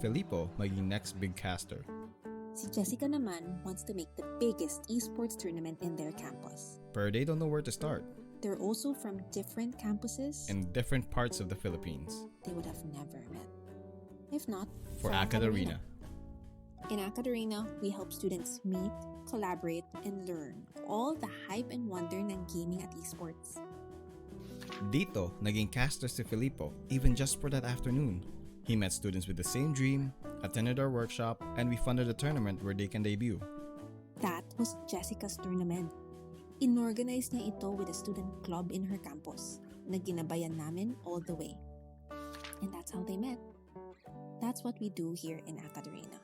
Filippo maging next big caster. Si Jessica naman wants to make the biggest esports tournament in their campus. But they don't know where to start. They're also from different campuses In different parts of the Philippines. they would have never met. If not, For AcadArena. In AcadArena, we help students meet, collaborate, and learn all the hype and wonder ng gaming at esports. Dito, naging caster si Filippo even just for that afternoon. He met students with the same dream, attended our workshop, and we funded a tournament where they can debut. That was Jessica's tournament. Inorganize niya ito with a student club in her campus na ginabayan namin all the way. And that's how they met. That's what we do here in AcadArena.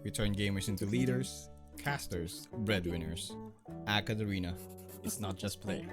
We turn gamers into leaders, casters, breadwinners. AcadArena. It's not just play.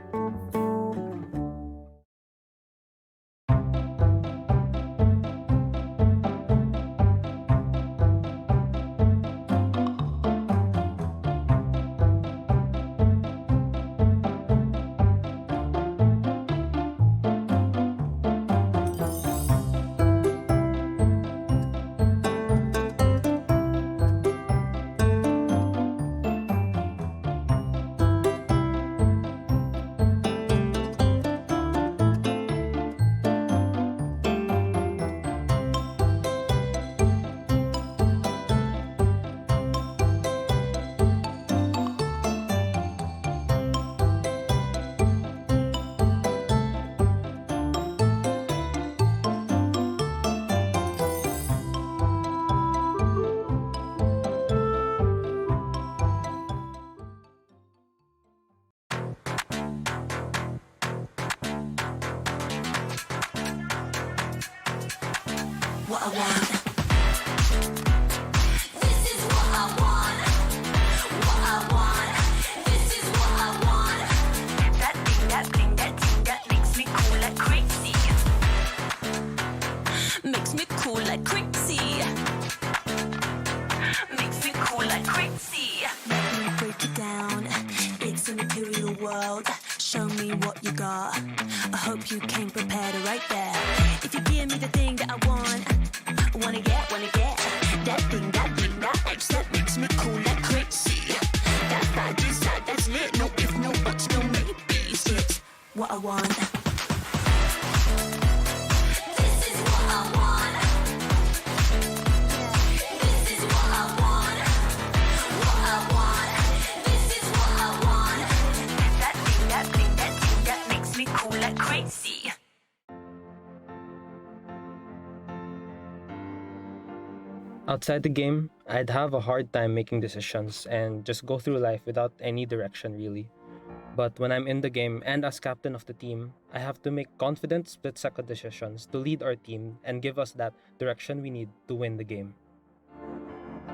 What I want. This is what I want. What I want. This is what I want. That thing, that bling, that thing that makes me cool like crazy. Makes me cool like crazy. Makes me cool like crazy. Let me break it down. It's a material world. Show me what you got. I hope you came prepared right there. If you give me the thing that I want, wanna get that thing, that bling, that X that makes me cool like crazy. That's that, this, that's lit. No if, no buts, no maybes. It's what I want. This is what I want. This is what I want. What I want. This is what I want. That thing, that bling, that thing that makes me cool like crazy. Outside the game, I'd have a hard time making decisions and just go through life without any direction really. But when I'm in the game and as captain of the team, I have to make confident split-second decisions to lead our team and give us that direction we need to win the game.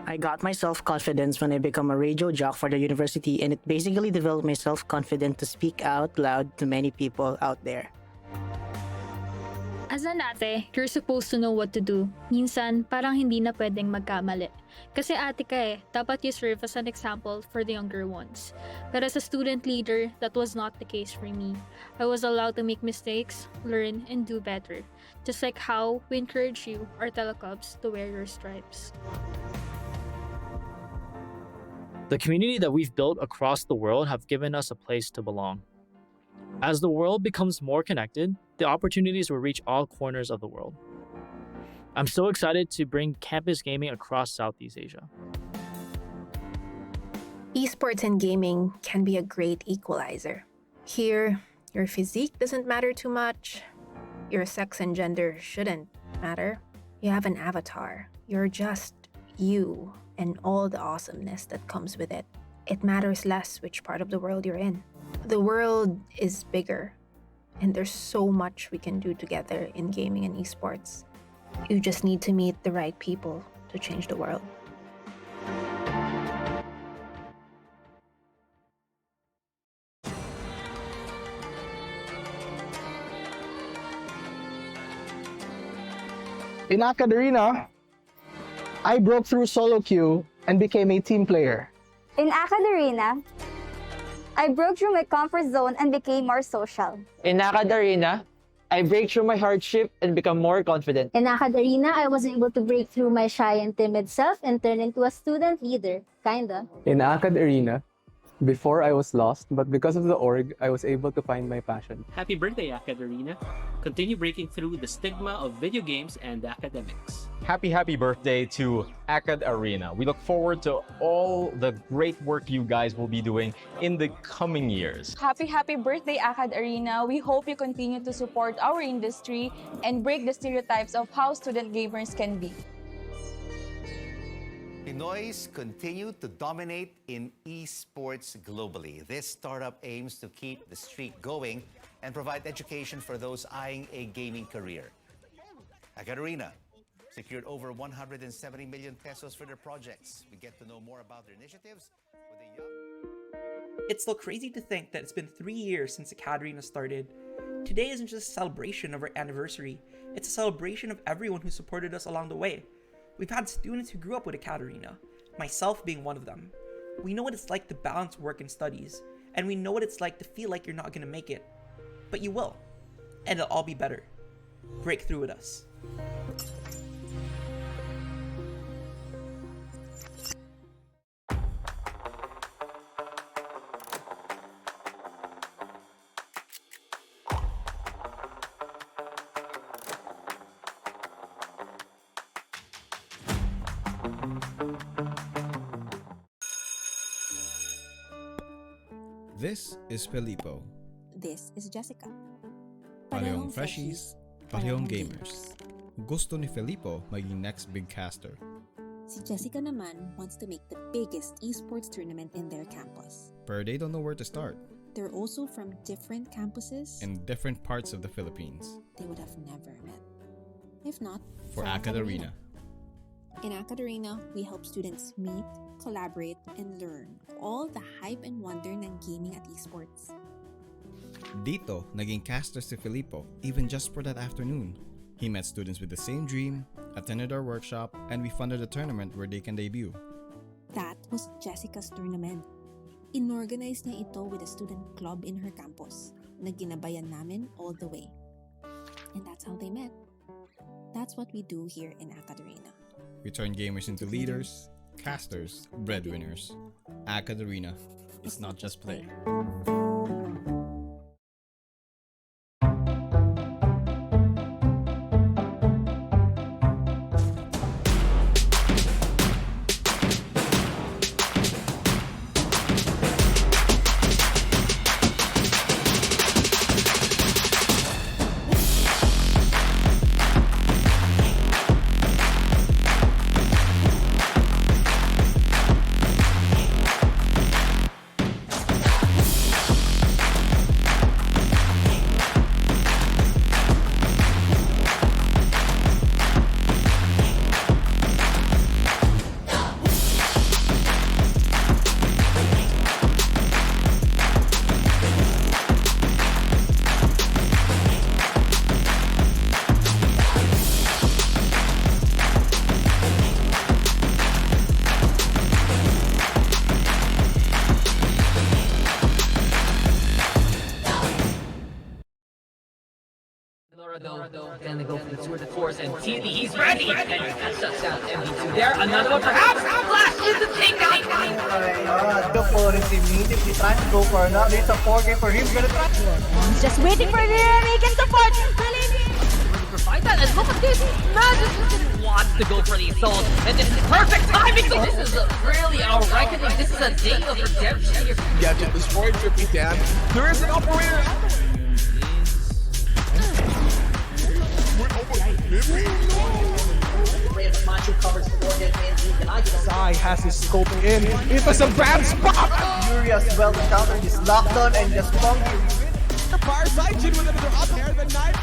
I got my self-confidence when I become a radio jock for the university, and it basically developed my self-confidence to speak out loud to many people out there. As an ate, you're supposed to know what to do. Minsan, parang hindi na pwedeng magkamali. Kasi ate ka eh, dapat you serve as an example for the younger ones. But as a student leader, that was not the case for me. I was allowed to make mistakes, learn, and do better. Just like how we encourage you, our telecubs, to wear your stripes. The community that we've built across the world have given us a place to belong. As the world becomes more connected, the opportunities will reach all corners of the world. I'm so excited to bring campus gaming across Southeast Asia. Esports and gaming can be a great equalizer. Here, your physique doesn't matter too much. Your sex and gender shouldn't matter. You have an avatar. You're just you and all the awesomeness that comes with it. It matters less which part of the world you're in. The world is bigger, and there's so much we can do together in gaming and esports. You just need to meet the right people to change the world. In AcadArena, I broke through solo queue and became a team player. In AcadArena, I broke through my comfort zone and became more social. In AcadArena, I break through my hardship and become more confident. In AcadArena, I was able to break through my shy and timid self and turn into a student leader. Kinda. In AcadArena, before I was lost, but because of the org, I was able to find my passion. Happy birthday, AcadArena. Continue breaking through the stigma of video games and academics. Happy birthday to AcadArena. We look forward to all the great work you guys will be doing in the coming years. Happy birthday, AcadArena. We hope you continue to support our industry and break the stereotypes of how student gamers can be. Pinoys continue to dominate in esports globally. This startup aims to keep the streak going and provide education for those eyeing a gaming career. AcadArena secured over 170 million pesos for their projects. We get to know more about their initiatives with a young... It's still crazy to think that it's been 3 years since AcadArena started. Today isn't just a celebration of our anniversary, it's a celebration of everyone who supported us along the way. We've had students who grew up with AcadArena, myself being one of them. We know what it's like to balance work and studies, and we know what it's like to feel like you're not gonna make it. But you will, and it'll all be better. Break through with us. This is Filippo. This is Jessica. Parehong freshies, parehong gamers. Gusto ni Filippo maging next big caster. Si Jessica naman wants to make the biggest esports tournament in their campus. But they don't know where to start. They're also from different campuses In different parts of the Philippines. they would have never met. If not, For AcadArena. In AcadArena, we help students meet, collaborate, and learn all the hype and wonder ng gaming at esports. Dito, naging caster si Filippo, even just for that afternoon. He met students with the same dream, attended our workshop, and we funded a tournament where they can debut. That was Jessica's tournament. Inorganize niya ito with a student club in her campus na ginabayan namin all the way. And that's how they met. That's what we do here in AcadArena. We turn gamers into leaders, casters, breadwinners. AcadArena. It's not just play. Gonna go for the tour de force and TV. He's ready. And that shuts down MV2 there. Another one perhaps. Flash is the takedown. The for is immediately trying to go for another. It's a 4K for him. Gonna try. He's just waiting for the American support. For fight that, and look at this. Magic wants to go for the assault, and this is perfect timing. So this is really our reckoning. This is a day of redemption here. Gadget destroyed, trippy down. There is an operator. Sai has his scope in. It was a bad spot. Furious well to counter this lockdown and just funky. The far side, Jin with another up air. The knife.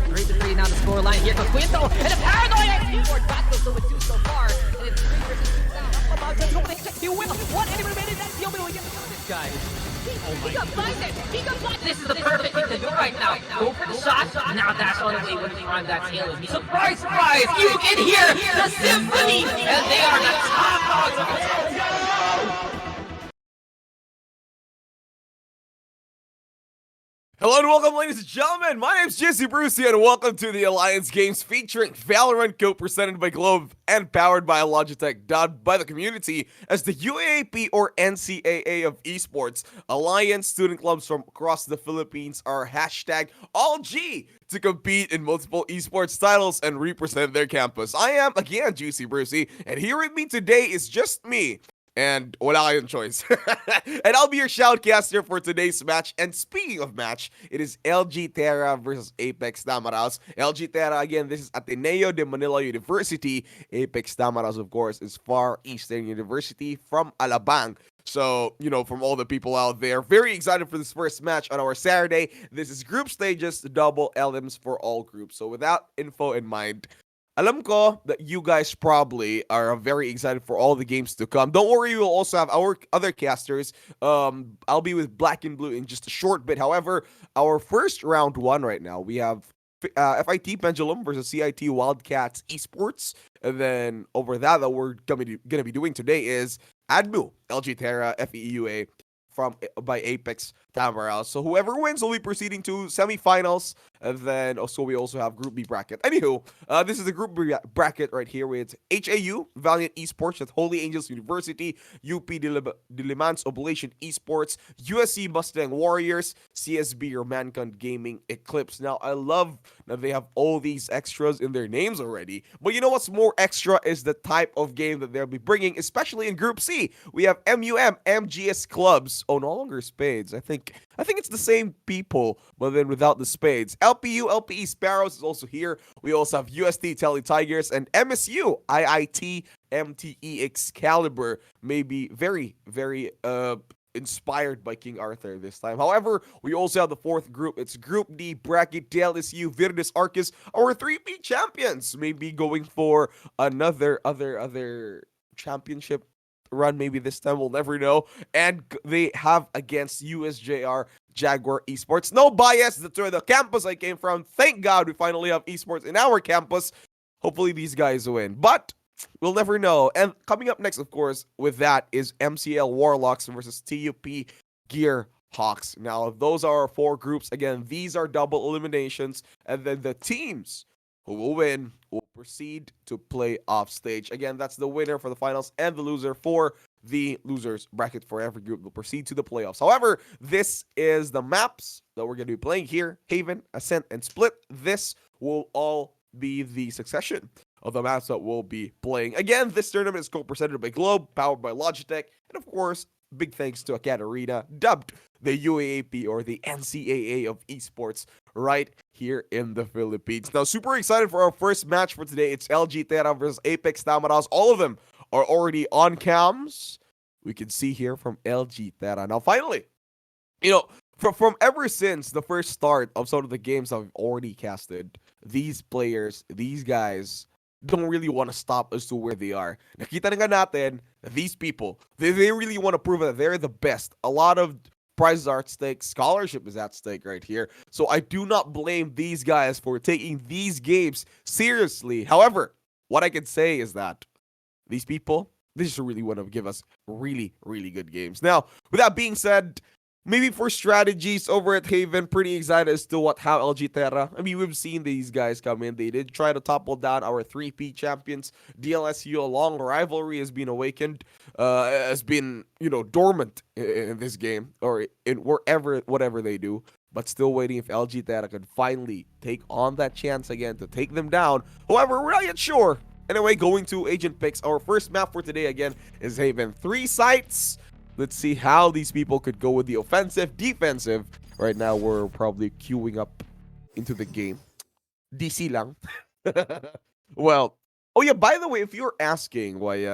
Great to three now the score line. Here goes Quinto, and a paranoid keyboard back goes with two so far. And it's 3 versus 2 now. About to go for the win. One enemy remaining. That's the only way to get this guy. He got blinded! He got blinded! This is the perfect thing to do right now. Go for the shot. Now dash on the way with the prime. That's Halo. Surprise, surprise! You can hear the symphony! And they are the top dogs of the Hello and welcome, ladies and gentlemen. My name's Jesse Brucey, and welcome to the Alliance Games featuring Valorant, co-presented by Globe and powered by Logitech, dubbed by the community as the UAAP or NCAA of esports. Alliance student clubs from across the Philippines are hashtag all G to compete in multiple esports titles and represent their campus. I am, again, Juicy Brucey, and here with me today is just me. And wala kayong choice. And I'll be your shoutcaster for today's match. And speaking of match, it is LG Terra versus Apex Tamaraos. LG Terra, again, this is Ateneo de Manila University. Apex Tamaraos, of course, is Far Eastern University from Alabang. So, from all the people out there, very excited for this first match on our Saturday. This is group stages, double LMs for all groups. So with that info in mind, alam ko that you guys probably are very excited for all the games to come. Don't worry, we'll also have our other casters. I'll be with Black and Blue in just a short bit. However, our first round one right now, we have FIT Pendulum versus CIT Wildcats Esports. And then over that we're going to be doing today is ADMU, LG Terra, FEUA by Apex Tamaraos. So whoever wins will be proceeding to semifinals, and then we also have Group B bracket. Anywho, this is the Group B bracket right here with HAU, Valiant Esports at Holy Angels University, UP Dilimans Oblation Esports, USC Mustang Warriors, CSB or Mankind Gaming Eclipse. Now, I love that they have all these extras in their names already, but you know what's more extra is the type of game that they'll be bringing, especially in Group C. We have MUM, MGS Clubs. Oh, no longer Spades. I think it's the same people, but then without the Spades. LPU, LPE Sparrows is also here. We also have UST Tele Tigers and MSU, IIT, MTE Excalibur. Maybe very, very inspired by King Arthur this time. However, we also have the fourth group. It's Group D bracket, DLSU, Virtus Arcus, our 3P champions. Maybe going for another other championship run maybe this time, we'll never know. And they have against USJR Jaguar Esports. No bias, that's where the campus I came from. Thank God we finally have esports in our campus. Hopefully these guys win, but we'll never know. And coming up next, of course, with that is MCL Warlocks versus TUP Gear Hawks. Now, those are our four groups. Again, these are double eliminations, and then the teams who will win will proceed to play off stage. Again, that's the winner for the finals, and the loser for the losers bracket for every group will proceed to the playoffs. However, this is the maps that we're going to be playing here. Haven, Ascent, and Split. This will all be the succession of the maps that we'll be playing. Again, this tournament is co-presented by Globe, powered by Logitech, and of course, big thanks to AcadArena, dubbed the UAAP or the NCAA of esports right here in the Philippines. Now, super excited for our first match for today. It's LG Terra versus Apex Tamaraos. All of them are already on cams. We can see here from LG Terra. Now, finally, from ever since the first start of some of the games I've already casted, these players, these guys, don't really want to stop as to where they are. Nakita na nga natin, these people, they really want to prove that they're the best. A lot of prizes are at stake. Scholarship is at stake right here. So I do not blame these guys for taking these games seriously. However, what I can say is that these people, they just really want to give us really, really good games. Now, with that being said, maybe for strategies over at Haven, pretty excited as to how LG Terra. I mean, we've seen these guys come in. They did try to topple down our 3P champions. DLSU, a long rivalry has been awakened, has been, dormant in this game or in whatever they do. But still waiting if LG Terra could finally take on that chance again to take them down. However, we're not yet sure. Anyway, going to agent picks. Our first map for today again is Haven. 3 sites. Let's see how these people could go with the offensive, defensive. Right now, we're probably queuing up into the game. DC lang. Well, oh yeah, by the way, if you're asking why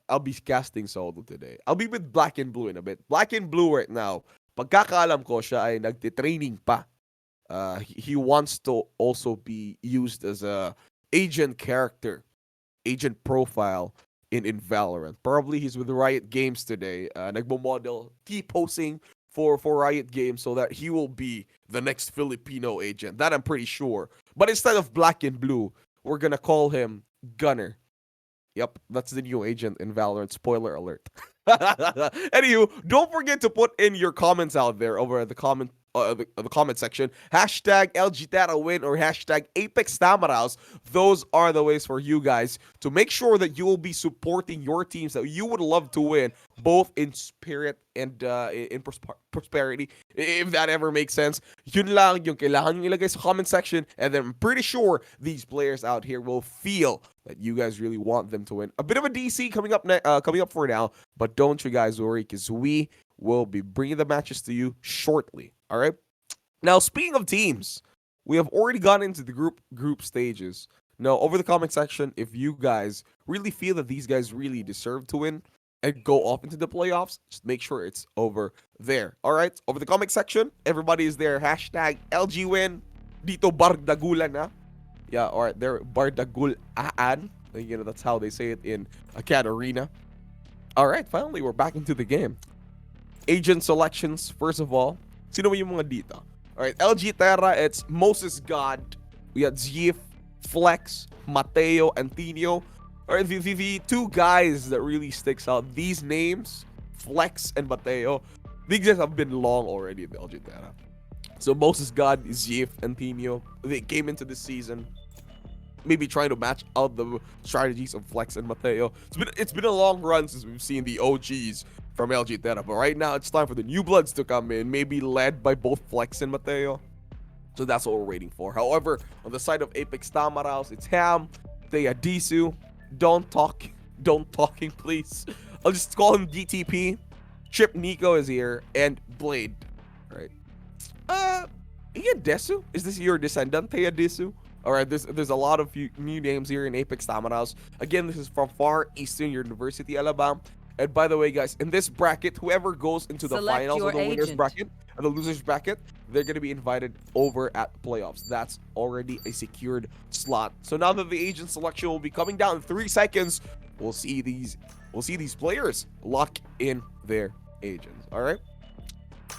I'll be casting solo today, I'll be with Black and Blue in a bit. Black and Blue right now, pagkakaalam ko siya ay nagtitraining pa. He wants to also be used as a agent character, agent profile in Valorant. Probably he's with Riot Games today. Nagmo-model, T-posing for Riot Games so that he will be the next Filipino agent. That I'm pretty sure. But instead of Black and Blue, we're gonna call him Gunner. Yep, that's the new agent in Valorant. Spoiler alert. Anywho, don't forget to put in your comments out there over at the comment the comment section. Hashtag LGTara win or hashtag Apex Tamaraos. Those are the ways for you guys to make sure that you will be supporting your teams that you would love to win, both in spirit and in prosperity, if that ever makes sense. Yun lang yung kailangan nyo ilagay sa comment section, and then I'm pretty sure these players out here will feel that you guys really want them to win. A bit of a DC coming up for now, but don't you guys worry, because we will be bringing the matches to you shortly. All right. Now, speaking of teams, we have already gone into the group stages. Now, over the comment section, if you guys really feel that these guys really deserve to win and go off into the playoffs, just make sure it's over there. All right. Over the comment section, everybody is there. Hashtag LG win. Dito bardagulan na. Yeah, all right. They're bardagulaan. You know, that's how they say it in AcadArena. All right. Finally, we're back into the game. Agent selections, first of all. Sino ba yung mga dito? Alright, LG Terra, it's Moses God. We got Zief, Flex, Mateo, and Tino. Alright, the two guys that really sticks out. These names, Flex and Mateo, these guys have been long already in the LG Terra. So Moses God, Zief, and Tino, they came into this season maybe trying to match out the strategies of Flex and Mateo. It's been a long run since we've seen the OGs from LG Terra, but right now it's time for the new bloods to come in, maybe led by both Flex and Mateo. So that's what we're waiting for. However, on the side of Apex Tamaraos, it's Ham, Thea Disu, Don't Talking please. I'll just call him DTP. Chip Nico is here, and Blade. Right. Thea Desu? Is this your descendant, Thea Disu? Alright, there's a lot of new names here in Apex Tamaraos. Again, this is from Far Eastern University, Alabama. And by the way, guys, in this bracket, whoever goes into the finals of the winners bracket and the losers bracket, they're going to be invited over at the playoffs. That's already a secured slot. So now that the agent selection will be coming down in 3 seconds, we'll see these players lock in their agents. All right.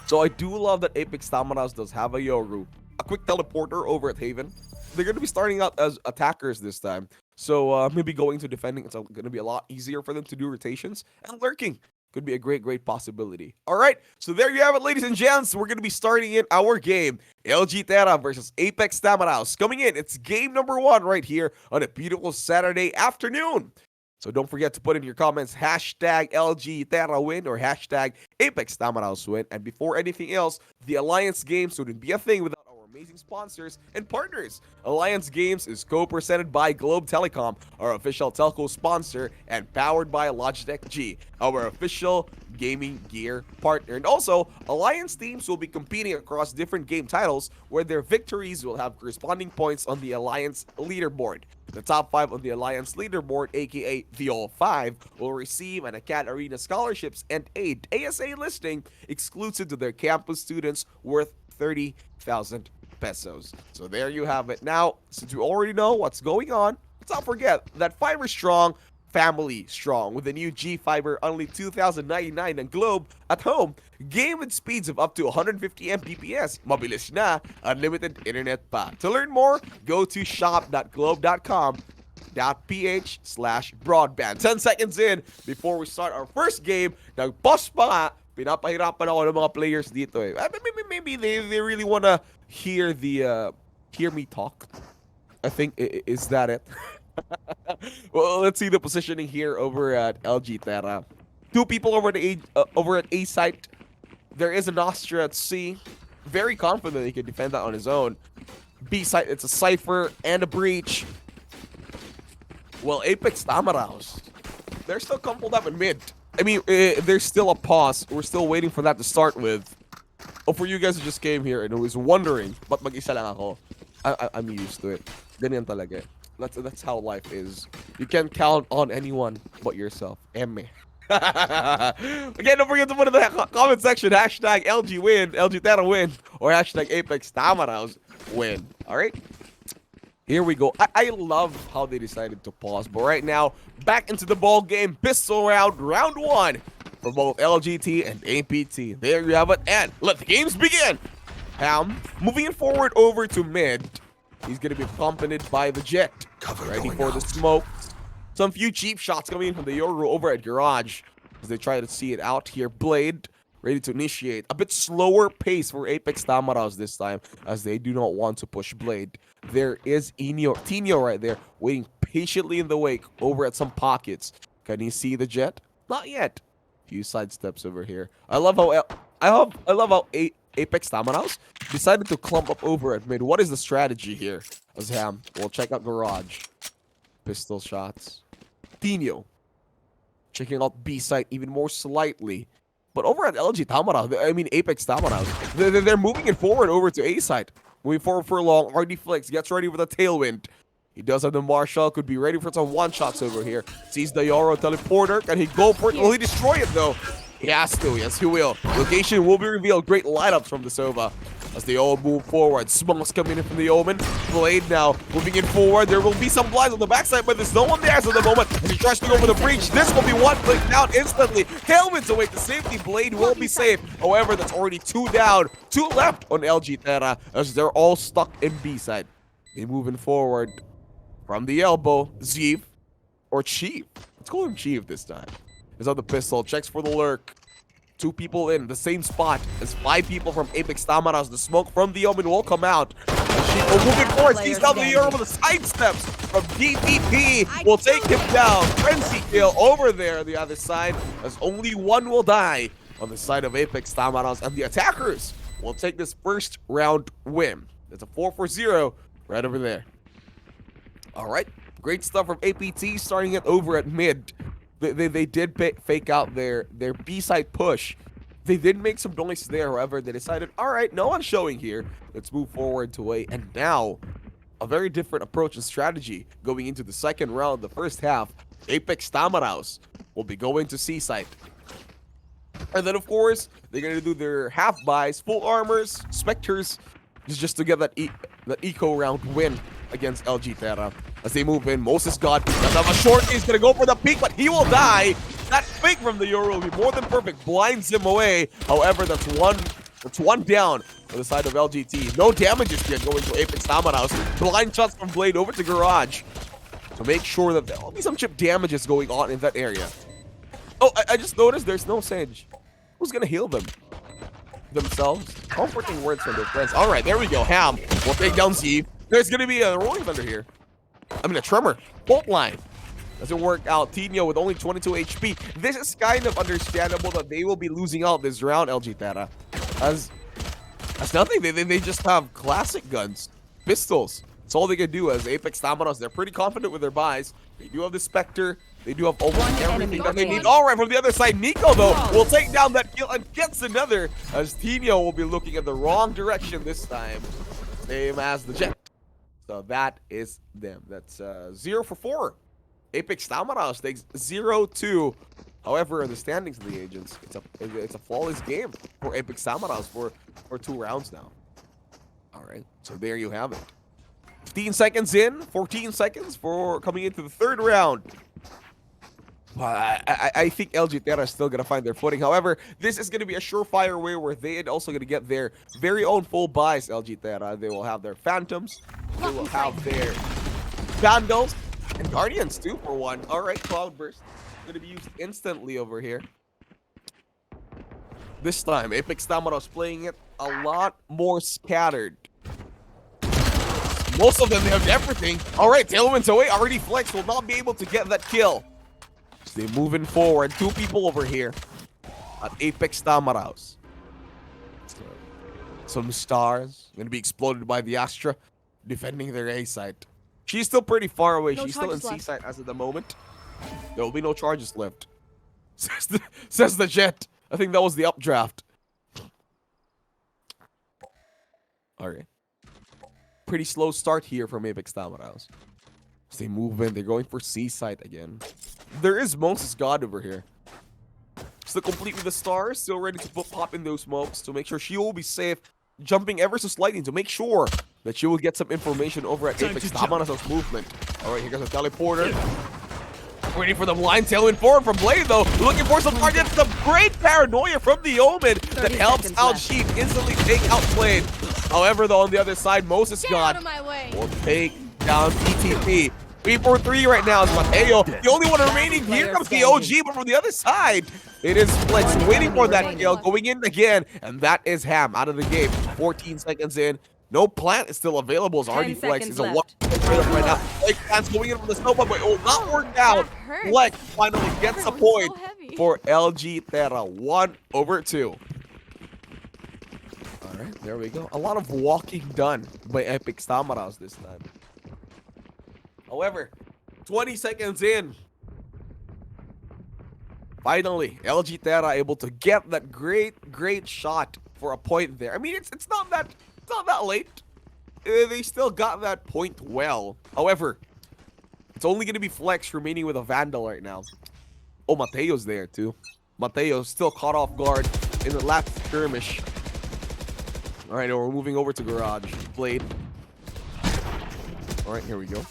So I do love that Apex Tamaraos does have a Yoru, a quick teleporter over at Haven. They're going to be starting out as attackers this time. So maybe going to defending, it's going to be a lot easier for them to do rotations. And lurking could be a great possibility. All right, so there you have it, ladies and gents. We're going to be starting in our game. LG Terra versus Apex Tamaraos. Coming in, it's game number 1 right here on a beautiful Saturday afternoon. So don't forget to put in your comments, hashtag LG Terra win or hashtag Apex Tamaraos win. And before anything else, the Alliance Games wouldn't be a thing without amazing sponsors and partners. Alliance Games is co-presented by Globe Telecom, our official telco sponsor, and powered by Logitech G, our official gaming gear partner. And also, Alliance teams will be competing across different game titles where their victories will have corresponding points on the Alliance leaderboard. The top 5 on the Alliance leaderboard, aka the All 5, will receive an AcadArena scholarships and aid ASA listing exclusive to their campus students worth 30,000 pesos. So there you have it. Now, since you already know what's going on, let's not forget that Fiber Strong, family strong. With the new G Fiber, only 2,099 ng Globe at home. Game with speeds of up to 150 Mbps. Mabilis na, unlimited internet pa. To learn more, go to shop.globe.com.ph/broadband. 10 seconds in before we start our first game. Nag-pause pa nga. Pinapahirapan ako ng mga players dito eh. Maybe they really wanna hear me talk. I think is that it. Well, let's see the positioning here over at LG Terra. 2 people over at A site. There is an Astra at C. Very confident he can defend that on his own. B site, it's a Cypher and a Breach. Well, Apex Tamaraos, they're still coupled up in mid. I mean, there's still a pause. We're still waiting for that to start with. Oh, for you guys who just came here and who is wondering, ba't mag-isa lang ako? I'm used to it. Ganyan talaga. That's how life is. You can't count on anyone but yourself. Eme. Again, don't forget to put in the comment section, hashtag LG win, LG Terra win, or hashtag Apex Tamaraos win. Alright? Here we go. I love how they decided to pause. But right now, back into the ball game. Pistol round 1 for both LGT and APT. There you have it. And let the games begin. Ham moving it forward over to mid. He's going to be accompanied by the Jet. Ready for the smoke. Some few cheap shots coming in from the Yoru over at Garage as they try to see it out here. Blade ready to initiate. A bit slower pace for Apex Tamaraos this time, as they do not want to push Blade. There is Tino right there, waiting patiently in the wake over at some pockets. Can he see the jet? Not yet. Few side steps over here. I love how Apex Tamaraos decided to clump up over at mid. What is the strategy here? Azam, we'll check out Garage. Pistol shots. Tino checking out B site even more slightly. But over at Apex Tamaraos, they're moving it forward over to A site. Moving forward for long. RD Flex gets ready with a tailwind. He does have the Marshall, could be ready for some one-shots over here. Sees the Yoro teleporter. Can he go for it? Will he destroy it though? He has to, yes he will. Location will be revealed. Great lineups from the Sova as they all move forward. Smokes coming in from the Omen. Blade now moving in forward. There will be some blinds on the backside, but there's no one there at the moment. As he tries to go for the breach. This will be one click down instantly. Helmets away to safety. Blade will be safe. However, that's already 2 down. 2 left on LG Terra as they're all stuck in B side. They moving forward from the elbow. Zeev or Chief. Let's call him Chief this time. Is on the pistol. Checks for the lurk. 2 people in the same spot as 5 people from Apex Tamaraos. The smoke from the Omen will come out. Moving forward, sees down the Euro with the side steps from DPP. Will take him down. Frenzy kill over there on the other side as only 1 will die on the side of Apex Tamaraos. And the attackers will take this first round win. It's a 4-0 right over there. All right, great stuff from APT starting it over at mid. They did fake out their B-side push. They did make some noise there, however, they decided, all right, no one's showing here. Let's move forward to A. And now, a very different approach and strategy going into the second round, the first half. Apex Tamaraos will be going to C-side. And then, of course, they're going to do their half buys, full armors, Spectres, just to get that eco round win against LG Terra. As they move in, Moses God does have a short. He's going to go for the peek, but he will die. That fake from the Euro will be more than perfect. Blinds him away. However, that's one down on the side of LGT. No damages yet going to Apex Tamaraos. Blind shots from Blade over to Garage to make sure that there will be some chip damages going on in that area. Oh, I just noticed there's no Sage. Who's going to heal them? Themselves? Comforting words from their friends. All right, there we go. Ham will take down Zeev. There's going to be a Rolling Thunder here. I mean, a Tremor. Bolt line. Doesn't work out. Tino with only 22 HP. This is kind of understandable that they will be losing out this round, LG Terra. As nothing. They just have classic guns. Pistols. That's all they can do as Apex Tamaraos. They're pretty confident with their buys. They do have the Spectre. They do have almost everything that they need. All right, from the other side, Nico, though, will take down that kill and gets another as Tino will be looking in the wrong direction this time. Same as the Jet. So that is them. That's 0 for 4. Apex Tamaraos takes 0-2. However, in the standings of the agents, it's a flawless game for Apex Tamaraos for 2 rounds now. All right, so there you have it. 15 seconds in, 14 seconds for coming into the 3rd round. I think LG Terra is still going to find their footing. However, this is going to be a surefire way where they are also going to get their very own full buys, LG Terra. They will have their Phantoms. They will have their Vandals. And Guardians, too, for one. All right, Cloudburst. Going to be used instantly over here. This time, Apex Tamaraos playing it a lot more scattered. Most of them, they have everything. All right, Tailwind's away. Already Flex will not be able to get that kill. So they're moving forward. 2 people over here at Apex Tamaraos. So, some stars going to be exploded by the Astra, defending their A site. She's still pretty far away. She's still in C site as of the moment. There will be no charges left. Says the Jet. I think that was the updraft. All right. Pretty slow start here from Apex Tamaraos. As they move in, they're going for C site again. There is Moses God over here. Still complete with the stars, still ready to pop in those smokes to make sure she will be safe. Jumping ever so slightly to make sure that she will get some information over at Apex Tamaraos' movement. All right, here goes a teleporter. Waiting for the blind tailwind forward from Blade, though. Looking for some targets. Some great paranoia from the Omen that helps out Sheep instantly take out Blade. However, though, on the other side, Moses God will take down PTP. 3-4-3 right now is Mateo. The only one remaining. Here comes the OG, but from the other side, it is Flex waiting for that kill, going in again, and that is Ham out of the game. 14 seconds in. No plant is still available as RD Flex is a one right now. Like plants going in from the snowball, but it will not work out. Flex finally gets a point for LG Terra. 1/2. All right, there we go. A lot of walking done by Epic Stamaras this time. However, 20 seconds in, finally, LG Terra able to get that great shot for a point there. I mean, it's not that late. They still got that point well. However, it's only gonna be Flex remaining with a Vandal right now. Oh, Mateo's there too. Mateo still caught off guard in the last skirmish. All right, we're moving over to Garage. Blade. All right, here we go.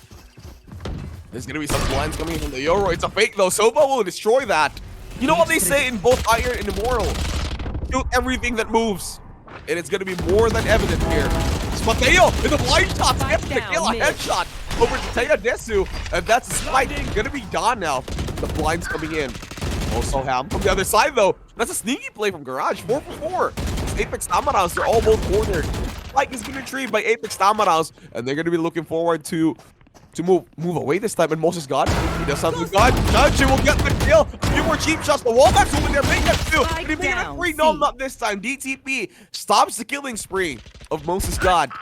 There's gonna be some blinds coming from the Yoro. It's a fake though. Soba will destroy that. You know what they say in both Iron and Immortal? Shoot everything that moves. And it's gonna be more than evident here. It's Mateo in the blind shot. Gets the kill, a headshot over to Taya Desu. And that's a spike. Gonna be gone now. The blinds coming in. Also Ham from the other side though. That's a sneaky play from Garage. 4 for 4. It's Apex Tamaras. They're all both cornered. Spike is being retrieved by Apex Tamaras. And they're gonna be looking forward to move away this time, and Moses God, he does something God. Judge will get the kill. A few more cheap shots. The Wallbacks over there make it two. And he made it 3. No, not this time. DTP stops the killing spree of Moses God.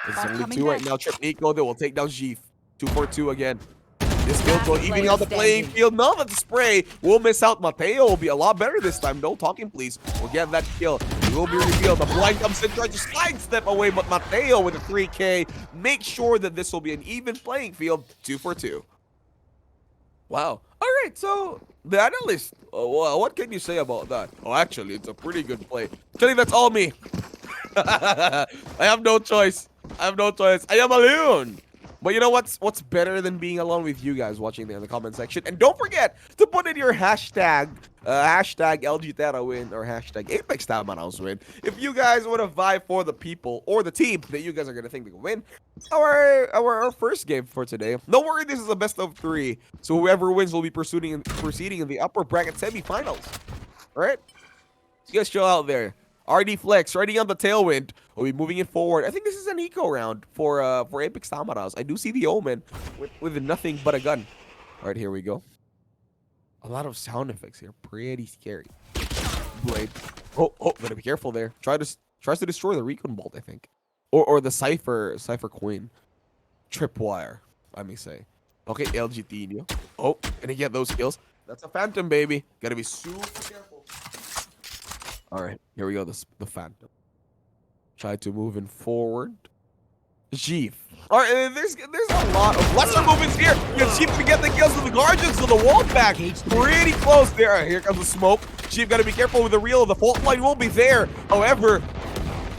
It's only 2 right now. Trip Nico, they will take down Jeef. 2-4-2 again. This kill will even out the playing field. Now that the spray will miss out. Mateo will be a lot better this time. No talking, please. We'll get that kill. It will be revealed. The blind comes in, tries to sidestep away, but Mateo with a 3K. Make sure that this will be an even playing field. 2-4-2. Wow. All right, so the analyst, what can you say about that? Oh, actually, it's a pretty good play. Actually, that's all me. I have no choice. I am alone. But you know what's better than being alone with you guys watching there in the comment section? And don't forget to put in your hashtag LG Terra win or hashtag Apex Tamaras win. If you guys want to vie for the people or the team that you guys are gonna think they can win our first game for today. Don't worry, this is a best of 3. So whoever wins will be proceeding in the upper bracket semifinals. Alright? So you guys chill out there. RD Flex, riding on the tailwind. We'll be moving it forward. I think this is an eco round for Apex Tamaras. I do see the Omen with nothing but a gun. All right, here we go. A lot of sound effects here. Pretty scary. Blade. Oh, gotta be careful there. Tries to destroy the Recon Bolt, I think. Or the Cypher Queen. Tripwire, I may say. Okay, LG Tino. Oh, and he get those kills. That's a Phantom, baby. Gotta be super careful. All right, here we go. The Phantom. Try to move in forward. Jeef. All right, there's a lot of lesser movements here. Jeef to get the kills with the Guardians, so the wall back. Pretty close there. Right, here comes the smoke. Jeef got to be careful with the reel. The fault line will be there. However,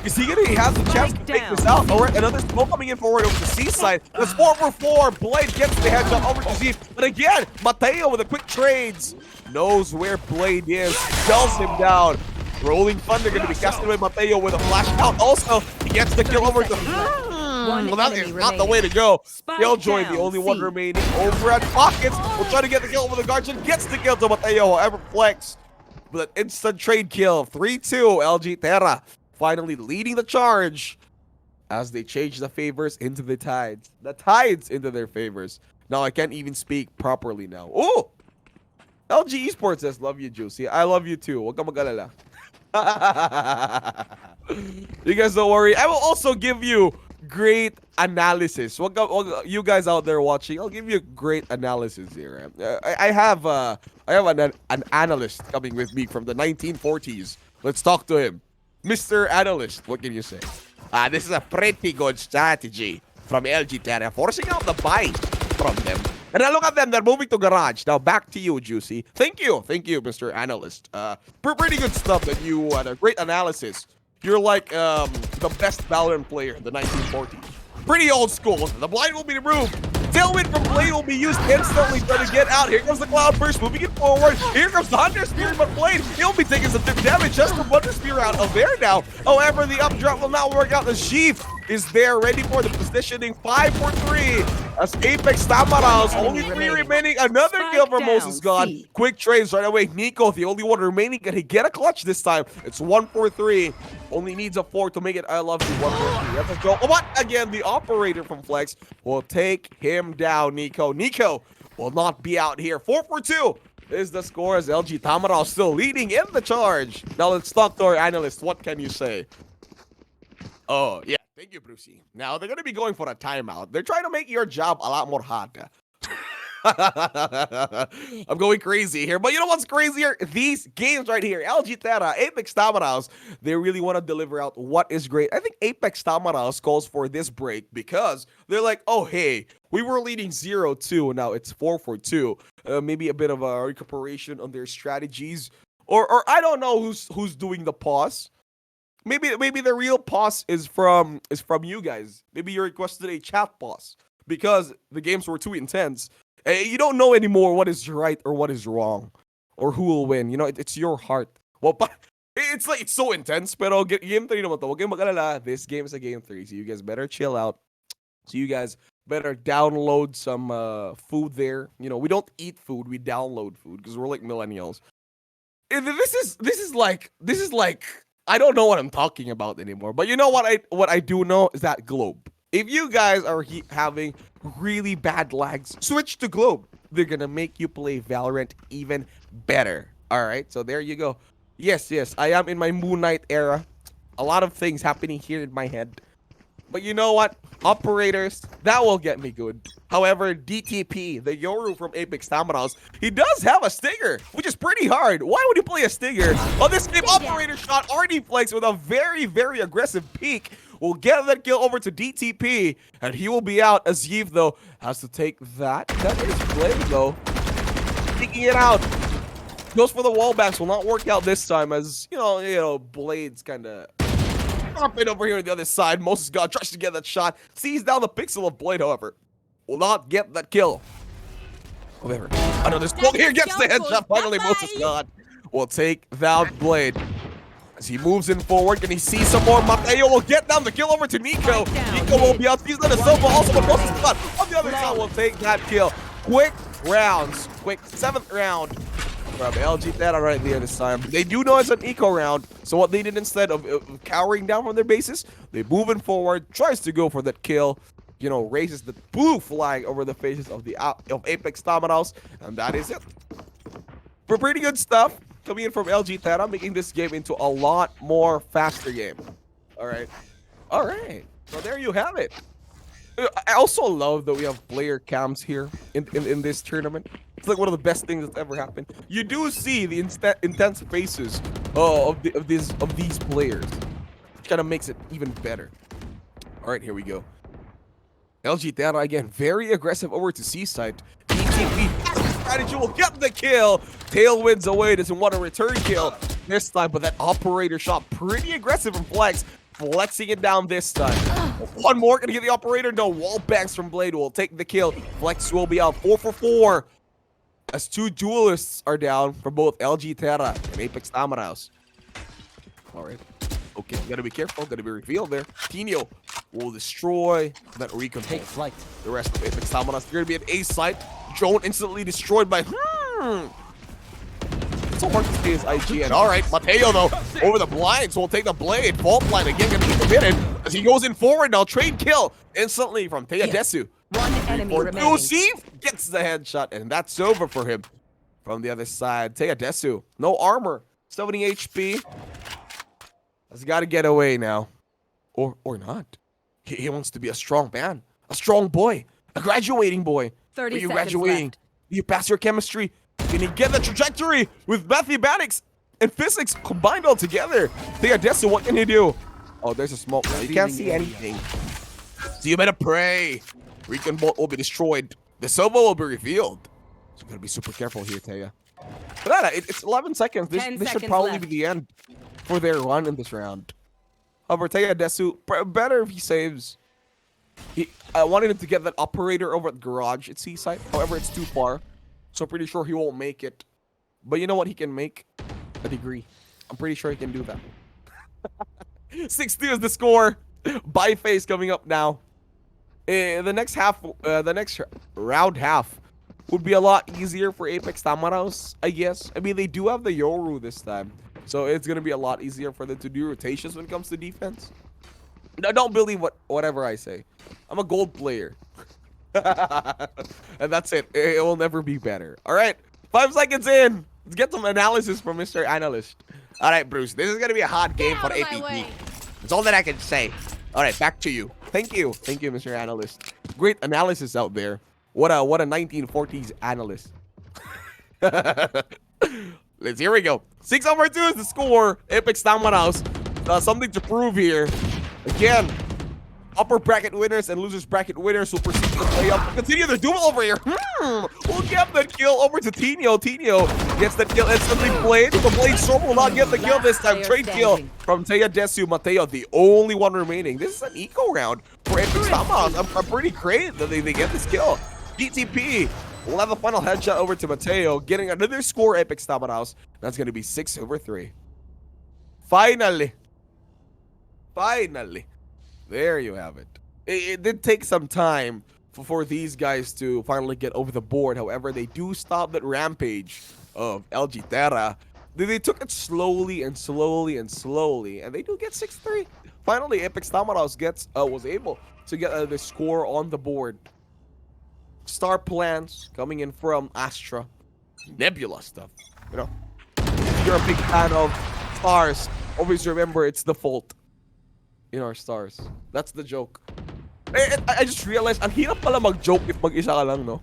is he has the chance to take this out. All right, another smoke coming in forward over the seaside. That's 4 for 4. Blade gets the headshot over to Jeef. But again, Mateo with the quick trades knows where Blade is. Sells him down. Rolling Thunder going to be casted by Mateo with a flash out. Also, he gets the kill over to... Well, that is not the way to go. Killjoy, the only one remaining over at Pockets. Will try to get the kill over the Guardian. Gets the kill to Mateo. However, Flex with an instant trade kill. 3-2, LG Terra finally leading the charge as they change the favors into the tides. The tides into their favors. Now, I can't even speak properly now. Oh! LG Esports says, love you, Juicy. I love you too. Huwag ka mag-alala. You guys don't worry. I will also give you great analysis. You guys out there watching, I'll give you great analysis here. I have an analyst coming with me from the 1940s. Let's talk to him. Mr. Analyst, what can you say? This is a pretty good strategy from LG Terra, forcing out the buy from them. And now look at them, they're moving to Garage. Now back to you, Juicy. Thank you, Mr. Analyst. Pretty good stuff that you had a great analysis. You're like the best Valorant player in the 1940s. Pretty old school. The blind will be removed. Tailwind from Blade will be used instantly trying to get out. Here comes the Cloud Burst, moving it forward. Here comes the Hunter Spear, but Blade, he'll be taking some damage just from Hunter Spear out of there now. However, the updraft will not work out. The Sheaf is there, ready for the positioning. 5 for 3. As Apex Tamaraos, only 3 remaining. Another kill for Moses God. Quick trades right away. Nico, the only one remaining. Can he get a clutch this time? It's 1 for 3. Only needs a 4 to make it. I love you. 1 for 3. Let's go. Oh, what? Again, the operator from Flex will take him down, Nico. Nico will not be out here. 4 for 2 is the score as LG Tamaraos still leading in the charge. Now let's talk to our analyst. What can you say? Oh, yeah. Thank you, Brucey. Now, they're going to be going for a timeout. They're trying to make your job a lot more harder. I'm going crazy here. But you know what's crazier? These games right here. LG Terra, Apex Tamaraos, they really want to deliver out what is great. I think Apex Tamaraos calls for this break because they're like, oh, hey, we were leading 0-2. Now it's 4 for 2. Maybe a bit of a recuperation on their strategies. Or I don't know who's doing the pause. Maybe the real pause is from you guys. Maybe you requested a chat pause because the games were too intense. You don't know anymore what is right or what is wrong or who will win. You know, it's your heart. Well, but it's like it's so intense. Pero game 3 naman to. Huwag kayong mag-alala. This game is a game 3. So you guys better chill out. So you guys better download some food there. You know, we don't eat food, we download food because we're like millennials. And this is like I don't know what I'm talking about anymore. But you know what I do know is that Globe. If you guys are having really bad lags, switch to Globe. They're gonna make you play Valorant even better. All right, so there you go. Yes, I am in my Moon Knight era. A lot of things happening here in my head. But you know what? Operators, that will get me good. However, DTP, the Yoru from Apex Tamaraos, he does have a Stinger, which is pretty hard. Why would you play a Stinger? On this game, Operator shot already flex with a very, very aggressive peek. We'll get that kill over to DTP, and he will be out as Yeev, though, has to take that. That is Blade, though. Taking it out. Goes for the wallbacks. Will not work out this time as, you know, Blade's kind of it over here on the other side. Moses God tries to get that shot. Sees down the pixel of Blade, however. Will not get that kill. However, another smoke here gets the headshot. Finally, Moses God will take down Blade. As he moves in forward, can he see some more? Mateo will get down the kill over to Nico. Nico will be out. He's on the Silva also, but Moses God on the other side will take that kill. Quick rounds. Quick 7th round from LG Terra right there this time. They do know it's an eco round, so what they did instead of cowering down from their bases, they moving forward, tries to go for that kill, you know, raises the blue flag over the faces of Apex Tamaraos, and that is it. For pretty good stuff coming in from LG Terra, making this game into a lot more faster game. All right. So there you have it. I also love that we have player cams here in this tournament. It's like one of the best things that's ever happened. You do see the intense faces of these players, which kind of makes it even better. All right, here we go. LG Terra again, very aggressive over to Seaside. DTP strategy will get the kill. Tailwinds away, doesn't want a return kill this time, but that operator shot pretty aggressive from Flex. Flexing it down this time. One more, gonna get the operator. No, wall banks from Blade will take the kill. Flex will be out 4 for 4. As 2 duelists are down for both LG Terra and Apex Tamaraos. Alright. Okay, gotta be careful, gotta be revealed there. Tino will destroy that recon. Take flight. The rest of Apex Tamaraos. They're gonna be an A site. Drone instantly destroyed by so hard to stay his IGN. Alright, Mateo though, over the blinds will take the Blade. Fault line again, gonna be committed as he goes in forward now. Trade kill instantly from Teyadesu. One enemy remaining. Lucif gets the headshot, and that's over for him. From the other side, Teyadesu, no armor, 70 HP. Has got to get away now, or not. He wants to be a strong man, a strong boy, a graduating boy. 30 Are you seconds graduating? left. Do you pass your chemistry? Can you get the trajectory with mathematics and physics combined all together? Teyadesu, what can he do? Oh, there's a smoke. You can't see anything. So you better pray. Recon Bolt will be destroyed. The Silva will be revealed. So you gotta be super careful here, Taya. But it's 11 seconds. This should probably be the end for their run in this round. However, Teyadesu, better if he saves. I wanted him to get that operator over at Garage at Seaside. However, it's too far. So I'm pretty sure he won't make it. But you know what he can make? A degree. I'm pretty sure he can do that. 6-2 is the score. Bye phase coming up now. The next round half would be a lot easier for Apex Tamaraos, I guess. I mean, they do have the Yoru this time, so it's gonna be a lot easier for them to do rotations when it comes to defense. Now, don't believe whatever I say. I'm a gold player. And that's it. It will never be better. All right, 5 seconds in. Let's get some analysis from Mr. Analyst. All right, Bruce, this is going to be a hot game for APP. That's all that I can say. All right, back to you. Thank you, Mr. Analyst. Great analysis out there. What a 1940s analyst. Here we go. 6-2 is the score. Apex Tamaraos. Something to prove here. Again, upper bracket winners and losers bracket winners will proceed to the playoff. Continue their duel over here. We'll get the kill over to Tino. Tino gets the kill instantly. Blade. The Blade Storm will not get the kill this time. Trade kill from Taya Desu. Mateo, the only one remaining. This is an eco round for Apex Tamaraos. I'm pretty great that they get this kill. GTP will have a final headshot over to Mateo, getting another score. Apex Tamaraos. That's going to be 6-3. Finally. There you have it. It did take some time for these guys to finally get over the board. However, they do stop that rampage of LG Terra. They took it slowly, and they do get 6-3. Finally, Apex Tamaraos was able to get the score on the board. Star plans coming in from Astra. Nebula stuff. You know, if you're a big fan of stars, always remember it's the fault in our stars. That's the joke. I just realized, ang hirap pala mag-joke if mag-isa ka lang, no?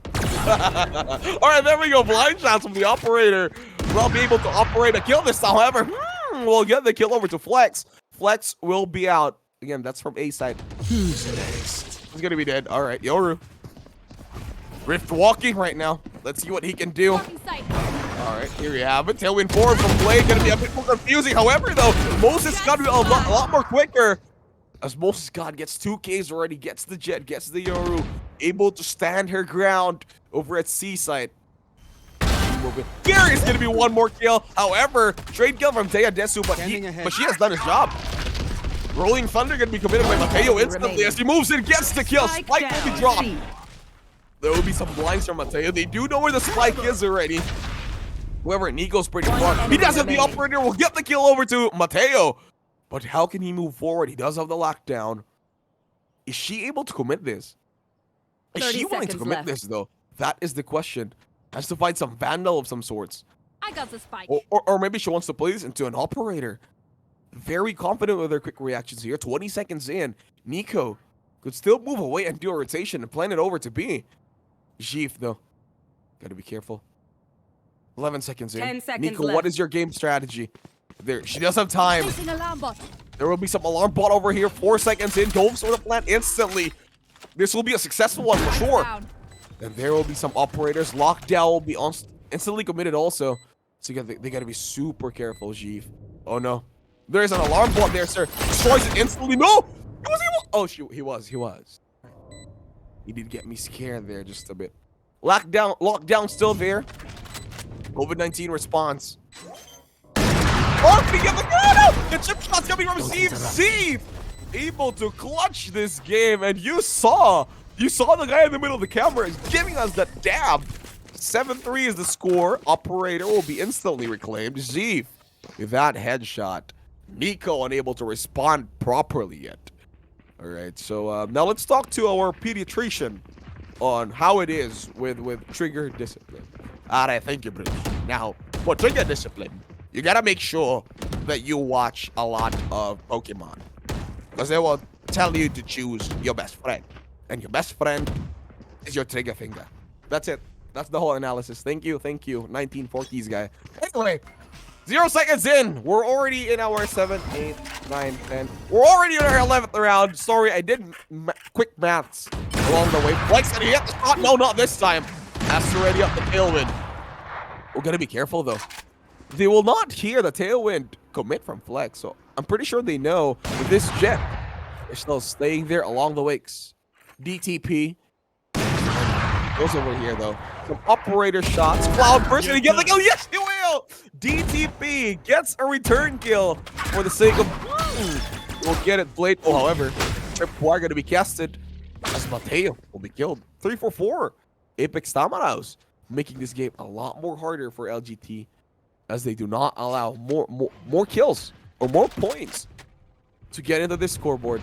Alright, there we go. Blind shots from the operator. Will be able to operate a kill this time. However, we'll get the kill over to Flex. Flex will be out. Again, that's from A side. Who's next? He's gonna be dead. Alright, Yoru. Rift walking right now. Let's see what he can do. Alright, here you have it. Tailwind forward from Blade. Gonna be a bit more confusing. However, though, Moses got to be a lot more quicker. As Moses God gets 2 Ks already, gets the Jet, gets the Yoru, able to stand her ground over at Seaside. Here is gonna be one more kill. However, trade kill from Taya Desu, but she has done his job. Rolling Thunder gonna be committed by Mateo instantly as he moves in, gets the kill. Spike will be dropped. There will be some blinds from Mateo. They do know where the spike is already. However, Nico's pretty far. He does have the operator. Will get the kill over to Mateo. But how can he move forward? He does have the lockdown. Is she able to commit this? Is she willing to commit this, though? That is the question. Has to find some vandal of some sorts. I got the spike. Or maybe she wants to play this into an operator. Very confident with her quick reactions here. 20 seconds in. Nico could still move away and do a rotation and plan it over to B. Jif, though. Gotta be careful. 11 seconds in. 10 seconds Nico, left. what is your game strategy? There, she does have time. There will be some alarm bot over here. 4 seconds in. Goes for the plant instantly. This will be a successful one for sure. And there will be some operators. Lockdown will be instantly committed also. So they gotta be super careful, Jeev. Oh no. There's an alarm bot there, sir. Destroys it instantly. No! Oh, he was. He did get me scared there just a bit. Lockdown still there. COVID-19 response. Oh, we get the chip shots coming from Zeev. Able to clutch this game, and you saw the guy in the middle of the camera giving us that dab. 7-3 is the score. Operator will be instantly reclaimed. Zeev with that headshot. Nico unable to respond properly yet. All right, so now let's talk to our pediatrician on how it is with trigger discipline. All right, thank you, Bruce. Now, for trigger discipline, you gotta make sure that you watch a lot of Pokemon, because they will tell you to choose your best friend, and your best friend is your trigger finger. That's it. That's the whole analysis. Thank you. 1940s guy. Anyway, 0 seconds in. We're already in our 7, 8, 9, 10. We're already in our 11th round. Sorry, I did quick maths along the way. Flex, and he hit the shot. No, not this time. Has to ready up the tailwind. We're gonna be careful though. They will not hear the tailwind commit from Flex, so I'm pretty sure they know with this jet is still staying there along the wakes. DTP goes over here though. Some operator shots. Cloud burst, and he gets the kill. Yes, he will. DTP gets a return kill for the sake of will get it. Blade. Oh, however, Tripwire going to be casted as Mateo will be killed. 3-4-4. Apex Tamaraos making this game a lot more harder for LGT as they do not allow more kills or more points to get into this scoreboard.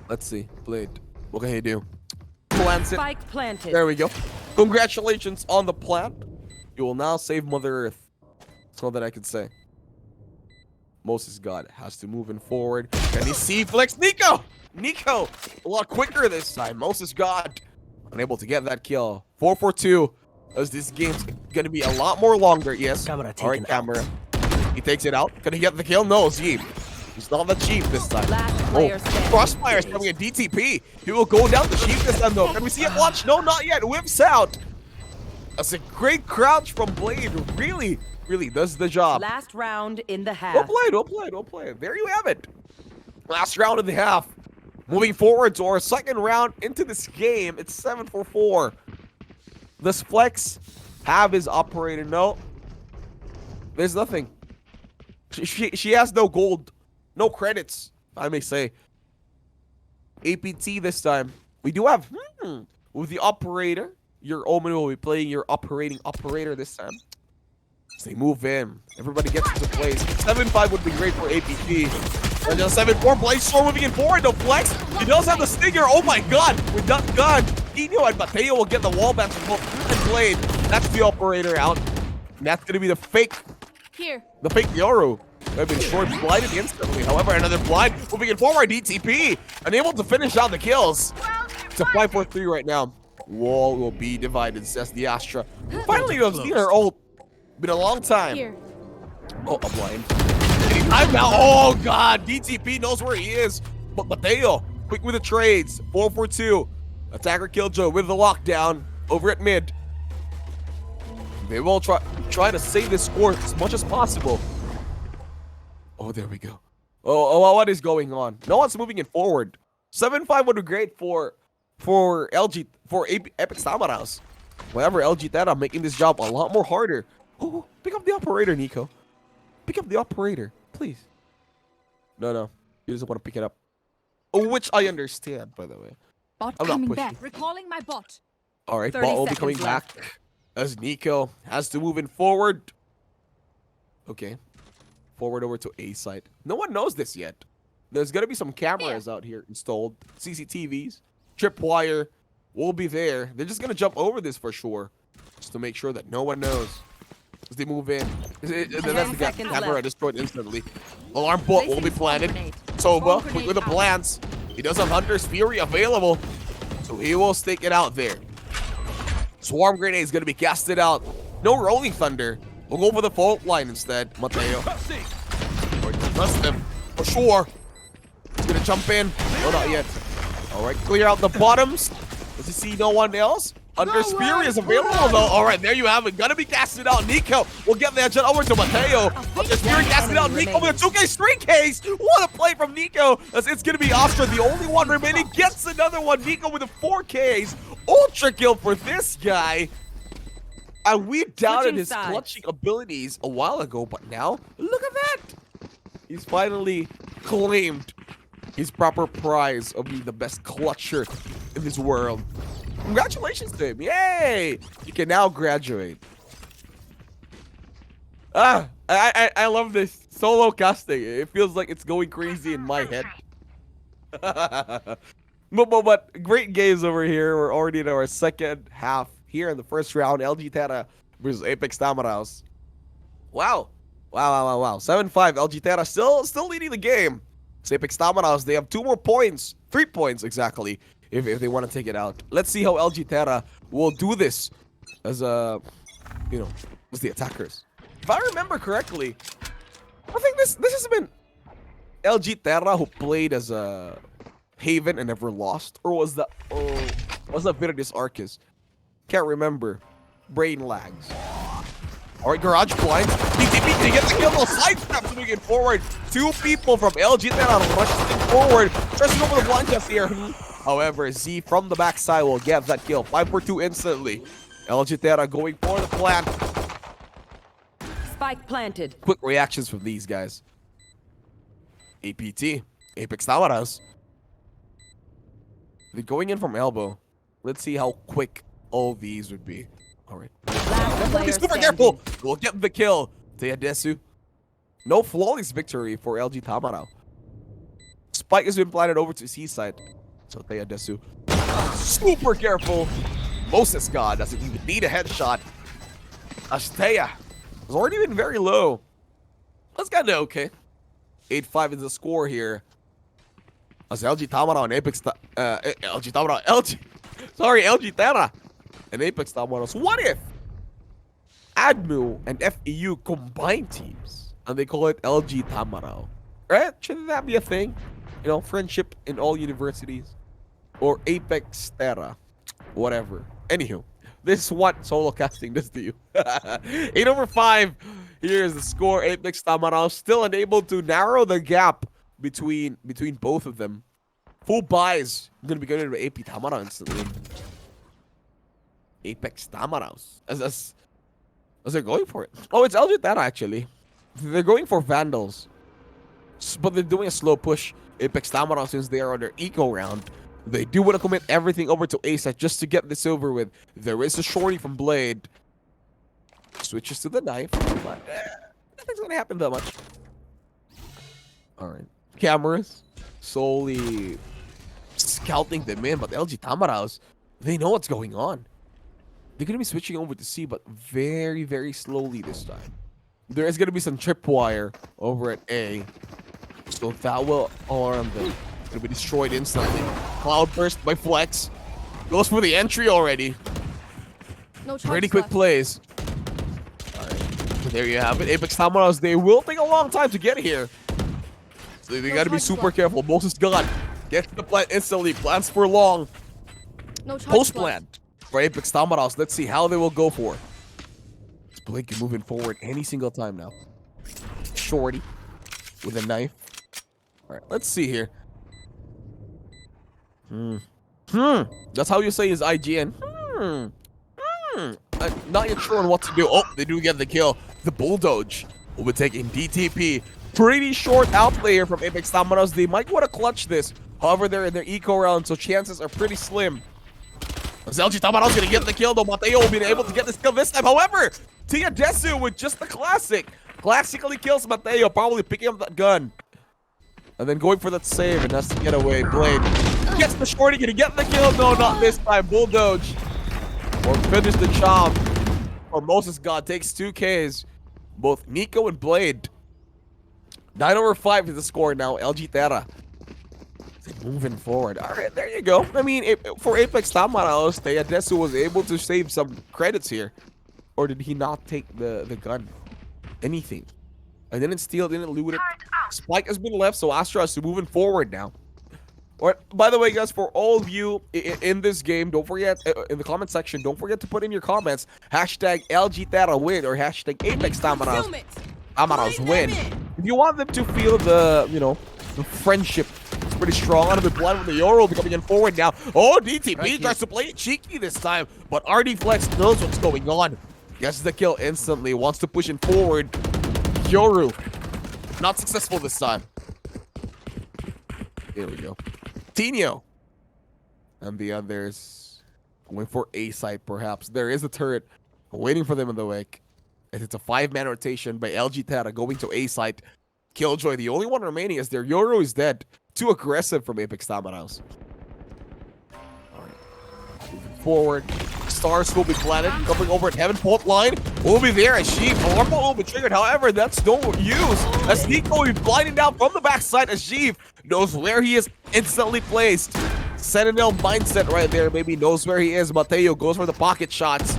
Let's see. Blade. What can he do? Plants it. Spike planted. There we go. Congratulations on the plant. You will now save Mother Earth. That's all that I can say. Moses God has to move in forward. Can he see flex? Nico! Nico! A lot quicker this time. Moses God unable to get that kill. 4-4-2. As this game's gonna be a lot more longer. Yes. All right, camera. He takes it out. Can he get the kill? No, Zeeb. He's not the chief this time. Crossfire is coming in DTP. He will go down the chief this time though. Can we see it launch? No, not yet. Whips out. That's a great crouch from Blade. Really does the job. Last round in the half. Well played. There you have it. Last round of the half. Moving forward to our second round into this game. It's 7-4-4. Does Flex have his operator? No. There's nothing. She has no gold. No credits, I may say. APT this time. We do have, with the operator, your Omen will be playing your operating operator this time. So they move in. Everybody gets into place. 7-5 would be great for APT. And just 7-4, Blade Storm moving in forward. No Flex. He does have the stinger. Oh my god. With that gun, Eno and Mateo will get the wall back and Blade. That's the operator out. And that's going to be the fake. Here. The fake Yoru. They've been short blinded instantly. However, another blind moving in forward. DTP unable to finish out the kills. It's a 5-4-3 right now. Wall will be divided, says the Astra. Finally, we've seen her ult. Been a long time. Here. Oh, a blind. I'm now. Oh god, DTP knows where he is. But Mateo, quick with the trades. 4-4-2. Attacker Killjoy with the lockdown over at mid. They will try to save this score as much as possible. Oh, there we go. Oh, what is going on? No one's moving it forward. 7-5 would be great for Epic Tamaraos. However, LG Tera making this job a lot more harder. Oh, pick up the operator, Nico. Pick up the operator, please. No. He doesn't want to pick it up. Oh, which I understand, by the way. Bot I'm not coming pushing. back. Recalling my bot. All right, bot will be coming back as Nico has to move in forward. Okay. Forward over to A site. No one knows this yet. There's going to be some cameras out here installed. CCTVs. Tripwire will be there. They're just going to jump over this for sure. Just to make sure that no one knows. As they move in. That's the camera destroyed instantly. Alarm bot will be planted. Soba with the plants. He does have Hunter's Fury available. So he will stake it out there. Swarm Grenade is going to be casted out. No Rolling Thunder. We'll go for the fault line instead, Mateo. Or trust him, for sure. He's gonna jump in. No, not yet. All right, clear out the bottoms. Does he see no one else? Hunter's Fury is available though. All right, there you have it. Gonna be casted out. Nico will get that jet over to Mateo. Hunter's Fury casted out. Nico with a 2K, 3Ks. What a play from Nico. As it's gonna be Astra, the only one remaining. Gets another one. Nico with a 4Ks. Ultra kill for this guy. And we doubted his clutching abilities a while ago, but now, look at that! He's finally claimed his proper prize of being the best clutcher in this world. Congratulations to him, yay! He can now graduate. I love this solo casting. It feels like it's going crazy in my head. but great games over here. We're already in our second half. Here in the first round, LG Tera versus Apex Tamaraos. Wow. 7-5. LG Tera still leading the game. It's Apex Tamaraos. They have 2 more points. 3 points exactly. If they want to take it out. Let's see how LG Tera will do this as as the attackers. If I remember correctly, I think this has been LG Tera who played as a Haven and never lost, or was that Viridis Arcus? Can't remember. Brain lags. Alright, Garage blinds. DTP to get the kill. Side steps moving forward. 2 people from LG Tera rushes forward. Pressing over the blind test here. However, Z from the backside will get that kill. 5-4-2 instantly. LG Tera going for the plant. Spike planted. Quick reactions from these guys. APT. Apex Tamaras. They're going in from elbow. Let's see how quick all these would be. All right. Be super careful. We'll get the kill. Teyadesu. No flawless victory for LG Tamarao. Spike has been planted over to C side. So Teyadesu. Super careful. Moses God doesn't even need a headshot. Ashteya has already been very low. That's kind of okay. 8-5 is the score here. As LG Tamarao and Apex LG Tamarao. LG Terra and Apex Tamaros. What if ADMU and FEU combine teams and they call it LG Tamarao? Right? Shouldn't that be a thing? You know, friendship in all universities. Or Apex Terra. Whatever. Anywho, this is what solo casting does to you. 8/5. Here's the score. Apex Tamarao still unable to narrow the gap between both of them. Full buys. I'm gonna be going to AP Tamarao instantly. Apex Tamaraos. As they're going for it. Oh, it's LG Terra actually. They're going for Vandals. But they're doing a slow push. Apex Tamarao, since they are on their eco round, they do want to commit everything over to A side just to get this over with. There is a shorty from Blade. Switches to the knife, but nothing's gonna happen that much. Alright. Cameras slowly scouting them in, but LG Tamaraos, they know what's going on. They're gonna be switching over to C, but very, very slowly this time. There is gonna be some tripwire over at A. So that will alarm them. Gonna be destroyed instantly. Cloudburst by Flex. Goes for the entry already. No pretty quick plays. Alright. So there you have it. Apex Tamaros, they will take a long time to get here. So they gotta be super careful. Moses God gets to the plant instantly. Plans for long. Post plan for Apex Tamaros. Let's see how they will go for. This Blake moving forward any single time now. Shorty with a knife. Alright, let's see here. That's how you say his IGN. I'm not yet sure on what to do. Oh, they do get the kill. The Bulldoge will be taking DTP. Pretty short outplay here from Apex Tamaros. They might want to clutch this. However, they're in their eco round, so chances are pretty slim. LG Tamaros gonna get the kill, though. Mateo will be able to get this kill this time. However, Teyadesu with just the classic. Classically kills Mateo, probably picking up that gun. And then going for that save, and has to get away. Blade gets the shorty, gonna get the kill. No, not this time. Bulldoge. Or finish the job. Or Moses God takes 2 Ks. Both Nico and Blade. 9/5 is the score now. LG Terra. Moving forward. Alright, there you go. I mean, for Apex Tamaros, Teyadesu was able to save some credits here. Or did he not take the gun? Anything. I didn't steal, didn't loot it. Spike has been left, so Astra is moving forward now. Or, by the way, guys, for all of you in this game, don't forget, in the comment section, don't forget to put in your comments, hashtag LG Terra win, or hashtag Apex Tamaros win. If you want them to feel the, you know, the friendship, it's pretty strong. Out of the blood with the Yoro coming in forward now. Oh, DTP tries to play it cheeky this time, but RD Flex knows what's going on. Gets the kill instantly, wants to push in forward. Yoru, not successful this time. Here we go. Tino. And the others going for A site, perhaps. There is a turret waiting for them in the wake. And it's a 5-man rotation by LG Terra going to A site. Killjoy, the only one remaining, as their Yoro is dead. Too aggressive from Apex Tamaros. Alright. Moving forward. Stars will be planted. Coming over at Heaven Fault line. Will be there as Sheep. Alarm ball will be triggered. However, that's no use. As Nico will be blinding down from the backside as Sheep knows where he is instantly placed. Sentinel mindset right there. Maybe knows where he is. Mateo goes for the pocket shots.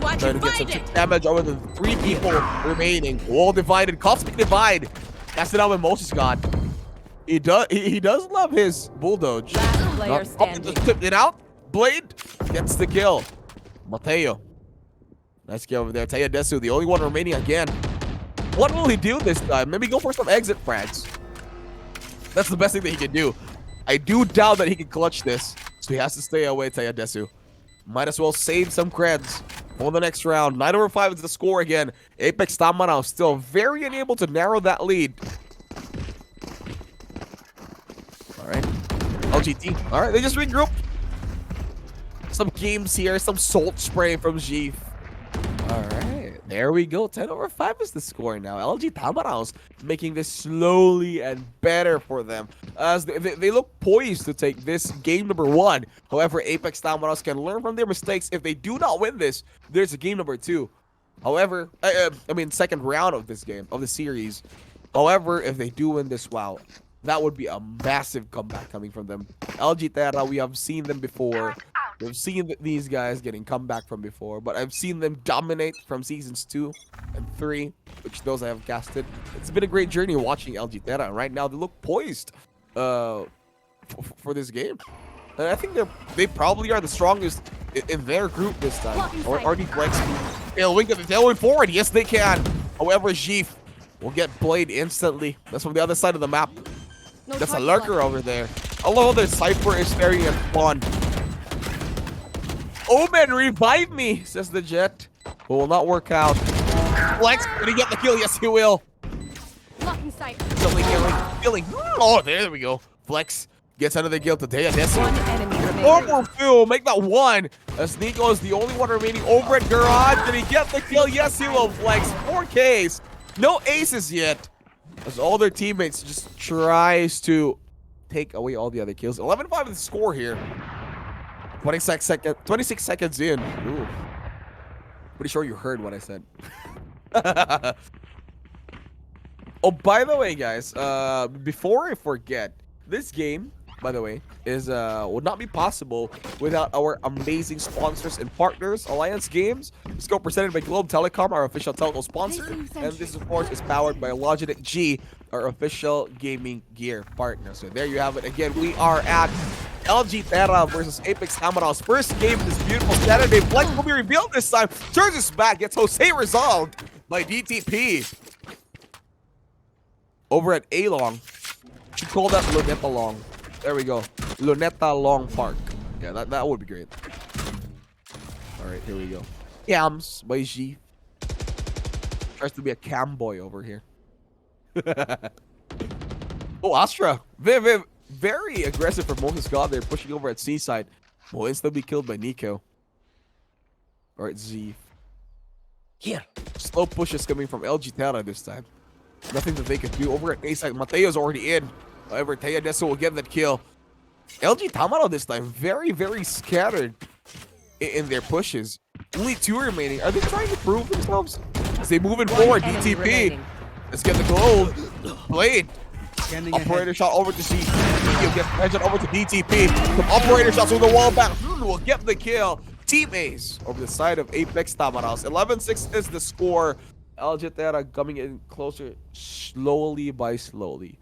Trying to get some damage over the 3 people remaining. Wall divided. Cosmic divide. Cast it out with Moses God. He does love his Bulldoge. Just tipped it out. Blade gets the kill. Mateo. Nice kill over there. Teyadesu, the only one remaining again. What will he do this time? Maybe go for some exit frags. That's the best thing that he can do. I do doubt that he can clutch this. So he has to stay away, Teyadesu. Might as well save some creds for the next round. 9/5 is the score again. Apex Tamaros still very unable to narrow that lead. LGT. All right, they just regroup. Some games here, some salt spray from Jeef. All right, there we go. 10/5 is the score now. LG Tamaraos making this slowly and better for them as they look poised to take this game number 1. However, Apex Tamaraos can learn from their mistakes. If they do not win this, there's a game number 2. However, I mean, second round of this game, of the series. However, if they do win this, wow, that would be a massive comeback coming from them. LG Terra, we have seen them before. We've seen these guys getting comeback from before, but I've seen them dominate from seasons 2 and 3, which those I have casted. It's been a great journey watching LG Terra. And right now, they look poised for this game. And I think they probably are the strongest in their group this time. Or already Flex. Tailwind forward. Yes, they can. However, Jeef will get played instantly. That's from the other side of the map. That's a lurker over there. I love how their Cypher is staring at Spawn. Omen, revive me, says the Jet. But will not work out. Flex, will he get the kill? Yes, he will. Blocking sight. Killing. Oh, there we go. Flex gets another kill today. One enemy remaining. Over Phil, make that 1. As Nico is the only one remaining over at Garage. Did he get the kill? Yes, he will. Flex, 4Ks. No aces yet. As all their teammates just tries to take away all the other kills. 11-5 is the score here. 26 seconds in. Ooh. Pretty sure you heard what I said. Oh, by the way, guys, before I forget, this game, by the way, is would not be possible without our amazing sponsors and partners. Alliance Games, this go presented by Globe Telecom, our official telco sponsor, and this, of course, is powered by Logitech G, our official gaming gear partner. So there you have it. Again, we are at LG Terra versus Apex Tamaraos. First game this beautiful Saturday. Flex will be revealed this time. Turns his back, gets Jose resolved by DTP. Over at A-Long. Should call that Luneta Long. There we go. Luneta Long Park. Yeah, that would be great. Alright, here we go. Yams by G. Tries to be a cam boy over here. Oh, Astra. Very aggressive for Moses God. They're pushing over at Seaside. Will instantly be killed by Nico. Alright, Z. Here. Slow pushes coming from LG Terra this time. Nothing that they can do. Over at A-Side, Mateo's already in. However, Taya Deso will get that kill. LG Tamaro this time, very, very scattered in their pushes. Only 2 remaining. Are they trying to prove themselves? As they moving forward, DTP. Let's get the gold. Blade. Operator shot over to C. He'll get headshot over to DTP. Some operator shots with the wall back. Will get the kill. Teammates over the side of Apex Tamaraos. 11-6 is the score. LG Terra coming in closer slowly by slowly.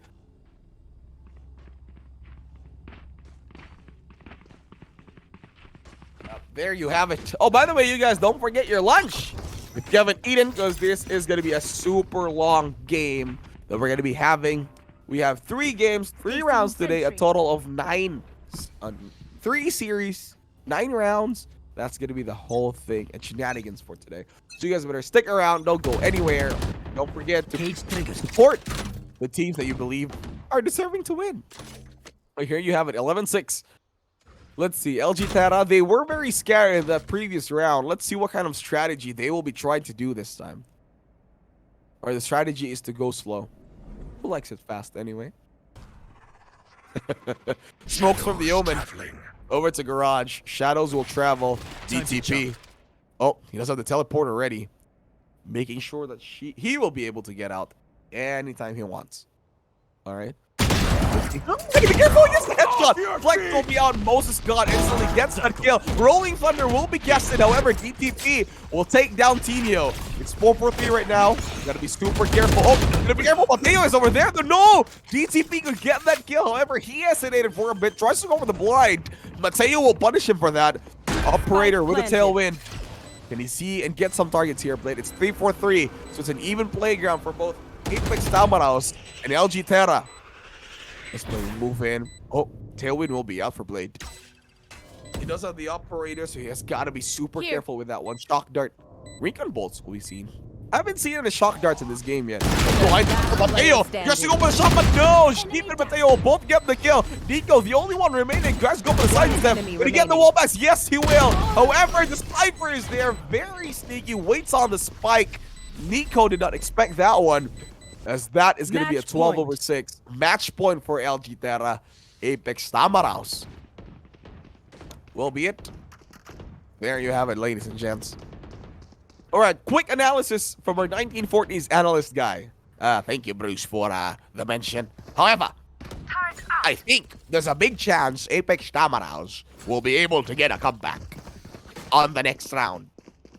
There you have it. Oh, by the way, you guys, don't forget your lunch if you haven't eaten, because this is going to be a super long game that we're going to be having. We have 3 games, 3 rounds today, a total of 9. 3 series, 9 rounds. That's going to be the whole thing and shenanigans for today. So you guys better stick around. Don't go anywhere. Don't forget to support the teams that you believe are deserving to win. But here you have it, 11-6. Let's see, LG Terra, they were very scared in the previous round. Let's see what kind of strategy they will be trying to do this time. Or the strategy is to go slow. Who likes it fast anyway? Smokes from the Omen. Over to Garage. Shadows will travel. DTP. Oh, he does have the teleporter ready. Making sure that he will be able to get out anytime he wants. All right. Be careful, he gets the headshot. Flex will be out. Moses God instantly gets that kill. Rolling Thunder will be casted. However, DTP will take down Tinio. It's 4-4-3 right now. Gotta be super careful. Oh, gotta be careful. Mateo is over there. No! DTP could get that kill. However, he hesitated for a bit. Tries to go over the blind. Mateo will punish him for that. Operator with a tailwind. Can he see and get some targets here, Blade? It's 3-4-3. So it's an even playground for both Apex Tamaraos and LG Terra. Let's move in. Oh, tailwind will be out for Blade. He does have the operator, so he has got to be super careful with that one. Shock dart. Recon bolts will be seen. I haven't seen any shock darts in this game yet. Blind Mateo, just to go for the shot, but no! Sheep and Mateo both get the kill. Nico, the only one remaining, tries to go for the side step. Will he get the wall backs? Yes, he will. However, the sniper is there, very sneaky, waits on the spike. Nico did not expect that one, as that is going to be a 12/6. Match point for LG Terra. Apex Tamaraos will be it. There you have it, ladies and gents. All right, quick analysis from our 1940s analyst guy. Thank you, Bruce, for the mention. However, I think there's a big chance Apex Tamaraos will be able to get a comeback on the next round.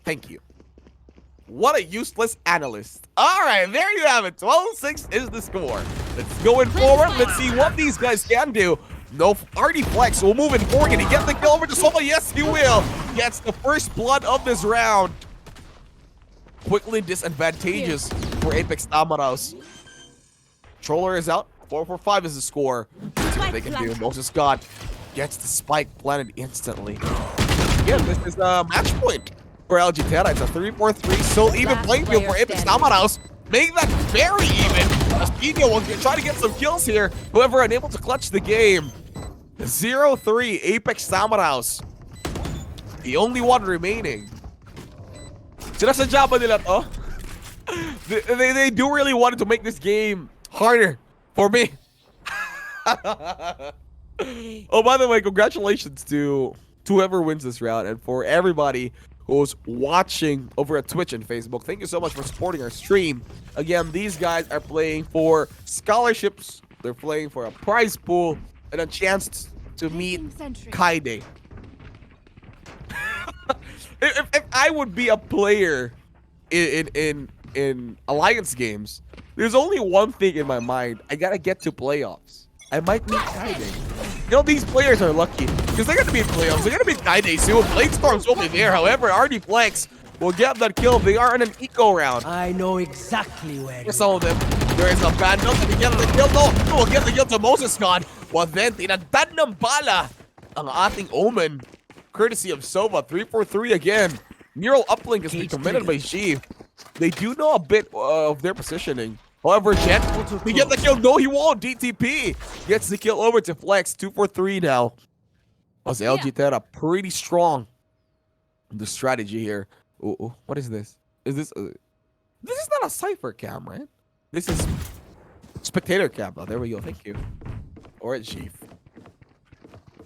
Thank you. What a useless analyst. All right, there you have it. 12/6 is the score. Let's go in forward. Let's see what these guys can do. No, RD Flex will move in forward. Can he get the kill over to Solo? Yes, he will. Gets the first blood of this round. Quickly disadvantageous for Apex Tamaraos. Troller is out. 4-4-5 is the score. Let's see what they can do. Moses God gets the spike planted instantly. Again, this is a match point for LG Terra. It's a 3-4-3. Still even playing field for Apex Tamaraos. Make that very even. As Pino will try to get some kills here. However, unable to clutch the game. 0-3 Apex Tamaraos. The only one remaining. Sinasadya ba nila to? They do really want to make this game harder for me. Oh, by the way, congratulations to whoever wins this round, and for everybody who's watching over at Twitch and Facebook. Thank you so much for supporting our stream. Again, these guys are playing for scholarships. They're playing for a prize pool and a chance to meet Kaide. If I would be a player in Alliance games, there's only one thing in my mind. I gotta get to playoffs. I might meet Kaide. You know, these players are lucky because they're gonna be in playoffs. They're gonna meet Kaide soon. Bladestorm's will be there. However, RD Flex will get that kill. They are in an eco round. I know exactly where. For some of them, there is a bad note to get the kill. No, will get the kill to Moses God. Well, then, tinagdan ng bala ang ating Omen. Courtesy of Sova, 3-4-3 again. Neural uplink has been committed by Sheev. They do know a bit of their positioning. However, Jet, we get the kill. No, he won't. DTP gets the kill over to Flex. 2-4-3 now. Was LG Terra pretty strong in the strategy here. Ooh, what is this? Is this... this is not a Cypher cam, right? This is spectator cam. Oh, there we go. Thank you. Or it's Sheev.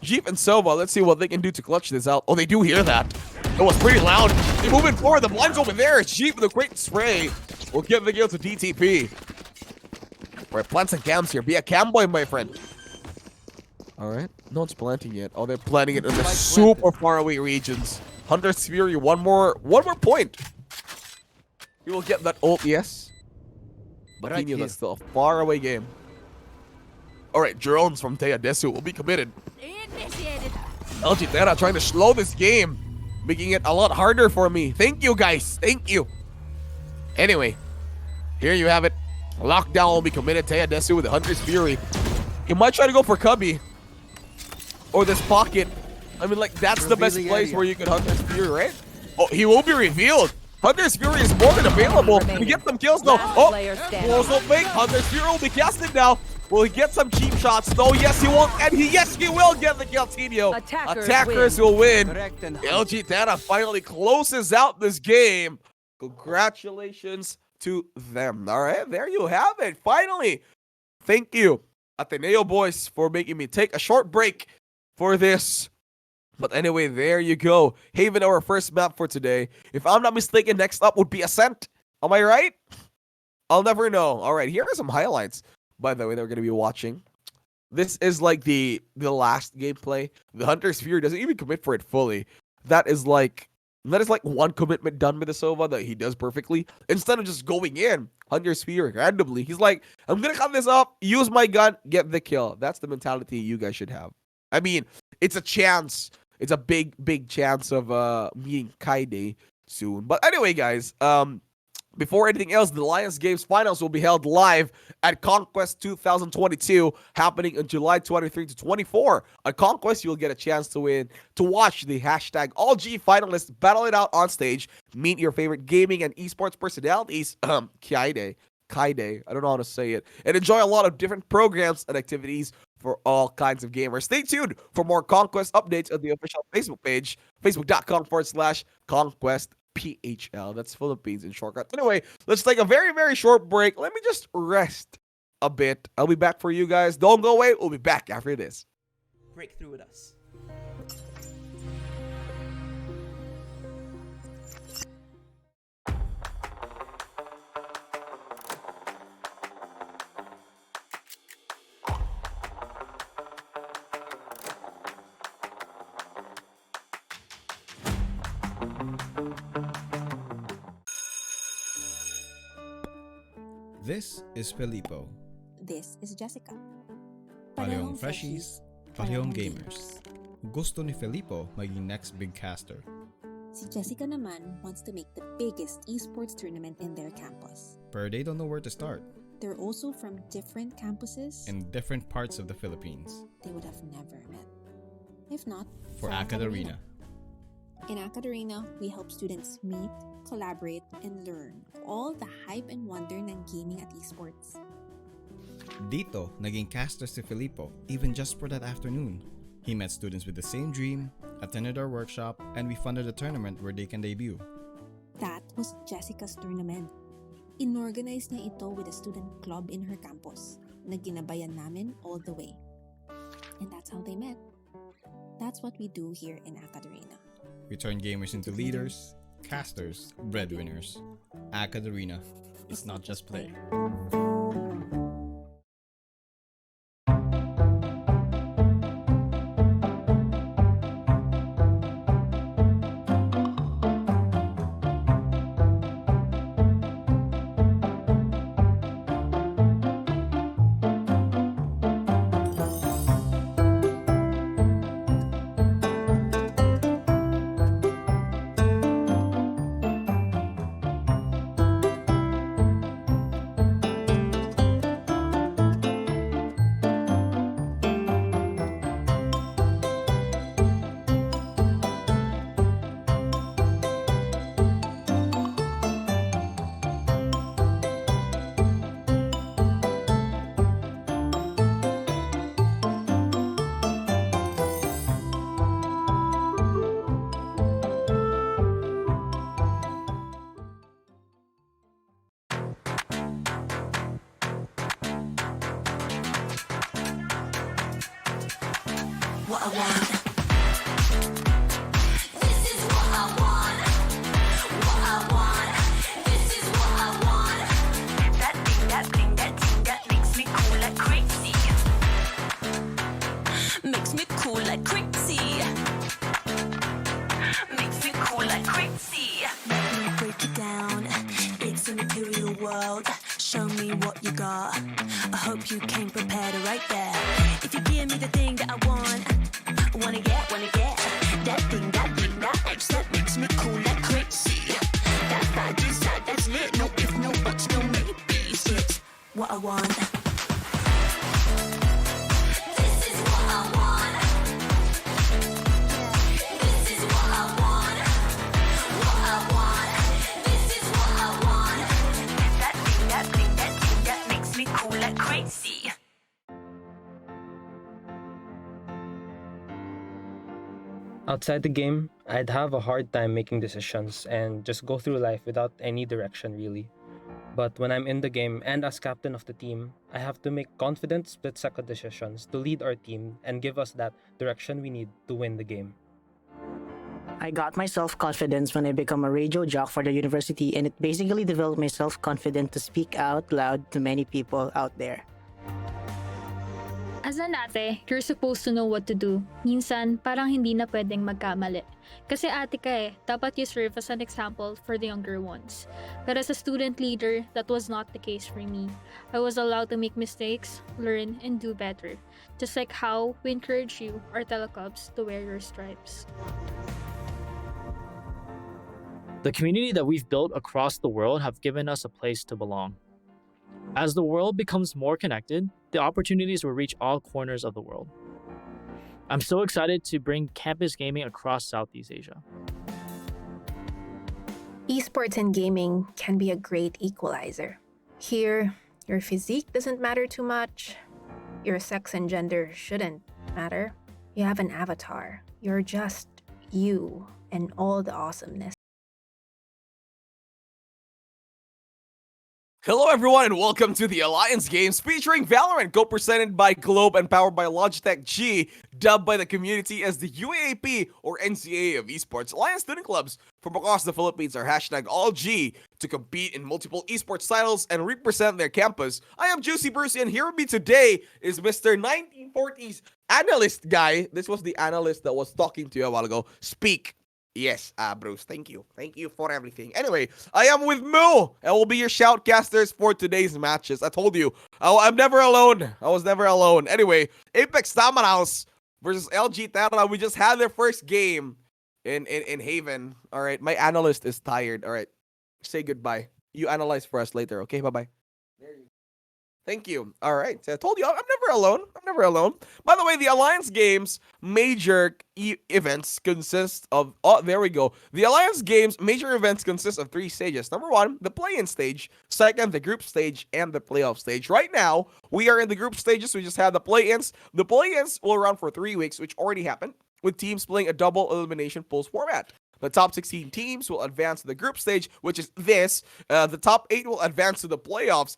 Jeep and Sova, let's see what they can do to clutch this out. Oh, they do hear that. It was pretty loud. They're moving forward. The blind's over there. Jeep with a great spray will give the kill to DTP. All right, plant some cams here. Be a cam boy, my friend. All right. No one's planting yet. Oh, they're planting it in the super far away regions. Hunter's Fury, one more point. You will get that ult, yes. But he knew that's still a far away game. All right, drones from Teodesu will be committed. LG Terra trying to slow this game, making it a lot harder for me. Thank you, guys. Thank you. Anyway, here you have it. Lockdown will be committed. Teodesu with the Hunter's Fury. He might try to go for Cubby. Or this pocket. I mean, like, that's the best place where you can Hunter's Fury, right? Oh, he will be revealed. Hunter's Fury is more than available. We get some kills now. Oh, also fake. Hunter's Fury will be casted now. Will he get some cheap shots? No, yes, he won't. And yes, he will get the kill, Tino. Attackers will win. LG Terra finally closes out this game. Congratulations to them. All right, there you have it. Finally. Thank you, Ateneo boys, for making me take a short break for this. But anyway, there you go. Haven, our first map for today. If I'm not mistaken, next up would be Ascent. Am I right? I'll never know. All right, here are some highlights. By the way, they're going to be watching. This is like the last gameplay. The Hunter's Fury doesn't even commit for it fully. That is like one commitment done with the Sova that he does perfectly. Instead of just going in, Hunter's Fury randomly, he's like, I'm going to cut this up, use my gun, get the kill. That's the mentality you guys should have. I mean, it's a chance. It's a big chance of meeting Kaide soon. But anyway, guys, Before anything else, the Alliance Games finals will be held live at Conquest 2022, happening on July 23 to 24. At Conquest, you'll get a chance to watch the hashtag AllG finalists battle it out on stage, meet your favorite gaming and esports personalities, Kaide, I don't know how to say it, and enjoy a lot of different programs and activities for all kinds of gamers. Stay tuned for more Conquest updates on the official Facebook page, facebook.com/Conquest PHL. That's Philippines in shortcut. Anyway, let's take a very, very short break. Let me just rest a bit. I'll be back for you guys. Don't go away. We'll be back after this. Break through with us. This is Filippo. This is Jessica. Parehong freshies, parehong gamers. Gusto ni Filippo maging next big caster. Si Jessica naman wants to make the biggest esports tournament in their campus. But they don't know where to start. They're also from different campuses In different parts of the Philippines. they would have never met. If not, For AcadArena. In AcadArena, we help students meet, collaborate, and learn all the hype and wonder ng gaming at esports. Dito, naging caster si Filippo, even just for that afternoon. He met students with the same dream, attended our workshop, and we funded a tournament where they can debut. That was Jessica's tournament. Inorganize niya ito with a student club in her campus na ginabayan namin all the way. And that's how they met. That's what we do here in AcadArena. We turn gamers into leaders, casters, breadwinners. AcadArena. It's not just play. What I want. This is what I want. What I want. This is what I want. That thing, that thing, that thing that makes me cool like crazy. Makes me cool like crazy. Makes me cool like crazy. Let me break it down. It's a material world. Show me what you got. I hope you came prepared right there. If you give me the thing that I want, wanna get that thing, that X that makes me cool like crazy. That vibe inside, that's lit. No if, no buts, no maybes. It's what I want. This is what I want. This is what I want. What I want. This is what I want. That thing, that thing, that thing that makes me cool like crazy. Outside the game, I'd have a hard time making decisions and just go through life without any direction really. But when I'm in the game and as captain of the team, I have to make confident split-second decisions to lead our team and give us that direction we need to win the game. I got my self-confidence when I become a radio jock for the university, and it basically developed my self-confidence to speak out loud to many people out there. As an ate, you're supposed to know what to do. Minsan, parang hindi na pwedeng magkamali. Kasi ate ka dapat you serve as an example for the younger ones. But as a student leader, that was not the case for me. I was allowed to make mistakes, learn, and do better. Just like how we encourage you, our telecubs, to wear your stripes. The community that we've built across the world have given us a place to belong. As the world becomes more connected, the opportunities will reach all corners of the world. I'm so excited to bring campus gaming across Southeast Asia. Esports and gaming can be a great equalizer. Here, your physique doesn't matter too much. Your sex and gender shouldn't matter. You have an avatar. You're just you and all the awesomeness. Hello everyone and welcome to the Alliance Games featuring Valorant, co-presented by Globe and powered by Logitech G, dubbed by the community as the UAAP or NCAA of esports. Alliance student clubs from across the Philippines are #AllG to compete in multiple esports titles and represent their campus. I am Juicy Brucey and here with me today is Mr. 1940s analyst guy. This was the analyst that was talking to you a while ago. Speak. Yes, Bruce, thank you. Thank you for everything. Anyway, I am with Moo. I will be your shoutcasters for today's matches. I told you, I'm never alone. I was never alone. Anyway, Apex Tamaraos versus LG Terra. We just had their first game in Haven. All right, my analyst is tired. All right, say goodbye. You analyze for us later, okay? Bye-bye. Thank you. All right. So I told you, I'm never alone. I'm never alone. By the way, the Alliance Games major events consist of... Oh, there we go. The Alliance Games major events consist of 3 stages. Number 1, the play-in stage. Second, the group stage. And the playoff stage. Right now, we are in the group stages. We just had the play-ins. The play-ins will run for 3 weeks, which already happened, with teams playing a double elimination pools format. The top 16 teams will advance to the group stage, which is this. The top 8 will advance to the playoffs.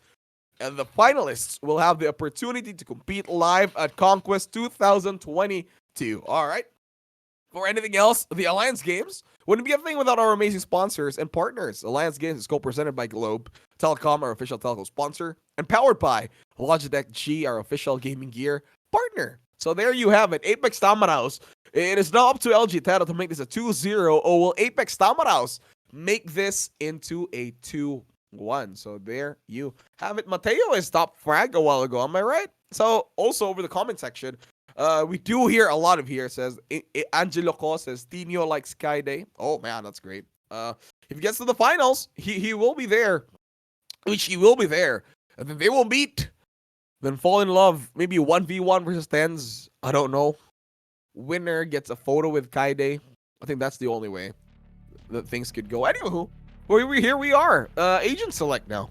And the finalists will have the opportunity to compete live at Conquest 2022. All right. For anything else, the Alliance Games wouldn't be a thing without our amazing sponsors and partners. Alliance Games is co-presented by Globe Telecom, our official telco sponsor, and powered by Logitech G, our official gaming gear partner. So there you have it. Apex Tamaraos. It is now up to LG Terra to make this a 2-0. Or will Apex Tamaraos make this into a 2-1? So there you have it. Mateo is top frag a while ago, am I right? So also over the comment section, we do hear a lot of here. Says Angelo Co says Tino likes Sky Day. Oh man, that's great. If he gets to the finals, he will be there. Which he will be there. And then they will meet. Then fall in love. Maybe 1v1 versus 10s. I don't know. Winner gets a photo with Kaide. I think that's the only way that things could go. Anywho, here we are. Agent select now.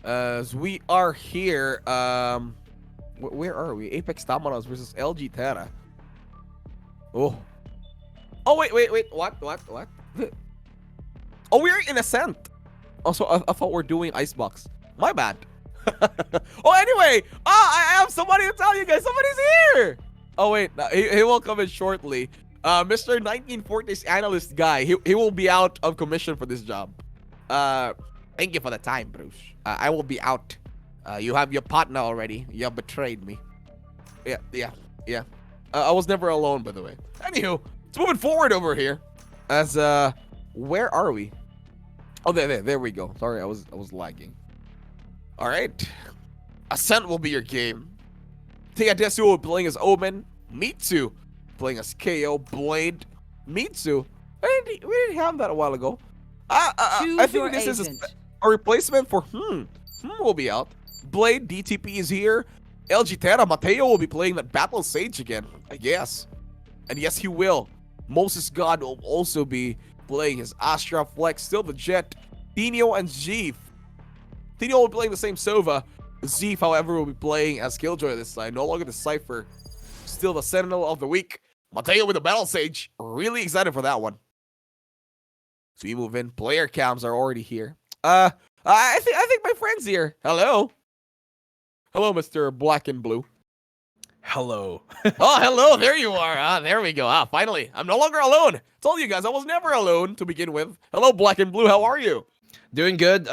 As we are here, where are we? Apex Tamaraos versus LG Terra. Oh, wait. What? Oh, we're in Ascent. Also, I thought we're doing Icebox. My bad. Oh, anyway. I have somebody to tell you guys. Somebody's here. Oh, wait. He will come in shortly. Mr. 1940s analyst guy, he will be out of commission for this job. Thank you for the time, Bruce. I will be out. You have your partner already. You have betrayed me. Yeah. I was never alone, by the way. Anywho, let's move it forward over here. As where are we? Oh, there we go. Sorry, I was lagging. All right, Ascent will be your game. Tegadesu will be playing as Omen. Mitsu playing as KO. Blade. Mitsu. We didn't have that a while ago. I think this is a replacement for will be out. Blade DTP is here. LG Terra Mateo will be playing that Battle Sage again, I guess. And yes, he will. Moses God will also be playing his Astra Flex. Still the Jet. Tino and Jeef. Tino will be playing the same Sova. Zeef, however, will be playing as Killjoy this time. No longer the Cypher. Still the Sentinel of the Week. Mateo with the Battle Sage. Really excited for that one. So we move in. Player cams are already here. I think my friend's here. Hello. Hello, Mr. Black and Blue. Hello. Oh, hello. There you are. There we go. Finally. I'm no longer alone. I told you guys I was never alone to begin with. Hello, Black and Blue. How are you? Doing good.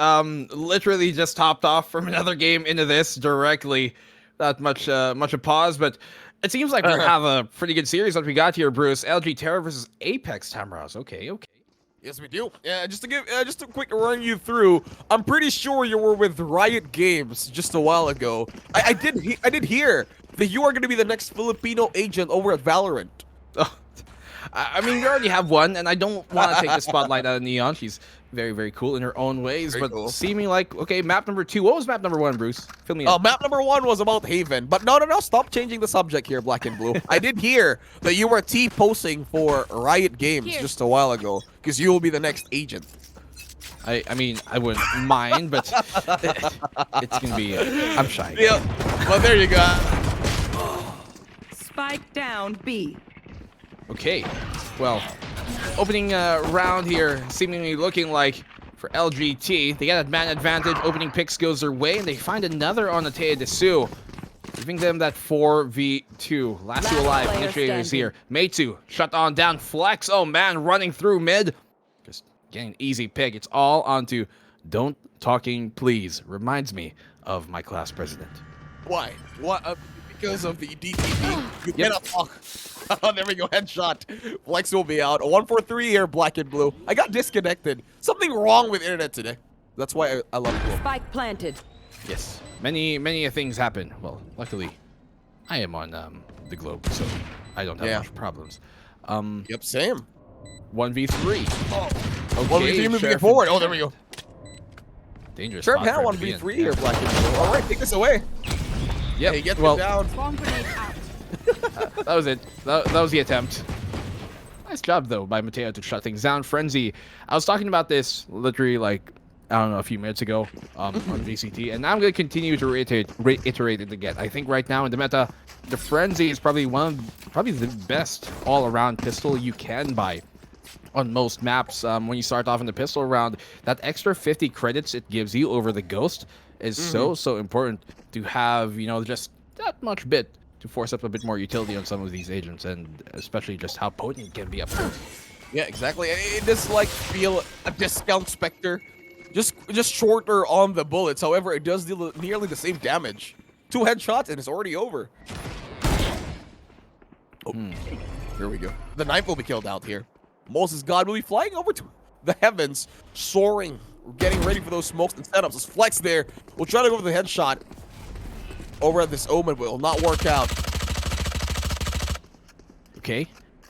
Literally just hopped off from another game into this directly. Not much a pause, but it seems like we have a pretty good series that we got here, Bruce. LG Terra versus Apex Tamaraos. Okay. Yes, we do. Yeah, just to quick run you through. I'm pretty sure you were with Riot Games just a while ago. I did hear that you are going to be the next Filipino agent over at Valorant. I mean, we already have one, and I don't want to take the spotlight out of Neon. She's very, very cool in her own ways, Very but cool. seeming like, okay, map number 2. What was map number 1, Bruce? Fill me in. Oh, map number 1 was about Haven. But no, stop changing the subject here, Black and Blue. I did hear that you were T-posting for Riot Games just a while ago, because you will be the next agent. I mean, I wouldn't mind, but it's going to be, I'm shy. Yeah, well, there you go. Spike down B. Okay, well, opening round here, seemingly looking like for LGT. They get that man advantage, opening picks goes their way, and they find another on the Taya Desu, giving them that 4v2. Last two alive, initiators here. Meitu, shut on down, flex, oh man, running through mid. Just getting an easy pick. It's all onto Don't Talking Please. Reminds me of my class president. Why? What? Because of the DTP. You cannot talk. Oh, there we go. Headshot. Flex will be out. 1-4-3 here, Black and Blue. I got disconnected. Something wrong with internet today. That's why I love Blue. Spike planted. Yes, many things happen. Well, luckily, I am on the globe, so I don't have much problems. Yep, same. 1v3. Oh, okay, 1v3 moving it forward. Oh, there we go. Dangerous. Sheriff spot had for it to be 1v3 in. here, Black and Blue. All right, take this away. Yep. Hey, get well, down. Bomb grenade out. that was it. That was the attempt. Nice job, though, by Mateo to shut things down. Frenzy. I was talking about this literally, like, I don't know, a few minutes ago on VCT, and I'm going to continue to reiterate it again. I think right now in the meta, the Frenzy is probably the best all-around pistol you can buy on most maps. When you start off in the pistol round, that extra 50 credits it gives you over the Ghost is so important to have, you know, just that much bit to force up a bit more utility on some of these agents, and especially just how potent it can be up close. Yeah, exactly. It does like feel a discount Spectre, just shorter on the bullets. However, it does deal nearly the same damage. 2 headshots and it's already over. Oh, here we go. The knife will be killed out here. Moses God will be flying over to the heavens, soaring, getting ready for those smokes and setups. This Flex there. We'll try to go for the headshot over at this Omen, but it will not work out. Okay,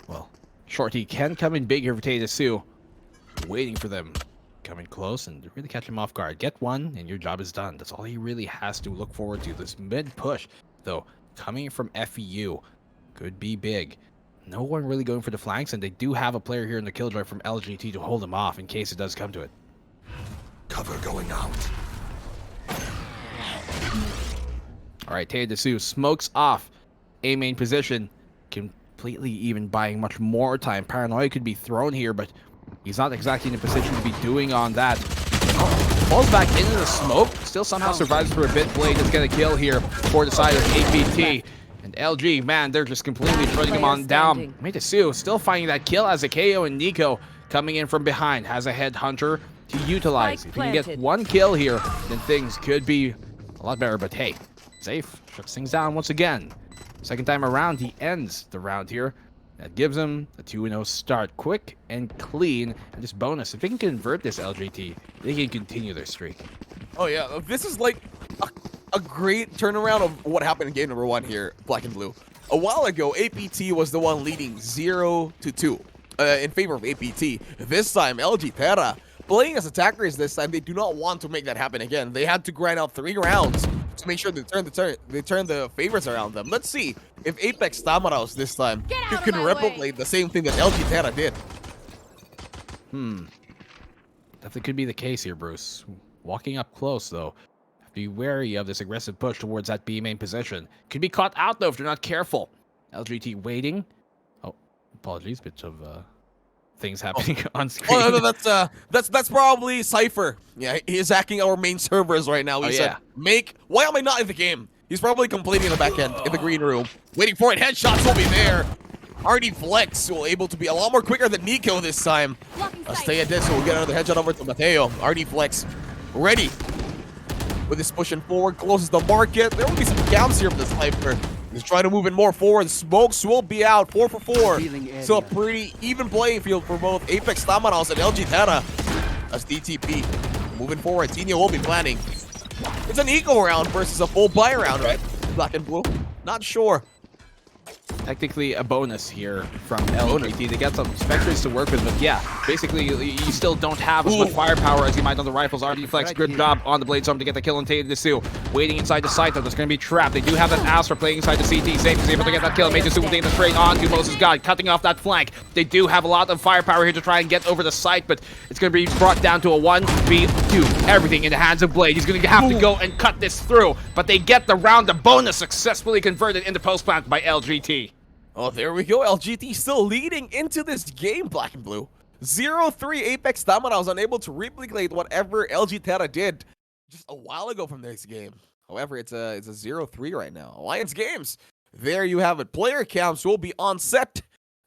well, Shorty can come in big here for Taya Desu. Waiting for them. Coming close and really catch him off guard. Get one and your job is done. That's all he really has to look forward to. This mid push, though, coming from FEU, could be big. No one really going for the flanks, and they do have a player here in the Killjoy from LGT to hold him off in case it does come to it. Cover going out. Alright, Taya Desu smokes off A main position, completely even buying much more time. Paranoia could be thrown here, but he's not exactly in a position to be doing on that. Falls back into the smoke, still somehow survives for a bit. Blade is going to kill here for the side of APT. And LG, man, they're just completely shutting him on down. Desu still finding that kill as a KO, and Nico coming in from behind. Has a headhunter to utilize. If he can get one kill here, then things could be a lot better. But hey, safe, shuts things down once again. Second time around, he ends the round here. That gives him a 2-0 start. Quick and clean. And just bonus, if they can convert this LGT, they can continue their streak. Oh yeah, this is like a great turnaround of what happened in game number 1 here, Black and Blue. A while ago, APT was the one leading 0-2 in favor of APT. This time, LG Terra, playing as attackers this time, they do not want to make that happen again. They had to grind out 3 rounds to make sure they turn the favors around them. Let's see if Apex Tamaros this time can replicate the same thing that LG Terra did. Definitely could be the case here, Bruce. Walking up close, though. Be wary of this aggressive push towards that B main position. Could be caught out, though, if they're not careful. LGT waiting. Oh, apologies. Bit of things happening on screen. Oh, no, that's probably Cypher. Yeah, he's hacking our main servers right now. He said, why am I not in the game? He's probably completing the back end in the green room. Waiting for it. Headshots will be there. RD Flex will able to be a lot more quicker than Nico this time. Stay at this, so we'll get another headshot over to Mateo. RD Flex ready. With this pushing forward, closes the market. There will be some camps here for the Sniper. He's trying to move in more forward. Smokes will be out. 4 for 4. So a pretty even playing field for both Apex Tamaros and LG Terra. That's DTP. Moving forward, Tino will be planning. It's an eco round versus a full buy round, right? Black and Blue. Not sure. technically a bonus here from LGT. They got some Spectres to work with, but yeah, basically you still don't have as much firepower as you might on the rifles. RD Flex, good job on the Bladestorm to get the kill on Tadesu. Waiting inside the site though, that's going to be trapped. They do have that Astra playing inside the CT. Safe is able to get that kill. Major Super Data straight on to Moses God, cutting off that flank. They do have a lot of firepower here to try and get over the site, but it's going to be brought down to a 1v2. Everything in the hands of Blade. He's going to have to go and cut this through, but they get the round. The bonus successfully converted into post-plant by LGT. Oh, there we go. LGT still leading into this game, Black and Blue. 0-3 Apex Stamina was unable to replicate whatever LG Terra did just a while ago from this game. However, it's a 0-3 right now. Alliance Games, there you have it. Player counts will be on set.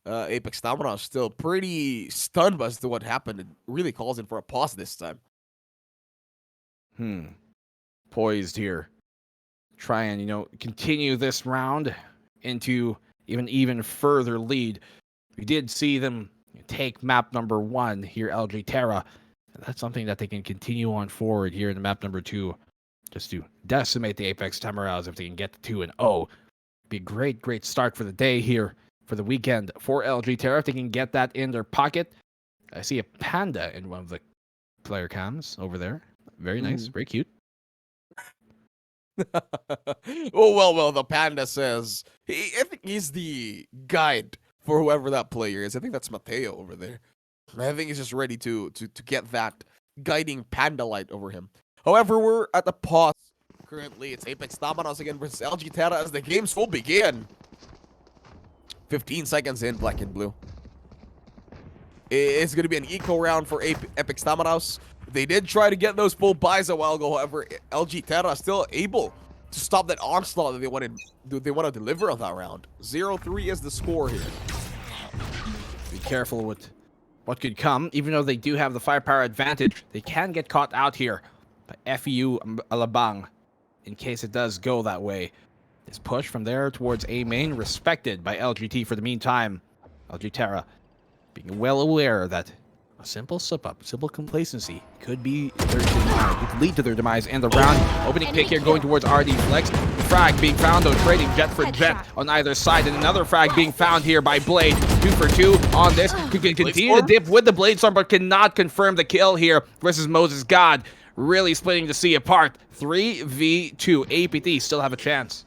Apex Stamina is still pretty stunned as to what happened. It really calls in for a pause this time. Poised here. Try and, continue this round into even further lead. We did see them take map number 1 here, LG Terra. And that's something that they can continue on forward here in the map number 2, just to decimate the Apex Tamaraos if they can get to 2-0. Be a great start for the day here, for the weekend for LG Terra. If they can get that in their pocket. I see a panda in one of the player cams over there. Very nice, very cute. well, the panda says, I think he's the guide for whoever that player is. I think that's Mateo over there. I think he's just ready to get that guiding panda light over him. However, we're at the pause. Currently, it's Apex Dominos again versus LG Terra as the games will begin. 15 seconds in, Black and Blue. It's going to be an eco round for Apex Dominos. They did try to get those full buys a while ago. However, LG Terra still able to stop that onslaught that they want to deliver on that round. 0-3 is the score here. Be careful with what could come. Even though they do have the firepower advantage, they can get caught out here by FEU Alabang in case it does go that way. This push from there towards A main, respected by LGT for the meantime. LG Terra being well aware that a simple slip-up, simple complacency could be their demise, could lead to their demise. And the round opening pick here going towards RD Flex. Frag being found though, trading jet for jet on either side, and another frag being found here by Blade. 2 for 2 on this. Could continue to dip with the Bladestorm, but cannot confirm the kill here versus Moses God. Really splitting the sea apart. 3v2. APT still have a chance.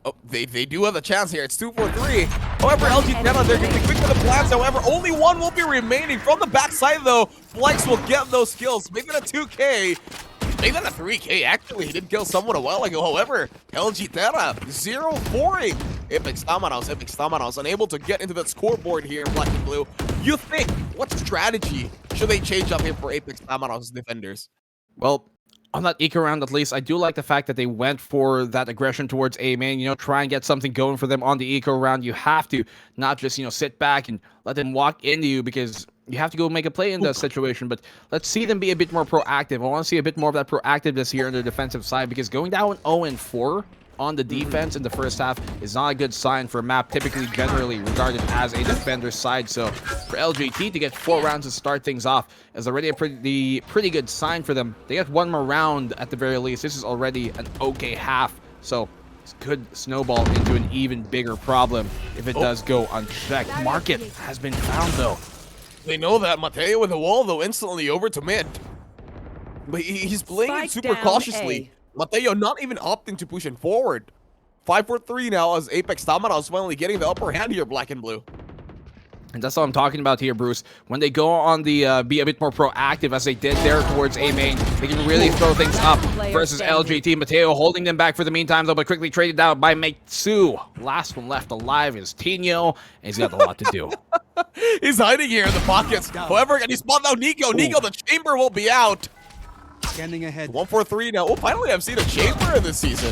Oh, they do have a chance here. It's 2-4-3. However, LG Terra, they're going to be quick to the plans. However, only one will be remaining. From the backside, though, Flex will get those kills. Make it a 2K. Make that a 3K. Actually, he did kill someone a while ago. However, LG Terra, 0-4ing. Apex Dominos unable to get into that scoreboard here in Black and Blue. You think, what strategy should they change up here for Apex Dominos defenders? Well, on that eco round, at least, I do like the fact that they went for that aggression towards A main, try and get something going for them on the eco round. You have to not just, sit back and let them walk into you, because you have to go make a play in that situation. But let's see them be a bit more proactive. I want to see a bit more of that proactiveness here on the defensive side, because going down 0-4 on the defense in the first half is not a good sign for a map typically generally regarded as a defender's side. So for LGT to get 4 rounds to start things off is already a pretty good sign for them. They get 1 more round at the very least. This is already an okay half, so this could snowball into an even bigger problem if it does go unchecked. Market has been found though. They know that. Mateo with the wall though, instantly over to mid, but he's playing it super cautiously. Mateo not even opting to push it forward. 5-4-3 now as Apex Dominos finally getting the upper hand here, Black and Blue. And that's what I'm talking about here, Bruce. When they go on the be a bit more proactive as they did there towards A main, they can really throw things up versus LGT. Mateo holding them back for the meantime though, but quickly traded out by Metsu. Last one left alive is Tino, and he's got a lot to do. He's hiding here in the pockets. However, can he spot out Nico? Nico, the chamber will be out. Scanning ahead. 1-4-3 now. Oh, finally I've seen a chamber in this season.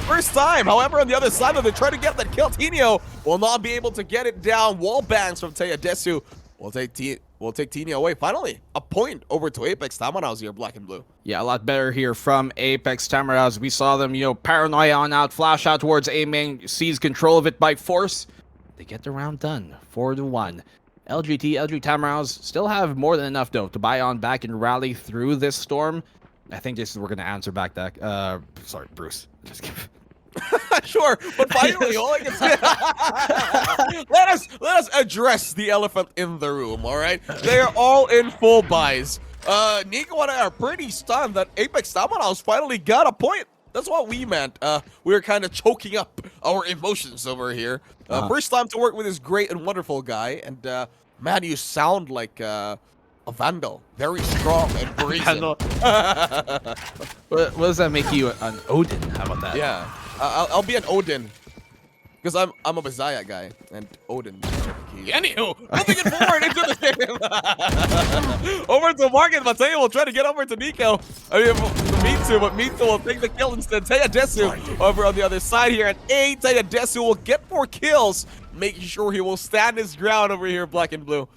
First time. However, on the other side of it, try to get that kill. Tino will not be able to get it down. Wall bangs from Teyadesu. We'll take Tino away. Finally, a point over to Apex Dominos here, Black and Blue. Yeah, a lot better here from Apex Tamaraos. We saw them, paranoia on out, flash out towards A main, seize control of it by force. They get the round done, 4-1. LG Tamaraos still have more than enough though to buy on back and rally through this storm. I think we're gonna answer back that. Sorry, Bruce. Just kidding. Sure, but finally, all I can say, let us address the elephant in the room. All right, they are all in full buys. Nico and I are pretty stunned that Apex Tamaraos finally got a point. That's what we meant. We were kind of choking up our emotions over here. First time to work with this great and wonderful guy, and man, you sound like a Vandal. Very strong and brazen. What does that make you an Odin? How about that? Yeah, I'll be an Odin. Because I'm a Messiah guy, and Odin. Anywho, moving it forward into the game. Over to Market, Mateo will try to get over to Nico. I mean, Mitsu, but Mitsu will take the kill instead. Desu over on the other side here, and Desu will get 4 kills, making sure he will stand his ground over here, black and blue.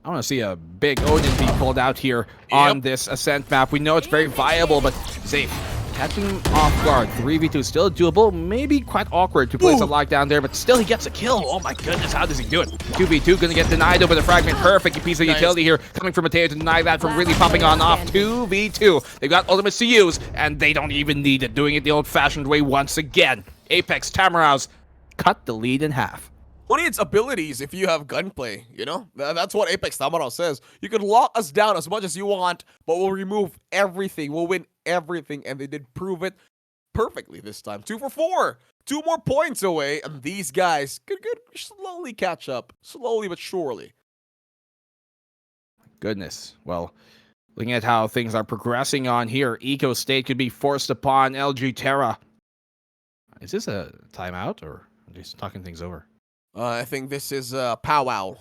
I want to see a big Odin be pulled out here on this Ascent map. We know it's very viable, but safe. Catching him off guard. 3v2 still doable. Maybe quite awkward to place a lockdown there, but still he gets a kill. Oh my goodness, how does he do it? 2v2 gonna get denied over the fragment. Perfect piece of utility here coming from Mateo to deny that from really popping on off. 2v2. They've got ultimates to use, and they don't even need it. Doing it the old-fashioned way once again. Apex Tamaraos cut the lead in half. Only its abilities if you have gunplay, you know? That's what Apex Tamaraos says. You can lock us down as much as you want, but we'll remove everything. We'll win everything, and they did prove it perfectly this time. 2 for 4. 2 more points away, and these guys could slowly catch up. Slowly but surely. Goodness. Well, looking at how things are progressing on here, Eco State could be forced upon LG Terra. Is this a timeout, or are they just talking things over? I think this is powwow.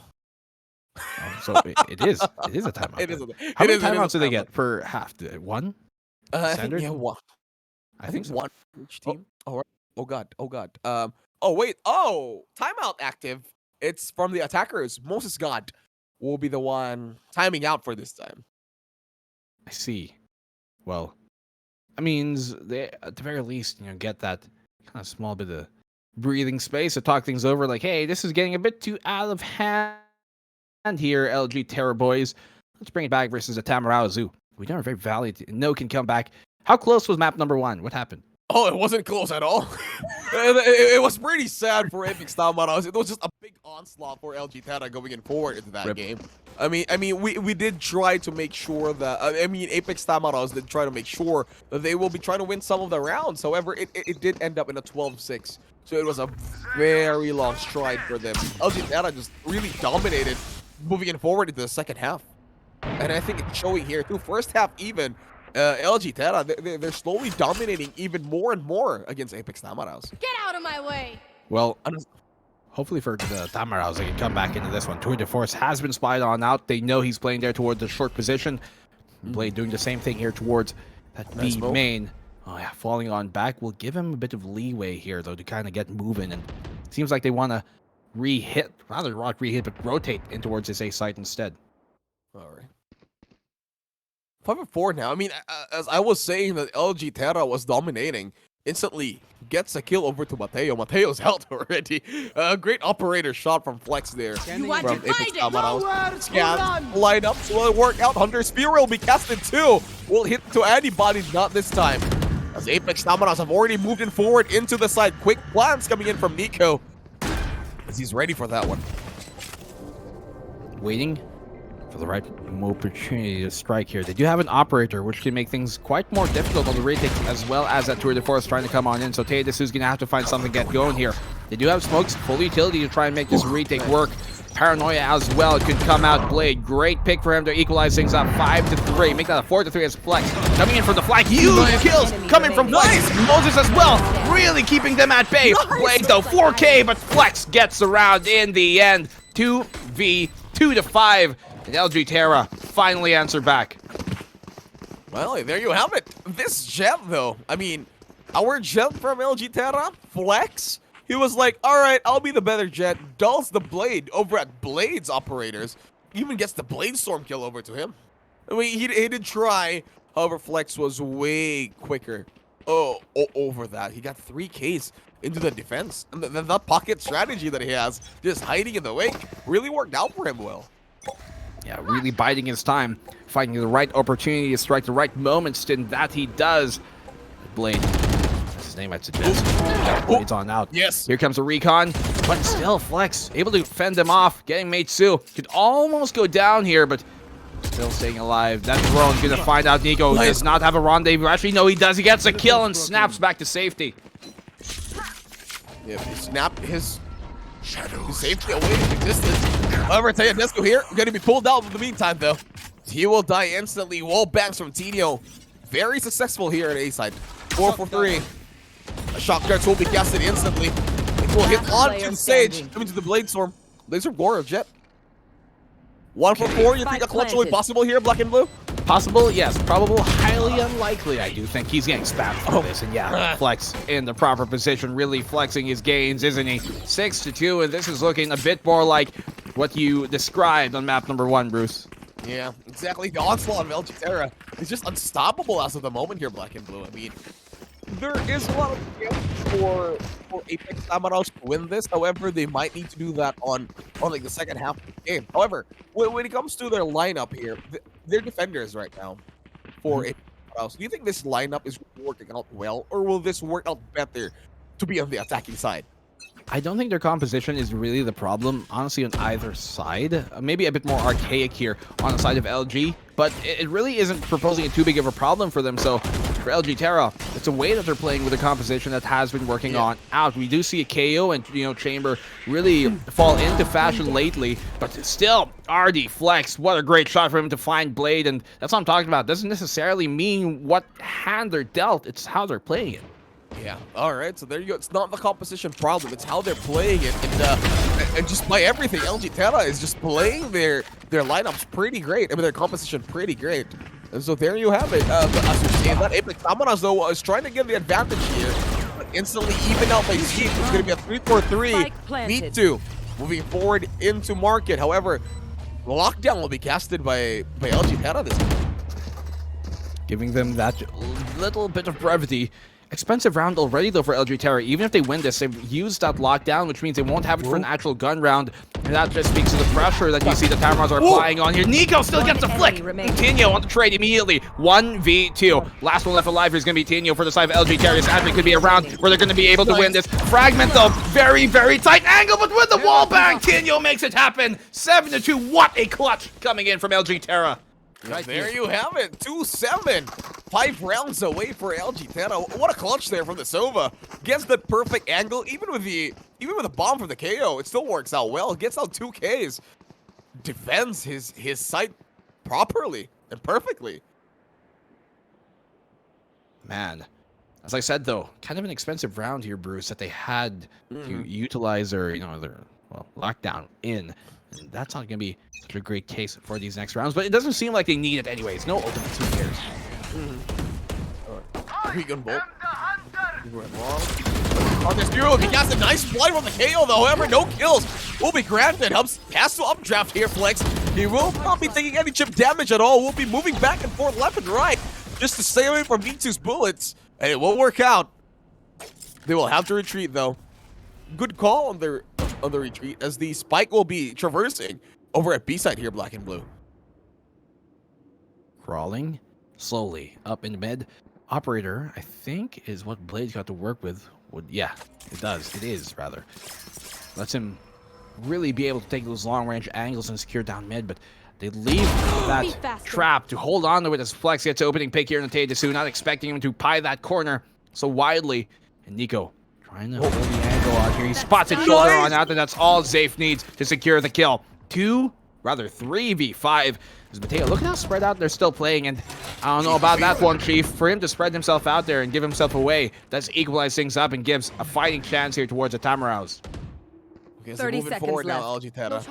Oh, so it is a timeout. It is. How many timeouts do they get per half? 1? I think yeah, 1. I think so. 1 each team. Oh, right. Oh god. Oh god. Oh wait. Oh, timeout active. It's from the attackers. Moses God will be the one timing out for this time. I see. Well, that means they, at the very least, get that kind of small bit of breathing space to talk things over. Like, hey, this is getting a bit too out of hand here, LG Terror boys. Let's bring it back versus the Tamaraos Zoo. We know we're very valiant. No can come back. How close was map number 1? What happened? Oh, it wasn't close at all. it was pretty sad for Apex Tamaraos. It was just a big onslaught for LG Terra going in forward into that game. I mean, we did try to make sure that Apex Tamaraos did try to make sure that they will be trying to win some of the rounds. However, it did end up in a 12-6. So it was a very long stride for them. LG Terra just really dominated moving in forward into the second half. And I think it's showing here too. First half even, LG Terra, they're slowly dominating even more and more against Apex Tamaraos. Get out of my way! Well, hopefully for the Tamaraos, they can come back into this one. Tour de Force has been spied on out. They know he's playing there towards the short position. Blade doing the same thing here towards that B main. Oh yeah, falling on back will give him a bit of leeway here, though, to kind of get moving. And it seems like they want to not re-hit, but rotate in towards this A site instead. All right. 5-4 now. I mean, as I was saying that LG Terra was dominating, instantly gets a kill over to Mateo. Mateo's out already. Great operator shot from Flex there. You want from to find it? Nowhere Scan, lineups will work out. Hunter Spear will be casted too. Will hit to anybody, not this time. As Apex Tamaraos have already moved in forward into the side. Quick plans coming in from Nico, as he's ready for that one. Waiting for the right opportunity to strike here. They do have an operator, which can make things quite more difficult on the retake, as well as that Tour de Force trying to come on in. So Desu's going to have to find something to get going here. They do have smokes, full utility to try and make this retake work. Paranoia as well could come out. Blade, great pick for him to equalize things up. 5-3, make that a 4-3 as Flex coming in from the flank. Huge kills coming from Flex. Moses as well, really keeping them at bay. Blade though, 4K, but Flex gets around in the end. 2v 2-5, and LG Terra finally answer back. Well, there you have it. This gem though, I mean, our gem from LG Terra, Flex, he was like, all right, I'll be the better jet, dulls the Blade over at Blade's operators, even gets the Blade Storm kill over to him. I mean, he did try, however, Flex was way quicker over that. He got 3Ks into the defense, and that pocket strategy that he has, just hiding in the wake, really worked out for him well. Yeah, really biding his time, finding the right opportunity to strike the right moments, and that he does. Blade his name, I'd suggest. It's on out. Yes. Here comes a recon, but still Flex able to fend them off. Getting Mate Su could almost go down here, but still staying alive. That drone's gonna find out Nico does not have a rendezvous. Actually, no, he does. He gets a kill and snaps back to safety. Yeah, he snapped his safety away from existence. However, Tedesco here going to be pulled out in the meantime, though. He will die instantly. Wall bangs from Tino. Very successful here at A side. 4 for 3. A shock darts will be casted instantly. It will hit onto the Sage. Coming to the Blade Storm. Blade Storm Gore of Jet. 1 for 4. You think a clutch will be possible here, Black and Blue? Possible, yes. Probable, highly unlikely. I do think he's getting spammed for this. And yeah, Flex in the proper position, really flexing his gains, isn't he? 6-2, and this is looking a bit more like what you described on map number 1, Bruce. Yeah, exactly. The onslaught of LG Terra is just unstoppable as of the moment here, Black and Blue. I mean, there is a lot of chance for Apex Samaros to win this. However, they might need to do that on like the second half of the game. However, when it comes to their lineup here, they're defenders right now for Apex Samaros. Do you think this lineup is working out well, or will this work out better to be on the attacking side? I don't think their composition is really the problem, honestly, on either side. Maybe a bit more archaic here on the side of LG, but it really isn't proposing too big of a problem for them. So for LG Terra, it's a way that they're playing with a composition that has been working on out. We do see a KO and Chamber really fall into fashion lately, but still, RD Flex, what a great shot for him to find Blade, and that's what I'm talking about. Doesn't necessarily mean what hand they're dealt, it's how they're playing it. Yeah, alright, so there you go. It's not the composition problem, it's how they're playing it. And just by everything, LG Terra is just playing their lineups pretty great. I mean, their composition pretty great. And so there you have it. As you're seeing that, Apex Samaras, though, is trying to get the advantage here. But instantly even out by Zeke. It's going to be a 3-4-3. Meet 2 moving forward into market. However, lockdown will be casted by LG Terra this time. Giving them that little bit of brevity. Expensive round already, though, for LG Terra. Even if they win this, they've used that lockdown, which means they won't have it for an actual gun round. And that just speaks to the pressure that you see the Tamarons are applying on here. Nico still gets a flick. Tino on the trade immediately. 1v2. Last one left alive here is going to be Tino for the side of LG Terra. This actually could be a round where they're going to be able to win this. Fragment, though, very, very tight angle, but with the wall bang, Tino makes it happen. 7-2. What a clutch coming in from LG Terra. Right there you have it. 2-7. 5 rounds away for LG Terra. What a clutch there from the Sova. Gets the perfect angle. Even with the bomb from the KO, it still works out well. Gets out 2 Ks. Defends his site properly and perfectly. Man, as I said, though, kind of an expensive round here, Bruce, that they had to utilize their lockdown in. And that's not going to be such a great case for these next rounds, but it doesn't seem like they need it anyways. No ultimates, who cares? Recon Bolt. On this duo, he gets a nice play from the KO, though. However, no kills will be granted. Has to updraft here, Flex. He will not be taking any chip damage at all. Will be moving back and forth left and right just to stay away from B2's bullets. And it won't work out. They will have to retreat, though. Good call on the retreat, as the spike will be traversing over at B side here, Black and Blue. Crawling slowly up in mid. Operator, I think, is what Blade's got to work with. Yeah, it does. It is, rather. Lets him really be able to take those long-range angles and secure down mid, but they leave that trap to hold on to it as Flex gets opening pick here in the Teidesu, not expecting him to pie that corner so widely. And Nico trying to hold the angle out here. He spots it shoulder on out, and that's all Zafe needs to secure the kill. 3v5. Mateo, look at how spread out they're still playing, and I don't know about that one, Chief. For him to spread himself out there and give himself away, that's equalize things up and gives a fighting chance here towards the Tamaraos. Okay, so moving forward now, LG Terra.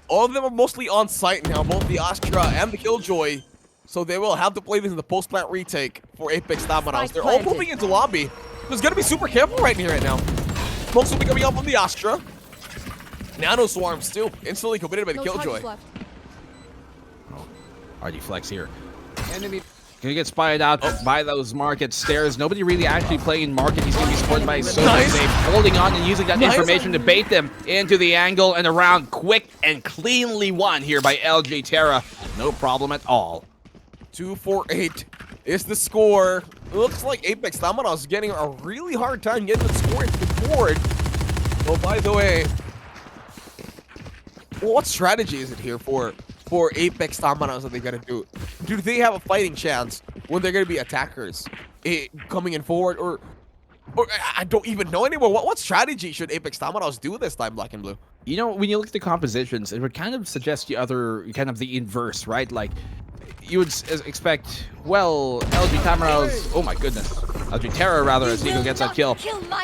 All of them are mostly on site now, both the Astra and the Killjoy. So they will have to play this in the post-plant retake for Apex Tamaraos. They're all moving into lobby. There's got to be super careful right now. Smokes will be coming up from the Astra. Nano Swarms too, instantly committed by the Killjoy. RD Flex here. Enemy gonna get spied out by those market stairs. Nobody really actually playing in market. He's gonna be supported by so safe, holding on and using that information to bait them into the angle, and around quick and cleanly won here by LG Terra. No problem at all. 2-4-8 is the score. looks like Apex Tamara is getting a really hard time getting the score into the board. Oh, by the way, what strategy is it here for Apex Tamaras that they gotta do? Do they have a fighting chance when they're gonna be attackers coming in forward, or I don't even know anymore. What strategy should Apex Tamaras do this time, Black and Blue? You know, when you look at the compositions, it would kind of suggest the other, kind of the inverse, right? Like, you would expect, well, LG Tamaras, oh my goodness, LG Terra rather, as Nico gets that kill,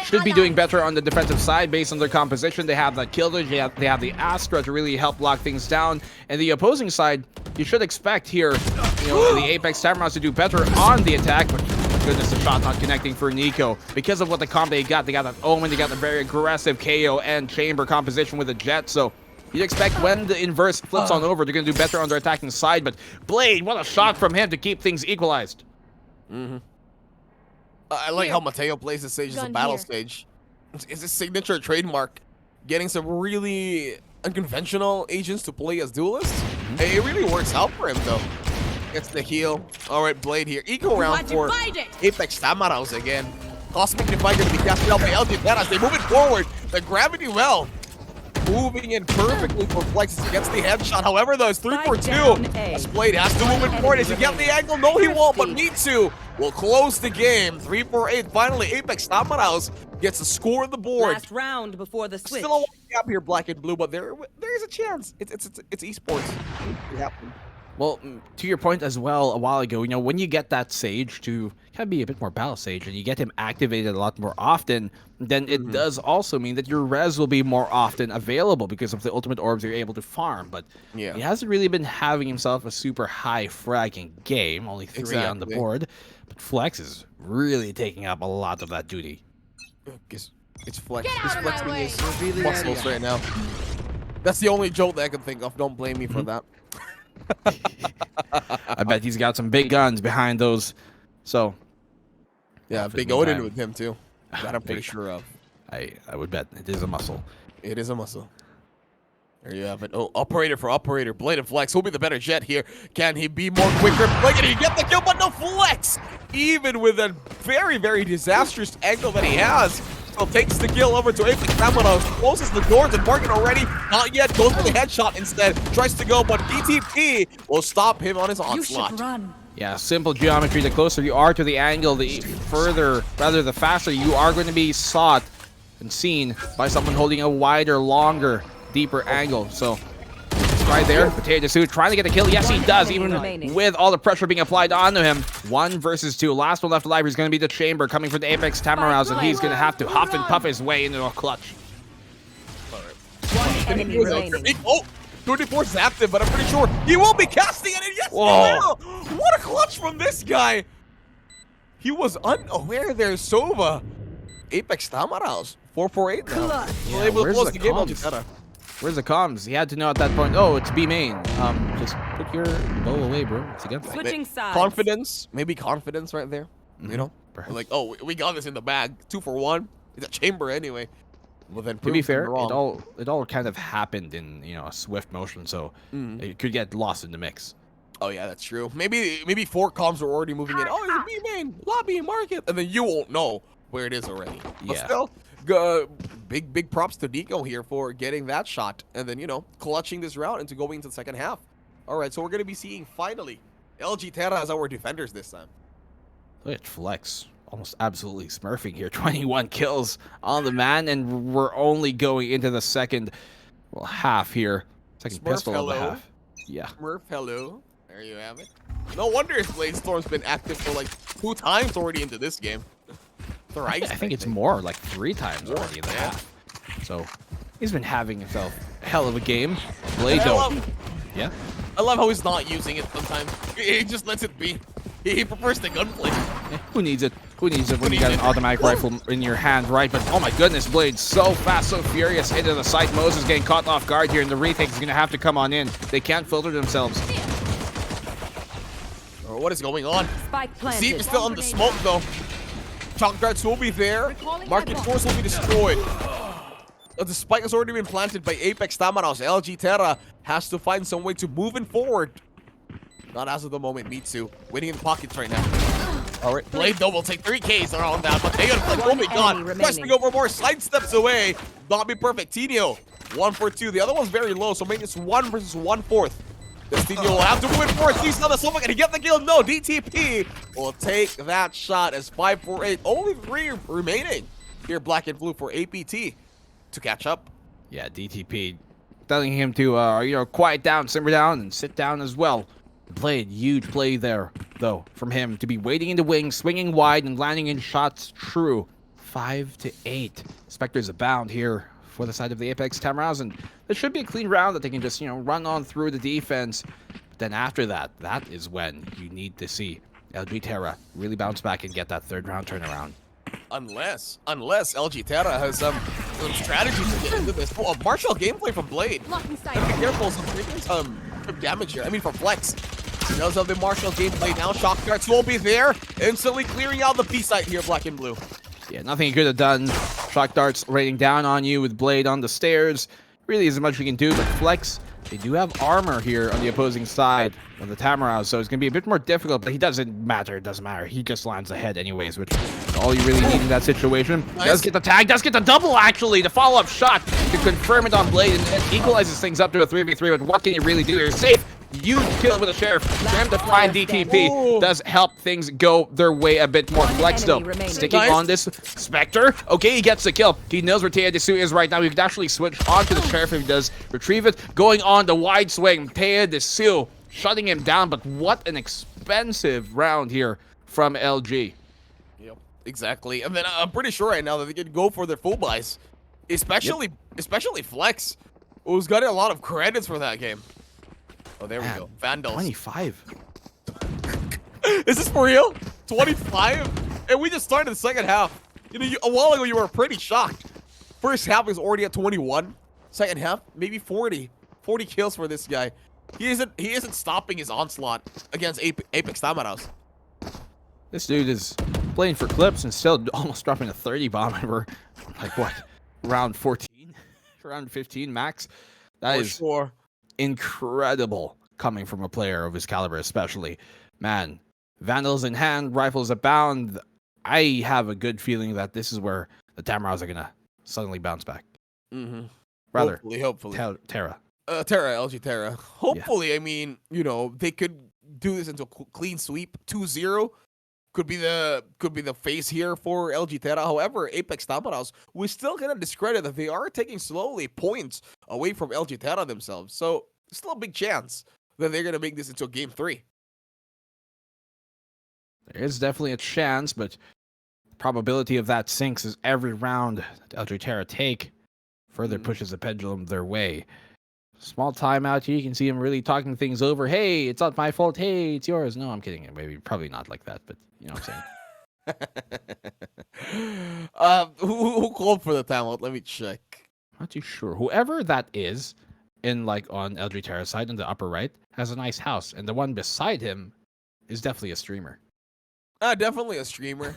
should be doing better on the defensive side based on their composition. They have that kill, they have the Astra to really help lock things down. And the opposing side, you should expect here, you know, the Apex Tamaras to do better on the attack, but goodness, the shot not connecting for Nico. Because of what the comp they got that Omen, they got the very aggressive KO and chamber composition with the Jet, so you'd expect when the inverse flips on over, they're going to do better on their attacking side, but Blade, what a shot from him to keep things equalized. I like how Mateo plays the stage as a battle stage. It's his signature trademark, getting some really unconventional agents to play as duelists. It really works out for him, though. Gets the heal. All right, Blade here. Eco round for Apex Tamaras again. Cosmic Defy going to be casted out by LG Terra as they move it forward. The gravity well moving in perfectly for Flex as he gets the headshot. However, though, it's 3 for 2. As Blade has to move it forward. Does he get the angle? No, he won't, but Mitsu will close the game. 3 for 8. Finally, Apex Tamaras gets a score on the board. Last round before the switch. Still a gap here, Black and Blue, but there is a chance. It's esports. It happened. Well, to your point as well a while ago, you know, when you get that Sage to kind of be a bit more battle Sage and you get him activated a lot more often, then it does also mean that your res will be more often available because of the ultimate orbs you're able to farm. But he hasn't really been having himself a super high fragging game, only 3 on the board. But Flex is really taking up a lot of that duty. It's Flex. He's flexing his muscles right now. That's the only joke that I can think of. Don't blame me for that. I bet he's got some big guns behind those. So, yeah, big Odin with him too. That I'm pretty sure of. I would bet it is a muscle. It is a muscle. There you have it. Oh, operator for operator. Blade and Flex. Who'll be the better jet here? Can he be more quicker? Like, can he get the kill? But no, Flex, even with a very, very disastrous angle that he has, still takes the kill over to Apex Tamaras. Closes the door to Morgan already. Not yet. Goes for the headshot instead. Tries to go, but DTP will stop him on his onslaught. You should run. Yeah, simple geometry. The closer you are to the angle, the faster you are going to be sought and seen by someone holding a wider, longer, deeper angle. So, right there, Potato Suit trying to get the kill. Yes, he does, even with all the pressure being applied onto him. 1 versus 2. Last one left alive is going to be the Chamber coming from the Apex Tamaras, and he's going to have to huff and puff his way into a clutch. One enemy remaining. Oh, 24 zapped him, but I'm pretty sure he will be casting it. And yes, he will. What a clutch from this guy. He was unaware there, Sova. Apex Tamaras, 4-4-8 now. Yeah, where's the comms? Where's the comms? He had to know at that point, oh, it's B main. Just put your bow away, bro. It's against Switching sides. Confidence, maybe confidence right there. You know? Like, oh, we got this in the bag. 2 for 1. It's a chamber anyway. Well, then to be fair, it all kind of happened in, you know, a swift motion, so it could get lost in the mix. Oh yeah, that's true. Maybe 4 comms were already moving in. Oh, it's a B main, lobby, market, and then you won't know where it is already. But still, big props to Nico here for getting that shot, and then, you know, clutching this round into going into the second half. All right, so we're gonna be seeing finally LG Terra as our defenders this time. Look at Flex. Almost absolutely smurfing here. 21 kills on the man, and we're only going into the second, well, half here. Second Smurf, pistol hello. of the half. Yeah. Smurf, hello. There you have it. No wonder his Blade Storm's been active for like 2 times already into this game. I think it's more, like 3 times already in the half. So he's been having himself a hell of a game. Blade though. Yeah. I love how he's not using it sometimes. He just lets it be. He prefers the gunplay. Yeah, who needs it? Who needs it when you got an automatic rifle in your hand, right? But oh my goodness, Blade so fast, so furious into the site. Moses getting caught off guard here, and the retake is going to have to come on in. They can't filter themselves. Oh, what is going on? Spike planted. Zeep is still on the smoke though. Chalk darts will be there. Market force will be destroyed. The spike has already been planted by Apex Tamaras. LG Terra has to find some way to move in forward. Not as of the moment, Mitsu. Waiting in the pockets right now. All right, Blade though will take 3Ks around that, but they are like, oh my god, questing over more, sidesteps away. Not be perfect. Tinio, 1 for 2. The other one's very low, so maybe it's 1 versus 1/4. Tinio will have to win for it. He's on the sofa. Can he get the kill? No, DTP will take that shot as 5 for 8. Only 3 remaining here, black and blue for APT to catch up. Yeah, DTP telling him to, quiet down, simmer down, and sit down as well. Blade, huge play there, though, from him to be waiting in the wings, swinging wide, and landing in shots true. 5 to 8. Spectres abound here for the side of the Apex Tamaraos, and this should be a clean round that they can just, run on through the defense. But then after that, that is when you need to see LG Terra really bounce back and get that third round turnaround. Unless LG Terra has some strategies to get into this. Oh, a martial gameplay from Blade. Be careful, some damage here. I mean, for Flex. He does have the martial gameplay now. Shock darts will be there. Instantly clearing out the B site here, black and blue. Yeah, nothing he could have done. Shock darts raining down on you with Blade on the stairs. Really isn't much we can do, but Flex, they do have armor here on the opposing side of the Tamaraos, so it's going to be a bit more difficult, but he doesn't matter. It doesn't matter. He just lands ahead anyways, which is all you really need in that situation. Nice. Does get the tag, does get the double, actually. The follow-up shot to confirm it on Blade and equalizes things up to a 3v3, but what can you really do here? Safe. Huge kill with a Sheriff. Trying to find DTP does help things go their way a bit more. Flex though, sticking on this Spectre. Okay, he gets the kill. He knows where Taya Desu is right now. He could actually switch onto the Sheriff if he does retrieve it. Going on the wide swing. Taya Desu shutting him down, but what an expensive round here from LG. Yep, exactly. And then I'm pretty sure right now that they can go for their full buys. Especially Flex, who's got a lot of credits for that game. Oh, there we go. Vandals. 25. Is this for real? 25? And we just started the second half. A while ago you were pretty shocked. First half was already at 21. Second half, maybe 40. 40 kills for this guy. He isn't stopping his onslaught against Apex Tamaraos. This dude is playing for clips and still almost dropping a 30 bomb over, like what, round 14? Round 15 max? That is sure. Incredible coming from a player of his caliber, especially. Man, Vandals in hand, rifles abound. I have a good feeling that this is where the Tamaraos are going to suddenly bounce back. Mm-hmm. Rather, hopefully. Terra. LG Terra. Hopefully, yeah. I mean, they could do this into a clean sweep. 2-0 could be the face here for LG Terra. However, Apex Tamaraos, we still cannot discredit that they are taking slowly points away from LG Terra themselves. So, still a big chance that they're going to make this into a game 3. There is definitely a chance, but the probability of that sinks as every round that LG Terra take further pushes the pendulum their way. Small timeout here. You can see him really talking things over. Hey, it's not my fault. Hey, it's yours. No, I'm kidding. Maybe probably not like that, but you know what I'm saying. Who called for the timeout? Let me check. Not too sure. Whoever that is, on LG Terra's side in the upper right, has a nice house, and the one beside him is definitely a streamer. Definitely a streamer.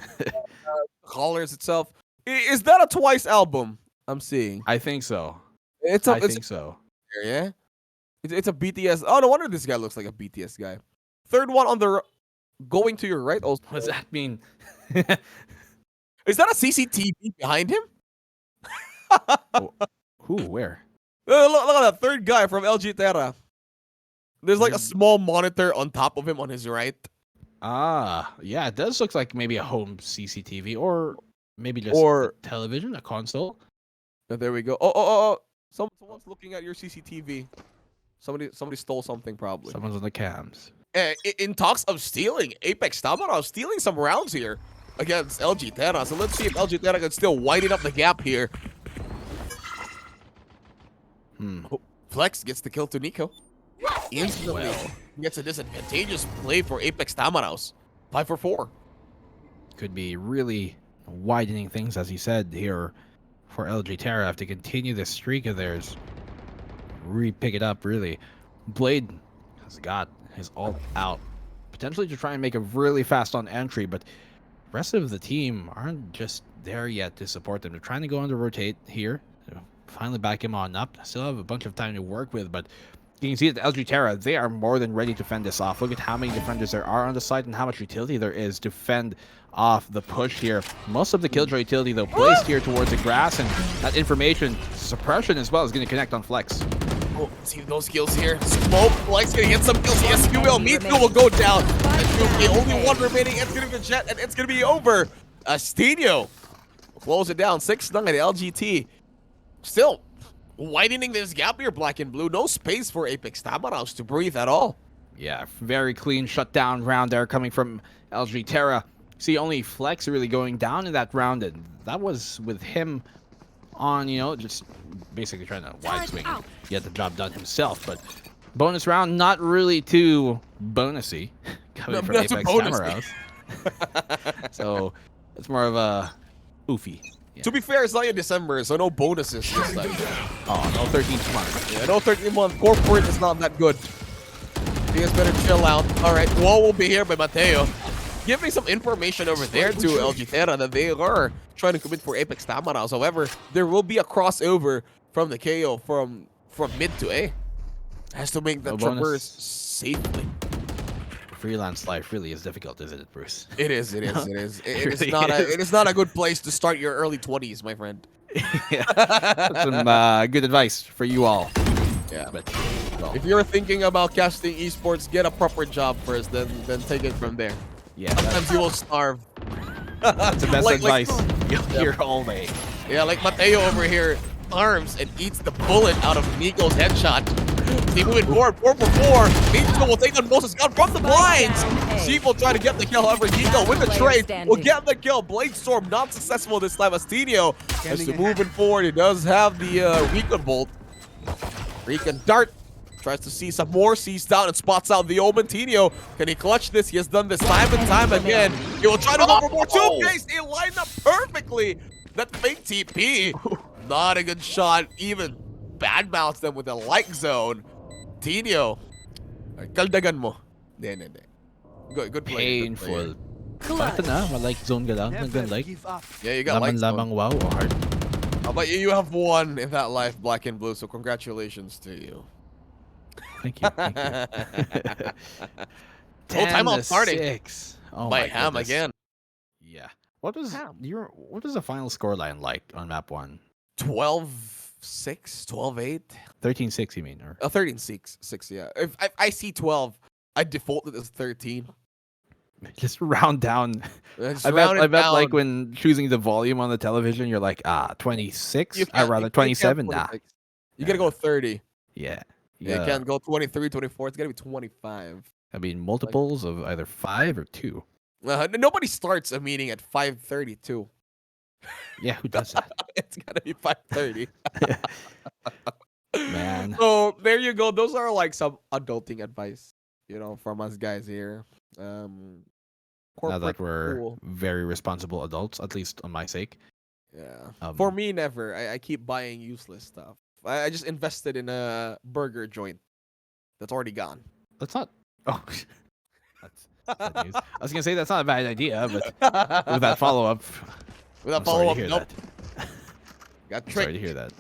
Callers itself. Is that a Twice album I'm seeing? I think so. I think so. Yeah, it's a BTS. Oh, no wonder this guy looks like a BTS guy. Third one on the going to your right. Oh, what does that mean? Is that a CCTV behind him? Who? Where? Look at that third guy from LG Terra. There's like a small monitor on top of him on his right. Ah, yeah, it does look like maybe a home CCTV or maybe just a television, a console. There we go. Oh. Someone's looking at your CCTV. Somebody stole something probably. Someone's on the cams. In talks of stealing, Apex Tamaraos stealing some rounds here against LG Terra. So let's see if LG Terra can still widen up the gap here. Flex gets the kill to Nico. Instantly gets a disadvantageous play for Apex Tamaraos. 5 for 4. Could be really widening things, as you said here, for LG Terra to continue this streak of theirs. Re-pick it up, really. Blade has got his ult out. Potentially to try and make a really fast on entry, but the rest of the team aren't just there yet to support them. They're trying to go on to rotate here. Finally back him on up. Still have a bunch of time to work with, but You can see that LG Terra, they are more than ready to fend this off. Look at how many defenders there are on the site and how much utility there is to fend off the push here. Most of the Killjoy utility, though, placed here towards the grass, and that information suppression as well is going to connect on Flex. Oh, see those kills here. Smoke, Flex gonna get some kills. Yes, you will. Meatfield will go down. And only one remaining. It's gonna be the Jet, and it's gonna be over. Astino close it down. 6-9 LGT. Still widening this gap here, Black and Blue. No space for Apex Tamaraws to breathe at all. Yeah, very clean shutdown round there coming from LG Terra. See, only Flex really going down in that round, and that was with him on, you know, just basically trying to wide swing and get the job done himself. But bonus round, not really too bonusy coming from Apex Tamaraws. So it's more of a oofy. Yeah. To be fair, it's not in December, so no bonuses this time. Oh, no 13th month. Yeah, no 13th month. Corporate is not that good. You guys better chill out. All right, Wall will be here by Mateo. Giving some information over there to LG Terra that they are trying to commit for Apex Tamaraws. However, there will be a crossover from the KO from mid to A. Has to make the traverse safely. Freelance life really is difficult, isn't it, Bruce? It is. It is not a good place to start your early 20s, my friend. Yeah. That's some good advice for you all. Yeah, but well, if you're thinking about casting esports, get a proper job first, then take it from there. Yeah, sometimes you will starve. That's the best advice you'll hear all day. Yeah, like Mateo over here arms and eats the bullet out of Nico's headshot. He's moving forward, 4 for 4. Nico will take on Moses Gun from the blinds. Sheep will try to get the kill. However, Nico with the trade will get the kill. Bladestorm not successful this time. Astino has to moving forward. He does have the Recon Bolt. Recon Dart tries to see some more, sees down and spots out the Omen. Tino, can he clutch this? He has done this time and time again. He will try to go for more. 2Ks, they line up perfectly. That fake TP, not a good shot. Even bad mouths them with a like zone. Tino, kaldagan mo. Hindi. Good play. Painful. Bakit na? Malike zone ka lang. Nag-like. Yeah, you got like zone. Lamang wow or hard? But you have won in that life, Black and Blue, so congratulations to you. Thank you. Thank you. Timeout starting. 6. Oh by my Ham goodness. again. Yeah. What was the final scoreline like on map 1? 12-6, 12-8. 13-6, you mean? Or 13-6, yeah. If I see 12, I default it as 13. Just round down. Just I round bet down. like when choosing the volume on the television, you're like, 26? I'd rather 27. Nah. You gotta go 30. Yeah. You can't go 23, 24. It's gotta be 25. I mean, multiples of either 5 or 2. Nobody starts a meeting at 5:32. Yeah, who does that? It's gotta be 5:30. Man. So there you go. Those are like some adulting advice, from us guys here. Now that we're very responsible adults, at least on my sake. Yeah. For me, never. I keep buying useless stuff. I just invested in a burger joint that's already gone. That's not. Oh, that's bad news. I was gonna say that's not a bad idea, but with that follow-up. Without follow-up, nope. Got tricked. Sorry to hear that.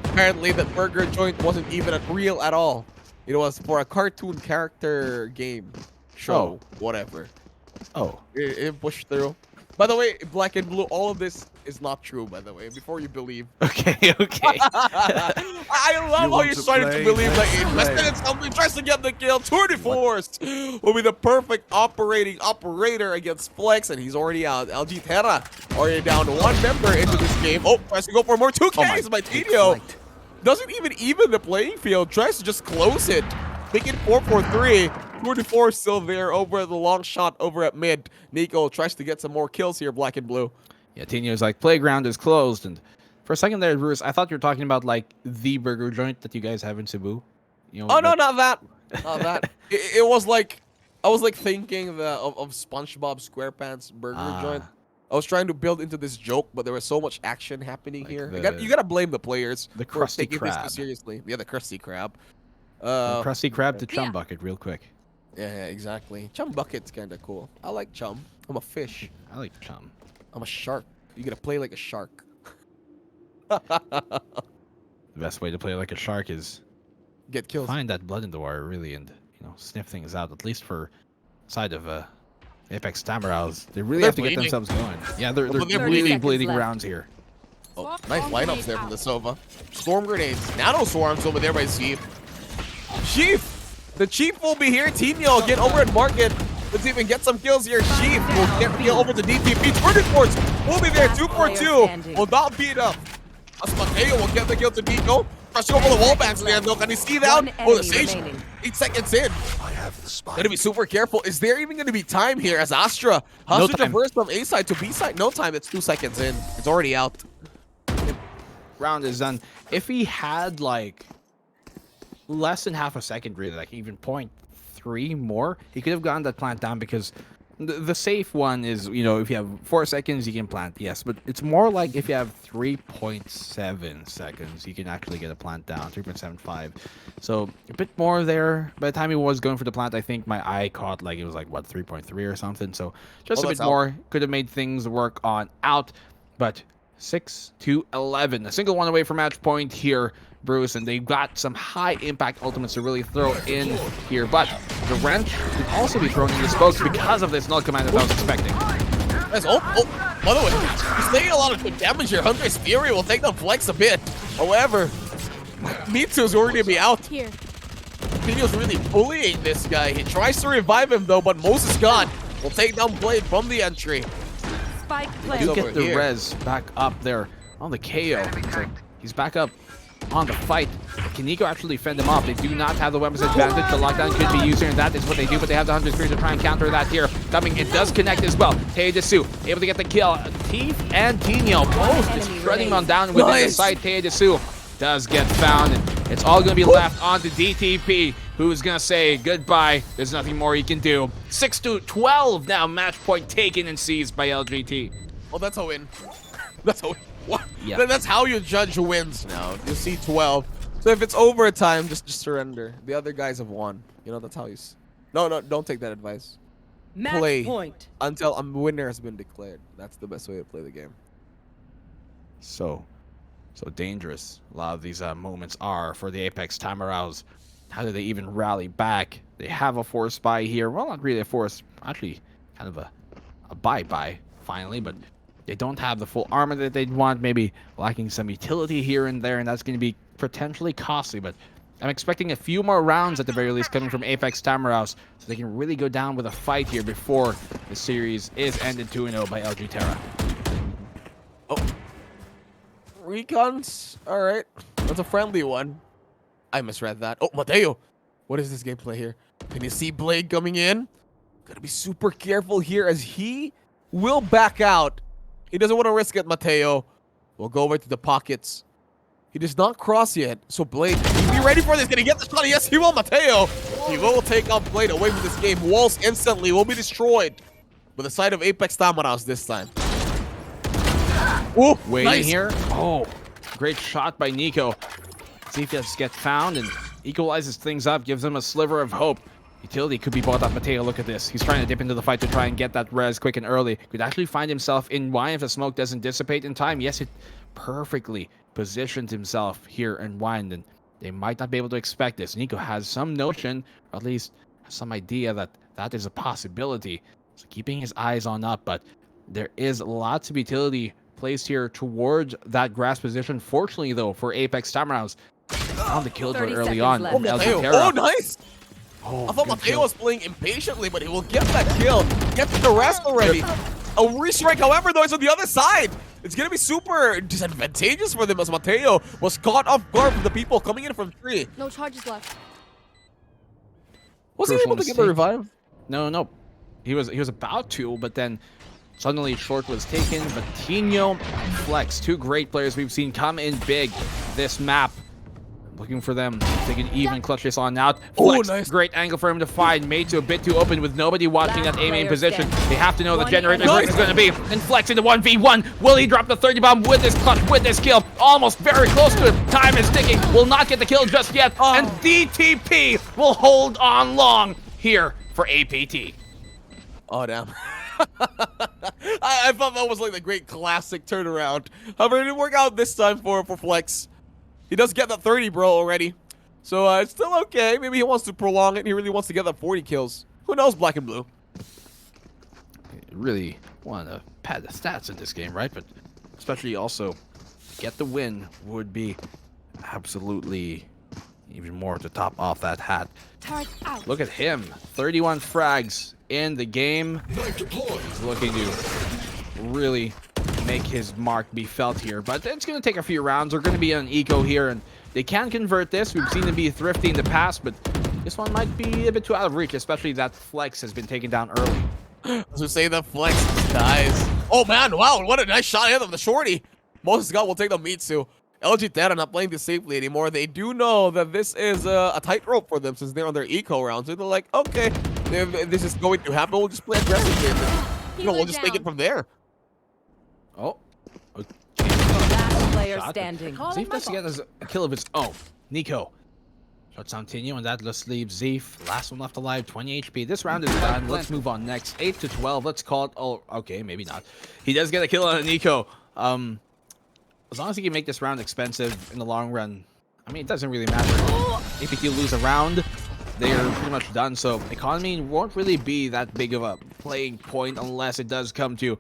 Apparently, that burger joint wasn't even real at all. It was for a cartoon character game show, whatever. Oh. It pushed through. By the way, Black and Blue, all of this is not true, by the way, before you believe. Okay. I love how you're starting to believe that he invested in something, tries to get the kill. Tour de Force will be the perfect operator against Flex, and he's already out. LG Terra already down 1 member into this game. Oh, tries to go for more 2Ks by Tino. Doesn't even the playing field. Tries to just close it. Make it 4-4-3. Tour de Force still there over the long shot over at mid. Nico tries to get some more kills here, Black and Blue. Yeah, Tino's like, playground is closed. And for a second there, Bruce, I thought you were talking about like the burger joint that you guys have in Cebu. Oh, no, not that. Not that. It was like, I was like thinking of SpongeBob SquarePants burger joint. I was trying to build into this joke, but there was so much action happening like here. You gotta blame the players for taking this too seriously. Yeah, the Krusty Krab. Krusty Krab to Chum Bucket real quick. Yeah, exactly. Chum Bucket's kind of cool. I like Chum. I'm a fish. I like Chum. I'm a shark. You gotta play like a shark. The best way to play like a shark is get kills. Find that blood in the wire really and sniff things out, at least for side of Apex Tamaraos. They really have to get themselves going. Yeah, they're really bleeding rounds here. Oh, nice lineups there from the Sova. Storm grenades, nano swarms over there by Chief. Chief, the Chief will be here. Tino get over at Market. Let's even get some kills here. Chief will get kill over to DTP. Turning Force will be there. 2 for 2. Will not beat up. As Mateo will get the kill to Nico. Rushing over the wall backs there though. Can he see that? Oh, the Sage. 8 seconds in. I have the spy. Gotta be super careful. Is there even gonna be time here as Astra has to traverse from A side to B side? No time. It's 2 seconds in. It's already out. Round is done. If he had like less than half a second, really, like even 0.3 more, he could have gotten that plant down because the safe one is, if you have 4 seconds, you can plant, yes, but it's more like if you have 3.7 seconds, you can actually get a plant down, 3.75. So a bit more there. By the time he was going for the plant, I think my eye caught like it was like what 3.3 or something. So just a bit more could have made things work on out, but 6-11, a single one away from match point here, Bruce, and they've got some high impact ultimates to really throw in here, but the wrench could also be thrown in the spokes because of this null command that I was expecting. Nice. By the way, he's taking a lot of good damage here. Hunter's Fury will take the flex a bit. However, Mitsu's already be out. Here. Tino's really bullying this guy. He tries to revive him though, but Moses God will take down Blade from the entry. Spike You get the res back up there on the KO. So he's back up on the fight. Can Nico actually fend him off? They do not have the weapons advantage. The lockdown could be used here, and that is what they do, but they have the Hunter Spirit to try and counter that here. Coming, it does connect as well. Teidesu able to get the kill. Teeth and Tino both just shredding on down within the side. Teidesu does get found, and it's all going to be left on to DTP, who's going to say goodbye. There's nothing more he can do. 6-12 now, match point taken and seized by LGT. Oh, that's a win. That's a win. What? Yeah. That's how you judge wins now. You see 12. So if it's overtime, just surrender. The other guys have won. That's how you... No, don't take that advice. Match play point. Until a winner has been declared. That's the best way to play the game. So dangerous a lot of these moments are for the Apex Tamaraos. How do they even rally back? They have a force buy here. Well, not really a force. Actually, kind of a bye-bye, finally, but they don't have the full armor that they'd want, maybe lacking some utility here and there, and that's going to be potentially costly, but I'm expecting a few more rounds at the very least coming from Apex Tamaraos, so they can really go down with a fight here before the series is ended 2-0 by LG Terra. Oh. Recons? Alright. That's a friendly one. I misread that. Oh, Mateo! What is this gameplay here? Can you see Blade coming in? Gotta be super careful here as he will back out. He doesn't want to risk it, Mateo. We'll go over to the pockets. He does not cross yet. So Blade, be ready for this. Can he get the shot? Yes, he will, Mateo. He will take out Blade away from this game. Walls instantly will be destroyed. But the side of Apex Tamaraos this time. Ooh, waiting nice. Here. Oh, great shot by Nico. See if he gets found and equalizes things up, gives him a sliver of hope. Utility could be bought up. Mateo, look at this. He's trying to dip into the fight to try and get that res quick and early. Could actually find himself in wine if the smoke doesn't dissipate in time. Yes, it perfectly positioned himself here in wine, and they might not be able to expect this. Nico has some notion, or at least some idea that that is a possibility. So keeping his eyes on up, but there is lots of utility placed here towards that grass position. Fortunately, though, for Apex Tamaraos, on the killjoy early on. Oh, nice. I thought Mateo was playing impatiently, but he will get that kill. Get the rest already. A restrike, however, though, is on the other side. It's going to be super disadvantageous for them as Mateo was caught off guard from the people coming in from 3. No charges left. Was he able to get the revive? No. He was about to, but then suddenly short was taken. But Tino and Flex, 2 great players we've seen come in big this map. Looking for them to take an even clutch this on out. Flex, nice. Great angle for him to find. Made to a bit too open with nobody watching that A-main position. They have to know the generator where it's going to be. And Flex into 1v1. Will he drop the 30 bomb with this clutch, with this kill? Almost very close to it. Time is ticking. Will not get the kill just yet. And DTP will hold on long here for APT. Oh, damn. I thought that was like the great classic turnaround. However, it didn't work out this time for Flex. He does get that 30, bro, already. So it's still okay. Maybe he wants to prolong it. He really wants to get that 40 kills. Who knows, Black and Blue? Really want to pad the stats in this game, right? But especially also get the win would be absolutely even more to top off that hat. Look at him, 31 frags in the game. He's looking to really make his mark be felt here, but it's going to take a few rounds. They're going to be on eco here, and they can convert this. We've seen them be thrifty in the past, but this one might be a bit too out of reach, especially that flex has been taken down early. So say the flex dies. Oh man, wow, what a nice shot at him, the shorty. Moses God will take the Mitsu. LG Terra not playing this safely anymore. They do know that this is a tightrope for them since they're on their eco round. So they're like, okay, if this is going to happen, we'll just play aggressively. And we'll just take it from there. Oh. Okay. Last player standing. Zeef does get a kill of its own. Nico. Shots on Tinio, and that just leaves Zeef. Last one left alive, 20 HP. This round is done. Let's move on next. 8 to 12. Let's call it. Oh, okay, maybe not. He does get a kill on Nico. As long as he can make this round expensive in the long run, I mean, it doesn't really matter. If you lose a round, they are pretty much done. So economy won't really be that big of a playing point unless it does come to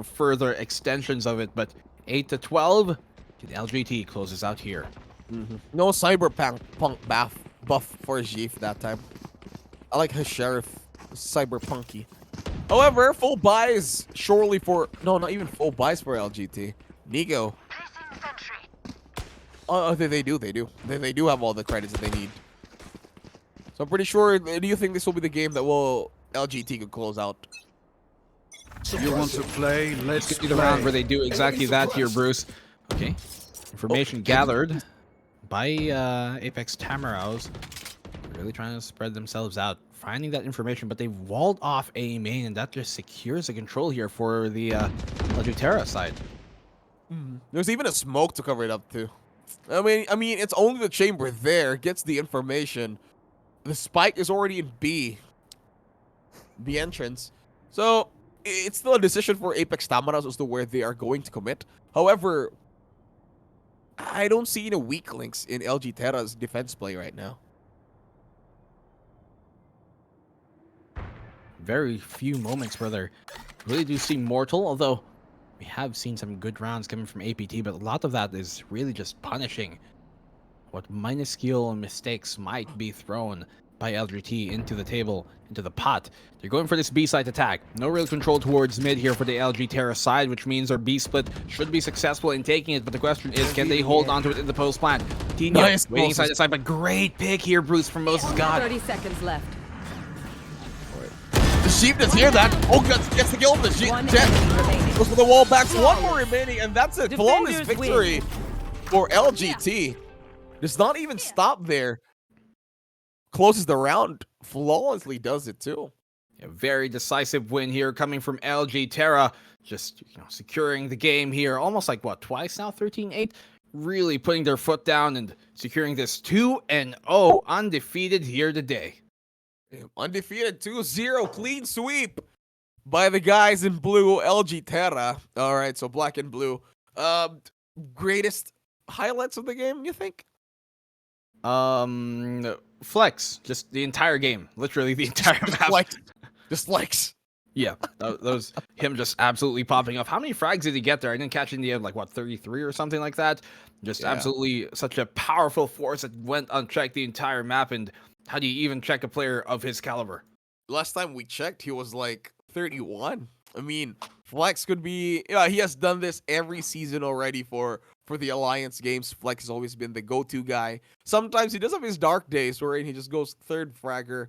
further extensions of it. But 8 to 12, the LGT closes out here. No cyberpunk buff for Zeef that time. I like his sheriff, cyberpunky. However, full buys surely for not even full buys for LGT. Nico. Oh, they do. They do have all the credits that they need. So I'm pretty sure. Do you think this will be the game that will LGT could close out? You want to play? Let's do the round where they do exactly that here, Bruce. Okay. Information gathered by Apex Tamaraos. Really trying to spread themselves out. Finding that information, but they walled off A main, and that just secures the control here for the Terra side. There's even a smoke to cover it up too. I mean, it's only the chamber there gets the information. The spike is already in B entrance, so it's still a decision for Apex Tamaraos as to where they are going to commit. However, I don't see any weak links in LG Terra's defense play right now. Very few moments where they really do seem mortal, although we have seen some good rounds coming from APT, but a lot of that is really just punishing what minuscule mistakes might be thrown by LGT into the table, into the pot. They're going for this B-side attack. No real control towards mid here for the LG Terra side, which means their B split should be successful in taking it, but the question is, can they hold on to it in the post plant? Tino waiting side to side, but great pick here, Bruce, from Moses God. 30 seconds left. The Sheep does hear that. Oh, gets the kill. The Sheep goes for the wall backs. One more remaining, and that's it. Flawless victory for LGT. Does not even stop there. Closes the round. Flawlessly does it too. A very decisive win here coming from LG Terra. Just securing the game here. Almost like what, twice now? 13-8. Really putting their foot down and securing this 2-0 undefeated here today. Undefeated 2-0 clean sweep by the guys in blue, LG Terra. All right, so black and blue. Greatest highlights of the game, you think? Flex, just the entire game, literally the entire map. Just flex. Yeah, that was him just absolutely popping off. How many frags did he get there? I didn't catch in the end, like what, 33 or something like that. Just absolutely such a powerful force that went unchecked the entire map. And how do you even check a player of his caliber? Last time we checked, he was like 31. I mean, Flex could be, he has done this every season already for the Alliance games. Flex has always been the go-to guy. Sometimes he does have his dark days where he just goes third fragger,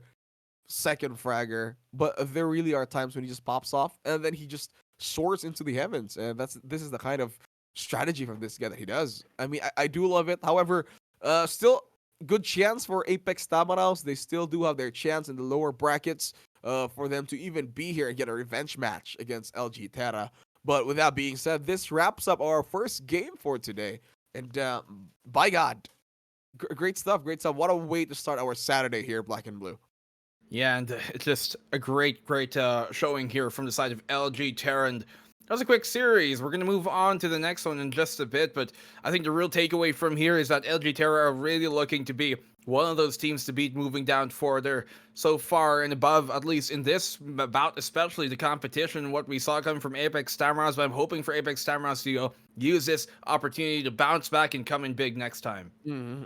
second fragger, but there really are times when he just pops off and then he just soars into the heavens. And this is the kind of strategy from this guy that he does. I mean, I do love it. However, still good chance for Apex Tamaraos. They still do have their chance in the lower brackets for them to even be here and get a revenge match against LG Terra. But with that being said, this wraps up our first game for today. And by God, great stuff, great stuff. What a way to start our Saturday here, Black and Blue. Yeah, and it's just a great showing here from the side of LG Terra. And that was a quick series. We're going to move on to the next one in just a bit, but I think the real takeaway from here is that LG Terra are really looking to be one of those teams to beat moving down further so far and above, at least in this bout, especially the competition, what we saw coming from Apex Tamros. But I'm hoping for Apex Tamros to use this opportunity to bounce back and come in big next time.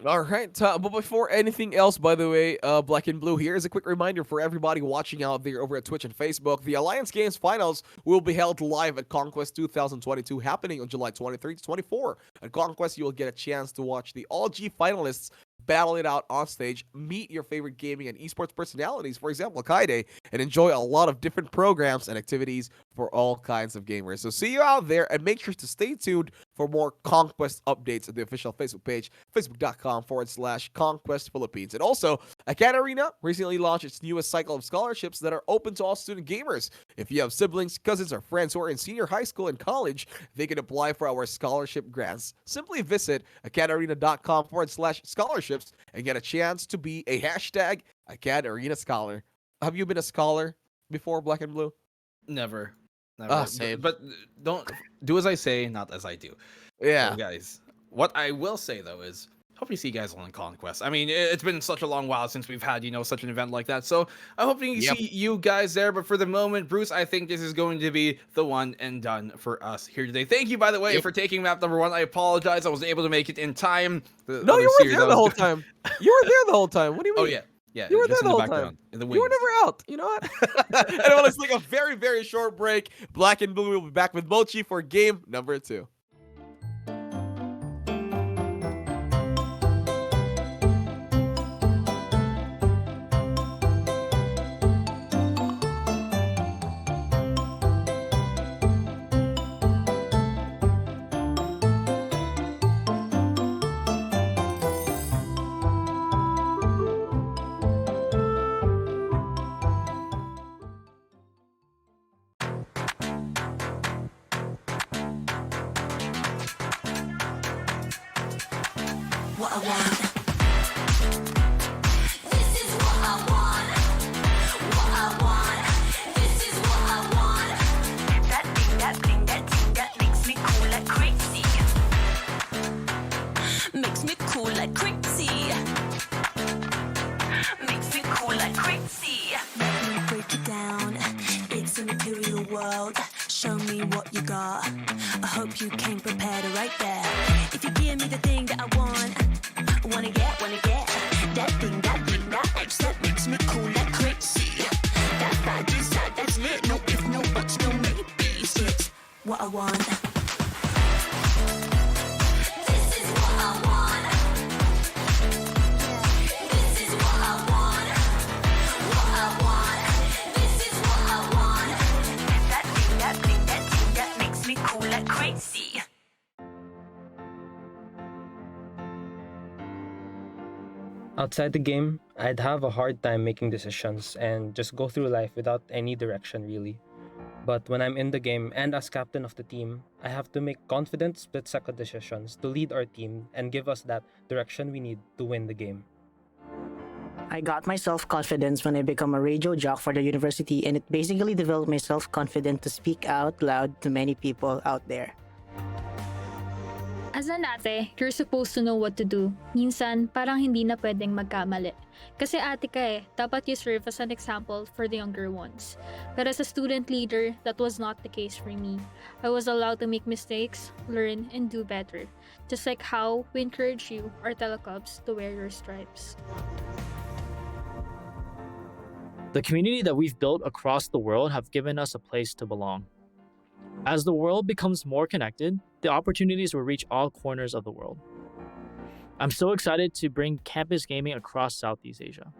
All right, but before anything else, by the way, Black and Blue, here is a quick reminder for everybody watching out there over at Twitch and Facebook. The Alliance Games Finals will be held live at Conquest 2022, happening on July 23 to 24. At Conquest, you will get a chance to watch the All-G finalists battle it out on stage, meet your favorite gaming and esports personalities, for example, Kaide, and enjoy a lot of different programs and activities for all kinds of gamers. So see you out there, and make sure to stay tuned for more Conquest updates at the official Facebook page, facebook.com/Conquest Philippines. And also, AcadArena recently launched its newest cycle of scholarships that are open to all student gamers. If you have siblings, cousins, or friends who are in senior high school and college, they can apply for our scholarship grants. Simply visit AcadArena.com/scholarships and get a chance to be a #AcadArena scholar. Have you been a scholar before, Black and Blue? Never. Same. But don't do as I say, not as I do. Yeah. So guys, what I will say though is, hope to see you guys on Conquest. I mean, it's been such a long while since we've had, such an event like that. So I hope to see you guys there. But for the moment, Bruce, I think this is going to be the one and done for us here today. Thank you, by the way, for taking map number 1. I apologize. I wasn't able to make it in time. No, you were there the whole time. You were there the whole time. What do you mean? Oh, yeah. Yeah, you were just there in the the whole background, time. in the You were wings. never out. You know what? Anyway, let's take a very, very short break. Black and Blue will be back with Mochi for game number 2. What I want. This is what I want. What I want. This is what I want. That thing, that thing, that thing that makes me cool like crazy. Makes me cool like crazy. Makes me cool like crazy. Let me break it down. It's a material world. Show me what you got. I hope you came prepared right there. If you give me the thing that I want, wanna get that thing that makes me cool like crazy. That vibe inside, that's lit. No if, no buts, no maybes. It's what I want. This is what I want. This is what I want. What I want. This is what I want. That thing, that thing, that thing that makes me cool like crazy. Outside the game, I'd have a hard time making decisions and just go through life without any direction really. But when I'm in the game and as captain of the team, I have to make confident split-second decisions to lead our team and give us that direction we need to win the game. I got my self-confidence when I become a radio jock for the university, and it basically developed my self-confidence to speak out loud to many people out there. As an ate, you're supposed to know what to do. Minsan, parang hindi na pwedeng magkamali. Kasi ate ka dapat you serve as an example for the younger ones. But as a student leader, that was not the case for me. I was allowed to make mistakes, learn, and do better. Just like how we encourage you, our teleclubs, to wear your stripes. The community that we've built across the world have given us a place to belong. As the world becomes more connected, the opportunities will reach all corners of the world. I'm so excited to bring campus gaming across Southeast Asia.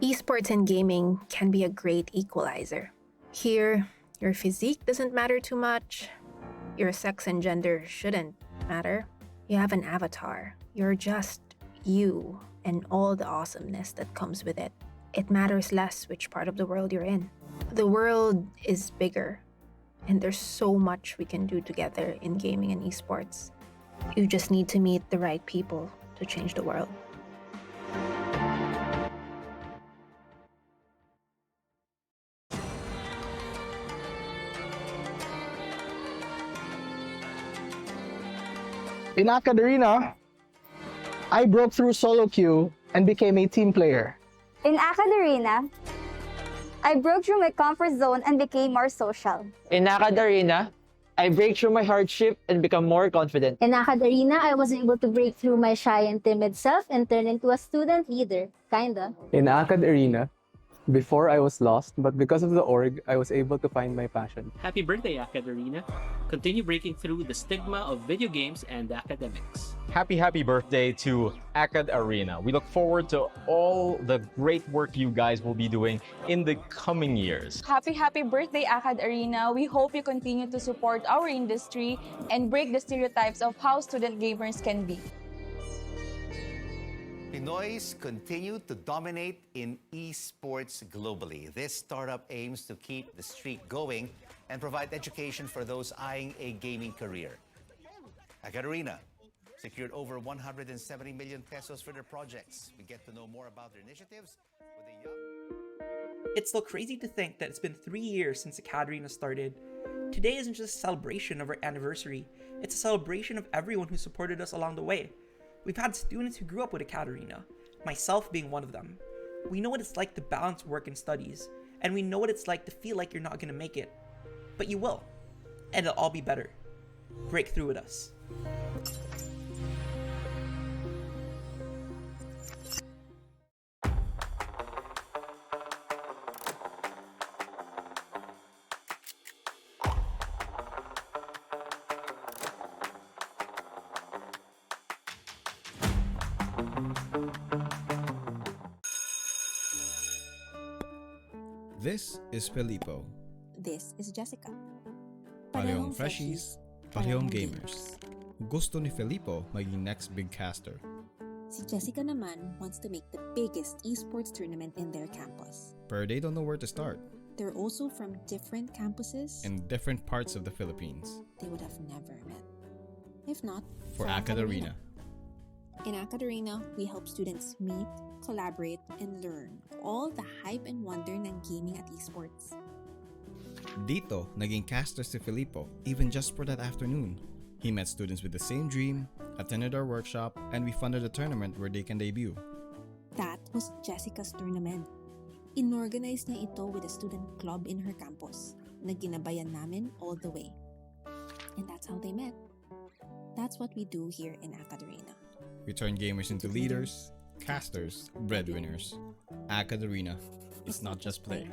Esports and gaming can be a great equalizer. Here, your physique doesn't matter too much. Your sex and gender shouldn't matter. You have an avatar. You're just you and all the awesomeness that comes with it. It matters less which part of the world you're in. The world is bigger, and there's so much we can do together in gaming and esports. You just need to meet the right people to change the world. In AcadArena, I broke through solo queue and became a team player. In AcadArena, I broke through my comfort zone and became more social. In AcadArena, I break through my hardship and become more confident. In AcadArena, I was able to break through my shy and timid self and turn into a student leader, kinda. In AcadArena, before I was lost, but because of the org, I was able to find my passion. Happy birthday, AcadArena. Continue breaking through the stigma of video games and academics. Happy birthday to AcadArena. We look forward to all the great work you guys will be doing in the coming years. Happy birthday, AcadArena. We hope you continue to support our industry and break the stereotypes of how student gamers can be. Pinoys continue to dominate in esports globally. This startup aims to keep the streak going and provide education for those eyeing a gaming career. AcadArena secured over 170 million pesos for their projects. We get to know more about their initiatives with a young... It's still crazy to think that it's been 3 years since AcadArena started. Today isn't just a celebration of our anniversary, it's a celebration of everyone who supported us along the way. We've had students who grew up with AcadArena, myself being one of them. We know what it's like to balance work and studies, and we know what it's like to feel like you're not gonna make it. But you will, and it'll all be better. Break through with us. This is Filippo. This is Jessica. Parehong freshies, parehong gamers. Gusto ni Filippo maging next big caster. Si Jessica naman wants to make the biggest esports tournament in their campus. But they don't know where to start. They're also from different campuses in different parts of the Philippines. They would have never met. If not, for AcadArena. In AcadArena, we help students meet, collaborate, and learn all the hype and wonder ng gaming at esports. Dito, naging caster si Filippo, even just for that afternoon. He met students with the same dream, attended our workshop, and we funded a tournament where they can debut. That was Jessica's tournament. Inorganize niya ito with a student club in her campus na ginabayan namin all the way. And that's how they met. That's what we do here in AcadArena. We turn gamers into leaders, casters, breadwinners. AcadArena. It's not just play.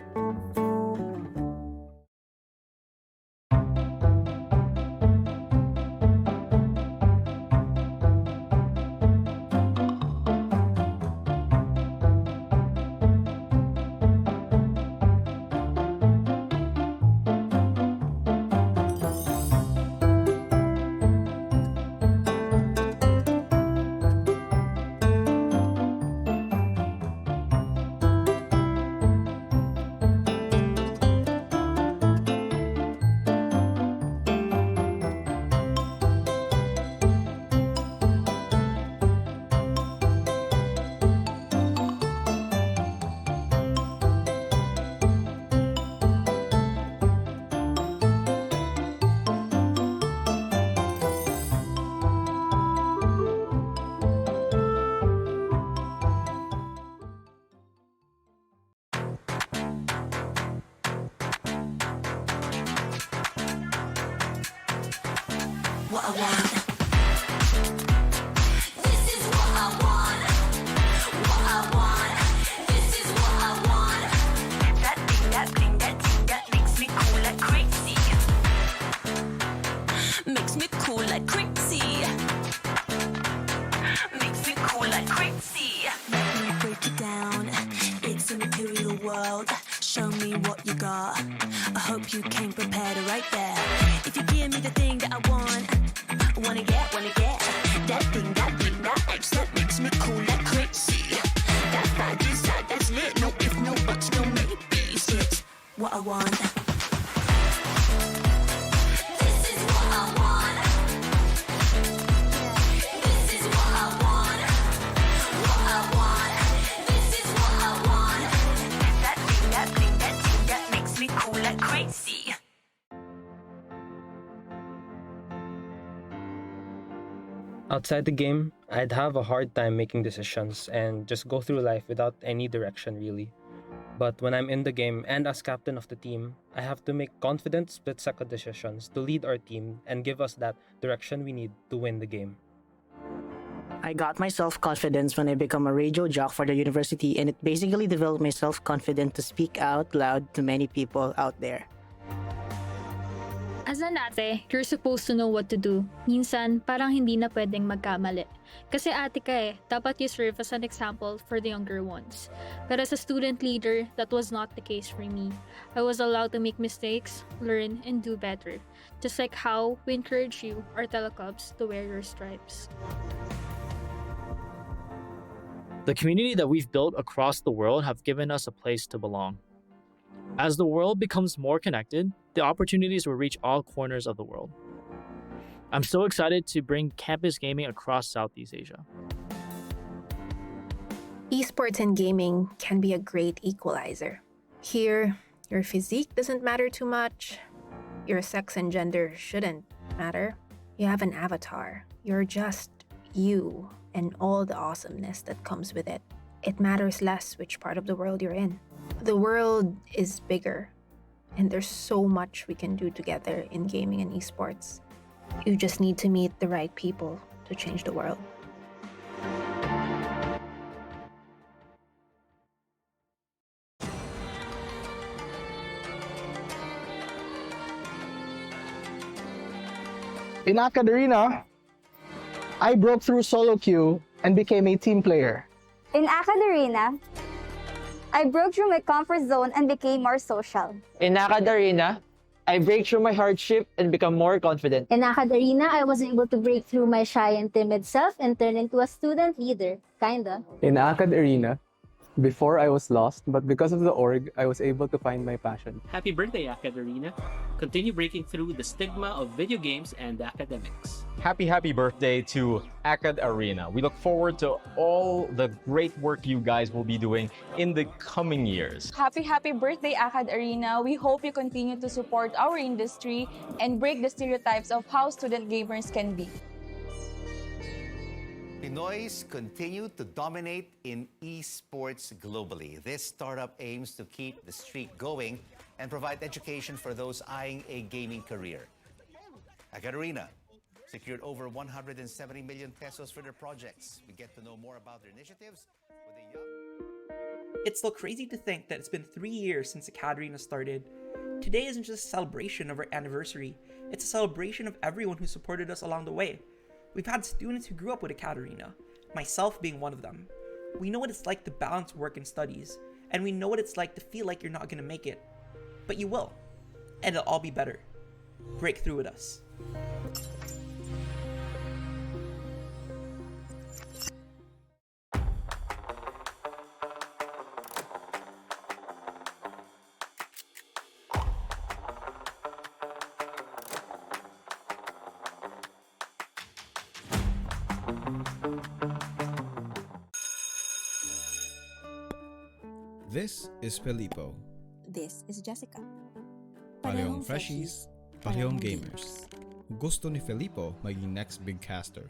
What I want. This is what I want. What I want. This is what I want. That thing, that bling, that thing that makes me cool like crazy. Makes me cool like crazy. Makes me cool like crazy. Let me break it down. It's a material world. Show me what you got. I hope you came prepared right there. If you give me the thing that I want, wanna get that thing, that bling, that X that makes me cool like crazy. That's that desire, that's lit. No if, no buts, no maybes. It's what I want. This is what I want. This is what I want. What I want. This is what I want. That thing, that bling, that thing that makes me cool like crazy. Outside the game, I'd have a hard time making decisions and just go through life without any direction really. But when I'm in the game and as captain of the team, I have to make confident split-second decisions to lead our team and give us that direction we need to win the game. I got my self-confidence when I become a radio jock for the university, and it basically developed my self-confidence to speak out loud to many people out there. As an ate, you're supposed to know what to do. Minsan, parang hindi na pwedeng magkamali. Kasi ate ka dapat you serve as an example for the younger ones. But as a student leader, that was not the case for me. I was allowed to make mistakes, learn, and do better. Just like how we encourage you, our telecubs, to wear your stripes. The community that we've built across the world have given us a place to belong. As the world becomes more connected, the opportunities will reach all corners of the world. I'm so excited to bring campus gaming across Southeast Asia. Esports and gaming can be a great equalizer. Here, your physique doesn't matter too much. Your sex and gender shouldn't matter. You have an avatar. You're just you and all the awesomeness that comes with it. It matters less which part of the world you're in. The world is bigger, and there's so much we can do together in gaming and esports. You just need to meet the right people to change the world. In AcadArena, I broke through solo queue and became a team player. In AcadArena, I broke through my comfort zone and became more social. In AcadArena, I break through my hardship and become more confident. In AcadArena, I was able to break through my shy and timid self and turn into a student leader, kinda. In AcadArena, before I was lost, but because of the org, I was able to find my passion. Happy birthday, AcadArena. Continue breaking through the stigma of video games and academics. Happy birthday to AcadArena. We look forward to all the great work you guys will be doing in the coming years. Happy birthday, AcadArena. We hope you continue to support our industry and break the stereotypes of how student gamers can be. Pinoys continue to dominate in esports globally. This startup aims to keep the streak going and provide education for those eyeing a gaming career. AcadArena secured over 170 million pesos for their projects. We get to know more about their initiatives with a young... It's still crazy to think that it's been 3 years since AcadArena started. Today isn't just a celebration of our anniversary, it's a celebration of everyone who supported us along the way. We've had students who grew up with AcadArena, myself being one of them. We know what it's like to balance work and studies, and we know what it's like to feel like you're not gonna make it. But you will, and it'll all be better. Break through with us. This is Filippo. This is Jessica. Parehong freshies, parehong gamers. Gusto ni Filippo maging next big caster.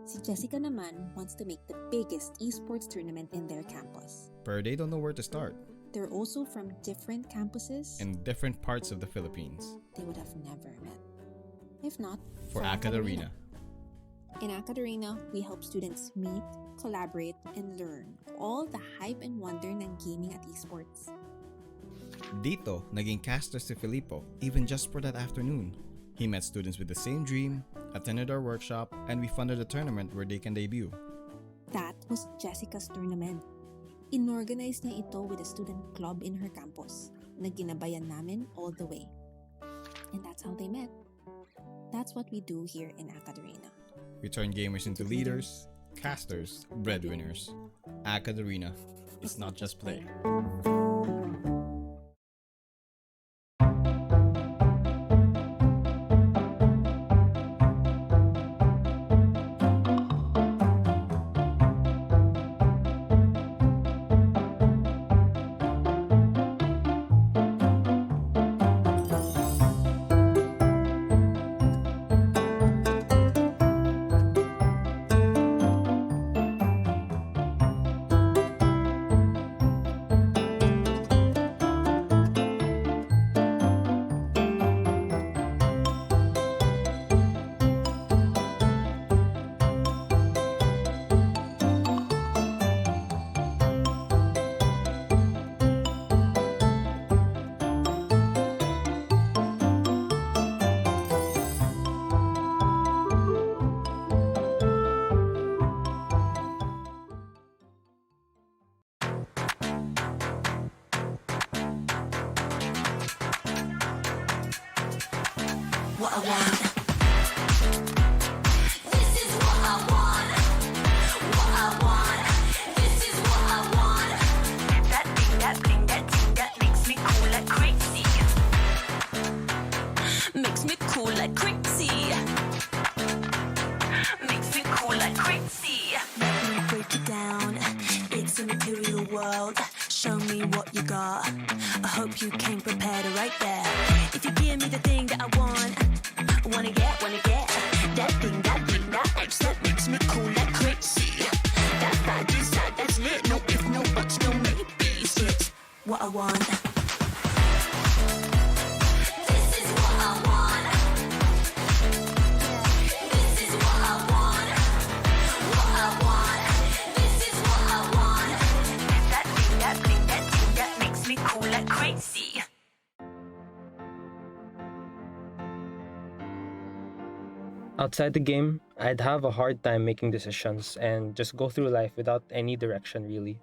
Si Jessica naman wants to make the biggest esports tournament in their campus. But they don't know where to start. They're also from different campuses In different parts of the Philippines. they would have never met. If not, For AcadArena. In AcadArena, we help students meet, collaborate, and learn all the hype and wonder ng gaming at esports. Dito, naging caster si Filippo, even just for that afternoon. He met students with the same dream, attended our workshop, and we funded a tournament where they can debut. That was Jessica's tournament. Inorganize niya ito with a student club in her campus na ginabayan namin all the way. And that's how they met. That's what we do here in AcadArena. We turn gamers into leaders, casters, breadwinners. AcadArena is not just play. what I want. This is what I want. What I want. This is what I want. That thing, that bling, that thing that makes me cool like crazy. Makes me cool like crazy. Makes me cool like crazy. Let me break it down. It's a material world. Show me what you got. I hope you came prepared right there. If you give me the thing that I want, wanna get that thing, that bling, that X that makes me cool like crazy. That bad desire, that's lit. No if, no buts, no maybes. It's what I want. This is what I want. This is what I want. What I want. This is what I want. That thing, that bling, that thing that makes me cool like crazy. Outside the game, I'd have a hard time making decisions and just go through life without any direction really.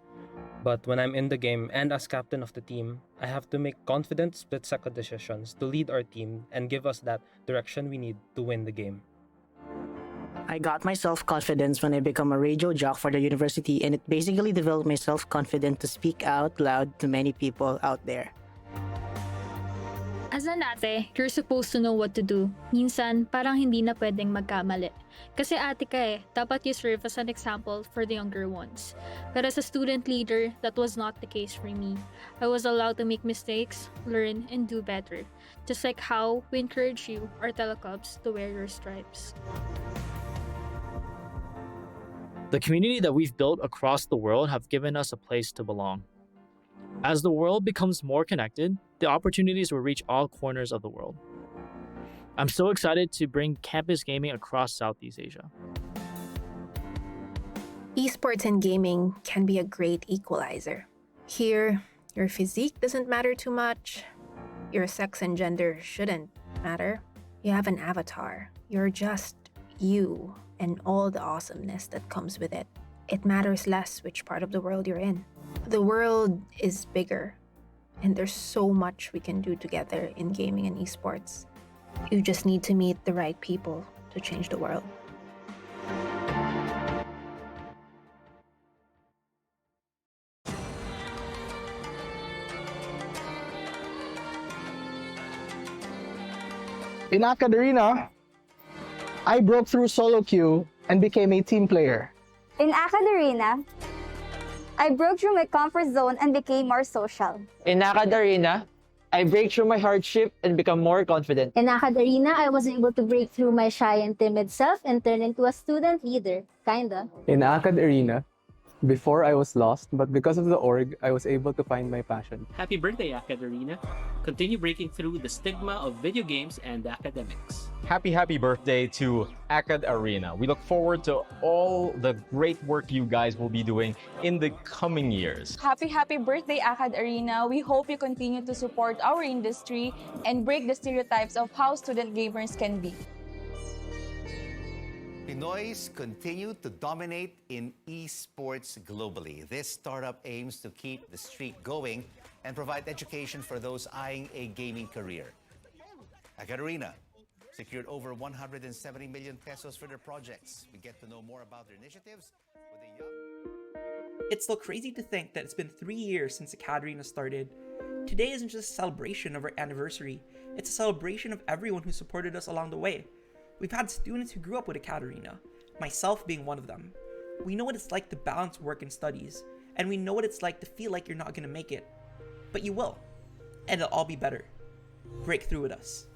But when I'm in the game and as captain of the team, I have to make confident split-second decisions to lead our team and give us that direction we need to win the game. I got my self-confidence when I become a radio jock for the university, and it basically developed my self-confidence to speak out loud to many people out there. As an ate, you're supposed to know what to do. Minsan, parang hindi na pwedeng magkamali. Kasi ate ka eh, dapat you serve as an example for the younger ones. But as a student leader, that was not the case for me. I was allowed to make mistakes, learn, and do better. Just like how we encourage you, our telecubs, to wear your stripes. The community that we've built across the world have given us a place to belong. As the world becomes more connected, the opportunities will reach all corners of the world. I'm so excited to bring campus gaming across Southeast Asia. Esports and gaming can be a great equalizer. Here, your physique doesn't matter too much. Your sex and gender shouldn't matter. You have an avatar. You're just you and all the awesomeness that comes with it. It matters less which part of the world you're in. The world is bigger, and there's so much we can do together in gaming and esports. You just need to meet the right people to change the world. In AcadArena, I broke through solo queue and became a team player. In AcadArena, I broke through my comfort zone and became more social. In AcadArena, I break through my hardship and become more confident. In AcadArena, I was able to break through my shy and timid self and turn into a student leader, kinda. In AcadArena, before I was lost, but because of the org, I was able to find my passion. Happy birthday, AcadArena. Continue breaking through the stigma of video games and academics. Happy birthday to AcadArena. We look forward to all the great work you guys will be doing in the coming years. Happy birthday, AcadArena. We hope you continue to support our industry and break the stereotypes of how student gamers can be. Pinoys continue to dominate in esports globally. This startup aims to keep the streak going and provide education for those eyeing a gaming career. AcadArena secured over 170 million pesos for their projects. We get to know more about their initiatives with a young... It's still crazy to think that it's been 3 years since AcadArena started. Today isn't just a celebration of our anniversary, it's a celebration of everyone who supported us along the way. We've had students who grew up with AcadArena, myself being one of them. We know what it's like to balance work and studies, and we know what it's like to feel like you're not going to make it. But you will, and it'll all be better. Break through with us.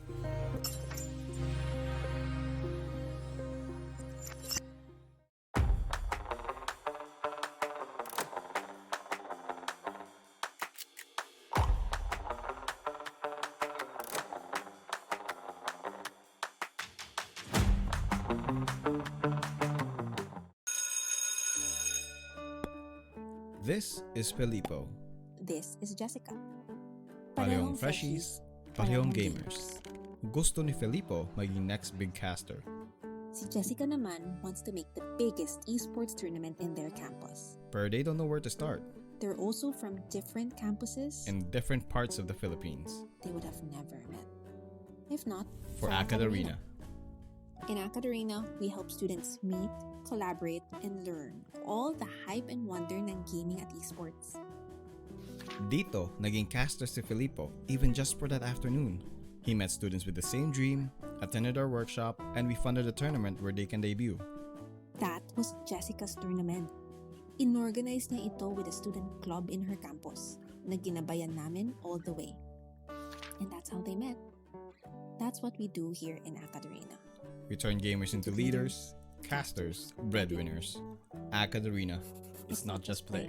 This is Felipo. This is Jessica. Parehong freshies, parehong gamers. Gusto ni Felipo maging next big caster. Si Jessica naman wants to make the biggest esports tournament in their campus. But they don't know where to start. They're also from different campuses In different parts of the Philippines. they would have never met. If not, for AcadArena. In AcadArena, we help students meet, collaborate, and learn all the hype and wonder ng gaming at esports. Dito, naging caster si Filippo, even just for that afternoon. He met students with the same dream, attended our workshop, and we funded a tournament where they can debut. That was Jessica's tournament. Inorganize niya ito with a student club in her campus na ginabayan namin all the way. And that's how they met. That's what we do here in AcadArena. We turn gamers into leaders, casters, breadwinners. AcadArena, it's not just play.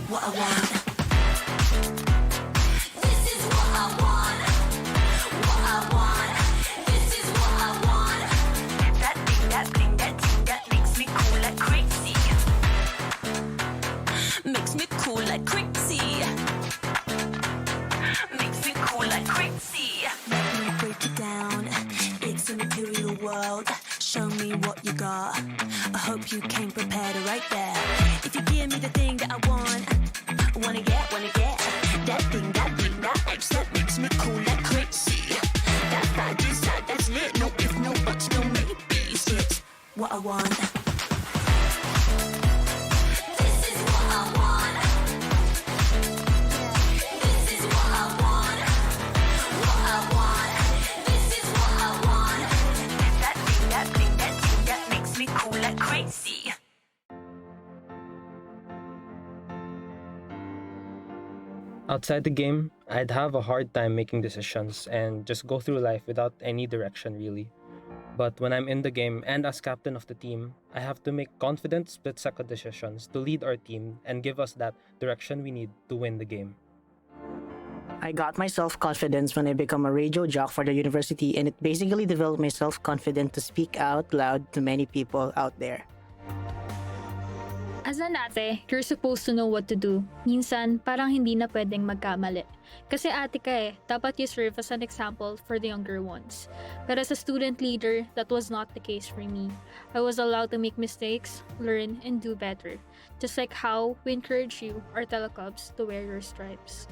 What I want. This is what I want. What I want. This is what I want. That thing, that thing, that thing that makes me cool like crazy. Makes me cool like crazy. Makes me cool like crazy. Let me break it down. It's a material world. Show me what you got. I hope you came prepared right there. If you give me the thing that I want, wanna get that thing, that X that makes me cool like crazy. That is that, that's lit. No if, no buts, no maybes. It's what I want. This is what I want. This is what I want. What I want. This is what I want. That thing, that thing, that thing that makes me cool like crazy. Outside the game, I'd have a hard time making decisions and just go through life without any direction really. But when I'm in the game and as captain of the team, I have to make confident split-second decisions to lead our team and give us that direction we need to win the game. I got my self-confidence when I become a radio jock for the university, and it basically developed my self-confidence to speak out loud to many people out there. As an ate, you're supposed to know what to do. Minsan, parang hindi na pwedeng magkamali. Kasi ate ka eh, dapat you serve as an example for the younger ones. But as a student leader, that was not the case for me. I was allowed to make mistakes, learn, and do better. Just like how we encourage you, our telecubs, to wear your stripes.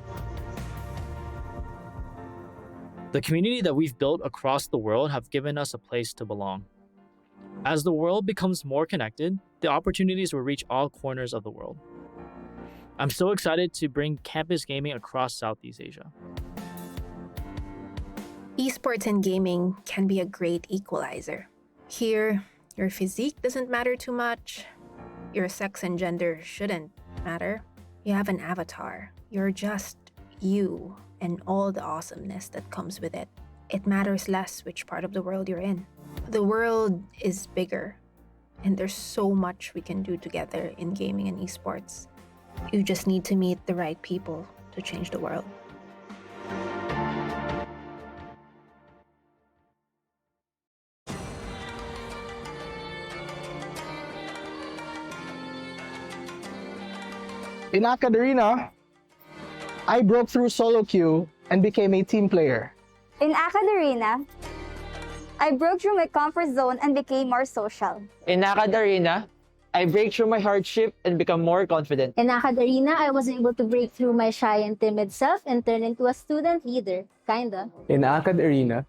The community that we've built across the world have given us a place to belong. As the world becomes more connected, the opportunities will reach all corners of the world. I'm so excited to bring campus gaming across Southeast Asia. Esports and gaming can be a great equalizer. Here, your physique doesn't matter too much. Your sex and gender shouldn't matter. You have an avatar. You're just you and all the awesomeness that comes with it. It matters less which part of the world you're in. The world is bigger, and there's so much we can do together in gaming and esports. You just need to meet the right people to change the world. In AcadArena, I broke through solo queue and became a team player. In AcadArena, I broke through my comfort zone and became more social. In AcadArena, I break through my hardship and become more confident. In AcadArena, I was able to break through my shy and timid self and turn into a student leader, kinda. In AcadArena,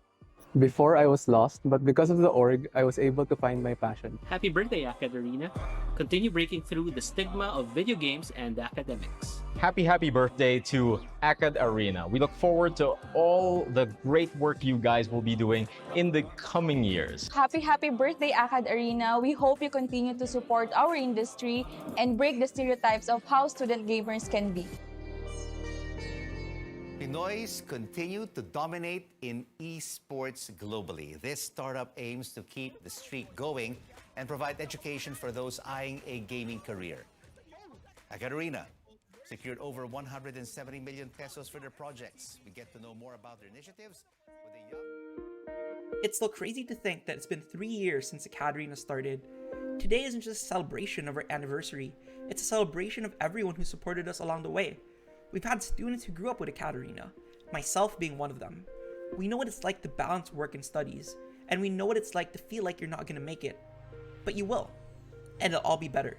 before I was lost, but because of the org, I was able to find my passion. Happy birthday, AcadArena. Continue breaking through the stigma of video games and academics. happy birthday to AcadArena. We look forward to all the great work you guys will be doing in the coming years. Happy birthday, AcadArena. We hope you continue to support our industry and break the stereotypes of how student gamers can be. Pinoys continue to dominate in esports globally. This startup aims to keep the streak going and provide education for those eyeing a gaming career. AcadArena secured over 170 million pesos for their projects. We get to know more about their initiatives with a young... It's still crazy to think that it's been 3 years since AcadArena started. Today isn't just a celebration of our anniversary, it's a celebration of everyone who supported us along the way. We've had students who grew up with AcadArena, myself being one of them. We know what it's like to balance work and studies, and we know what it's like to feel like you're not going to make it. But you will, and it'll all be better.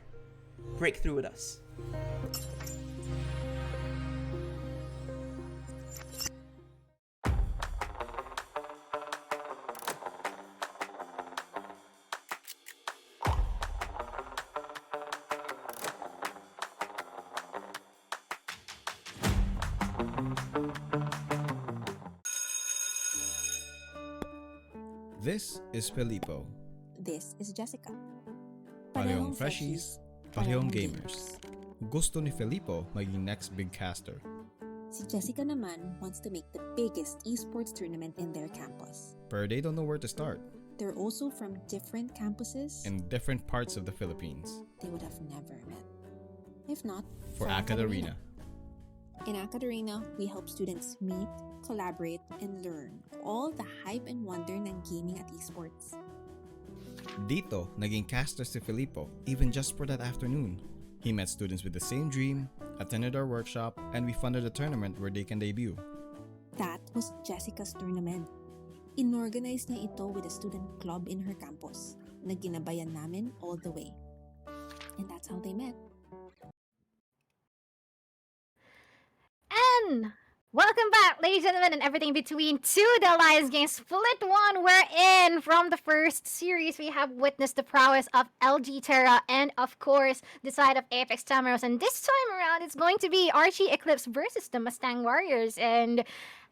Break through with us. This is Filippo. This is Jessica. Parehong freshies, parehong gamers. Gusto ni Filippo maging next big caster. Si Jessica naman wants to make the biggest esports tournament in their campus. But they don't know where to start. They're also from different campuses In different parts of the Philippines. they would have never met. If not, For AcadArena. In AcadArena, we help students meet, collaborate, and learn all the hype and wonder ng gaming at esports. Dito, naging caster si Filippo, even just for that afternoon. He met students with the same dream, attended our workshop, and we funded a tournament where they can debut. That was Jessica's tournament. Inorganize niya ito with a student club in her campus na ginabayan namin all the way. And that's how they met. And welcome back, ladies and gentlemen, and everything between, to the Alliance Games Split 1, wherein from the first series we have witnessed the prowess of LG Terra and, of course, the side of Apex Tamaros. And this time around, it's going to be Archie Eclipse versus the Mustang Warriors. And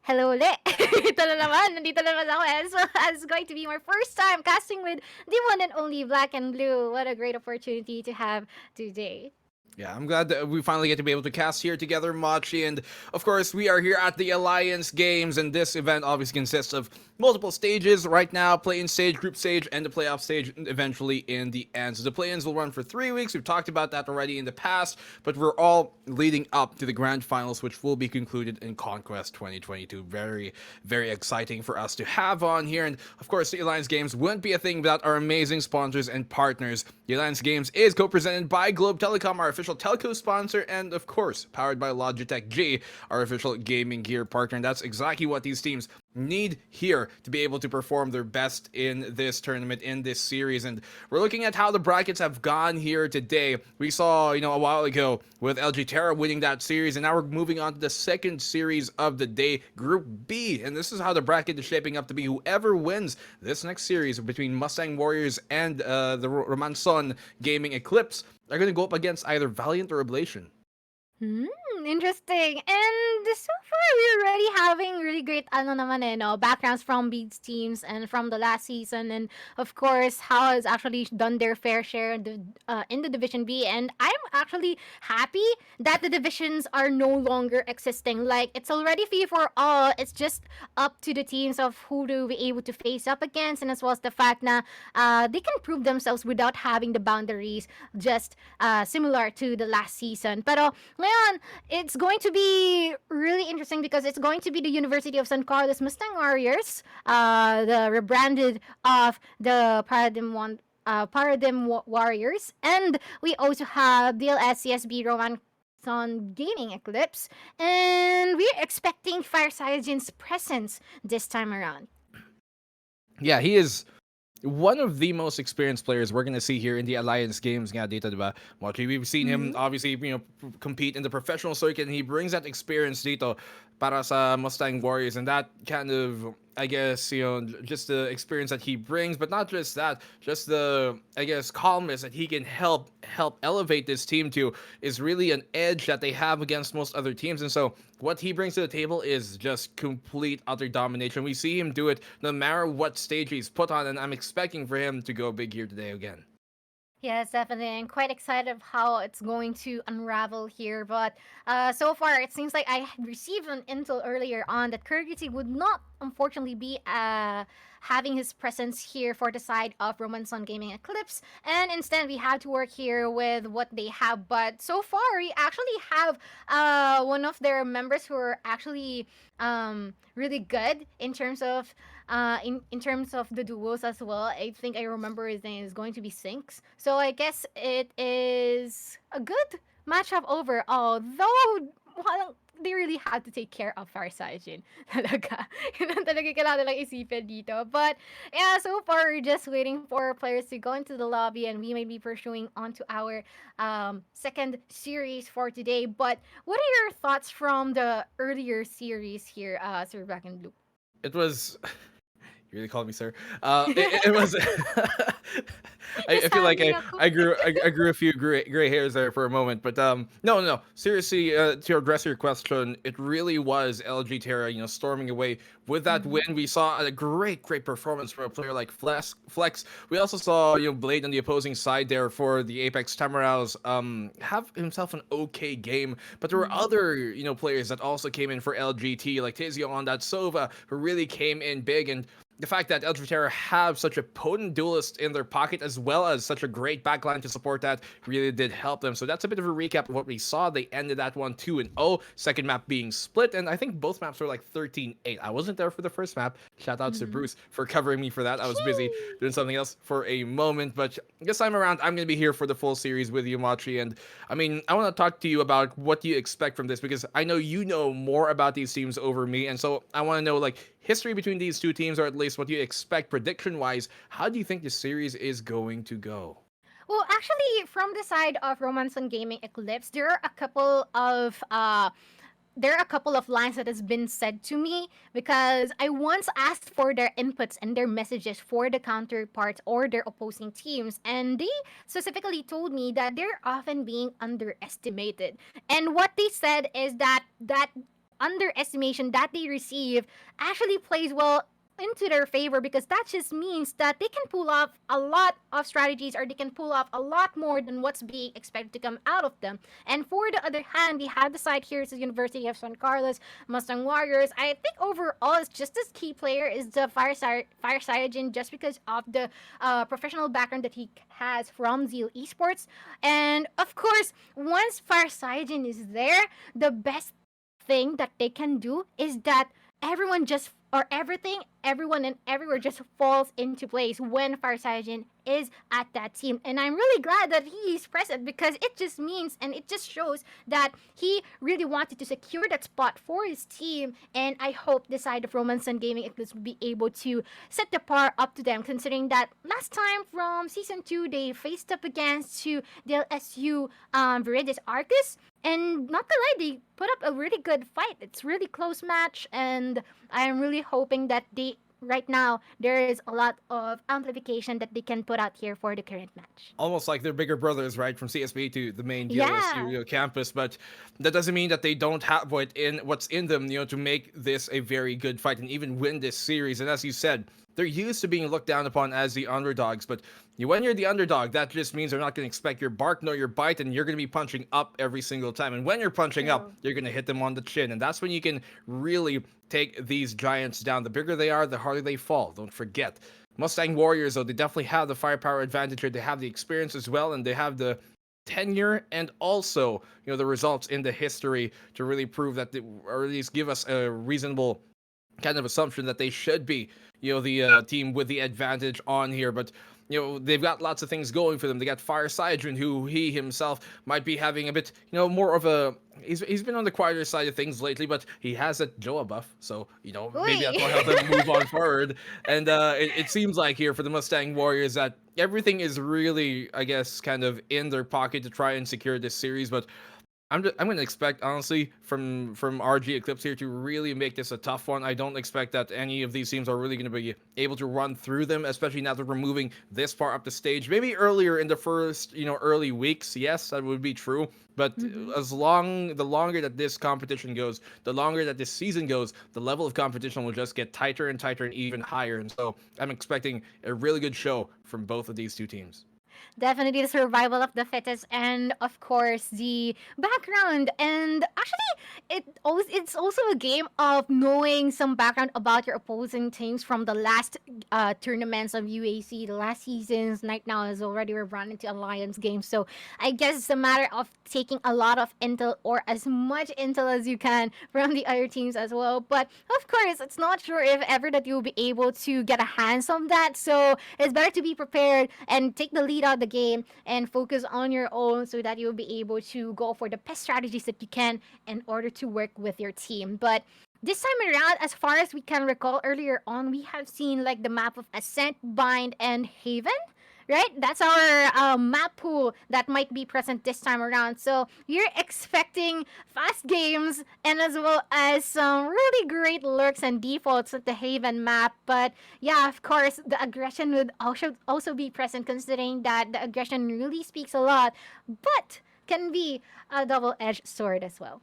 hello ulit. Ito na naman, nandito naman ako. And so it's going to be my first time casting with the one and only Black and Blue. What a great opportunity to have today. Yeah, I'm glad that we finally get to be able to cast here together, Machi, and of course we are here at the Alliance Games, and this event obviously consists of multiple stages right now: play-in stage, group stage, and the playoff stage eventually in the end. So the play-ins will run for 3 weeks. We've talked about that already in the past, but we're all leading up to the grand finals, which will be concluded in Conquest 2022. Very, very exciting for us to have on here, and of course the Alliance Games wouldn't be a thing without our amazing sponsors and partners. The Alliance Games is co-presented by Globe Telecom, our official telco sponsor, and of course powered by Logitech G, our official gaming gear partner. And that's exactly what these teams need here to be able to perform their best in this tournament, in this series. And we're looking at how the brackets have gone here today. We saw, a while ago with LG Terra winning that series, and now we're moving on to the second series of the day, Group B. And this is how the bracket is shaping up to be. Whoever wins this next series between Mustang Warriors and the Romanson Gaming Eclipse are going to go up against either Valiant or Ablation. Interesting. And so far, we're already having really great backgrounds from these teams and from the last season. And of course, how has actually done their fair share in the Division B. And I'm actually happy that the divisions are no longer existing. Like, it's already free for all. It's just up to the teams of who to be able to face up against. And as well as the fact that they can prove themselves without having the boundaries, just similar to the last season. Pero ngayon, it's going to be really interesting because it's going to be the University of San Carlos Mustang Warriors, the rebranded of the Paradigm Warriors, and we also have DLSCSB Romanson Gaming Eclipse, and we're expecting Fire Saiyan's presence this time around. Yeah, he is one of the most experienced players we're going to see here in the Alliance Games nga dito, diba? We've seen him obviously, compete in the professional circuit, and he brings that experience dito para sa Mustang Warriors, and that kind of I guess, just the experience that he brings, but not just that, just the, I guess, calmness that he can help elevate this team to is really an edge that they have against most other teams. And so what he brings to the table is just complete utter domination. We see him do it no matter what stage he's put on, and I'm expecting for him to go big here today again. Yes, definitely. I'm quite excited of how it's going to unravel here. But so far, it seems like I had received an intel earlier on that Kyrgyz would not, unfortunately, be having his presence here for the side of Roman Sun Gaming Eclipse. And instead, we have to work here with what they have. But so far, we actually have one of their members who are actually really good in terms of in terms of the duos as well. I think I remember his name is going to be Sinks. So I guess it is a good matchup overall. Though well, they really had to take care of Farsighting. Talaga. Yun ang talaga kailangan nilang isipin dito. But yeah, so far we're just waiting for players to go into the lobby and we may be pursuing onto our second series for today. But what are your thoughts from the earlier series here, Sir Black and Blue? It was You really called me sir. It was. I feel like I grew a few gray hairs there for a moment, but no. Seriously, to address your question, it really was LG Terra, storming away with that win. We saw a great performance from a player like Flex. We also saw Blade on the opposing side there for the Apex Tamaraos have himself an okay game, but there were other players that also came in for LGT like Tizio on that Sova who really came in big. And the fact that LG Terra have such a potent duelist in their pocket as well as such a great backline to support that really did help them. So that's a bit of a recap of what we saw. They ended that one 2-0, second map being split, and I think both maps were like 13-8. I wasn't there for the first map. Shout out to Bruce for covering me for that. I was busy doing something else for a moment, but this time around, I'm going to be here for the full series with you, Machi. And I mean, I want to talk to you about what you expect from this because I know you know more about these teams over me, and so I want to know history between these two teams, or at least what you expect prediction-wise. How do you think the series is going to go? Well, actually, from the side of Romance on Gaming Eclipse, there are a couple of lines that has been said to me because I once asked for their inputs and their messages for the counterparts or their opposing teams, and they specifically told me that they're often being underestimated. And what they said is that underestimation that they receive actually plays well into their favor because that just means that they can pull off a lot of strategies or they can pull off a lot more than what's being expected to come out of them. And for the other hand, we have the side here is the University of San Carlos Mustang Warriors. I think overall it's just as key player is the Fire Cyanogen just because of the professional background that he has from Zeal Esports. And of course, once Fire Cyanogen is there, the best thing that they can do is that everyone just or everything, everyone and everywhere just falls into place when Farsighting is at that team. And I'm really glad that he is present because it just means and it just shows that he really wanted to secure that spot for his team. And I hope the side of Romance and Gaming Eclipse will be able to set the par up to them, considering that last time from Season 2, they faced up against to the LSU Viridis Arcus. And not to lie, they put up a really good fight. It's really close match, and I'm really hoping that right now there is a lot of amplification that they can put out here for the current match. Almost like they're bigger brothers, right, from CSB to the main DLSU campus, but that doesn't mean that they don't have what's in them, to make this a very good fight and even win this series. And as you said, they're used to being looked down upon as the underdogs, but when you're the underdog, that just means they're not going to expect your bark nor your bite, and you're going to be punching up every single time. And when you're punching up, you're going to hit them on the chin, and that's when you can really take these giants down. The bigger they are, the harder they fall. Don't forget. Mustang Warriors, though, they definitely have the firepower advantage here. They have the experience as well, and they have the tenure and also, the results in the history to really prove that, or at least give us a reasonable kind of assumption that they should be, the team with the advantage on here. But they've got lots of things going for them. They got Fire Sidron, who he himself might be having a bit, more of a. He's been on the quieter side of things lately, but he has a Joa buff, so maybe that will help him move on forward. And it seems like here for the Mustang Warriors that everything is really, I guess, kind of in their pocket to try and secure this series. But I'm gonna expect honestly from RG Eclipse here to really make this a tough one. I don't expect that any of these teams are really gonna be able to run through them, especially now that we're moving this far up the stage. Maybe earlier in the first early weeks, yes, that would be true. But the longer that this competition goes, the longer that this season goes, the level of competition will just get tighter and tighter and even higher. And so I'm expecting a really good show from both of these two teams. Definitely the survival of the fittest, and of course the background. And actually, it's also a game of knowing some background about your opposing teams from the last tournaments of UAC, the last seasons. Right now is already we're running into alliance games, so I guess it's a matter of taking a lot of intel or as much intel as you can from the other teams as well. But of course, it's not sure if ever that you'll be able to get a hands on that. So it's better to be prepared and take the lead out the game and focus on your own so that you'll be able to go for the best strategies that you can in order to work with your team. But this time around, as far as we can recall earlier on, we have seen like the map of Ascent, Bind, and Haven. Right? That's our map pool that might be present this time around. So you're expecting fast games and as well as some really great lurks and defaults at the Haven map. But yeah, of course, the aggression would also be present, considering that the aggression really speaks a lot, but can be a double-edged sword as well.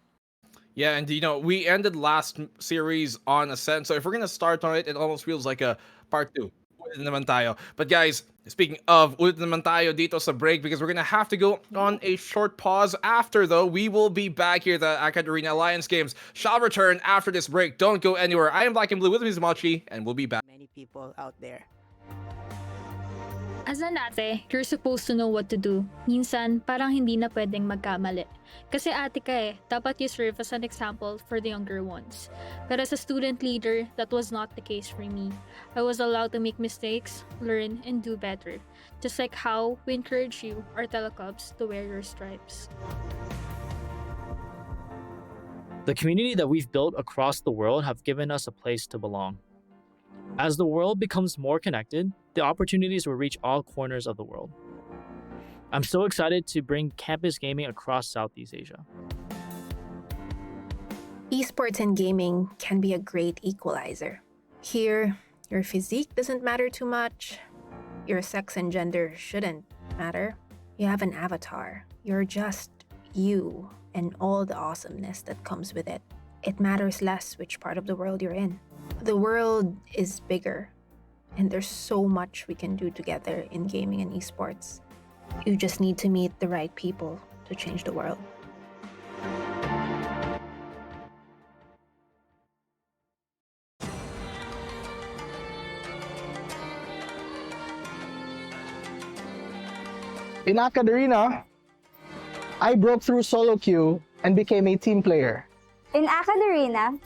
Yeah, and we ended last series on Ascent, so if we're gonna start on it, it almost feels like a part two. Ulit naman tayo. But guys, speaking of ulit naman tayo dito sa break, because we're gonna have to go on a short pause after, though. We will be back here at the AcadArena Alliance Games. Shall return after this break. Don't go anywhere. I am Black and Blue with Mizumachi, and we'll be back. Many people out there. As an ate, you're supposed to know what to do. Minsan, parang hindi na pwedeng magkamali. Kasi ate ka dapat you serve as an example for the younger ones. But as a student leader, that was not the case for me. I was allowed to make mistakes, learn, and do better. Just like how we encourage you, our telecubs, to wear your stripes. The community that we've built across the world have given us a place to belong. As the world becomes more connected, the opportunities will reach all corners of the world. I'm so excited to bring campus gaming across Southeast Asia. Esports and gaming can be a great equalizer. Here, your physique doesn't matter too much. Your sex and gender shouldn't matter. You have an avatar. You're just you and all the awesomeness that comes with it. It matters less which part of the world you're in. The world is bigger, and there's so much we can do together in gaming and esports. You just need to meet the right people to change the world. In AcadArena, I broke through solo queue and became a team player. In AcadArena,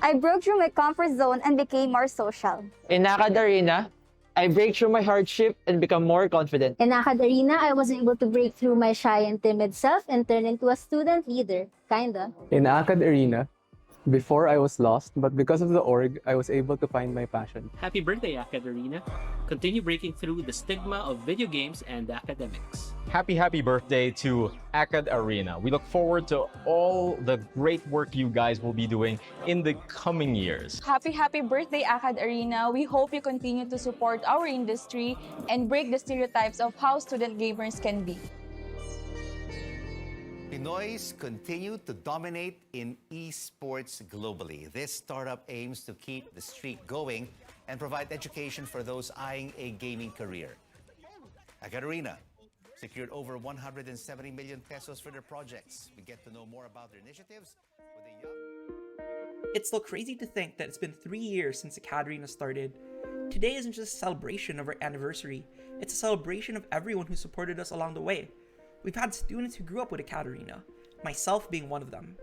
I broke through my comfort zone and became more social. In AcadArena, I break through my hardship and become more confident. In AcadArena, I was able to break through my shy and timid self and turn into a student leader, kinda. In AcadArena, before I was lost, but because of the org, I was able to find my passion. Happy birthday, AcadArena. Continue breaking through the stigma of video games and academics. Happy birthday to AcadArena. We look forward to all the great work you guys will be doing in the coming years. Happy birthday, AcadArena. We hope you continue to support our industry and break the stereotypes of how student gamers can be. Pinoys continue to dominate in esports globally. This startup aims to keep the streak going and provide education for those eyeing a gaming career. AcadArena secured over 170 million pesos for their projects. We get to know more about their initiatives with a young... It's still crazy to think that it's been 3 years since AcadArena started. Today isn't just a celebration of our anniversary, it's a celebration of everyone who supported us along the way. We've had students who grew up with AcadArena, myself being one of them.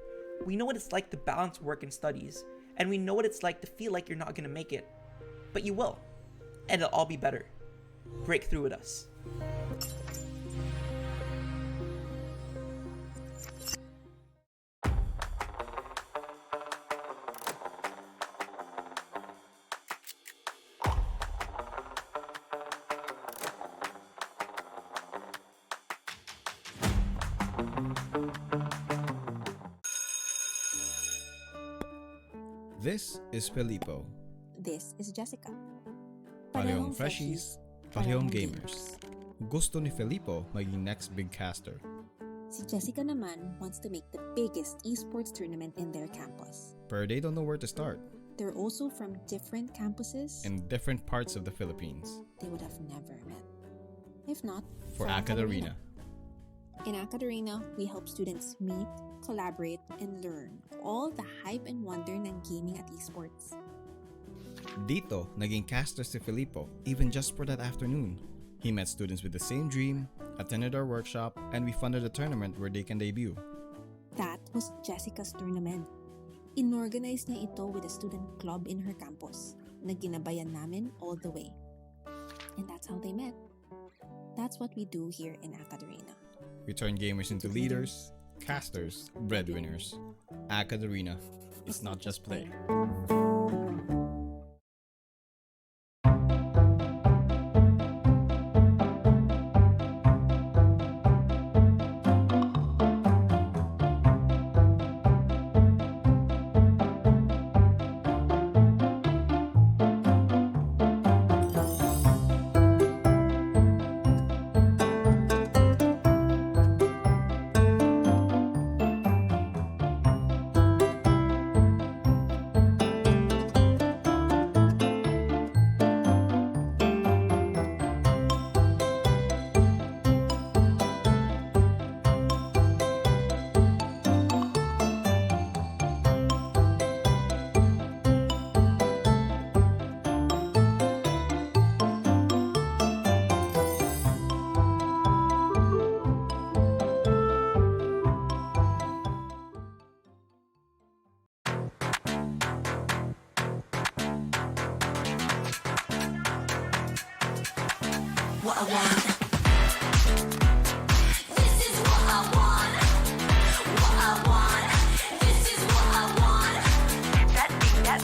We know what it's like to balance work and studies, and we know what it's like to feel like you're not going to make it. But you will, and it'll all be better. Break through with us. This is Filippo. This is Jessica. Parehong freshies, parehong gamers. Gusto ni Filippo maging next big caster. Si Jessica naman wants to make the biggest esports tournament in their campus. But they don't know where to start. They're also from different campuses In different parts of the Philippines. they would have never met. If not, For AcadArena. In AcadArena, we help students meet, collaborate, and learn all the hype and wonder ng gaming at esports. Dito, naging caster si Filippo, even just for that afternoon. He met students with the same dream, attended our workshop, and we funded a tournament where they can debut. That was Jessica's tournament. Inorganize niya ito with a student club in her campus na ginabayan namin all the way. And that's how they met. That's what we do here in AcadArena. We turn gamers into leaders, casters, breadwinners. AcadArena. It's not just play. What I want. This is what I want. What I want. This is what I want. That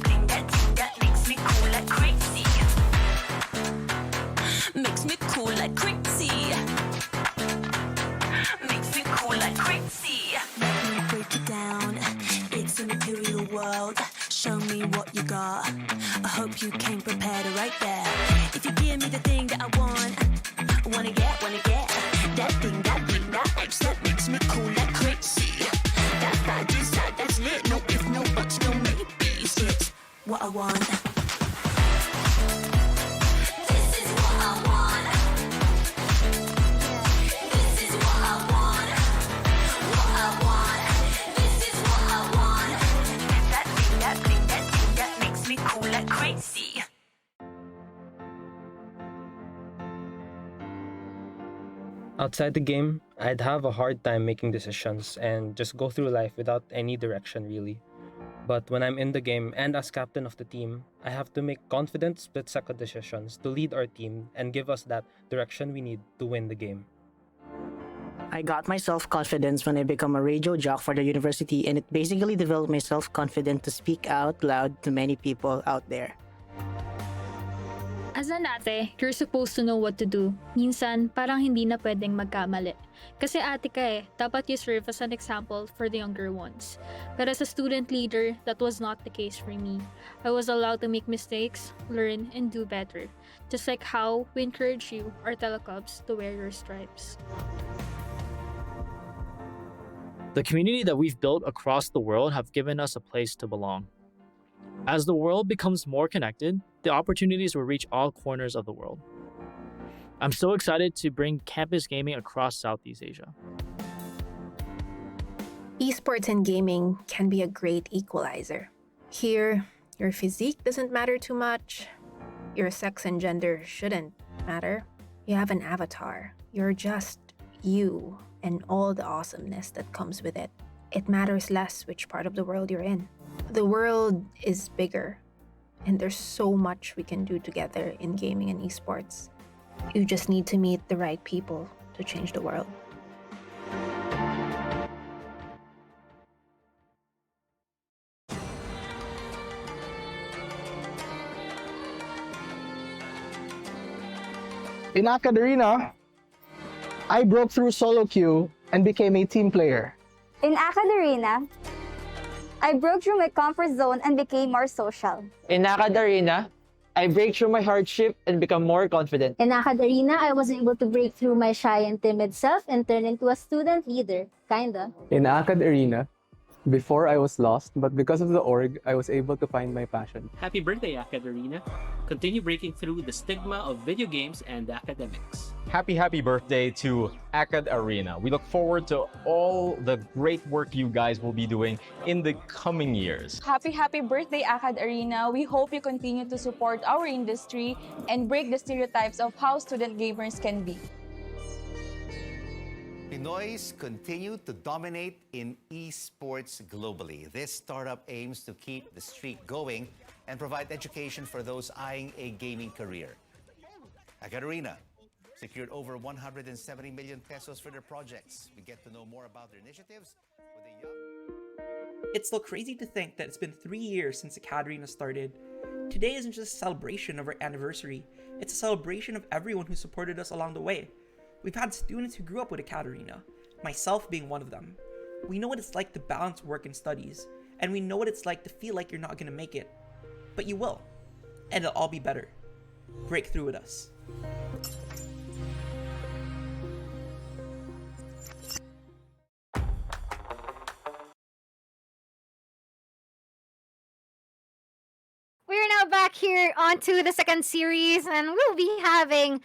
thing that makes me cool like crazy. Makes me cool like crazy. Makes me cool like crazy. Let me break it down. It's a material world. Show me what you got. I hope you came prepared right there. If you give me the thing that I want, wanna get that thing that makes me cool like crazy. That's not desire, that's lit. No if, no buts, no maybes. It's what I want. This is what I want. This is what I want. What I want. This is what I want. That thing that makes me cool like crazy. Outside the game, I'd have a hard time making decisions and just go through life without any direction really. But when I'm in the game and as captain of the team, I have to make confident split-second decisions to lead our team and give us that direction we need to win the game. I got my self-confidence when I become a radio jock for the university, and it basically developed my self-confidence to speak out loud to many people out there. As an ate, you're supposed to know what to do. Minsan, parang hindi na pwedeng magkamali. Kasi ate ka eh, dapat you serve as an example for the younger ones. But as a student leader, that was not the case for me. I was allowed to make mistakes, learn, and do better. Just like how we encourage you, our telecubs, to wear your stripes. The community that we've built across the world have given us a place to belong. As the world becomes more connected, the opportunities will reach all corners of the world. I'm so excited to bring campus gaming across Southeast Asia. Esports and gaming can be a great equalizer. Here, your physique doesn't matter too much. Your sex and gender shouldn't matter. You have an avatar. You're just you and all the awesomeness that comes with it. It matters less which part of the world you're in. The world is bigger, and there's so much we can do together in gaming and esports. You just need to meet the right people to change the world. In AcadArena, I broke through solo queue and became a team player. In AcadArena, I broke through my comfort zone and became more social. In AcadArena, I break through my hardship and become more confident. In AcadArena, I was able to break through my shy and timid self and turn into a student leader, kinda. In AcadArena, before I was lost, but because of the org, I was able to find my passion. Happy birthday, AcadArena. Continue breaking through the stigma of video games and academics. Happy birthday to AcadArena. We look forward to all the great work you guys will be doing in the coming years. Happy birthday, AcadArena. We hope you continue to support our industry and break the stereotypes of how student gamers can be. Pinoys continue to dominate in esports globally. This startup aims to keep the streak going and provide education for those eyeing a gaming career. AcadArena secured over 170 million pesos for their projects. We get to know more about their initiatives with a young... It's still crazy to think that it's been 3 years since AcadArena started. Today isn't just a celebration of our anniversary, it's a celebration of everyone who supported us along the way. We've had students who grew up with AcadArena, myself being one of them. We know what it's like to balance work and studies, and we know what it's like to feel like you're not gonna make it. But you will, and it'll all be better. Break through with us. We're now back here onto the second series, and we'll be having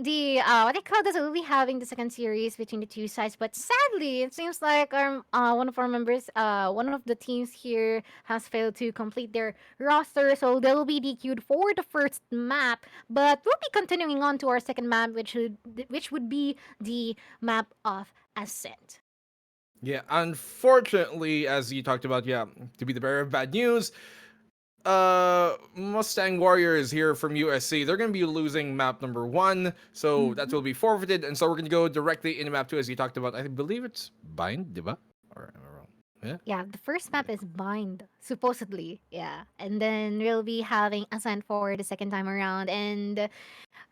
the what they call this? We'll be having the second series between the two sides. But sadly, it seems like our one of our members, one of the teams here has failed to complete their roster, so they will be DQ'd for the first map. But we'll be continuing on to our second map, which would be the map of Ascent. Yeah, unfortunately, as you talked about, to be the bearer of bad news, Mustang Warriors here from USC, they're going to be losing map number 1, so that will be forfeited, and so we're going to go directly into map 2, as you talked about. I believe it's Bind, diba? Or am I wrong? Yeah, the first map is Bind, supposedly. Yeah, and then we'll be having Ascent for the second time around, and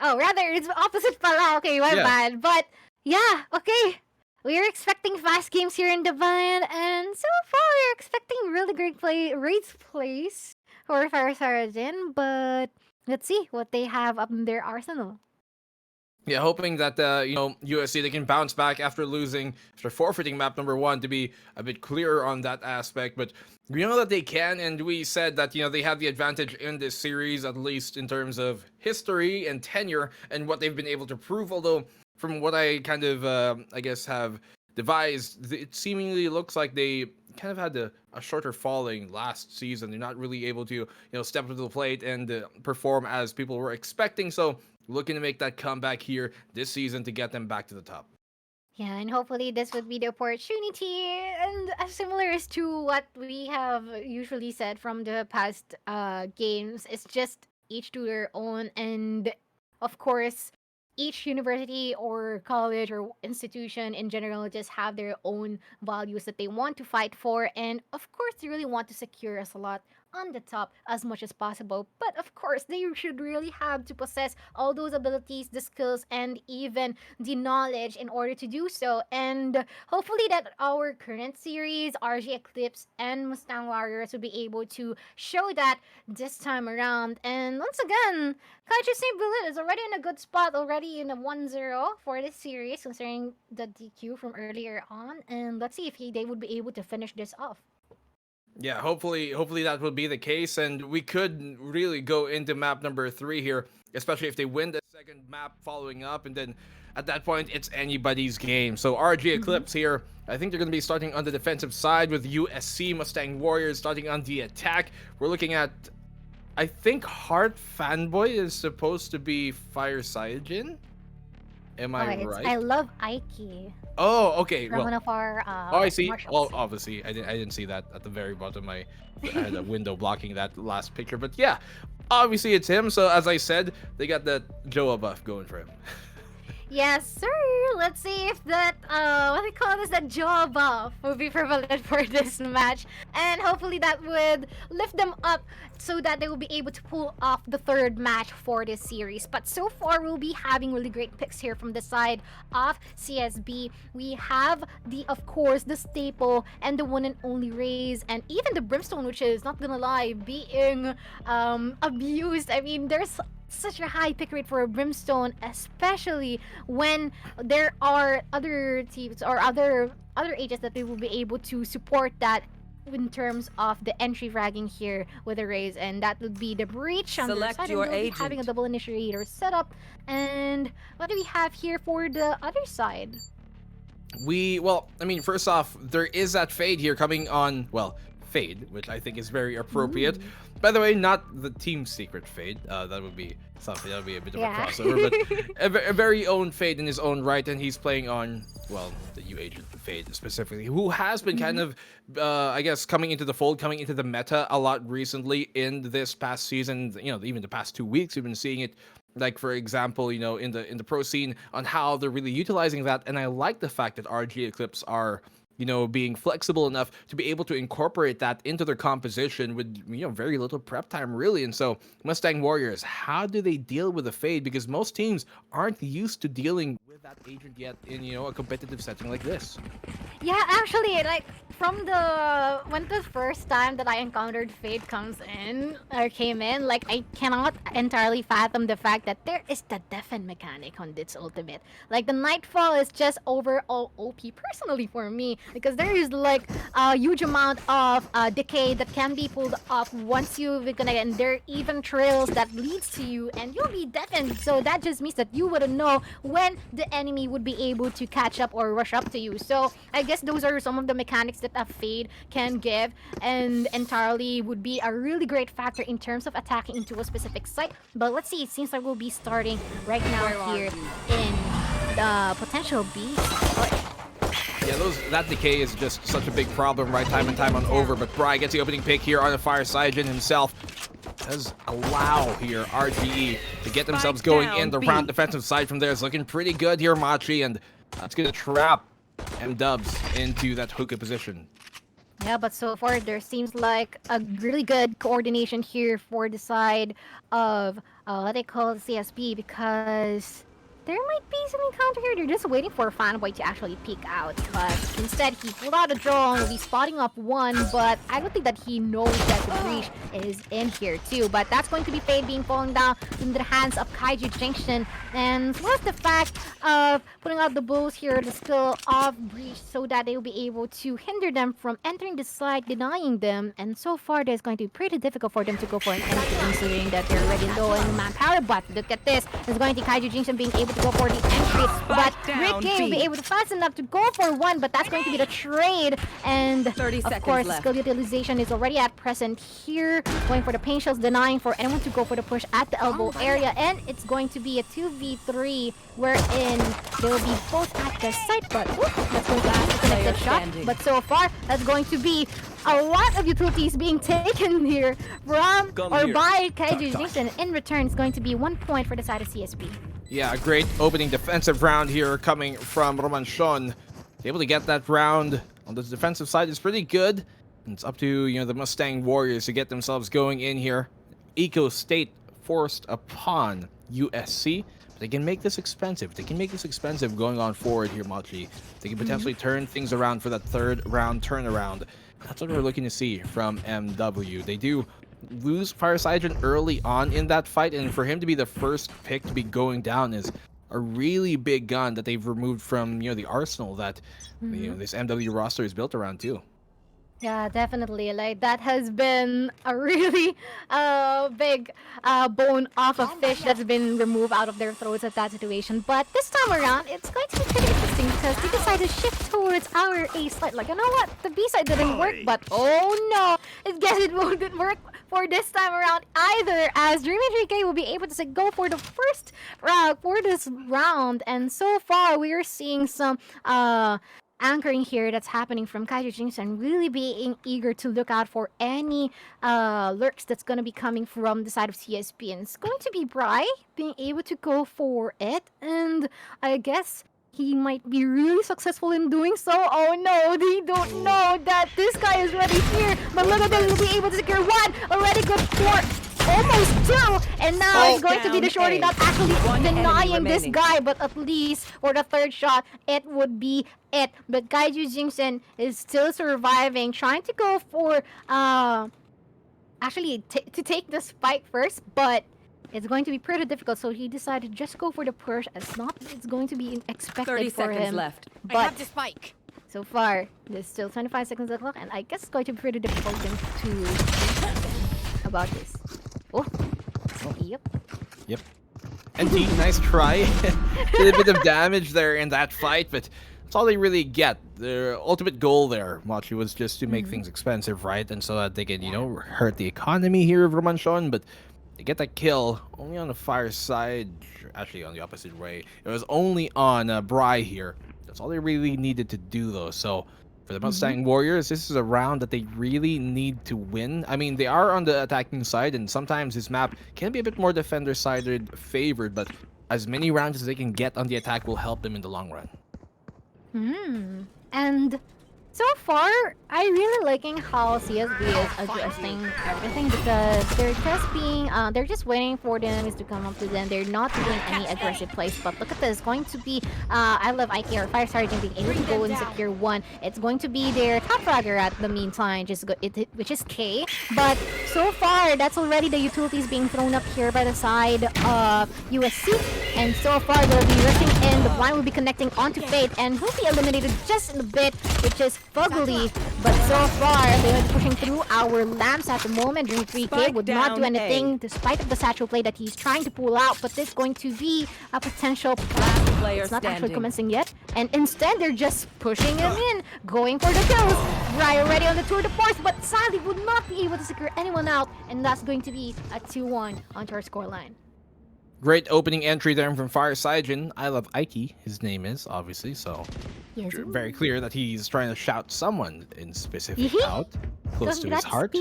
rather it's opposite pala. Okay, my bad. But yeah, okay. We're expecting fast games here in the Bind, and so far we're expecting really great plays for Fire Sargent, but let's see what they have up in their arsenal. Yeah, hoping that USC, they can bounce back after forfeiting map number 1, to be a bit clearer on that aspect. But we know that they can, and we said that they have the advantage in this series, at least in terms of history and tenure and what they've been able to prove. Although from what I kind of have devised, it seemingly looks like they kind of had a shorter falling last season. They're not really able to step up to the plate and perform as people were expecting. So looking to make that comeback here this season to get them back to the top. Yeah, and hopefully this would be the opportunity. And as similar as to what we have usually said from the past games, it's just each to their own. And of course, each university or college or institution in general just have their own values that they want to fight for. And of course, they really want to secure us a lot on the top as much as possible. But of course, they should really have to possess all those abilities, the skills, and even the knowledge in order to do so. And hopefully that our current series, RG Eclipse and Mustang Warriors, will be able to show that this time around. And once again, Kaiju St. Bullet is already in a good spot, already in a 1-0 for this series, considering the DQ from earlier on. And let's see if they would be able to finish this off. Yeah, hopefully that will be the case, and we could really go into map number 3 here, especially if they win the second map following up, and then at that point, it's anybody's game. So RG Eclipse here, I think they're going to be starting on the defensive side with USC Mustang Warriors starting on the attack. We're looking at, I think Heart Fanboy is supposed to be Fire Cyjin. Am I right? I love Aiki. Oh, okay. From one of our I see. marshals. Well, obviously, I didn't see that at the very bottom. I had a window blocking that last picture. But yeah, obviously it's him. So as I said, they got that Joa buff going for him. Yes, sir. Let's see if that what do you call this, that jaw buff will be prevalent for this match, and hopefully that would lift them up so that they will be able to pull off the third match for this series. But so far, we'll be having really great picks here from the side of CSB. We have of course, the staple and the one and only Raze, and even the Brimstone, which is not gonna lie, being abused. I mean, there's such a high pick rate for a Brimstone, especially when there are other teams or other agents that they will be able to support that in terms of the entry fragging here with a Raze, and that would be the Breach on Select the side, your and we'll be agent. having a double initiator setup. And what do we have here for the other side? Well, I mean, first off, there is that Fade here coming on, well, Fade, which I think is very appropriate. By the way, not the team secret Fade. That would be something, that would be a bit of a crossover, but a very own Fade in his own right, and he's playing on, well, the U agent Fade specifically, who has been kind of, I guess, coming into the fold, coming into the meta a lot recently in this past season. Even the past 2 weeks, we've been seeing it. Like, for example, in the pro scene, on how they're really utilizing that. And I like the fact that RG Eclipse are, being flexible enough to be able to incorporate that into their composition with, very little prep time, really. And so, Mustang Warriors, how do they deal with the Fade? Because most teams aren't used to dealing with that agent yet in, a competitive setting like this. Yeah, actually, like, from when the first time that I encountered Fade came in, like, I cannot entirely fathom the fact that there is the deafen mechanic on this ultimate. Like, the Nightfall is just overall OP personally for me, because there is like a huge amount of decay that can be pulled off once you reconnect, and there are even trails that leads to you, and you'll be deafened. So that just means that you wouldn't know when the enemy would be able to catch up or rush up to you. So I guess those are some of the mechanics that a Fade can give, and entirely would be a really great factor in terms of attacking into a specific site. But let's see, it seems like we'll be starting right now here in the potential B. Yeah, that decay is just such a big problem, right? Time and time on over. But Bry gets the opening pick here on the fire side. Jin himself does allow here RGE to get themselves going in. The round defensive side from there is looking pretty good here, Machi, and that's going to trap M-Dubs into that hookah position. Yeah, but so far there seems like a really good coordination here for the side of what they call CSB, because there might be some encounter here. They're just waiting for a fanboy to actually peek out, but instead he pulled out a drone. Will be spotting up one, but I don't think that he knows that the breach is in here too. But that's going to be Fade being fallen down in the hands of Kaiju Junction, and plus the fact of putting out the bulls here, the skill of breach, so that they will be able to hinder them from entering the site, denying them. And so far, there's going to be pretty difficult for them to go for an entry, considering that they're already low in manpower. But look at this, it's going to be Kaiju Junction being able to go for the entry, but Rick K will be able to fast enough to go for one, but that's going to be the trade. And of course, skill utilization is already at present here, going for the pain shells, denying for anyone to go for the push at the elbow area, and it's going to be a 2v3 wherein they will be both at the site, but that's going to be a connected shot. But so far, that's going to be a lot of utilities being taken here from by Kaiju Junction. In return, it's going to be 1 point for the side of CSB. Yeah, a great opening defensive round here coming from Roman Shon. Able to get that round on the defensive side is pretty good. And it's up to, the Mustang Warriors to get themselves going in here. Eco State forced upon USC. But they can make this expensive. They can make this expensive going on forward here, Machi. They can potentially turn things around for that third round turnaround. That's what we're looking to see from MW. They do lose Fire Sergeant early on in that fight, and for him to be the first pick to be going down is a really big gun that they've removed from the arsenal that this MW roster is built around too. Yeah, definitely. Like, that has been a really big bone off of fish that's been removed out of their throats at that situation. But this time around, it's going to be pretty interesting because we decided to shift towards our A side. Like, you know what? The B side didn't work, but oh no! I guess it won't work for this time around either, as Dreamy 3K will be able to go for the first round for this round. And so far, we are seeing some anchoring here that's happening from Kaiju Jinx and really being eager to look out for any lurks that's going to be coming from the side of CSP. And it's going to be Bry being able to go for it. And I guess he might be really successful in doing so. Oh no, they don't know that this guy is already here. But look at them, he'll be able to secure one. Already good for almost two. And now it's going to be the shorty not actually denying this guy. But at least for the third shot, it would be it. But Kaiju Jinxen is still surviving, trying to go for actually to take the spike first, but it's going to be pretty difficult, so he decided to just go for the push as not it's going to be expected 30 for seconds him. left. But I have the spike. So far, there's still 25 seconds on the clock, and I guess it's going to be pretty difficult to about this. Oh, yep. Yep. NT, nice try. Did a bit of damage there in that fight, but that's all they really get. Their ultimate goal there, Machi, was just to make things expensive, right? And so that they can, you know, hurt the economy here of Romanshon, but they get that kill only on the fire side, actually on the opposite way. It was only on Bry here. That's all they really needed to do, though. So for the Mustang Warriors, this is a round that they really need to win. I mean, they are on the attacking side, and sometimes this map can be a bit more defender-sided favored, but as many rounds as they can get on the attack will help them in the long run. And so far, I really liking how CSB is addressing everything because they're just waiting for the enemies to come up to them. They're not doing any aggressive plays. But look at this, going to be I love IK or Fire Sergeant being able to go and secure one. It's going to be their top fragger at the meantime, which is K. But so far, that's already the utilities being thrown up here by the side of USC. And so far, they'll be rushing in. The blind will be connecting onto Fate, and he'll be eliminated just in a bit, which is Fugly. But so far, they are pushing through our lamps at the moment. Dream 3K would not do anything despite of the satchel play that he's trying to pull out, but this is going to be a potential play. It's not actually commencing yet, and instead they're just pushing him in, going for the kills. Bry already on the tour de force, but sadly would not be able to secure anyone out, and that's going to be a 2-1 onto our scoreline. Great opening entry there from Fire Saijin. I love Ike, his name is, obviously, so yes, very clear that he's trying to shout someone in specific out, close to his heart.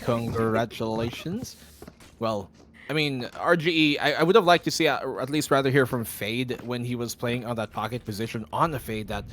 Congratulations. Well, I mean, RGE, I would have liked to see, or at least rather hear from Fade when he was playing on that pocket position on the Fade, that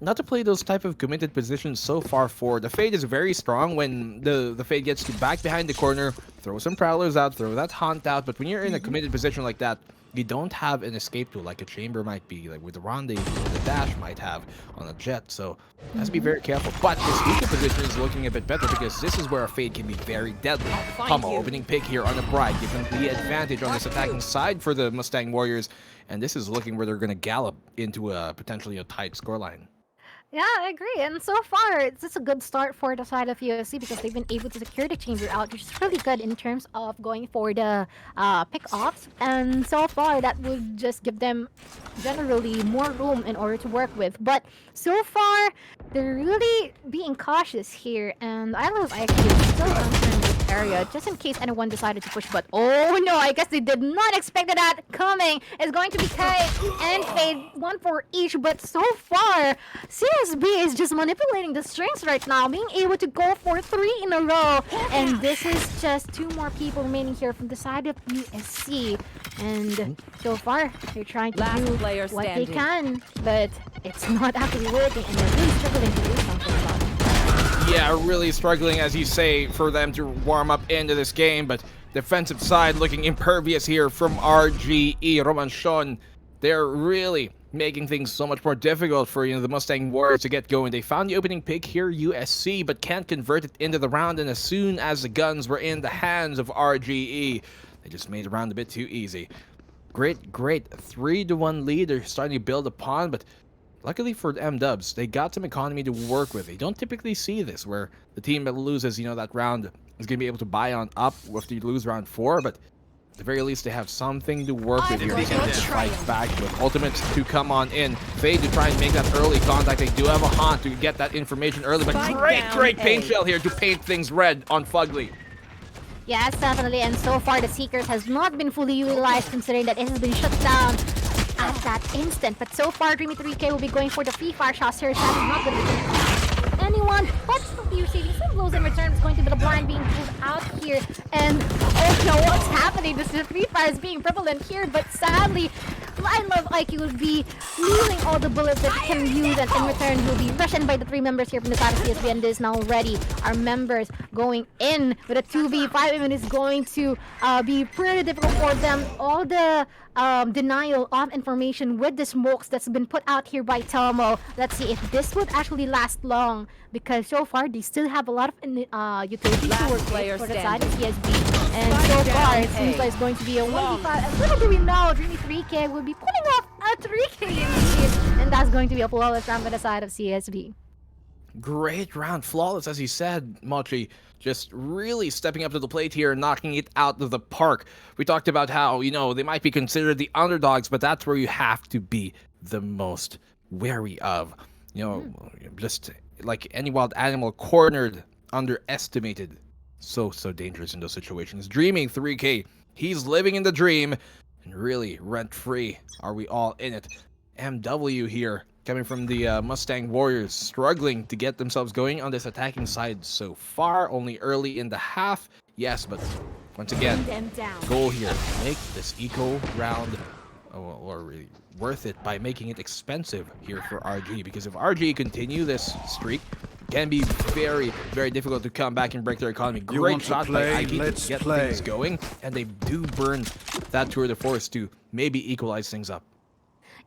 not to play those type of committed positions so far forward. The Fade is very strong when the Fade gets to back behind the corner, throw some Prowlers out, throw that Haunt out, but when you're in a committed position like that, you don't have an escape tool like a Chamber might be, like with the Rendezvous, the Dash might have on a Jet, so you have to be very careful. But this Eco position is looking a bit better because this is where a Fade can be very deadly. Pummel opening pick here on the Bride, giving the advantage on this attacking side for the Mustang Warriors, and this is looking where they're going to gallop into a potentially a tight scoreline. Yeah, I agree. And so far, it's a good start for the side of UFC because they've been able to secure the chamber out, which is really good in terms of going for the pick-offs. And so far, that would just give them generally more room in order to work with. But so far, they're really being cautious here. And I love actually still entering this area just in case anyone decided to push. But oh no, I guess they did not expect that coming. It's going to be Kai and Fade, one for each. But so far, CSB is just manipulating the strings right now, being able to go for 3 in a row. And this is just 2 more people remaining here from the side of USC. And so far, they're trying to do what they can, but it's not actually working, and they're really struggling to do something about it. Yeah, really struggling, as you say, for them to warm up into this game, but defensive side looking impervious here from RGE. Romanshon, they're really making things so much more difficult for, you know, the Mustang Warriors to get going. They found the opening pick here, USC, but can't convert it into the round, and as soon as the guns were in the hands of RGE, they just made the round a bit too easy. Great 3-1 lead they're starting to build upon, but luckily for M-Dubs, they got some economy to work with. They don't typically see this, where the team that loses, you know, that round is going to be able to buy on up after you lose round 4, but at the very least, they have something to work with here. They can just fight back with ultimates to come on in. Fade to try and make that early contact. They do have a Haunt to get that information early, but great paint shell here to paint things red on Fugly. Yes, definitely, and so far the Seekers has not been fully utilized considering that it has been shut down at that instant. But so far, Dreamy 3K will be going for the free fire shots here. That is not going to be anyone, but still be receiving some blows in return. It's going to be the blind being pulled out here. And oh no, what's happening? This is free fire is being prevalent here, but sadly, I love IQ will be losing all the bullets that he can use, and in return he'll be rushed by the 3 members here from the side of CSB, and this now ready. Our members going in with a 2v5, and it's going to be pretty difficult for them. All the denial of information with the smokes that's been put out here by Telmo. Let's see if this would actually last long, because so far they still have a lot of utilities to work with for the side of CSB. And so far it seems like it's going to be a 1v5. And little do we know, Dreamy 3K will be pulling off a 3K indeed, and that's going to be a flawless round by the side of CSB. Great round, flawless as you said, Mochi. Just really stepping up to the plate here and knocking it out of the park. We talked about how, they might be considered the underdogs, but that's where you have to be the most wary of. Just like any wild animal, cornered, underestimated. So dangerous in those situations. Dreaming 3K, he's living in the dream and really rent-free. Are we all in it? MW here, coming from the Mustang Warriors, struggling to get themselves going on this attacking side so far. Only early in the half, yes, but once again, goal here, make this eco round or really worth it by making it expensive here for RG, because if RG continue this streak, it can be very, very difficult to come back and break their economy. Great shot by IK to get things going, and they do burn that tour de force to maybe equalize things up.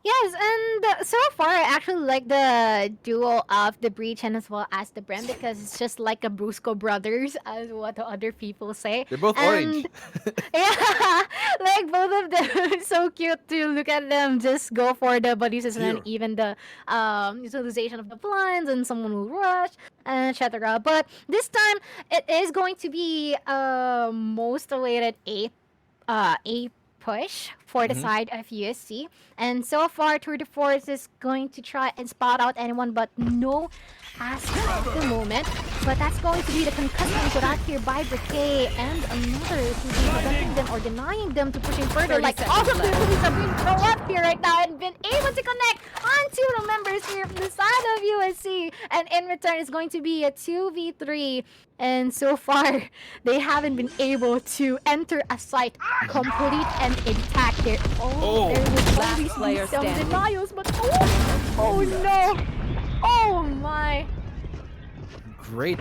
Yes, and so far I actually like the duo of the Breach and as well as the Bren, because it's just like a Brusco brothers, as what the other people say. They're both orange. Yeah, like both of them. It's so cute to look at them just go for the body system, and even the utilization of the blinds, and someone will rush, etc. But this time it is going to be most awaited A push for the side of USC, and so far Tour de Force is going to try and spot out anyone, but no ask at the moment. But that's going to be the concussion put out here by Briquet, and another to be preventing them or denying them to pushing further. Like all of the police are being thrown up here right now and been able to connect onto the members here from the side of USC, and in return it's going to be a 2v3. And so far, they haven't been able to enter a site complete and intact there. Oh, there was always some denials, but oh no! Oh my! Great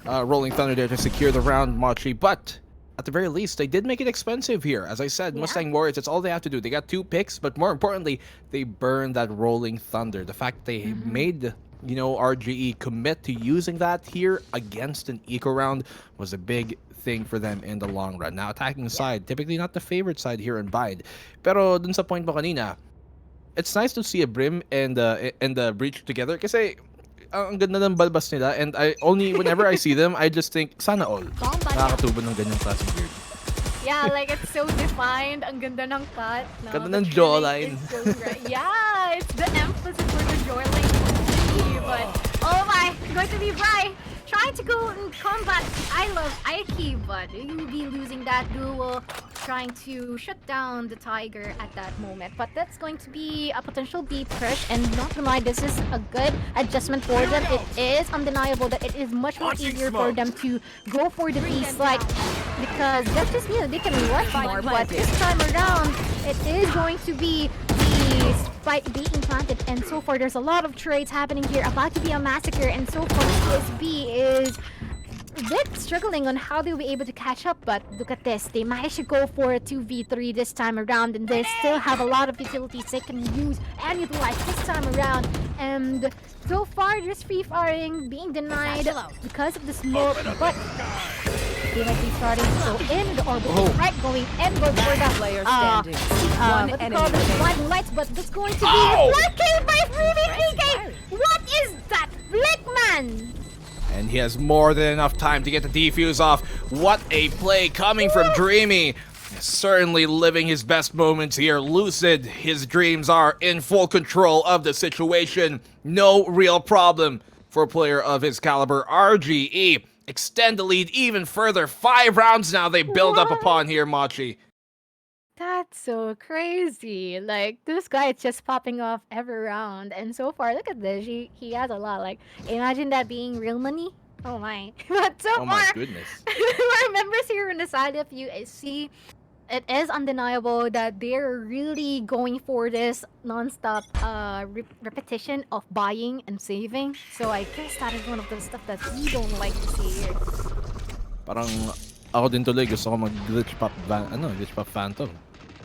Rolling Thunder there to secure the round, Mochi, but at the very least, they did make it expensive here. As I said, Mustang Warriors, that's all they have to do. They got 2 picks, but more importantly, they burned that Rolling Thunder. The fact they made RGE commit to using that here against an eco round was a big thing for them in the long run. Now, attacking side, typically not the favorite side here in Bind. Pero dun sa point mo kanina, it's nice to see a Brim and the Breach together kasi ang ganda ng balbas nila, and whenever I see them, I just think, sana all. Nakakatubo ng ganyang klaseng beard. Yeah, like it's so defined. Ang ganda ng cut. No? Ganda ng jawline. Yeah, it's the emphasis for the jawline. But oh my, going to be Bri trying to go in combat. I love Aiki, but you will be losing that duel, trying to shut down the Tiger at that moment. But that's going to be a potential B push, and not gonna lie, this is a good adjustment for them. It is undeniable that it is much more easier for them to go for the B slide, because that's just they can rush more. But this time around, it is going to be the spike being planted, and so far there's a lot of trades happening here, about to be a massacre, and so far CSB is a bit struggling on how they'll be able to catch up. But look at this, they managed to go for a 2v3 this time around, and they still have a lot of utilities they can use and utilize this time around. And so far just free firing being denied because of the smoke, but they might be starting to go in the orbital, right, going in, going for the player standing. What they call the blinding lights, but that's going to be a 4K by 3v3K. What is that, Blickman? And he has more than enough time to get the defuse off. What a play coming from Dreamy. Certainly living his best moments here. Lucid, his dreams are in full control of the situation. No real problem for a player of his caliber. RGE extend the lead even further. 5 rounds now they build up upon here, Machi. That's so crazy. Like this guy is just popping off every round, and so far, look at this. He has a lot. Like imagine that being real money. Oh my! But so Oh my far, goodness. our members here on the side of USC, it is undeniable that they're really going for this nonstop repetition of buying and saving. So I guess that is one of the stuff that we don't like to see here. Parang ako din tuloy gusto ko mag-glitch pop glitch pop phantom.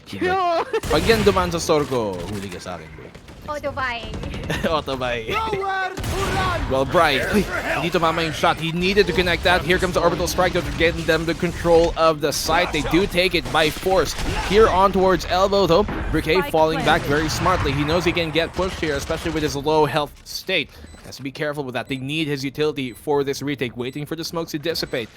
True. Pag yan dumaan sa store ko, huli ka sa akin, bro. Auto buying. Auto buy. Well, Bright, hindi tumama yung shot. He needed to connect that. Here comes the orbital strike to get them the control of the site. They do take it by force. Here on towards elbow, though. Briquet falling back very smartly. He knows he can get pushed here, especially with his low health state. Has to be careful with that. They need his utility for this retake, waiting for the smokes to dissipate.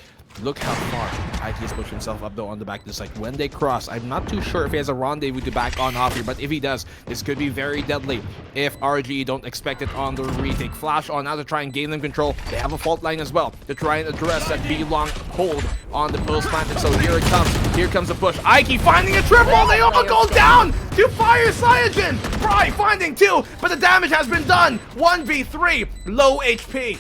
Look how far Ike has pushed himself up though on the back of the site. When they cross, I'm not too sure if he has a rendezvous to back on off here, but if he does, this could be very deadly if RG don't expect it on the retake. Flash on now to try and gain them control. They have a fault line as well to try and address that B-long hold on the post plant. And so here it comes. Here comes the push. Ike finding a triple. They all go down to fire Cyanogen. Fry finding two, but the damage has been done. 1v3, low HP.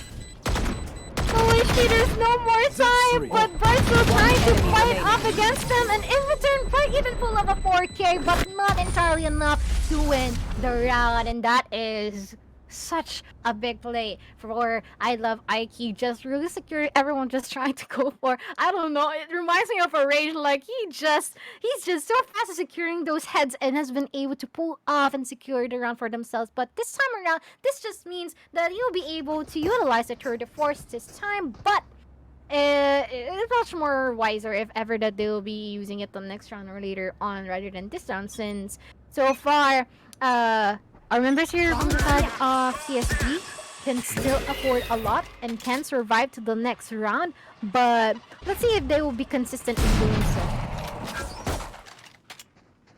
HP, there's no more time, but Bright's still trying to fight up against them, and in return, Bright even pull up a 4K, but not entirely enough to win the round, and that is such a big play for I Love Ike. Just really secure everyone just trying to go for, I don't know, it reminds me of a Rage. Like he's just so fast at securing those heads and has been able to pull off and secure the round for themselves. But this time around, this just means that he'll be able to utilize the tour de force this time, but it's much more wiser if ever that they'll be using it the next round or later on rather than this round, since so far our members here from the side of CSG can still afford a lot and can survive to the next round, but let's see if they will be consistent in doing so.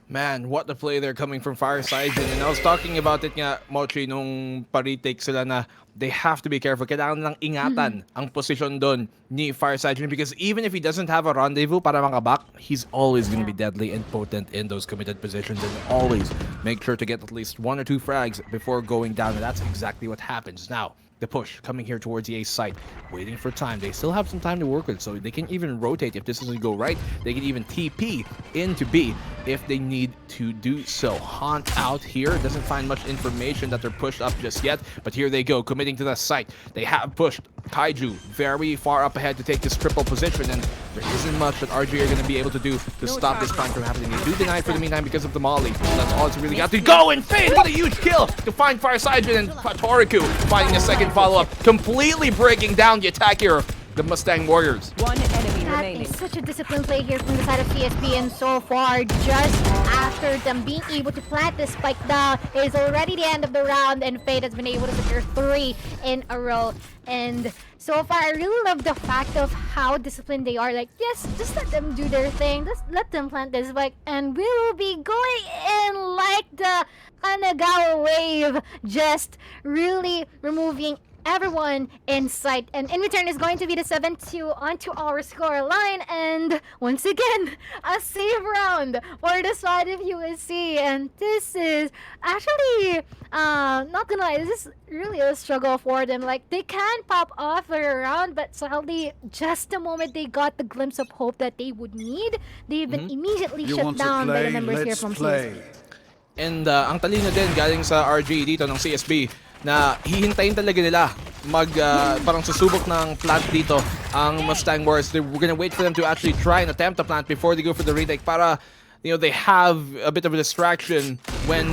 Man, what a play there coming from Fireside. And I was talking about it nga, Mochi, nung pa-retake sila na they have to be careful. Kailangan lang ingatan ang position doon ni Fireside because even if he doesn't have a rendezvous para makabak, he's always going to be deadly and potent in those committed positions, and always make sure to get at least 1 or 2 frags before going down, and that's exactly what happens. Now, the push coming here towards the A site, waiting for time. They still have some time to work with, so they can even rotate if this doesn't go right. They can even TP into B if they need to do so. Haunt out here, doesn't find much information that they're pushed up just yet, but here they go, committing to the site. They have pushed Kaiju very far up ahead to take this triple position, and there isn't much that RG are going to be able to do to stop this time from happening. They do deny it for the meantime because of the Molly. That's all it's really got to go, and Fade with a huge kill to find Fireside, and Patoriku finding a second follow-up, completely breaking down the attack here. The Mustang Warriors. One enemy remaining. That is such a disciplined play here from the side of CSP, and so far, just after them being able to plant the spike down, it is already the end of the round, and Fate has been able to secure 3 in a row. And so far, I really love the fact of how disciplined they are. Like, yes, just let them do their thing. Just let them plant this spike, and we will be going in like the Anagawa wave, just really removing everyone in sight, and in return is going to be the 7-2 onto our score line, and once again a save round for the side of USC. And this is actually not gonna lie, this is really a struggle for them. Like, they can pop off for a round, but sadly, just the moment they got the glimpse of hope that they would need, they've been immediately shut down by the members here from CSB. And ang talino din galing sa RG dito ng CSB na hihintayin talaga nila parang susubok ng plant dito ang Mustang Warriors. We're gonna wait for them to actually try and attempt the plant before they go for the retake para, you know, they have a bit of a distraction when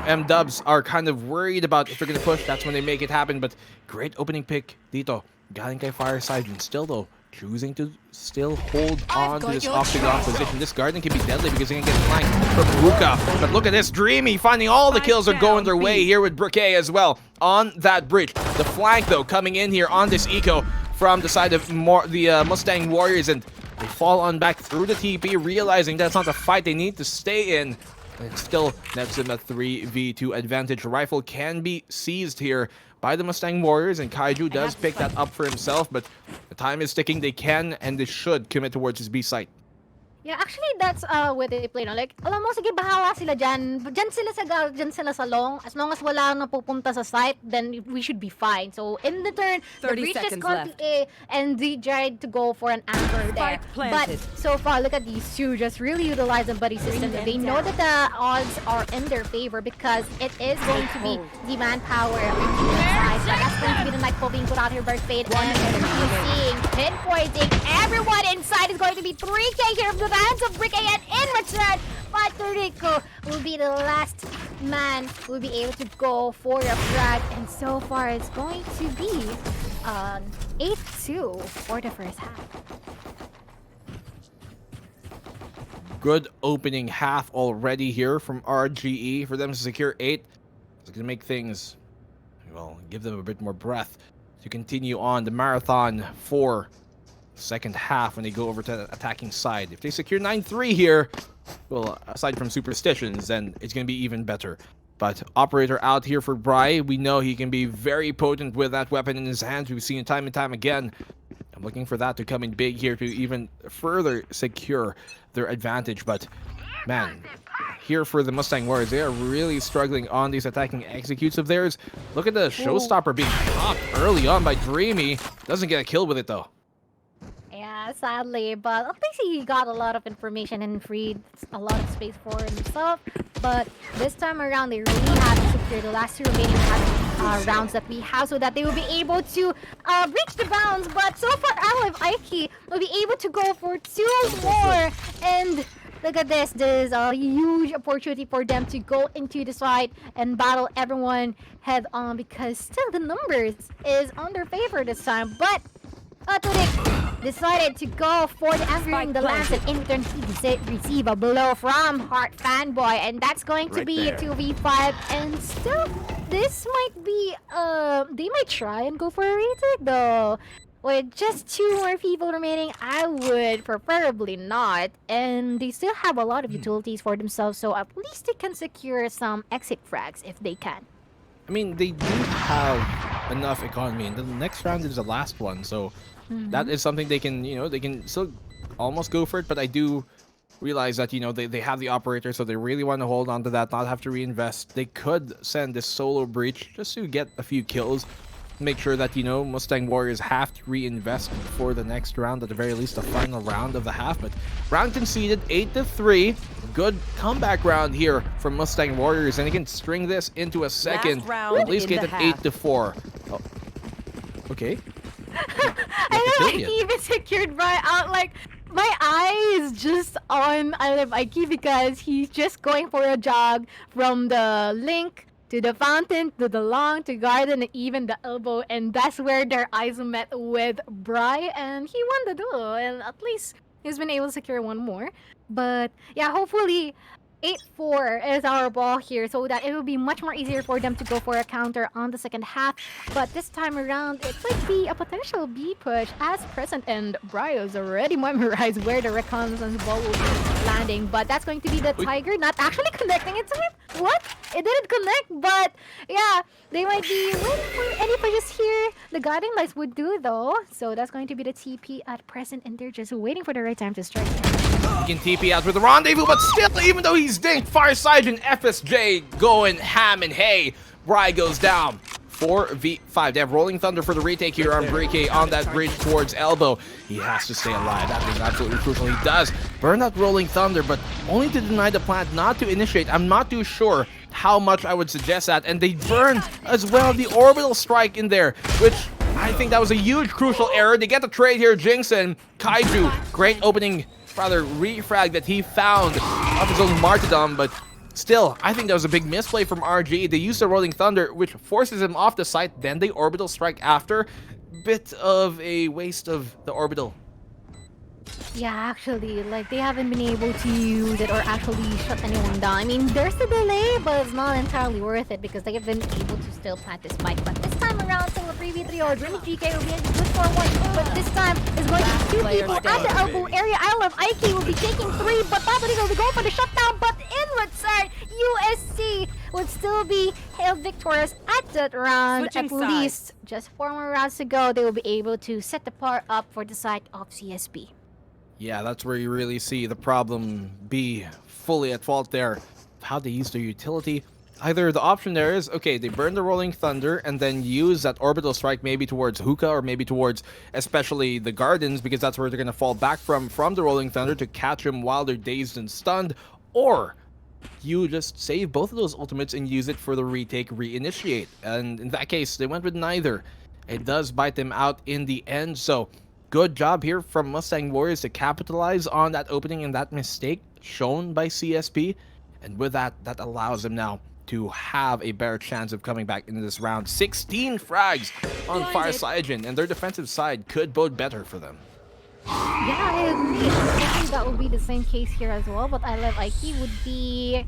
M-dubs are kind of worried about if they're gonna push. That's when they make it happen. But great opening pick dito galing kay Fireside, and still though choosing to still hold on to this off-the-ground position. This Guardian can be deadly because he can get flanked from Ruka. But look at this, Dreamy finding all the kills are going their way here with Briquet as well on that bridge. The flank though coming in here on this eco from the side of the Mustang Warriors, and they fall on back through the TP, realizing that's not the fight they need to stay in. And still nets them a 3v2 advantage. Rifle can be seized here by the Mustang Warriors, and Kaiju does pick that up for himself, but the time is ticking. They can and they should commit towards his B site. Yeah, actually, that's what they play, no? Like, alam mo, sige, bahala sila dyan. Dyan sila sa dyan sila sa long. As long as wala na pupunta sa site, then we should be fine. So, in the turn, the 30 breach has seconds gone to left. A, and they tried to go for an anchor there. Spike planted. But, so far, look at these two just really utilize the buddy system. them They know down. that the odds are in their favor because it is going to be the manpower on the side. But that's going to be the Nightfall being put out here by Fade. And you're seeing pinpointing everyone inside is going to be 3K here from the hands of Brick A, and in return, Pato Rico will be the last man who will be able to go for a frag. And so far, it's going to be 8-2 for the first half. Good opening half already here from RGE for them to secure 8. It's going to make things, well, give them a bit more breath to continue on the marathon for second half when they go over to the attacking side. If they secure 9-3 here, well, aside from superstitions, then it's going to be even better. But operator out here for Bry. We know he can be very potent with that weapon in his hands. We've seen it time and time again. I'm looking for that to come in big here to even further secure their advantage. But man, here for the Mustang Warriors, they are really struggling on these attacking executes of theirs. Look at the showstopper being popped early on by Dreamy. Doesn't get a kill with it though. Yeah, sadly, but at least he got a lot of information and freed a lot of space for himself. But this time around, they really have to secure the last two remaining rounds that we have so that they will be able to reach the bounds. But so far, Olive Aiki will be able to go for 2 more. And look at this. This is a huge opportunity for them to go into the side and battle everyone head on because still the numbers is on their favor this time. But Aturik decided to go for the entering the lance, and in return he receive a blow from Heart Fanboy, and that's going to be a 2v5. And still, this might be they might try and go for a retake though. With just 2 more people remaining, I would preferably not. And they still have a lot of utilities for themselves, so at least they can secure some exit frags if they can. I mean, they do have enough economy, and the next round is the last one, so that is something they can, they can still almost go for it. But I do realize that, they have the operator, so they really want to hold on to that, not have to reinvest. They could send this solo breach just to get a few kills, make sure that, Mustang Warriors have to reinvest for the next round, at the very least the final round of the half. But round conceded, 8-3. Good comeback round here from Mustang Warriors, and they can string this into a second, at least get it 8-4. Oh. Okay. I know, like, he even secured Brian out. Like, my eye is just on Olive Aiki because he's just going for a jog from the link to the fountain, to the long, to garden, and even the elbow. And that's where their eyes met with Bry, and he won the duel. And at least he's been able to secure 1 more. But yeah, hopefully 8-4 is our ball here, so that it will be much more easier for them to go for a counter on the second half. But this time around, it might be a potential B push as present, and Brio's already memorized where the reconnaissance ball will be landing. But that's going to be the Tiger not actually connecting it to him. What? It didn't connect, but yeah, they might be waiting for any pushes here. The guiding lights would do though, so that's going to be the TP at present, and they're just waiting for the right time to strike. He can TP out with the rendezvous, but still, even though he's dinked, Fireside and FSJ going ham and hay. Bry goes down. 4v5. They have Rolling Thunder for the retake here on Brike on that bridge towards Elbow. He has to stay alive. That is absolutely crucial. He does burn that Rolling Thunder, but only to deny the plant, not to initiate. I'm not too sure how much I would suggest that. And they burn as well the Orbital Strike in there, which I think that was a huge crucial error. They get the trade here, Jinxon. Kaiju, great opening, rather refrag that he found of his own martyrdom, but still, I think that was a big misplay from RG. They used the Rolling Thunder, which forces him off the site, then they Orbital Strike after. Bit of a waste of the Orbital. Yeah, actually, like, they haven't been able to use it or actually shut anyone down. I mean, there's a delay, but it's not entirely worth it because they have been able to still plant this spike. But this time around, still a 3v3 or Dreamy GK will be good for 1, but this time is going to be 2 people at the elbow area. I love Aiki will be taking 3, but Patrick will be going for the shutdown. But in return, USC would still be hailed victorious at that round. Switching at least just 4 more rounds to go, they will be able to set the par up for the side of CSP. Yeah, that's where you really see the problem be fully at fault there. How they use their utility. Either the option there is, okay, they burn the Rolling Thunder and then use that Orbital Strike maybe towards Hookah or maybe towards especially the Gardens, because that's where they're going to fall back from the Rolling Thunder to catch him while they're dazed and stunned. Or you just save both of those ultimates and use it for the retake, reinitiate. And in that case, they went with neither. It does bite them out in the end, so good job here from Mustang Warriors to capitalize on that opening and that mistake shown by CSP. And with that, that allows them now to have a better chance of coming back into this round. 16 frags on Fire Cygen, and their defensive side could bode better for them. Yeah, I agree. I think that would be the same case here as well, but I love Ike would be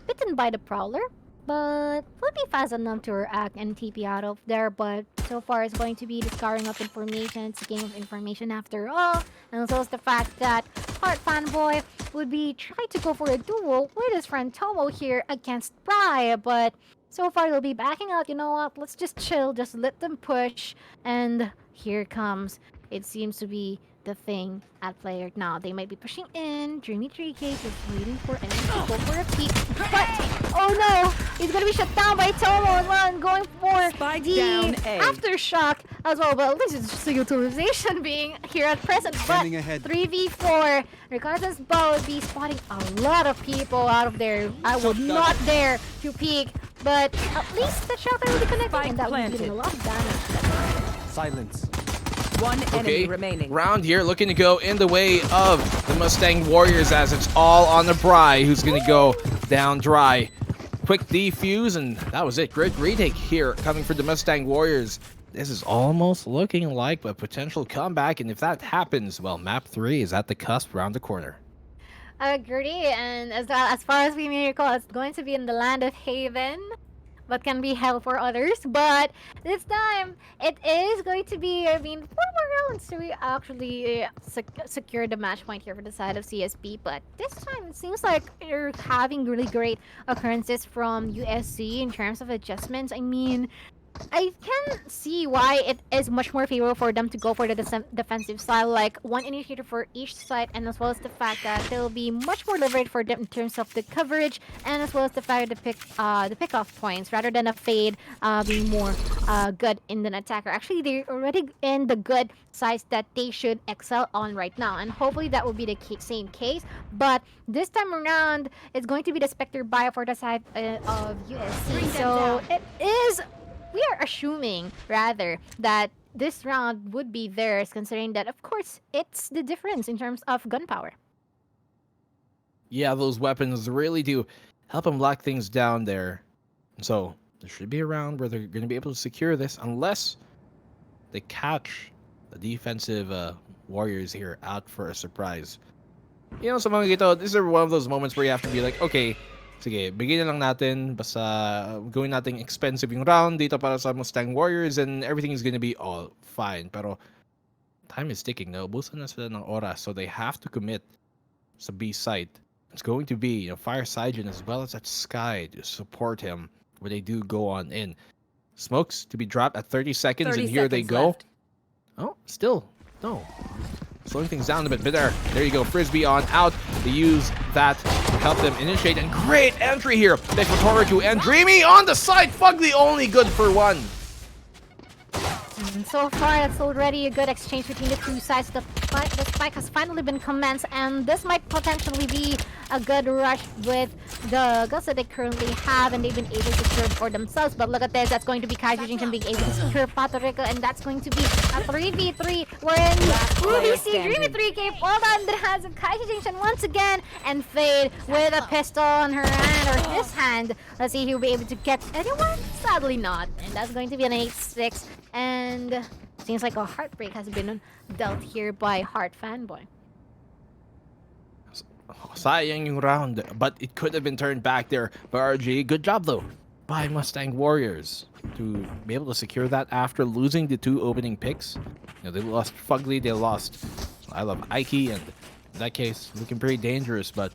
bitten by the Prowler, but would be fast enough to react and TP out of there. But so far it's going to be the scarring of information. It's a game of information after all. And also the fact that Heart Fanboy would be trying to go for a duel with his friend Tomo here against Bry, but so far they'll be backing out. You know what? Let's just chill, just let them push, and here comes. It seems to be the thing at play right now. They might be pushing in. Dreamy 3K just waiting for anyone to go for a peek. But, oh no! He's gonna be shut down by Tomo as well and going for the Aftershock as well. But at least it's just a utilization being here at present. But 3v4, Regardless Bow would be spotting a lot of people out of there. I would not dare to peek. But at least the shelter will be connecting and that would be doing a lot of damage. Silence. One enemy remaining. Round here looking to go in the way of the Mustang Warriors as it's all on the Bry, who's going to go down dry. Quick defuse, and that was it. Great retake here coming for the Mustang Warriors. This is almost looking like a potential comeback, and if that happens, well, map 3 is at the cusp around the corner. I agree, and as far as we may recall, it's going to be in the land of Haven, but can be hell for others. But this time, it is going to be, 4 more rounds to actually secure the match point here for the side of CSP. But this time, it seems like you're having really great occurrences from USC in terms of adjustments. I mean, I can see why it is much more favorable for them to go for the defensive style, like one initiator for each side, and as well as the fact that they'll be much more leveraged for them in terms of the coverage, and as well as the fact that the pick-off points rather than a fade being more good in an attacker. Actually, they're already in the good sides that they should excel on right now, and hopefully that will be the same case. But this time around, it's going to be the Spectre buy for the side of USC. So it is. We are assuming, rather, that this round would be theirs, considering that, of course, it's the difference in terms of gunpowder. Yeah, those weapons really do help them lock things down there. So, there should be a round where they're going to be able to secure this, unless they catch the defensive Warriors here out for a surprise. You know, sa mga gito, this is one of those moments where you have to be like, okay, sige, bigyan na lang natin, basta gawin nating expensive yung round dito para sa Mustang Warriors and everything is gonna be all fine. Pero time is ticking, naubusan na sila ng oras, so they have to commit sa B site. It's going to be, Fire Cygen as well as that Sky to support him when they do go on in. Smokes to be dropped at 30 seconds, and here they go. Left. Oh, still, no. Slowing things down a bit, but there you go. Frisbee on out. They use that to help them initiate, and great entry here. Dekvatoru and Dreamy on the side. Fugly only good for one. And so far, it's already a good exchange between the two sides. The spike has finally been commenced, and this might potentially be a good rush with the guns that they currently have, and they've been able to secure for themselves. But look at this, that's going to be Kaiser Jinchen being able to secure Puerto Rico, and that's going to be a 3v3 wherein we see Dreamy 3K fall down the hands of Kaiser Jinchen once again, and Fade with a pistol on her hand, or his hand. Let's see if he'll be able to get anyone. Sadly not, and that's going to be an 8-6, and seems like a heartbreak has been dealt here by Heart Fanboy. Sayang yung round, but it could have been turned back there by RG. Good job though by Mustang Warriors to be able to secure that after losing the 2 opening picks. They lost Fugly, they lost I love Ike, and in that case looking pretty dangerous, but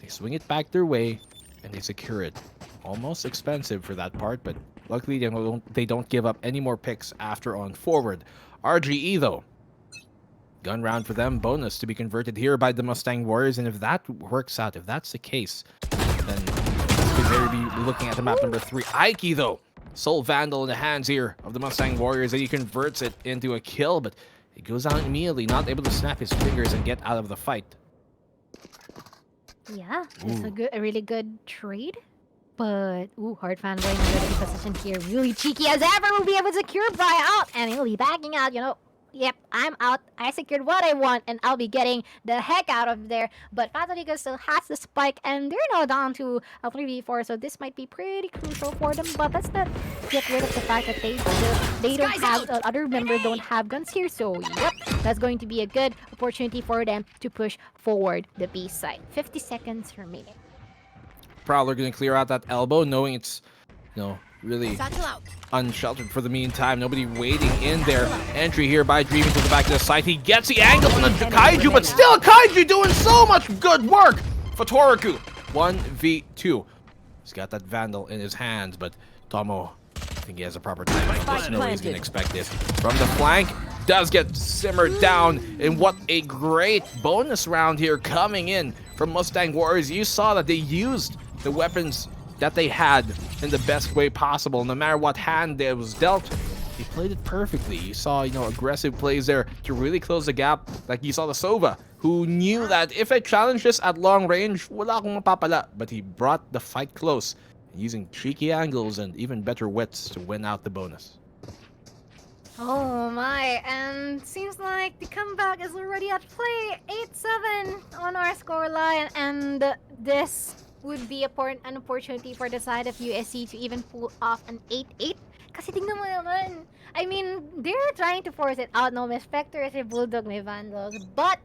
they swing it back their way and they secure it. Almost expensive for that part, but luckily they don't give up any more picks after on forward. RGE though, Gun round for them. Bonus to be converted here by the Mustang Warriors. And if that works out, if that's the case, then we could very be looking at the map number 3. Aiki, though. Soul Vandal in the hands here of the Mustang Warriors. And he converts it into a kill, but it goes out immediately. Not able to snap his fingers and get out of the fight. Yeah, it's a really good trade. But, hard fanboy in a good position here. Really cheeky as ever will be able to secure Bri out. And he'll be backing out, Yep, I'm out. I secured what I want, and I'll be getting the heck out of there. But Fataliga still has the spike, and they're now down to a 3v4, so this might be pretty crucial for them. But let's not get rid of the fact that they don't have, other members don't have guns here. So, yep, that's going to be a good opportunity for them to push forward the B side. 50 seconds remaining. Prowler gonna clear out that elbow, knowing it's, really unsheltered for the meantime. Nobody waiting in there. Entry here by Dreamy to the back of the site. He gets the angle from the Kaiju, but still Kaiju doing so much good work for Toraku. 1v2. He's got that Vandal in his hands, but Tomo, I think he has a proper time. There's no reason to expect this. From the flank, does get simmered down. And what a great bonus round here coming in from Mustang Warriors. You saw that they used the weapons that they had in the best way possible. No matter what hand it was dealt, he played it perfectly. You saw, aggressive plays there to really close the gap. Like you saw the Sova, who knew that if I challenge this at long range, wala akong mapapala. But he brought the fight close, using cheeky angles and even better wits to win out the bonus. Oh my, and seems like the comeback is already at play. 8-7 on our scoreline, and this would be an opportunity for the side of USC to even pull off an 8-8. Kasi tingnan mo naman. I mean, they're trying to force it out. No, may Spectre, si Bulldog, may Vandals. But,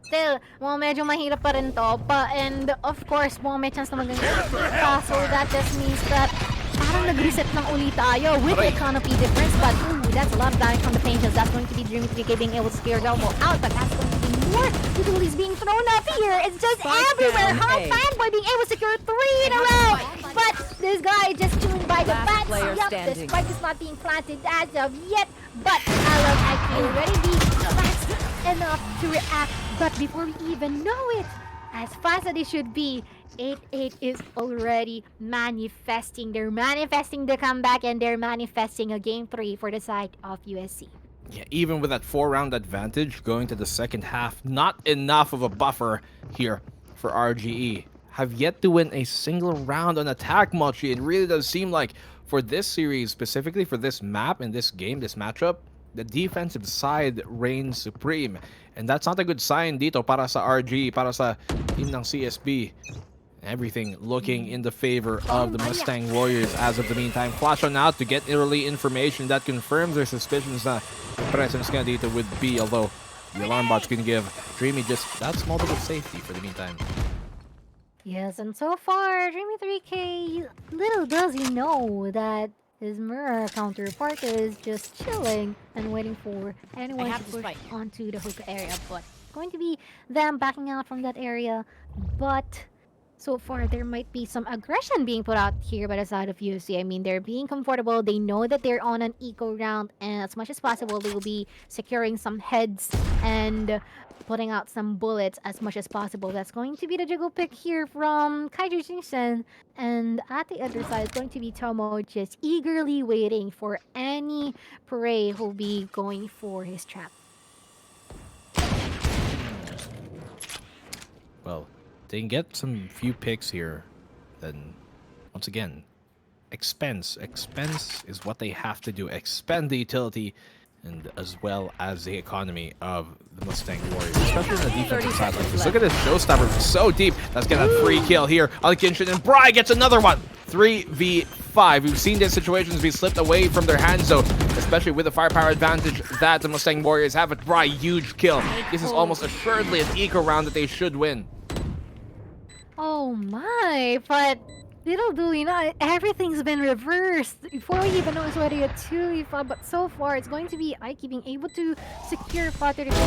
still, medyo mahirap pa rin to. And, of course, may chance na maganda. So, that just means that parang nag-reset ng uli tayo with the economy difference. But, that's a lot of damage from the Paintions. That's going to be Dreamy 3K being able to scare Delmo out. But that's going to be more utilities being thrown up here. It's just everywhere. How Fanboy being able to secure 3 in a row. But this guy just tuned by the bats. Yup, the spike is not being planted as of yet. But Alan actually already be fast enough to react. But before we even know it, as fast as it should be, 8-8 is already manifesting. They're manifesting the comeback, and they're manifesting a game 3 for the side of USC. Yeah, even with that 4-round advantage going to the second half, not enough of a buffer here for RGE. Have yet to win a single round on attack, Mochi. It really does seem like for this series, specifically for this map and this game, this matchup, the defensive side reigns supreme. And that's not a good sign dito para sa RGE, para sa team ng CSB. Everything looking in the favor of the Mustang Warriors as of the meantime. Flash on out to get early information that confirms their suspicions na presence nga dito would be, although the alarm bots can give Dreamy just that small bit of safety for the meantime. Yes, and so far, Dreamy 3K, little does he know that his mirror counterpart is just chilling and waiting for anyone to push onto the hookah area. But going to be them backing out from that area, but so far, there might be some aggression being put out here by the side of USC. I mean, they're being comfortable. They know that they're on an eco round, and as much as possible, they will be securing some heads and putting out some bullets as much as possible. That's going to be the jiggle pick here from Kaiju Jinsen. And at the other side, it's going to be Tomo just eagerly waiting for any prey who'll be going for his trap. Well, they can get some few picks here, then once again, expense is what they have to do. Expend the utility and as well as the economy of the Mustang Warriors, especially on the defensive side like this. Look at this showstopper, so deep. Let's get a free kill here on Kinshin, and Bri gets another one. 3v5. We've seen these situations be slipped away from their hands, though, especially with the firepower advantage that the Mustang Warriors have. But Bri, huge kill. This is almost assuredly an eco round that they should win. Oh my, but little do you know, everything's been reversed. Before we even know it's already a 2v5, but so far it's going to be Aiki being able to secure Potter with the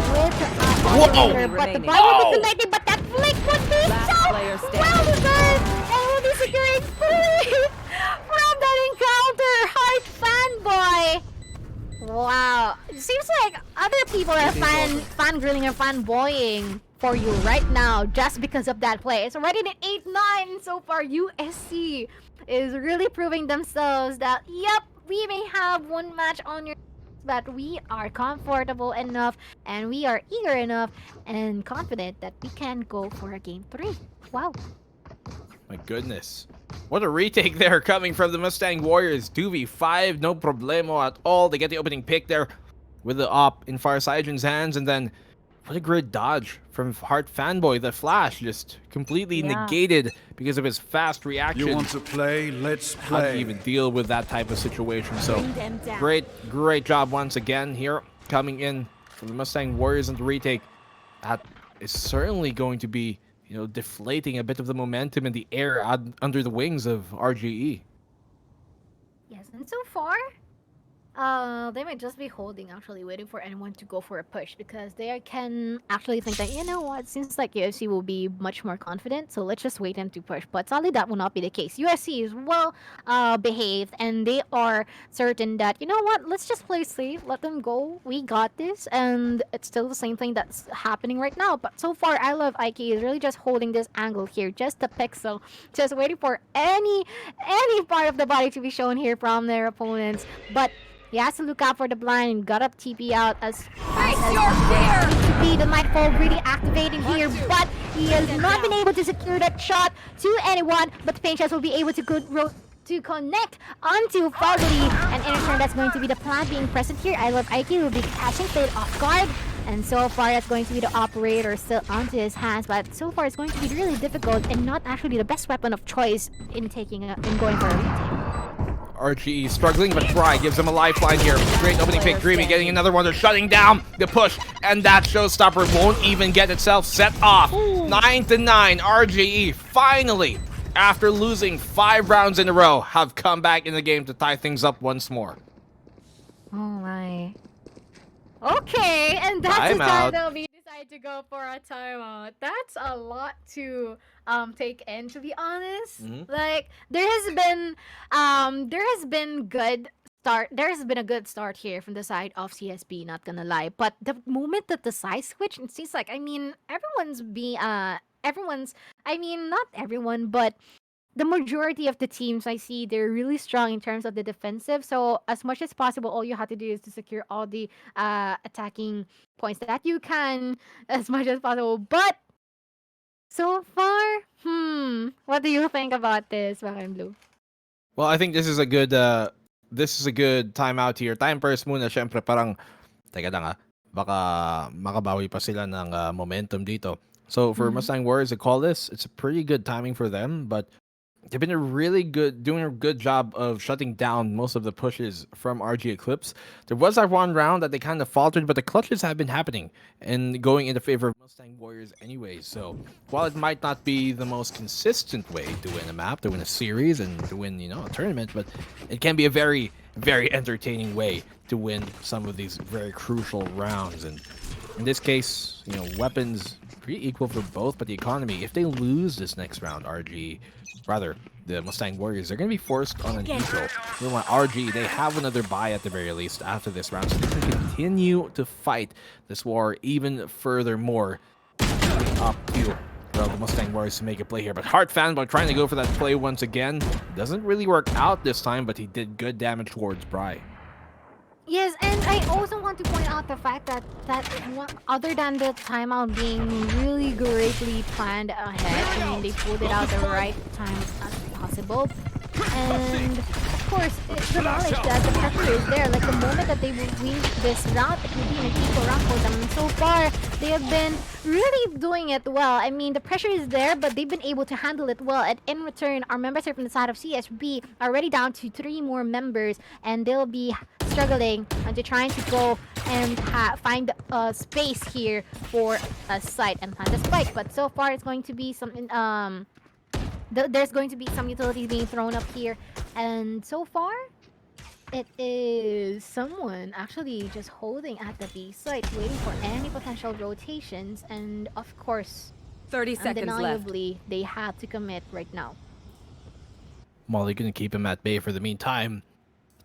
but the Bible with the lightning, but that flick would be so well deserved, and we'll be securing 3 from that encounter. Heart Fanboy. Wow, seems like other people are fangirling or fanboying for you right now just because of that play. It's already at 8-9 so far. USC is really proving themselves that, yep, we may have one match on your, but we are comfortable enough and we are eager enough and confident that we can go for a game 3. Wow. My goodness. What a retake there coming from the Mustang Warriors. 2v5, no problemo at all. They get the opening pick there with the op in Farside's hands, and then what a great dodge from Heart Fanboy. The flash just completely negated because of his fast reaction. You want to play? Let's play. How to even deal with that type of situation. So great job once again here coming in from the Mustang Warriors in the retake. That is certainly going to be, you know, deflating a bit of the momentum in the air under the wings of RGE. Yes, and so far, they might just be holding, actually, waiting for anyone to go for a push because they can actually think that, you know what, seems like USC will be much more confident, so let's just wait them to push. But sadly, that will not be the case. USC is well behaved, and they are certain that, you know what, let's just play safe, let them go, we got this, and it's still the same thing that's happening right now. But so far, I Love Ike is really just holding this angle here, just a pixel, just waiting for any part of the body to be shown here from their opponents. But he has to look out for the blind. Got up TP out as fast as be the Nightfall really activating here, but he has not been able to secure that shot to anyone. But the Pain Shots will be able to connect onto Foggy, and in return, that's going to be the plan being present here. I Love Ike will be catching Fade off guard, and so far that's going to be the operator still onto his hands. But so far it's going to be really difficult and not actually the best weapon of choice in going for a retake. RGE struggling, but Fry gives him a lifeline here. Great opening pick. Dreamy getting another one. They're shutting down the push, and that showstopper won't even get itself set off. 9-9. RGE finally, after losing 5 rounds in a row, have come back in the game to tie things up once more. Oh my. Okay, and that's the time that we decide to go for a timeout. That's a lot to take in, to be honest. Like there has been a good start here from the side of CSB, not gonna lie. But the moment that the side switch, it seems like, I mean, not everyone, but the majority of the teams I see, they're really strong in terms of the defensive. So as much as possible, all you have to do is to secure all the attacking points that you can as much as possible. But so far, what do you think about this, Bakang Blue? Well, I think this is a good timeout here. Time first muna, syempre parang teka lang baka makabawi pa sila ng momentum dito. So for Mustang Warriors to call this, it's a pretty good timing for them, but they've been doing a good job of shutting down most of the pushes from RG Eclipse. There was that one round that they kind of faltered, but the clutches have been happening and going in the favor of Mustang Warriors anyway. So while it might not be the most consistent way to win a map, to win a series, and to win, a tournament, but it can be a very, very entertaining way to win some of these very crucial rounds. And in this case, weapons pretty equal for both, but the economy, if they lose this next round, the Mustang Warriors, they're going to be forced on an equal. Meanwhile, RG, they have another buy at the very least after this round, so they can continue to fight this war even furthermore up to the Mustang Warriors to make a play here. But Heart Fanboy trying to go for that play once again. Doesn't really work out this time, but he did good damage towards Bry. Yes, and I also want to point out the fact that other than the timeout being really greatly planned ahead, I mean, they pulled it out the right time as possible. And of course, it's the knowledge that the pressure is there. Like the moment that they will win this round, it will be an equal round for them. And so far, they have been really doing it well. I mean, the pressure is there, but they've been able to handle it well. And in return, our members here from the side of CSB are already down to 3 more members, and they'll be struggling and trying to go and find a space here for a site and plant a spike. But so far, it's going to be something. There's going to be some utilities being thrown up here, and so far, it is someone actually just holding at the B site, waiting for any potential rotations. And of course, 30 seconds undeniably, left. they have to commit right now. Molly gonna keep him at bay for the meantime.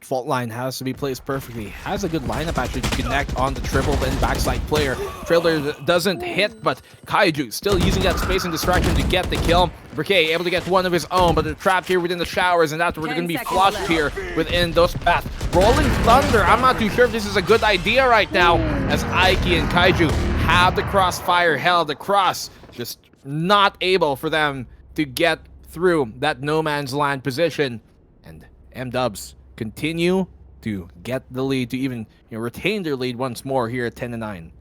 fault line has to be placed perfectly. Has a good lineup actually to connect on the triple and backside player. Trailblazer doesn't hit, but Kaiju still using that space and distraction to get the kill. Briquet able to get one of his own, but they're trapped here within the showers, and that's where they're going to be flushed here within those paths. Rolling Thunder, I'm not too sure if this is a good idea right now, as Aiki and Kaiju have the crossfire held across. Just not able for them to get through that no man's land position. And M-Dubs continue to get the lead, to even retain their lead once more here at 10-9.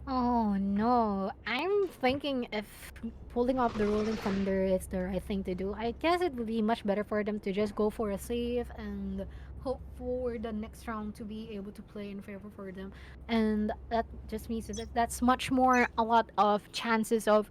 Oh no, I'm thinking if pulling off the Rolling Thunder is the right thing to do. I guess it would be much better for them to just go for a save and hope for the next round to be able to play in favor for them. And that just means that that's much more a lot of chances of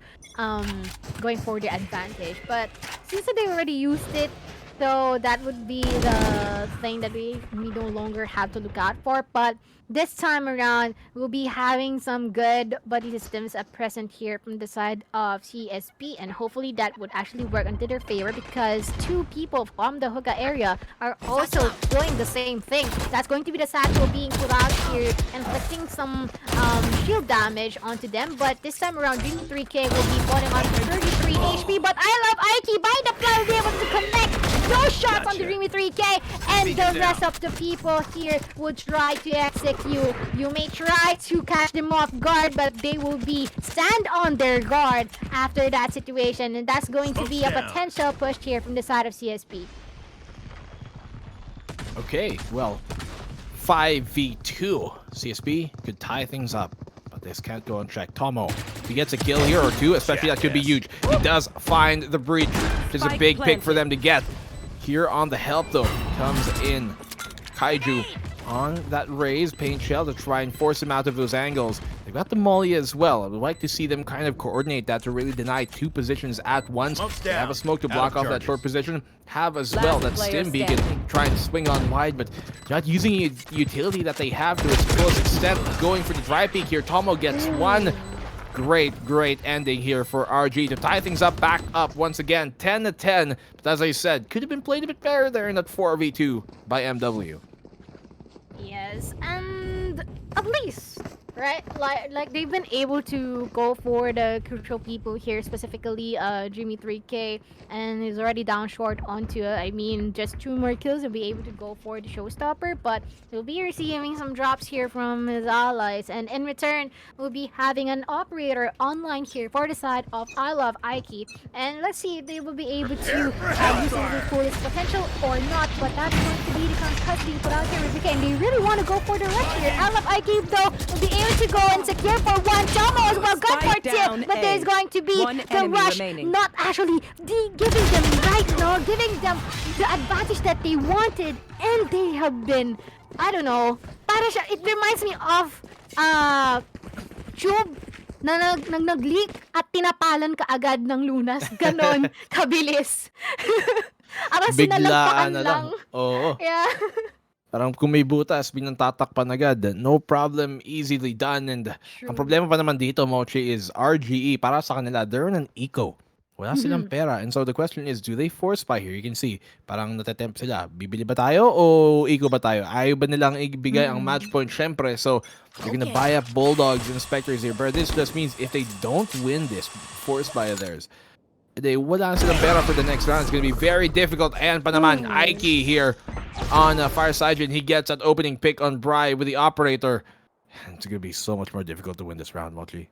going for the advantage. But since they already used it, so that would be the thing that we no longer have to look out for. But this time around, we'll be having some good buddy systems at present here from the side of CSP, and hopefully that would actually work into their favor because two people from the hookah area are also doing the same thing. That's going to be the satchel being put out here, inflicting some shield damage onto them. But this time around, Dream 3K will be falling on 33 HP. But I love Aiki by the fly will be able to connect those shots on the Dreamy 3K, and the rest of the people here will try to execute. You may try to catch them off guard, but they will be stand on their guard after that situation, and that's going to be a potential push here from the side of CSP. Okay, well, 5v2. CSP could tie things up, but this can't go unchecked. Tomo, if he gets a kill here or two, especially that could be huge. He does find the breach, which is a big pick for them to get. Here on the help, though, comes in Kaiju on that raise paint shell to try and force him out of those angles. They've got the molly as well. I would like to see them kind of coordinate that to really deny two positions at once. They have a smoke to block off that short position. Have as well that stim beacon trying to swing on wide, but not using a utility that they have to its fullest extent. Going for the dry peek here. Tomo gets one. Great ending here for RG to tie things up, back up once again, 10-10. But as I said, could have been played a bit better there in that 4v2 by MW. Yes, and at least, right? Like they've been able to go for the crucial people here, specifically Jimmy 3K, and he's already down short onto I mean, just 2 more kills he'll be able to go for the showstopper, but he'll be receiving some drops here from his allies, and in return we'll be having an operator online here for the side of I Love Aiki, and let's see if they will be able to use their fullest potential or not, but that's going to be the concuss being put out here with BK, and they really want to go for the rush here. I Love Aiki though will be able to go and secure for one. Tomo as well, got for 2, but there's going to be the rush, not actually giving them giving them the advantage that they wanted, and they have been, I don't know, para siya, it reminds me of Tube na nag-leak at tinapalan ka agad ng lunas. Ganon, kabilis. Ara sinalagpakan lang. Oo. Yeah. Parang kung may butas, binantatakpan agad. No problem, easily done. And ang problema pa naman dito, Mochi, is RGE. Para sa kanila, they're on an eco. Wala silang pera. And so the question is, do they force buy here? You can see, parang natatempt sila. Bibili ba tayo o eco ba tayo? Ayaw ba nilang ibigay ang match point? Syempre. So they're gonna buy up Bulldogs and Spectres here. But this just means if they don't win this force buy of theirs, wala silang pera for the next round. It's gonna be very difficult. And pa naman, Aiki here on Fireside, and he gets that opening pick on Bri with the operator. It's gonna be so much more difficult to win this round, Mochi.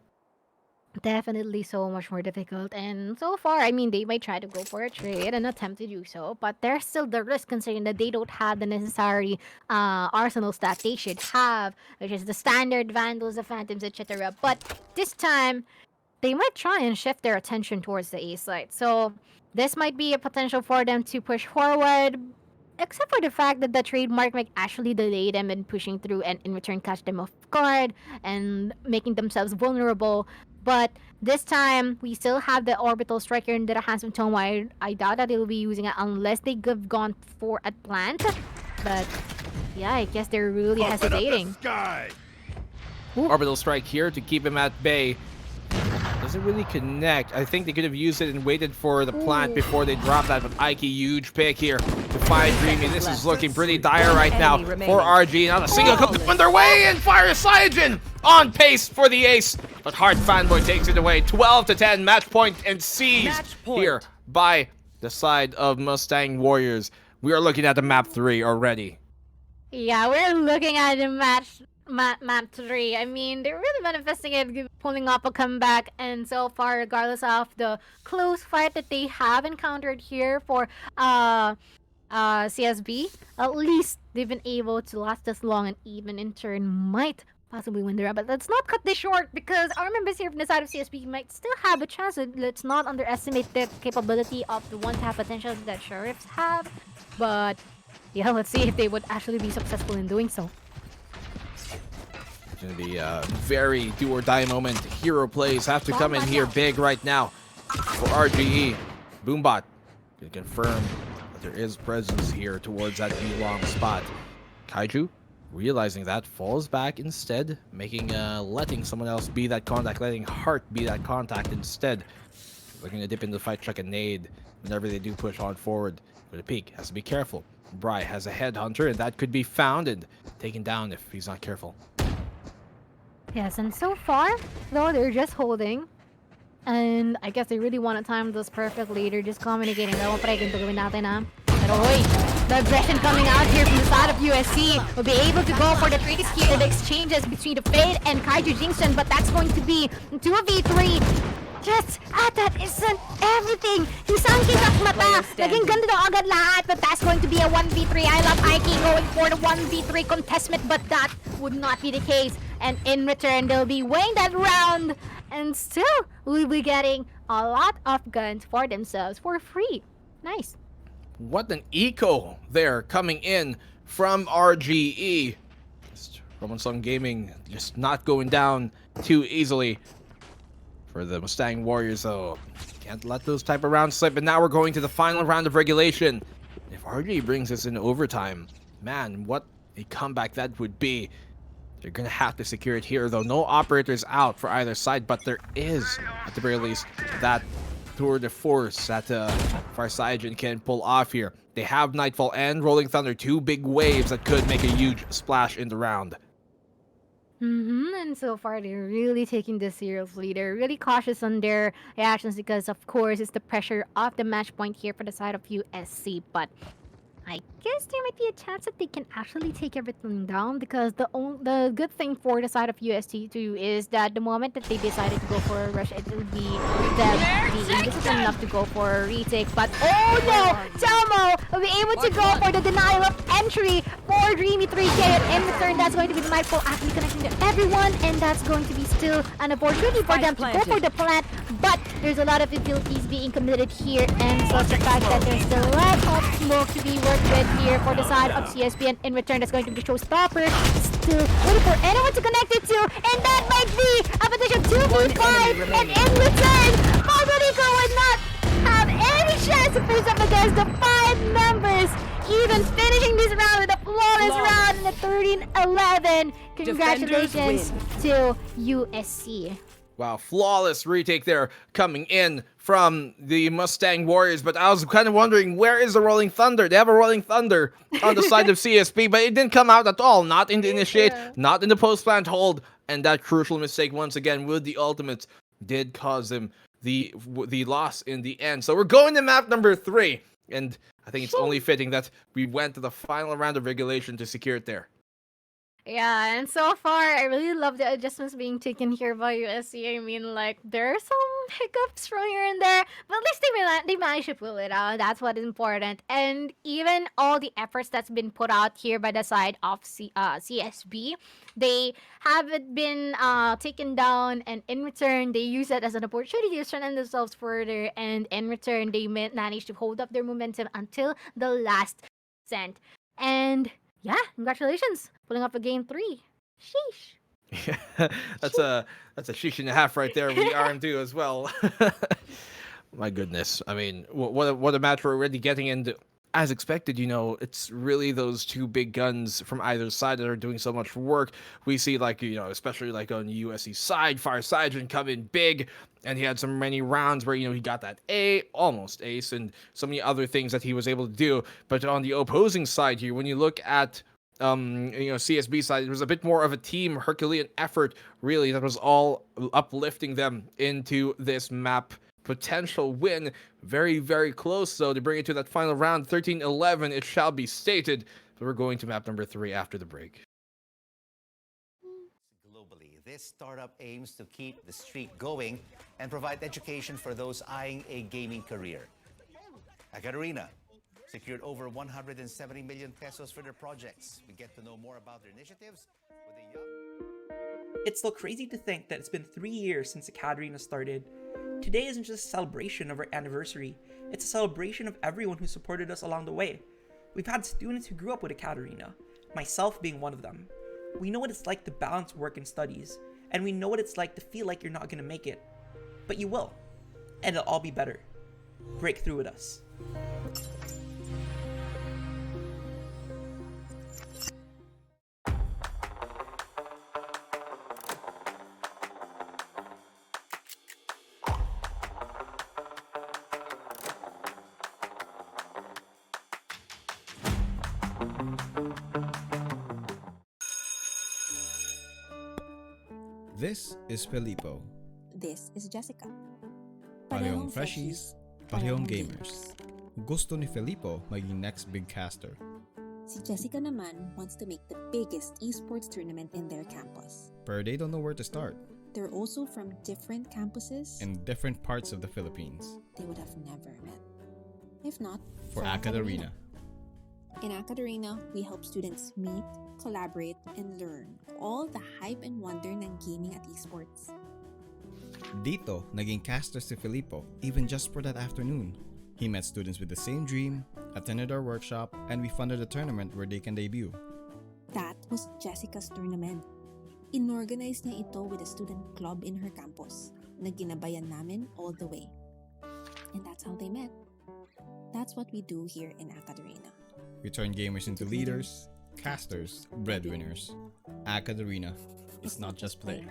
Definitely so much more difficult, and so far, I mean, they might try to go for a trade and attempt to do so, but there's still the risk considering that they don't have the necessary arsenals that they should have, which is the standard Vandals, the Phantoms, etc. But this time, they might try and shift their attention towards the A side, so this might be a potential for them to push forward, except for the fact that the trademark might actually delay them in pushing through and in return catch them off guard and making themselves vulnerable. But this time, we still have the orbital striker in the hands of Tomo. I doubt that they'll be using it unless they have gone for a plant. But yeah, I guess they're really hesitating. Orbital strike here to keep him at bay. doesn't really connect. I think they could have used it and waited for the plant before they dropped that, but Ike, huge pick here to find Dreamy. This is looking pretty dire right now for RG. Not a single comes on their way, and fire Cyajin on pace for the ace, but Hard Fanboy takes it away. 12-10, match point and seized here by the side of Mustang Warriors. We are looking at the map 3 already. Yeah, we're looking at the map 3. I mean, they're really manifesting it, pulling up a comeback, and so far, regardless of the close fight that they have encountered here for CSB, at least they've been able to last this long and even in turn might possibly win the round. But let's not cut this short, because our members here from the side of CSB might still have a chance. Let's not underestimate the capability of the one-tap potential that Sheriffs have. But yeah, let's see if they would actually be successful in doing so. It's going to be a very do-or-die moment. Hero plays have to come in here big right now for RGE. Boombot can confirm that there is presence here towards that B-long spot. Kaiju, realizing that, falls back instead, making letting someone else be that contact, letting Heart be that contact instead. Looking to dip into the fight, chuck a nade whenever they do push on forward. With a peek, has to be careful. Bry has a headhunter, and that could be found and taken down if he's not careful. Yes, and so far, though, they're just holding. And I guess they really want to time this perfectly. They're just communicating. Pero the aggression coming out here from the side of USC will be able to go for the trades here, the exchanges between the Fade and Kaiju Jinxon, but that's going to be 2v3. Just at that instant, everything. Hisang kisak mata. Naging ganda na agad lahat, but that's going to be a 1v3. I love Ike going for the 1v3 contestment, but that would not be the case. And in return, they'll be weighing that round, and still we'll be getting a lot of guns for themselves for free. Nice. What an eco there coming in from RGE. Just Roman Song Gaming just not going down too easily for the Mustang Warriors, though. Can't let those type of rounds slip. And now we're going to the final round of regulation. If RGE brings us in overtime, man, what a comeback that would be. They're going to have to secure it here, though. No operators out for either side, but there is, at the very least, that tour de force that Cyajin can pull off here. They have Nightfall and Rolling Thunder, 2 big waves that could make a huge splash in the round. And so far, they're really taking this seriously. They're really cautious on their reactions because, of course, it's the pressure of the match point here for the side of USC. But I guess there might be a chance that they can actually take everything down, because the good thing for the side of UST too is that the moment that they decided to go for a rush, it will be them being disciplined enough to go for a retake. But oh no, Tomo will be able to go for the denial of entry for Dreamy 3K, and in return that's going to be the Nightfall actually connecting to everyone, and that's going to be still an opportunity for them to go for the plant. But there's a lot of utilities being committed here, and so the fact that there's still a lot of smoke to be worked with here for the side of CSP, and in return that's going to be the showstopper. Still waiting for anyone to connect it to, and that might be a potential 2v5, and in return, Faberico would not have any chance to face up against the 5 members, even finishing this round with a flawless round in the 13-11. Congratulations to USC. Wow, flawless retake there coming in from the Mustang Warriors. But I was kind of wondering, where is the Rolling Thunder? They have a Rolling Thunder on the side of CSP, but it didn't come out at all. Not in the initiate, not in the post-plant hold. And that crucial mistake, once again, with the ultimates, did cause them the loss in the end. So we're going to map number 3. And I think it's only fitting that we went to the final round of regulation to secure it there. Yeah, and so far, I really love the adjustments being taken here by USC. I mean, like, there are some hiccups from here and there, but at least they managed to pull it out. That's what is important. And even all the efforts that's been put out here by the side of CSB, they haven't been taken down, and in return, they use that as an opportunity to strengthen themselves further, and in return, they managed to hold up their momentum until the last cent. And yeah, congratulations, pulling up a game 3. Sheesh. Yeah, that's a sheesh and a half right there. We are too as well. My goodness, I mean, what a match we're already getting into as expected, it's really those two big guns from either side that are doing so much work. We see, like, especially like on USC side, Fire Sargent come in big, and he had so many rounds where, he got that almost ace, and so many other things that he was able to do. But on the opposing side here, when you look at CSB side, it was a bit more of a team Herculean effort, really, that was all uplifting them into this map potential win. Very, very close, though, to bring it to that final round. 13-11, it shall be stated. But we're going to map number 3 after the break. Globally, this startup aims to keep the streak going and provide education for those eyeing a gaming career. AcadArena secured over 170 million pesos for their projects. We get to know more about their initiatives with a young... It's still crazy to think that it's been 3 years since AcadArena started. Today isn't just a celebration of our anniversary, it's a celebration of everyone who supported us along the way. We've had students who grew up with AcadArena, myself being one of them. We know what it's like to balance work and studies, and we know what it's like to feel like you're not going to make it. But you will, and it'll all be better. Break through with us. This is Filippo. This is Jessica. Parehong freshies, parehong gamers. Gusto ni Filippo maging next big caster. Si Jessica naman wants to make the biggest esports tournament in their campus. But they don't know where to start. They're also from different campuses in different parts of the Philippines. They would have never met. If not, for AcadArena. In AcadArena, we help students meet, collaborate, and learn all the hype and wonder ng gaming at esports. Dito, naging caster si Filippo, even just for that afternoon. He met students with the same dream, attended our workshop, and we funded a tournament where they can debut. That was Jessica's tournament. Inorganize niya ito with a student club in her campus na ginabayan namin all the way. And that's how they met. That's what we do here in AcadArena. We turn gamers into leaders, casters, breadwinners. AcadArena. It's not just play.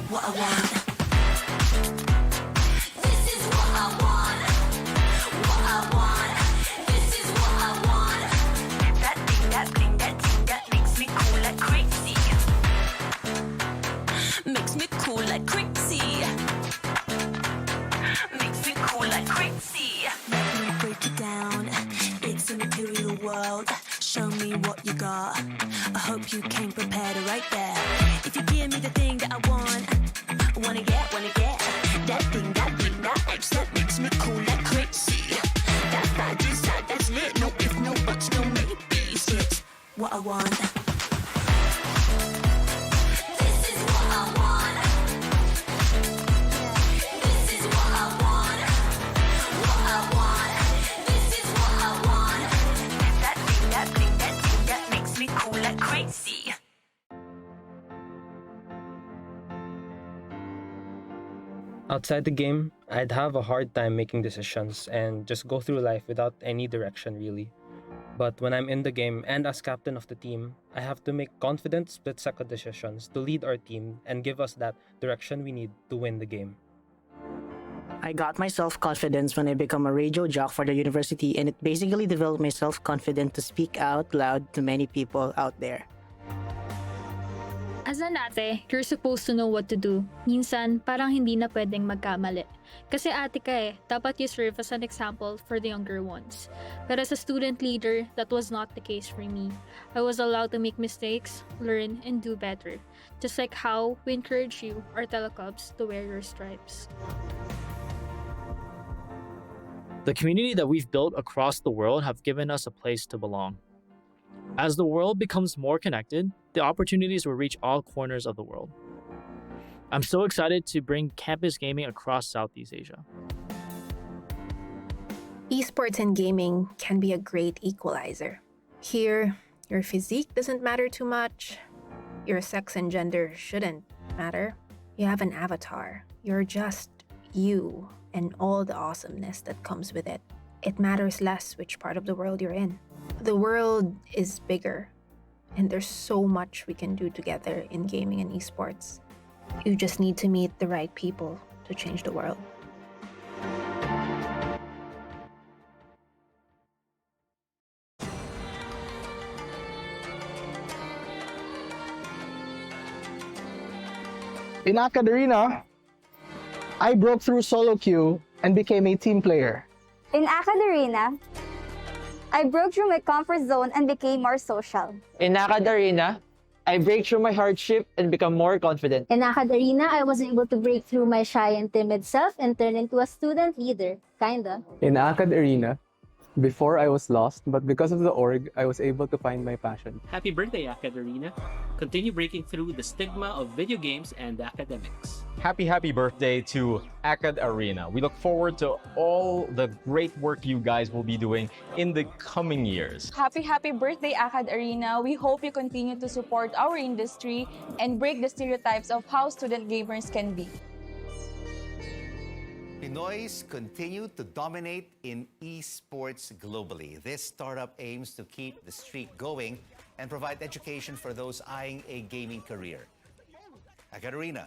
What I want. This is what I want. What I want. This is what I want. That thing, that thing, that thing that makes me cool like crazy. Makes me cool like crazy. Makes me cool like crazy. Let me break it down. It's a material world. Show me what you got. I hope you came prepared right there. If you give me the thing that I want, wanna get that thing, that edge that makes me cool like crazy. That vibe inside, that's lit. No if, no buts, no maybes. It's what I want. This is what I want. This is what I want. What I want. This is what I want. That thing, that thing, that thing that makes me cool like crazy. Outside the game, I'd have a hard time making decisions and just go through life without any direction really. But when I'm in the game and as captain of the team, I have to make confident split-second decisions to lead our team and give us that direction we need to win the game. I got my self-confidence when I became a radio jock for the university, and it basically developed my self-confidence to speak out loud to many people out there. As an ate, you're supposed to know what to do. Minsan, parang hindi na pwedeng magkamali. Kasi ate ka dapat you serve as an example for the younger ones. But as a student leader, that was not the case for me. I was allowed to make mistakes, learn, and do better. Just like how we encourage you, our telecubs, to wear your stripes. The community that we've built across the world have given us a place to belong. As the world becomes more connected, the opportunities will reach all corners of the world. I'm so excited to bring campus gaming across Southeast Asia. Esports and gaming can be a great equalizer. Here, your physique doesn't matter too much. Your sex and gender shouldn't matter. You have an avatar. You're just you and all the awesomeness that comes with it. It matters less which part of the world you're in. The world is bigger, and there's so much we can do together in gaming and esports. You just need to meet the right people to change the world. In AcadArena, I broke through solo queue and became a team player. In AcadArena, I broke through my comfort zone and became more social. In AcadArena, I break through my hardship and become more confident. In AcadArena, I was able to break through my shy and timid self and turn into a student leader, kinda. In AcadArena, before I was lost, but because of the org, I was able to find my passion. Happy birthday, AcadArena. Continue breaking through the stigma of video games and academics. Happy birthday to AcadArena. We look forward to all the great work you guys will be doing in the coming years. Happy birthday, AcadArena. We hope you continue to support our industry and break the stereotypes of how student gamers can be. Pinoys continue to dominate in esports globally. This startup aims to keep the streak going and provide education for those eyeing a gaming career. AcadArena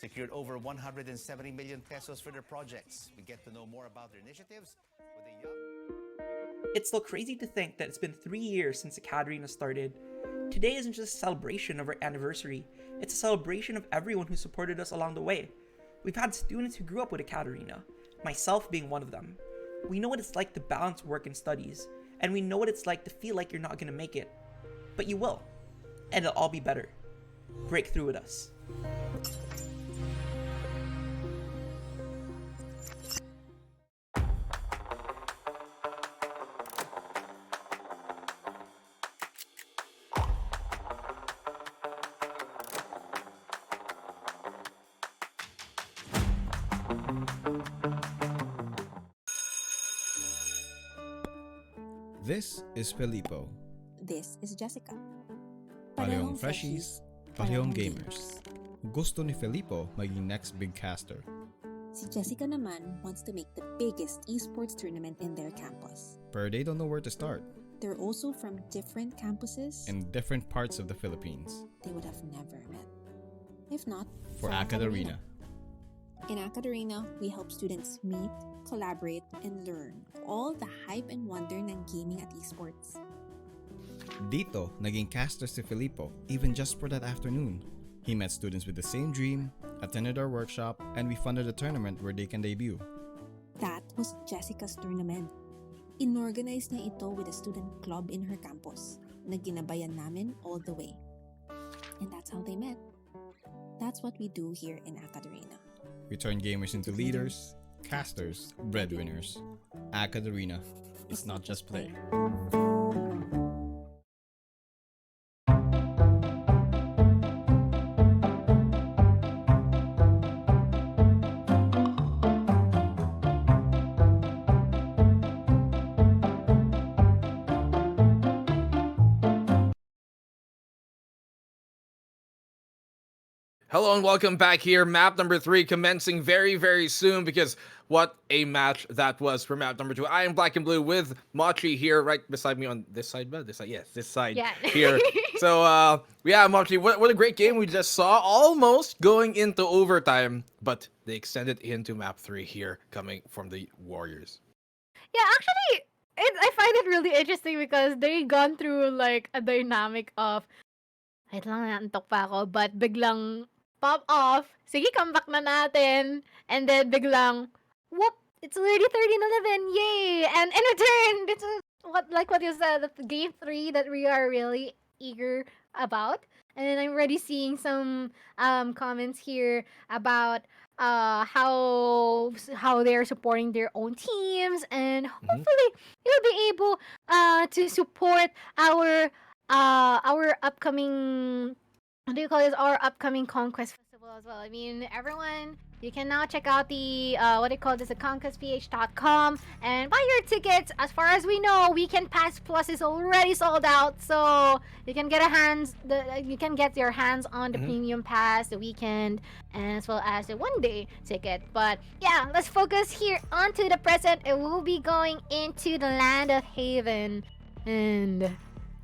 secured over 170 million pesos for their projects. We get to know more about their initiatives with a young... It's still crazy to think that it's been 3 years since AcadArena started. Today isn't just a celebration of our anniversary, it's a celebration of everyone who supported us along the way. We've had students who grew up with AcadArena, myself being one of them. We know what it's like to balance work and studies, and we know what it's like to feel like you're not going to make it. But you will, and it'll all be better. Break through with us. This is Filippo. This is Jessica. Parehong freshies, parehong gamers. Gusto ni Filippo maging next big caster. Si Jessica naman wants to make the biggest esports tournament in their campus. But they don't know where to start. They're also from different campuses In different parts of the Philippines. they would have never met. If not, For AcadArena. In AcadArena, we help students meet, collaborate, and learn all the hype and wonder ng gaming at esports. Dito, naging caster si Filippo even just for that afternoon. He met students with the same dream, attended our workshop, and we funded a tournament where they can debut. That was Jessica's tournament. Inorganize niya ito with a student club in her campus na ginabayan namin all the way. And that's how they met. That's what we do here in AcadArena. We turn gamers into leaders, casters, breadwinners. AcadArena. It's not just play. Hello and welcome back here. Map number 3 commencing very, very soon because what a match that was for map number 2. I am Black and Blue with Mochi here right beside me on this side, but this side, yes, this side Yeah. here. So, yeah, Mochi, what a great game we just saw. Almost going into overtime, but they extended into map 3 here coming from the Warriors. Yeah, actually, I find it really interesting because they gone through like a dynamic of, wait lang, naantok pa ako, but biglang pop off, sige, comeback na natin, and then biglang, whoop, it's already 13-11, yay! And in return, it's what you said, that's game 3 that we are really eager about. And I'm already seeing some comments here about how they're supporting their own teams, and hopefully you'll be able to support our upcoming, what do you call this, our upcoming Conquest Festival as well. I mean, everyone, you can now check out the what do you call this, the conquestph.com, and buy your tickets. As far as we know, Weekend Pass Plus is already sold out, so you can get your hands on the premium pass, the weekend, and as well as the one-day ticket. But yeah, let's focus here onto the present, and we'll be going into the land of Haven. And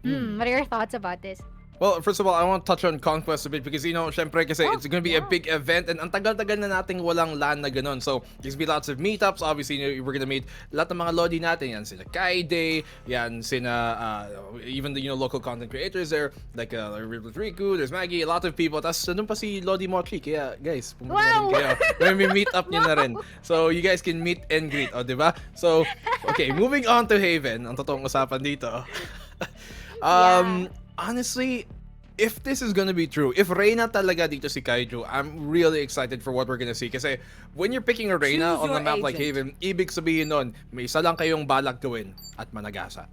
what are your thoughts about this? Well, first of all, I want to touch on Conquest a bit because, syempre kasi it's going to be a big event and ang tagal-tagal na nating walang LAN na ganun. So, there's going to be lots of meetups. Obviously, we're going to meet lahat ng mga lodi natin. Yan sina Kaide, yan sina, even the, local content creators there, like Riku, there's Maggie, a lot of people. Tapos, nandun pa si Lodi Mochi. Kaya, guys, pumunta na rin kayo. When we meet up nyo na rin. So, you guys can meet and greet. O, diba? So, okay, moving on to Haven. Ang totoong usapan dito. Honestly, if this is gonna be true, if Reyna talaga dito si Kaiju, I'm really excited for what we're gonna see. Kasi when you're picking a Reyna on a map like Haven, ibig sabihin nun, may isa lang kayong balak gawin at managasa.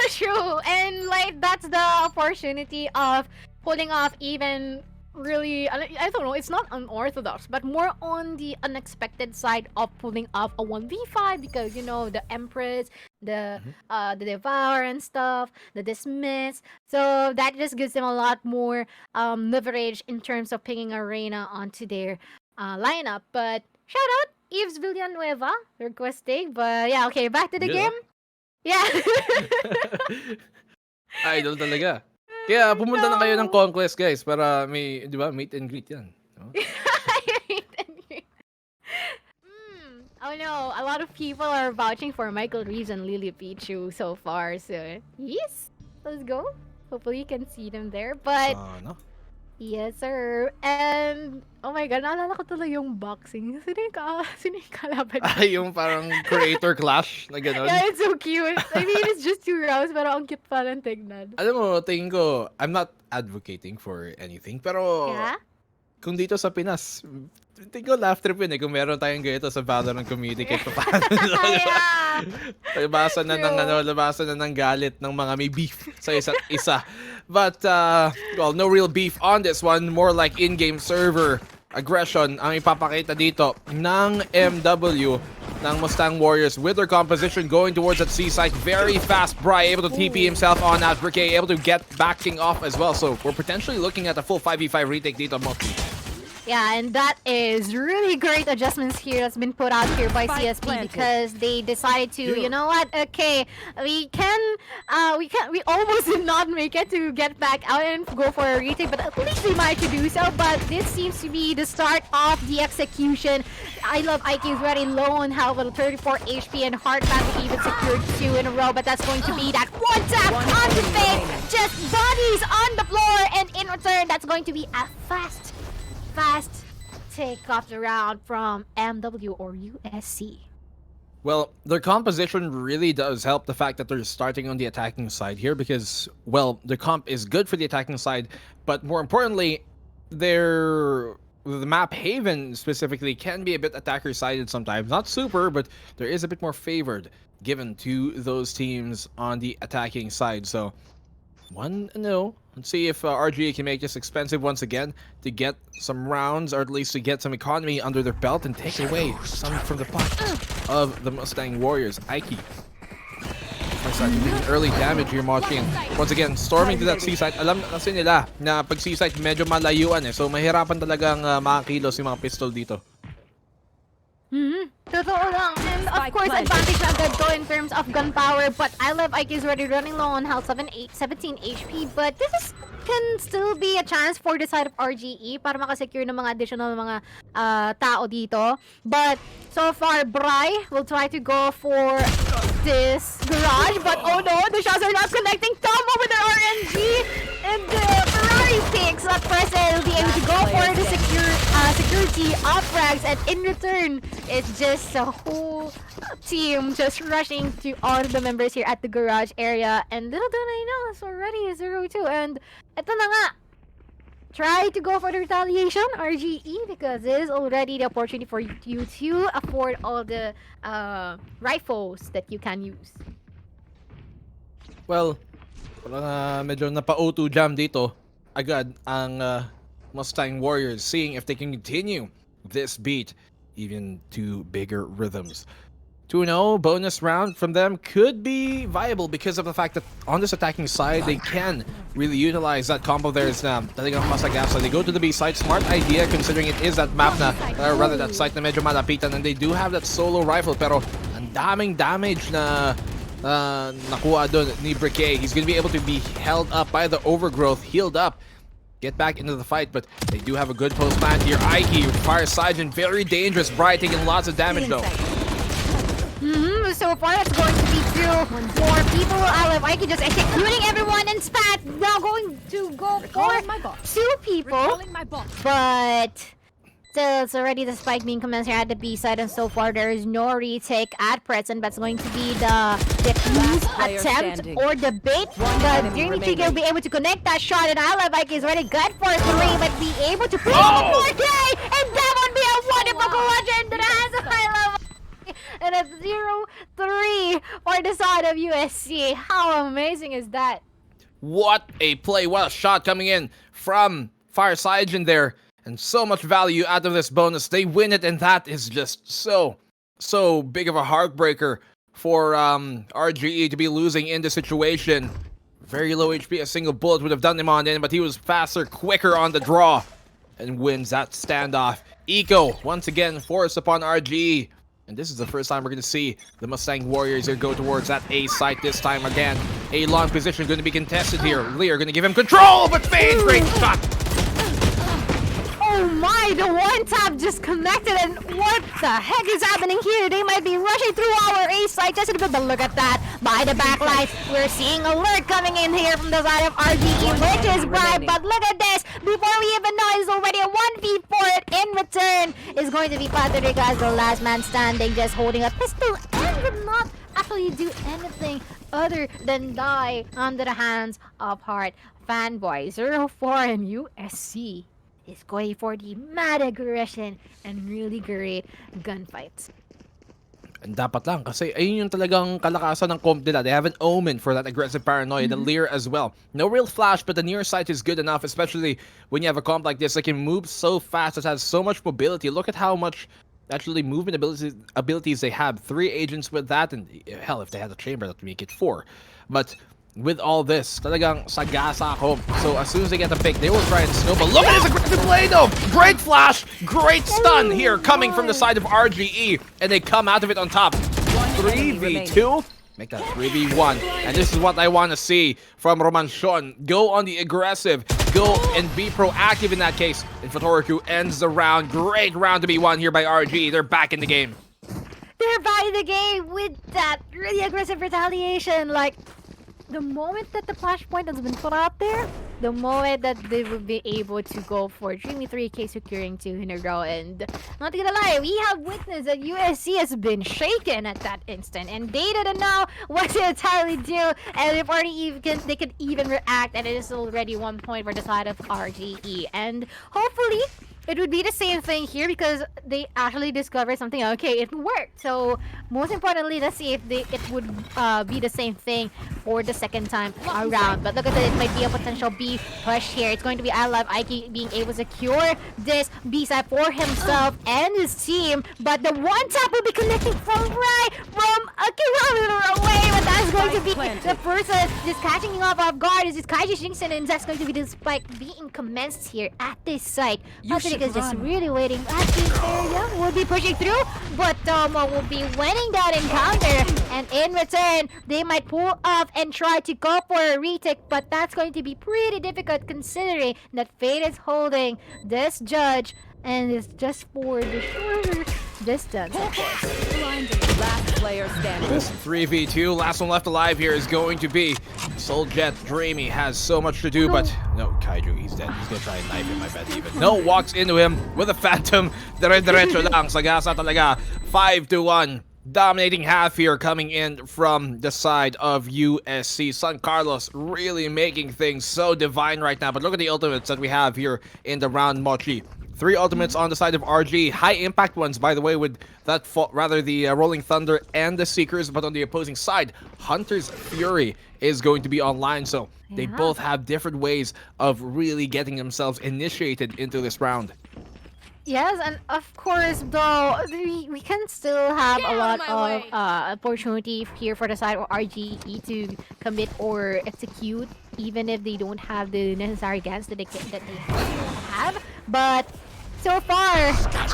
True, and like that's the opportunity of pulling off even really, I don't know, it's not unorthodox, but more on the unexpected side of pulling off a 1v5 because, the Empress, the Devour and stuff, the Dismiss. So that just gives them a lot more leverage in terms of picking a Reyna onto their lineup. But shout out Eves Villanueva requesting. But yeah, okay, back to the game. Yeah. Idol talaga. Kaya pumunta na kayo ng Conquest, guys, para may, di ba, meet and greet yan. No? Meet and greet. Oh no, a lot of people are vouching for Michael Reeves and Lily Pichu so far, so yes, let's go. Hopefully you can see them there, but no? Yes, sir. And oh my God, naalala ko tuloy yung boxing. Sino yung kalaban? Yung parang creator clash na gano'n. Yeah, it's so cute. I mean, it's just 2 rounds, pero ang cute pa ng tignan. Alam mo, tingin ko, I'm not advocating for anything, pero kung dito sa Pinas, tingin ko laugh trip yun kung meron tayong ganito sa Valorant community kahit pa paano. Labasan na ng galit ng mga may beef sa isa't isa. But, well, no real beef on this one. More like in-game server aggression ang ipapakita dito ng MW ng Mustang Warriors with their composition going towards that C site. Very fast. Bri able to TP himself on out. Briquet able to get backing off as well. So we're potentially looking at a full 5v5 retake dito, Moki. Yeah, and that is really great adjustments here that's been put out here by CSP because they decided to, you know what? Okay, we almost did not make it to get back out and go for a retake, but at least we managed to do so. But this seems to be the start of the execution. I Love IQ is very low on health with 34 HP, and Heartland even secured 2 in a row, but that's going to be that one tap on the face, just bodies on the floor, and in return, that's going to be a fast take off the round from MW or USC. Well, their composition really does help the fact that they're starting on the attacking side here because, well, the comp is good for the attacking side, but more importantly, the map Haven specifically can be a bit attacker-sided sometimes. Not super, but there is a bit more favored given to those teams on the attacking side. So, 1-0. Let's see if RGA can make this expensive once again to get some rounds, or at least to get some economy under their belt and take away some from the pot of the Mustang Warriors. Aiki side. Early damage here, Moching. Once again, storming to that C-site. Alam kasi nila na pag C-site medyo malayuan eh. So mahirapan talagang makakilos yung mga pistol dito. Totoo lang. And of course, advantage agad to in terms of gun power. But I Love Ike is already running low on health, 17 HP. But this can still be a chance for the side of RGE para makasecure ng mga additional mga tao dito. But so far, Bri will try to go for this garage. But oh no, the shots are not connecting. Combo with the RNG. And the Ferrari picks up first and will be able to go for the security up frags. And in return, it's just a whole team just rushing to all of the members here at the garage area. And little do they know, it's already a 0-2. And ito na nga, try to go for the retaliation, RGE, because this is already the opportunity for you to afford all the rifles that you can use. Well, parang medyo napa-O2 jam dito agad ang Mustang Warriors, seeing if they can continue this beat even to bigger rhythms. 2-0 bonus round from them could be viable because of the fact that on this attacking side, they can really utilize that combo there is talagang masagasa. They go to the B side. Smart idea considering it is that map na, or rather that site na medyo malapitan, and they do have that solo rifle pero ang daming damage na nakuha doon ni Briquet. He's going to be able to be held up by the overgrowth, healed up, get back into the fight, but they do have a good post plan here. Aiki, Fire Sergeant, very dangerous. Bright taking lots of damage though. So far, it's going to be 2 more people. I Love Ike just executing everyone, and Spat now going to go for 2 people. But still, it's already the spike being commenced here at the B side, and so far there is no retake at present. That's going to be the fuse attempt or the bait. But Dimitri will be able to connect that shot, and I Love Ike is already good for 3, but be able to push the 4K, and that would be a wonderful collection into the hands of I Love Ike. And a 0-3 for the side of USC. How amazing is that? What a play. What a shot coming in from Fire Sergeant there. And so much value out of this bonus. They win it, and that is just so big of a heartbreaker for RGE to be losing in this situation. Very low HP. A single bullet would have done him on in, but he was faster, quicker on the draw, and wins that standoff. Eco, once again, forced upon RGE. And this is the first time we're going to see the Mustang Warriors here go towards that A site this time again. A long position going to be contested here. Lear going to give him control, but Fade, great shot. Oh my, the one tap just connected, and what the heck is happening here? They might be rushing through our A site just a bit, but look at that. By the backlight, we're seeing alert coming in here from the side of RGE, which is Bribe, but look at this. Before we even know, it's already a 1v4 in return. Is going to be Patrick as the last man standing, just holding a pistol and would not actually do anything other than die under the hands of Heart. Fanboy 04 and USC is going for the mad aggression and really great gunfights. And dapat lang kasi ayun yung talagang kalakasan ng comp nila. They have an Omen for that aggressive paranoia, the Lear as well. No real flash, but the near sight is good enough, especially when you have a comp like this that can move so fast, it has so much mobility. Look at how much actually movement abilities they have. 3 agents with that, and hell, if they had a chamber, that would make it 4. But with all this, talagang sagasa ako. So as soon as they get the pick, they will try and snowball. Look at his aggressive play though! Great flash, great stun here coming from the side of RGE, and they come out of it on top. 3v2? Make that 3v1. And this is what I want to see from Romanshon. Go on the aggressive, go and be proactive in that case. And Fotoriku ends the round. Great round to be won here by RGE. They're back in the game. They're back in the game with that really aggressive retaliation. Like, the moment that the flashpoint has been put out there, the moment that they will be able to go for Dreamy 3K securing 2 in a row. And not gonna lie, we have witnessed that USC has been shaken at that instant, and they didn't know what to entirely do, and if they could even react, and it is already 1 point for the side of RGE. And hopefully it would be the same thing here because they actually discovered something. Okay, it worked. So most importantly, let's see if it would be the same thing for the second time around. But look at that, it might be a potential B push here. It's going to be I Love Ike being able to secure this B side for himself and his team. But the one tap will be connecting from a kilometer away. But that's going to be the person just catching off guard. Is Kaiji Shinsen, and that's going to be the spike being commenced here at this site. Patrick is just really waiting at this area. Will be pushing through, but Tomo will be winning that encounter. And in return, they might pull off and try to go for a retake, but that's going to be pretty difficult considering that Fate is holding this judge and it's just for the shorter distance, of course. Last player standing. This 3v2, last one left alive here is going to be Soul Jet. Dreamy has so much to do, but no, Kaiju, he's dead. He's gonna try and knife him, I bet even. No, walks into him with a Phantom. Dire-diretso lang. Sagasa talaga. 5-1. Dominating half here coming in from the side of USC. San Carlos really making things so divine right now. But look at the ultimates that we have here in the round, Mochi. 3 ultimates on the side of RG. High impact ones, by the way, with that the Rolling Thunder and the Seekers. But on the opposing side, Hunter's Fury is going to be online. So they both have different ways of really getting themselves initiated into this round. Yes, and of course, though, we can still have a lot of opportunity here for the side of RGE to commit or execute, even if they don't have the necessary guns that they have. But so far,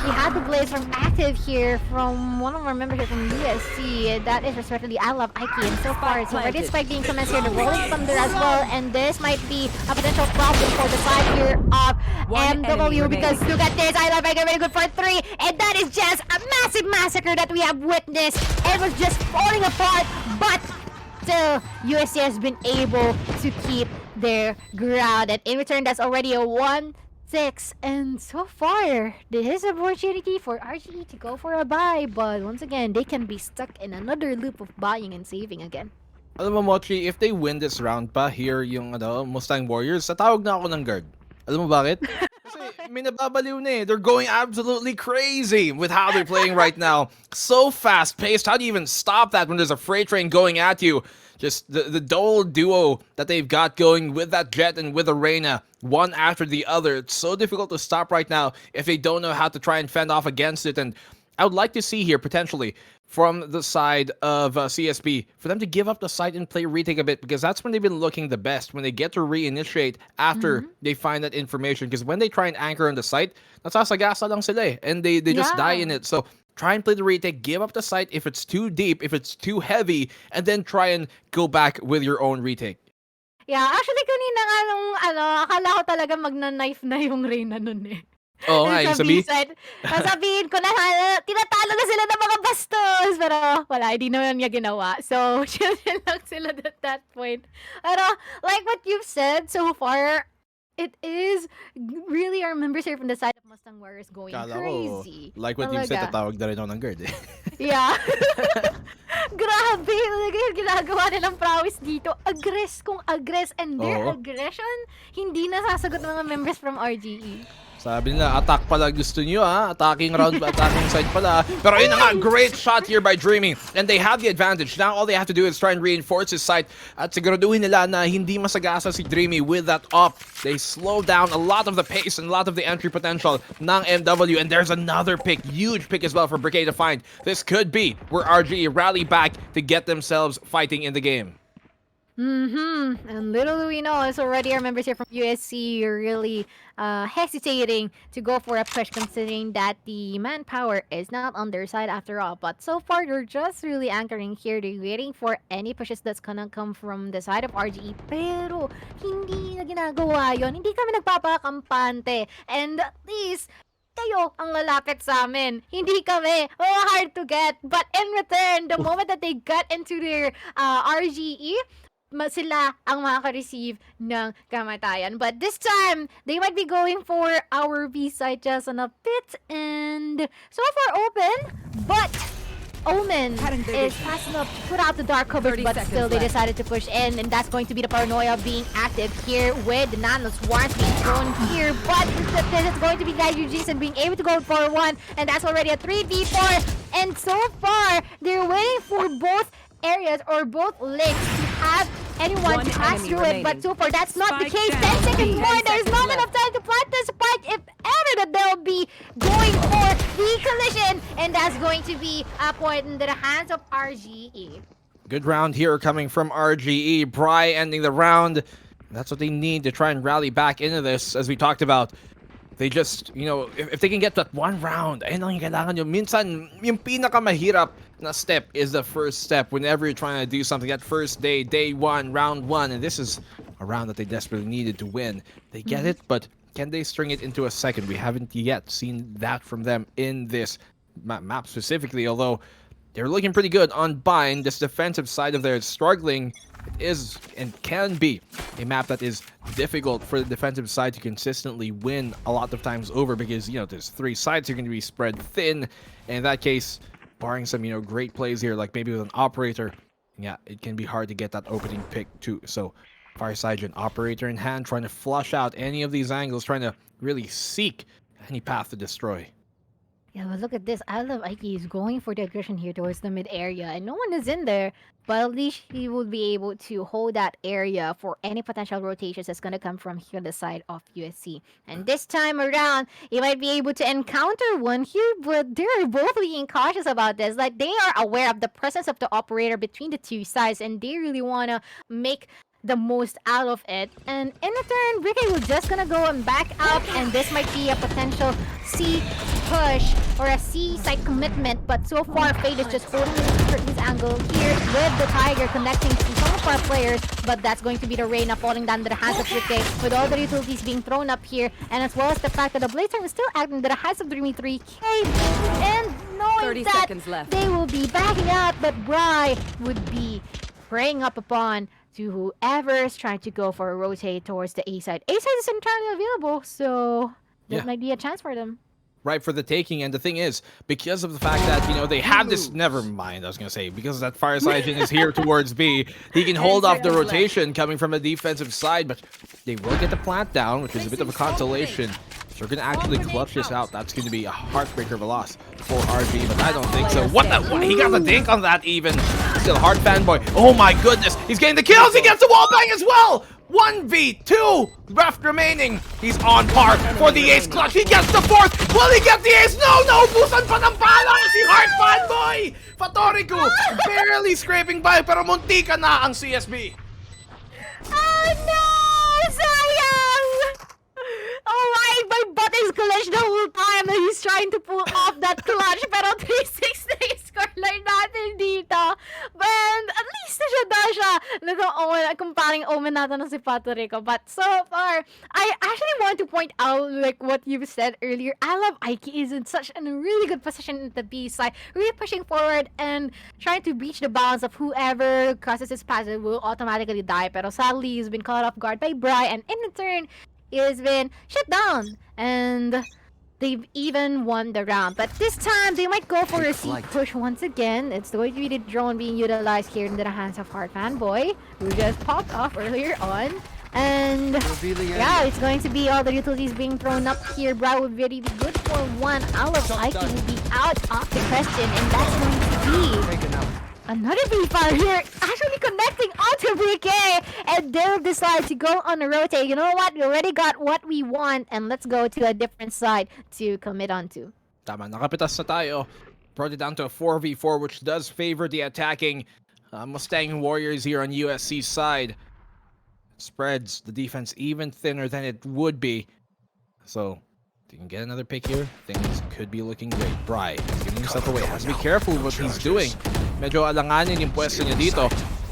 we had the Blaze from Active here from one of our members here from USC. That is respectively I Love Ike. And so far, it's already spike being commenced here, the Rolling Thunder as well. And this might be a potential problem for the side here of MW because look at this. I Love Ike very good for 3. And that is just a massive massacre that we have witnessed. It was just falling apart. But still, USC has been able to keep their ground. And in return, that's already a 1-6, and so far, this is an opportunity for RGE to go for a buy, but once again, they can be stuck in another loop of buying and saving again. Alam mo, Mochi, if they win this round pa, here yung Mustang Warriors, tatawag na ako ng guard. Alam mo bakit? Kasi may nababaliw na eh. They're going absolutely crazy with how they're playing right now. So fast-paced. How do you even stop that when there's a freight train going at you? Just the duo that they've got going with that Jet and with Arena, one after the other. It's so difficult to stop right now if they don't know how to try and fend off against it. And I would like to see here, potentially, from the side of CSP, for them to give up the site and play retake a bit, because that's when they've been looking the best, when they get to reinitiate after they find that information. Because when they try and anchor on the site, nasasagasa lang sila eh, and they just die in it. So try and play the retake, give up the site if it's too deep, if it's too heavy, and then try and go back with your own retake. Yeah, actually kanina nga nung akala ko talaga magna-knife na yung Reyna nun eh. Oo nga, yung sabi. Sabihin ko na tinatalo na sila ng mga bastos. Pero wala, hindi naman niya ginawa. So, chill lang sila at that point. Pero, like what you've said so far, it is really our members here from the side of Mustang Warriors going crazy. Like what you've said, tatawag na rin ako ng guard eh. Yeah. Grabe, talaga yung ginagawa nilang prowess dito. Aggress kung aggress, and their aggression, hindi nasasagot ng mga members from RGE. Sabi nila, attack pala gusto nyo ha. Attacking round, attacking side pala. Pero yun na nga, great shot here by Dreamy. And they have the advantage. Now all they have to do is try and reinforce his side. At siguraduhin nila na hindi masagasa si Dreamy with that up. They slow down a lot of the pace and a lot of the entry potential ng MW. And there's another pick, huge pick as well for Brigade to find. This could be where RGE rally back to get themselves fighting in the game. And little do we know, it's already our members here from USC really hesitating to go for a push, considering that the manpower is not on their side after all. But so far, they're just really anchoring here. They're waiting for any pushes that's gonna come from the side of RGE. Pero hindi na ginagawa yun. Hindi kami nagpapakampante. And at least, kayo ang lalapit sa amin. Hindi kami. Oh, hard to get. But in return, the moment that they got into their RGE, sila ang makaka-receive ng kamatayan. But this time, they might be going for our B side just on a bit. And so far open, but Omen is fast enough to put out the dark cover, but still they decided to push in, and that's going to be the paranoia being active here with the Nano Swarms being thrown here, but this is going to be Guy Jason being able to go for one, and that's already a 3v4, and so far, they're waiting for both areas or both links to have anyone to pass through it, but so far that's not the case. 10 seconds more, there's not enough time to plant the spike if ever that they'll be going for the collision, and that's going to be a point into the hands of RGE. Good round here coming from RGE. Bry ending the round. That's what they need to try and rally back into this, as we talked about. They just, you know, if they can get that one round, ayun lang yung kailangan nyo. Minsan, yung pinakamahirap na step is the first step whenever you're trying to do something. That first day, day one, round one, and this is a round that they desperately needed to win. They get it, but can they string it into a second? We haven't yet seen that from them in this map specifically, although they're looking pretty good on Bind. This defensive side of theirs struggling. It is and can be a map that is difficult for the defensive side to consistently win a lot of times over, because, you know, there's three sides you're going to be spread thin, and in that case, barring some, you know, great plays here, like maybe with an operator, yeah, it can be hard to get that opening pick too. So Fireside an operator in hand, trying to flush out any of these angles, trying to really seek any path to destroy. Yeah, but look at this. I love Ike is going for the aggression here towards the mid area, and no one is in there. But at least he will be able to hold that area for any potential rotations that's going to come from here on the side of USC. And this time around, he might be able to encounter one here, but they're both being cautious about this. Like, they are aware of the presence of the operator between the two sides, and they really want to make the most out of it. And in return, Ricky will just gonna go and back up, and this might be a potential C push or a C side commitment, but so far Fade is just holding this angle here with the Tiger connecting to some of our players, but that's going to be the Reyna falling down to the hands of Ricky with all the utilities being thrown up here, and as well as the fact that the Blazer is still acting to the hands of 3v3K, and knowing that they will be backing out, but Bry would be preying up upon to whoever is trying to go for a rotate towards the A side. A side is entirely available, so that might be a chance for them. Right for the taking, and the thing is, because of the fact that, you know, they have this, never mind, I was gonna say, because that Fireside is here towards B, he can hold off the rotation coming from a defensive side, but they will get the plant down, which is a bit of a consolation. So we're gonna actually clutch this out. That's gonna be a heartbreaker of a loss for RG, but I don't think so. What the? What? He got the dink on that even. Still, hard fanboy. Oh my goodness, he's getting the kills. He gets the wall bang as well. 1v2 left remaining. He's on par for the ace clutch. He gets the fourth. Will he get the ace? No, no. Busan pa ng pala si hard fanboy. Fatoriku barely scraping by, pero muntika na ang CSB. Oh no, sayang! Oh my butt is clutch the whole time that he's trying to pull off that clutch, pero 3-6 na yung scoreline natin dito. But at least siya daw siya nag-Omen, comparing Omen natin na si Puerto Rico. But so far, I actually want to point out, like what you said earlier, I love Ike is in such a really good position in the B side, really pushing forward and trying to breach the balance of whoever crosses his path will automatically die. Pero sadly, he's been caught off guard by Bry, and in return, he has been shut down, and they've even won the round. But this time, they might go for a C push once again. It's going to be the drone being utilized here into the hands of Hard Fanboy, who just popped off earlier on. And yeah, it's going to be all the utilities being thrown up here. Bro would really be good for one. All of Ike will be out of the question, and that's going to be another V5 here, actually connecting onto Briquet, and they'll decide to go on a rotate. You know what? We already got what we want, and let's go to a different side to commit onto. Tama, nakapitas na tayo. Brought it down to a 4v4, which does favor the attacking Mustang Warriors here on USC's side. Spreads the defense even thinner than it would be. So, if you can get another pick here, things could be looking great. Bry is giving himself away. Has to be careful with what he's doing. Medyo alanganin yung pwesto niya dito.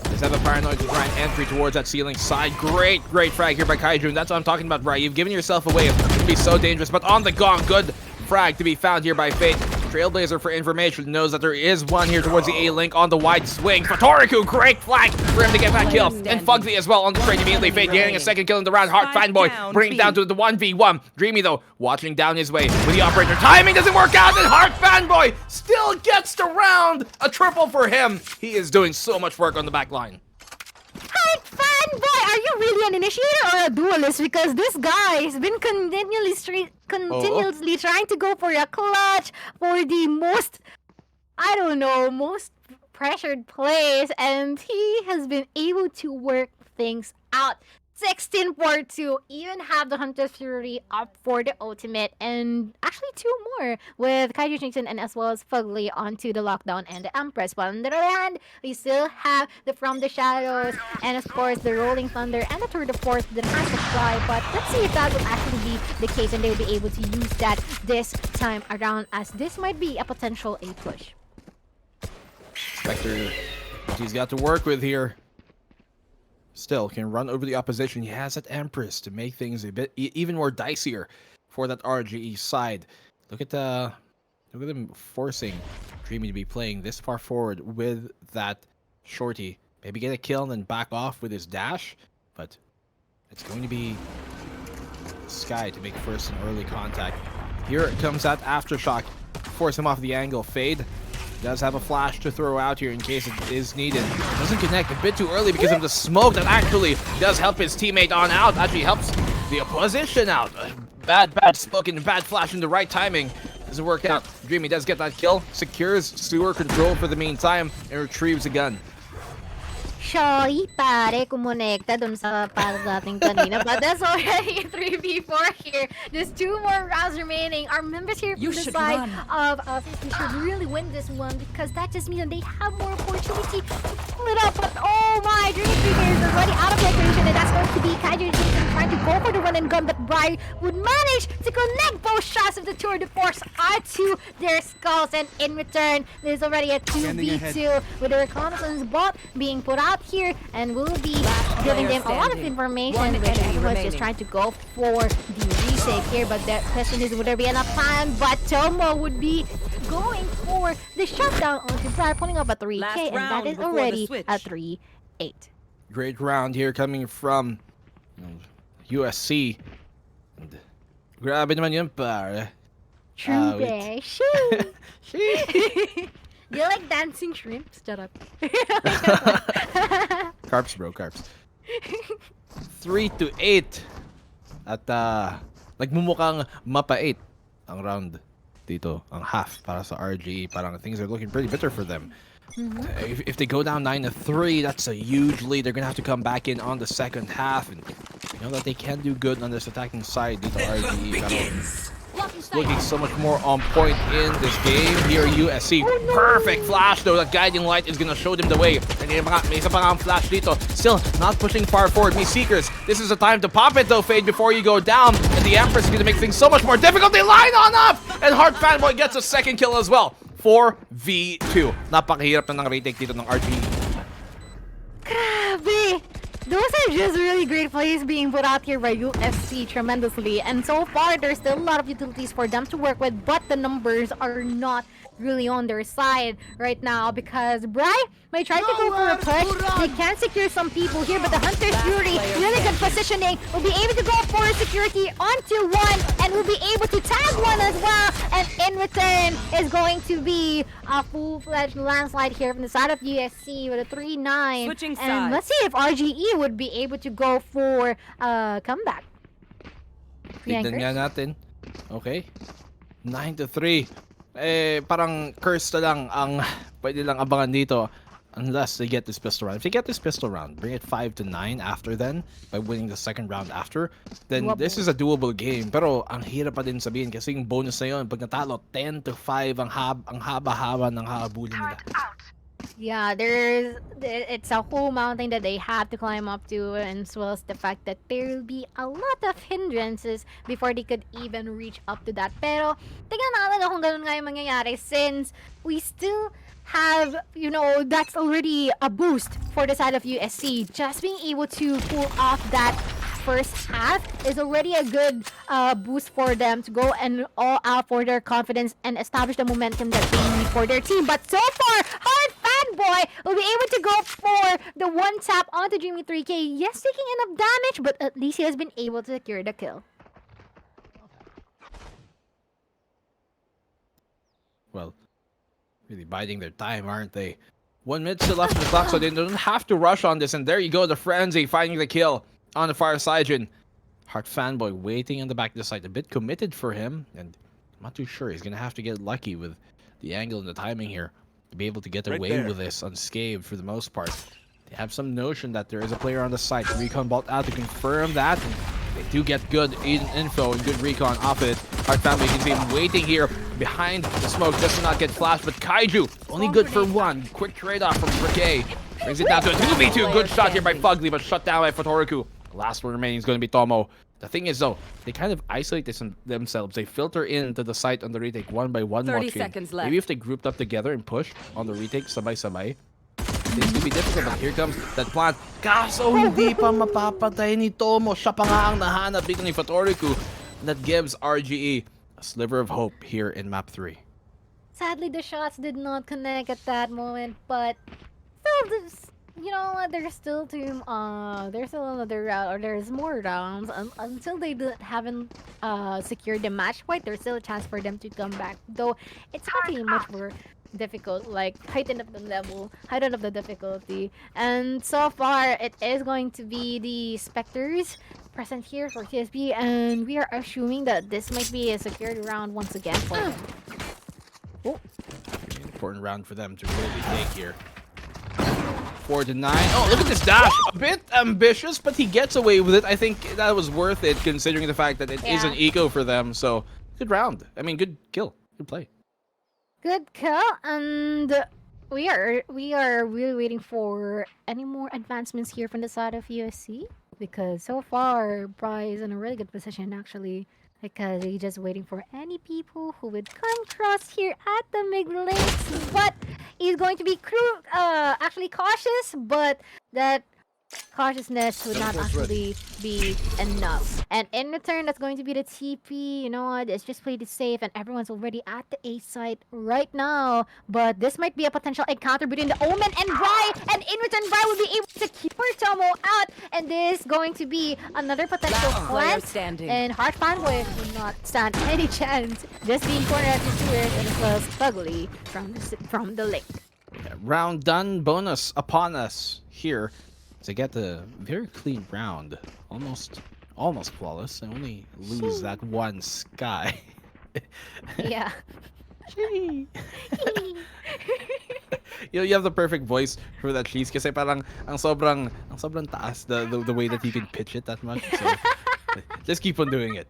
Let's have a paranoid to try and entry towards that ceiling side. Great frag here by Kaijun. That's what I'm talking about, Bry. You've given yourself away. It could be so dangerous. But on the gong, good frag to be found here by Fate. Trailblazer, for information, knows that there is one here towards the A link on the wide swing. Fatoriku, great flank for him to get that kill. And Fugly as well on the trade immediately. Fade getting a second kill in the round. Heart Fanboy bringing down to the 1v1. Dreamy though, watching down his way with the operator. Timing doesn't work out, and Heart Fanboy still gets the round. A triple for him. He is doing so much work on the back line. Heart Fanboy, are you really an initiator or a duelist? Because this guy has been continuously trying to go for a clutch, for the most, I don't know, most pressured plays, and he has been able to work things out. 16 for 2, even have the Hunter's Fury up for the ultimate, and actually 2 more with Kaiju Jason and as well as Fugly onto the lockdown and the Empress. But on the other hand, we still have the From the Shadows and of course the Rolling Thunder and the Tour de Force that has to fly. But let's see if that will actually be the case and they'll be able to use that this time around, as this might be a potential A push. Spectre, what he's got to work with here. Still can run over the opposition. He has that Empress to make things a bit even more dicier for that RGE side. Look at them forcing Dreamy to be playing this far forward with that shorty. Maybe get a kill and then back off with his dash, but it's going to be Sky to make first and early contact. Here it comes that Aftershock, force him off the angle. Fade does have a flash to throw out here in case it is needed. Doesn't connect a bit too early because of the smoke that actually does help his teammate on out. Actually helps the opposition out. Bad smoke and bad flash in the right timing. Doesn't work out. Dreamy does get that kill, secures sewer control for the meantime, and retrieves a gun. Sorry, pare, kumonekta dun sa para natin kanina. But that's already 3v4 here. Just 2 more rounds remaining. Our members here from the side of we should really win this one, because that just means that they have more opportunity to pull it up. But oh my, Dreamy Trigger is already out of the equation, and that's going to be Kaiju Jason trying to go for the run and gun, but Bri would manage to connect both shots of the Tour de Force onto their skulls, and in return, there's already a 2v2 with the reconnaissance bot being put out here, and we'll be giving them a lot of information, and everyone's just trying to go for the resave here. But the question is, would there be enough time? But Tomo would be going for the shutdown onto Briar, pulling up a 3k, and that is already a 3-8. Great round here coming from USC. And grabe naman yun, pare. True, She. You like dancing shrimps? Shut up. Carps, bro, carps. 3-8. At nagmumukhang mapait ang round dito, ang half para sa RGE. Parang things are looking pretty bitter for them. If they go down 9-3, that's a huge lead. They're gonna have to come back in on the second half, and you know that they can do good on this attacking side dito RGE. It's looking so much more on point in this game here. USC, perfect flash though. That guiding light is gonna show them the way. And may isa pa nga ang flash dito. Still not pushing far forward. Me Seekers, this is the time to pop it though, Fade, before you go down. And the Empress is gonna make things so much more difficult. They line on up, and Heart Fanboy gets a second kill as well. 4v2. Napakahirap na ng retake dito ng RGE. Grabe! Those are just really great plays being put out here by UFC tremendously, and so far there's still a lot of utilities for them to work with, but the numbers are not really on their side right now, because Bri may try to go for a push. They can secure some people here, but the Hunter's Fury, really good positioning, will be able to go for security onto one, and will be able to tag one as well, and in return is going to be a full-fledged landslide here from the side of USC with a 3-9. And let's see if RGE would be able to go for a comeback. Tignan nga natin. Okay. 9-3. Parang curse na lang ang pwede lang abangan dito unless they get this pistol round. If they get this pistol round, bring it 5-9 after then, by winning the second round after, then this is a doable game. Pero ang hirap pa din sabihin kasi yung bonus na yun, pag natalo, 10-5 ang haba-haba ng habulin nila. Yeah, it's a whole mountain that they have to climb up to, and as well as the fact that there will be a lot of hindrances before they could even reach up to that. Pero tingnan natin kung ganun nga yung mangyayari, since we still have, you know, that's already a boost for the side of USC. Just being able to pull off that first half is already a good boost for them to go and all out for their confidence and establish the momentum that they need for their team. But so far, Hard Fanboy will be able to go for the one tap onto Dreamy 3K. Yes, taking enough damage, but at least he has been able to secure the kill. Well, really biding their time, aren't they? 1 minute still left on the clock, so they don't have to rush on this. And there you go, the Frenzy finding the kill on the far side. Heart Fanboy waiting on the back of the site, a bit committed for him, and I'm not too sure. He's gonna have to get lucky with the angle and the timing here to be able to get away with this unscathed for the most part. They have some notion that there is a player on the site. Recon bolt out to confirm that. And they do get good info and good recon off it. Heart Fanboy, you can see him waiting here behind the smoke just to not get flashed. But Kaiju, only good for one. Quick trade-off from Briquet. Brings it down to a 2v2. Good shot here by Fugly, but shut down by Fotoriku. Last one remaining is going to be Tomo. The thing is, though, they kind of isolate themselves. They filter into the site on the retake one by one. 30 seconds left. Maybe if they grouped up together and push on the retake, sabay-sabay, this could be difficult. But here comes that plant. Kaso hindi pa mapapatay ni Tomo. Siya pa nga ang nahanap dito ni Fotoriku. That gives RGE a sliver of hope here in map 3. Sadly, the shots did not connect at that moment, but still, you know what? There's still there's still another round, or there's more rounds until they haven't secured the match point. There's still a chance for them to come back, though it's not really much more difficult, like heighten up the level, heighten up the difficulty. And so far, it is going to be the Spectres present here for TSP, and we are assuming that this might be a secured round once again for them. Oh. An important round for them to really take here. 4-9. Oh, look at this dash. A bit ambitious, but he gets away with it. I think that was worth it considering the fact that it is an eco for them. So, good round. I mean, good kill. Good play. Good kill, and we are really waiting for any more advancements here from the side of USC, because so far Bry is in a really good position actually, because he's just waiting for any people who would come across here at the mid lanes, but he's going to be actually cautious, but that cautiousness would not actually be enough. And in return, that's going to be the TP. You know what? Let's just play it safe, and everyone's already at the A site right now. But this might be a potential encounter between the Omen and Bry, and in return, Bry will be able to keep Tomo out, and this is going to be another potential plant. And Heart Fanboy will not stand any chance, just being cornered at the sewers, and as well as Fugly from the lake. Yeah, round done. Bonus upon us here. To get a very clean round, almost flawless. I only lose that one Sky. Yeah. You have the perfect voice for that cheese kasi parang ang sobrang taas the way that you can pitch it that much. So just keep on doing it.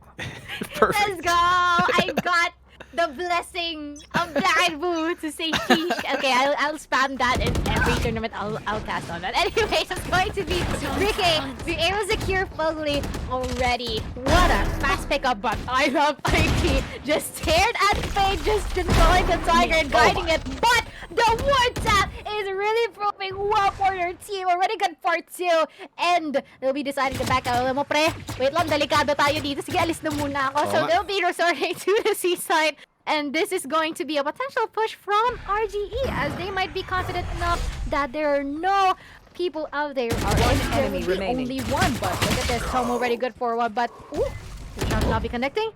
Perfect. Let's go! I got the blessing of Blind Boo to say cheese. Okay, I'll spam that in every tournament I'll cast on that. Anyways, it's going to be Ricky. Be able to secure Fugly already. What a fast pickup, but I love Mikey. Just stared at Fate, just controlling the Tiger and guiding it. But the one tap is really proving well for your team. Already got part 2. And they'll be deciding to back out. Alam mo, pre, wait lang, delikado tayo dito. Sige, alis na muna ako. So they'll be resorting to the seaside. And this is going to be a potential push from RGE, as they might be confident enough that there are no people out there. One enemy remaining. Only one, but look at this. Tomo already good for one, but ooh, the shot will not be connecting.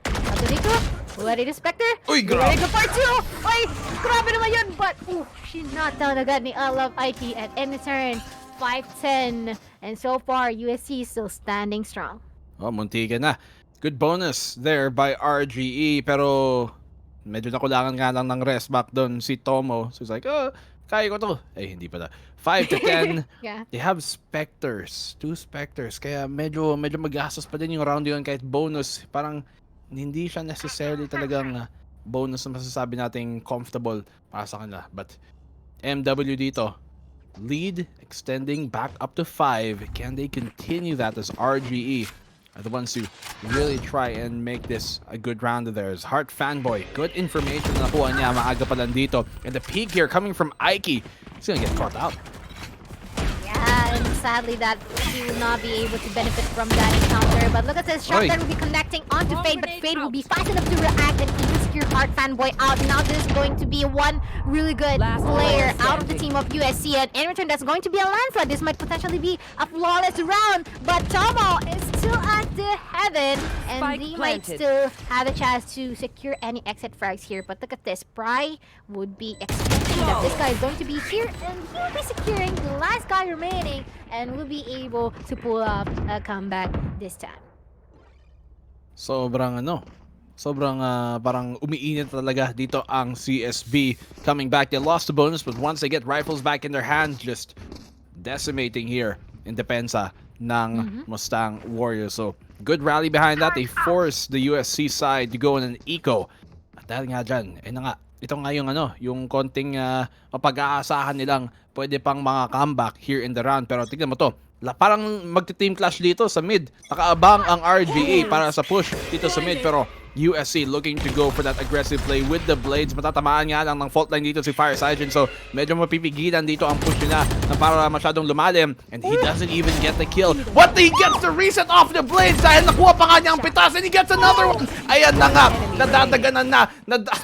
Ready to Spectre. Uy, ready to part 2. Ay, grabe naman yun, but ooh, she's not down agad ni I Love Ike, and in turn, 5-10. And so far, USC is still standing strong. Oh, muntikan na. Good bonus there by RGE, pero medyo nakulangan nga lang ng rest back doon si Tomo. So he's like, kaya ko to. Eh, hindi pa na. 5-10. Yeah. They have Spectres. 2 Spectres. Kaya medyo magastos pa din yung round yun kahit bonus. Parang hindi siya necessarily talagang bonus na masasabi nating comfortable para sa kanila. But MW dito. Lead extending back up to 5. Can they continue that as RGE are the ones who really try and make this a good round of theirs? Heart Fanboy, good information na nakuha niya, maaga pa lang dito. And the peak here coming from Ike. He's gonna get caught out. Yeah, and sadly that he will not be able to benefit from that encounter. But look at this, Shotgun will be connecting onto Fade, but Fade will be fast enough to react and even secure Heart Fanboy out. Now this is going to be one really good player out of the team of USC, and in return that's going to be a landslide. This might potentially be a flawless round, but Tomo is still at the heaven, and he might still have a chance to secure any exit frags here. But look at this, Pry would be expecting that this guy is going to be here, and he will be securing the last guy remaining, and will be able to pull off a comeback this time. Sobrang parang umiinit talaga dito ang CSB. Coming back, they lost the bonus, but once they get rifles back in their hands, just decimating here in depensa ng Mustang Warriors. So, good rally behind that. They forced the USC side to go in an eco. At dahil nga dyan, ito nga yung konting mapag-aasahan nilang pwede pang mga comeback here in the round. Pero tignan mo to, parang magti-team clash dito sa mid. Nakaabang ang RGA para sa push dito sa mid, pero USC looking to go for that aggressive play with the blades. Matatamaan nga lang ng fault line dito si Fire Sergeant, so medyo mapipigilan dito ang push niya na para masyadong lumalim, and he doesn't even get the kill. What? He gets the reset off the blades dahil nakuha pa nga niya ang pitas, and he gets another one. Ayan na nga, nadadaganan na.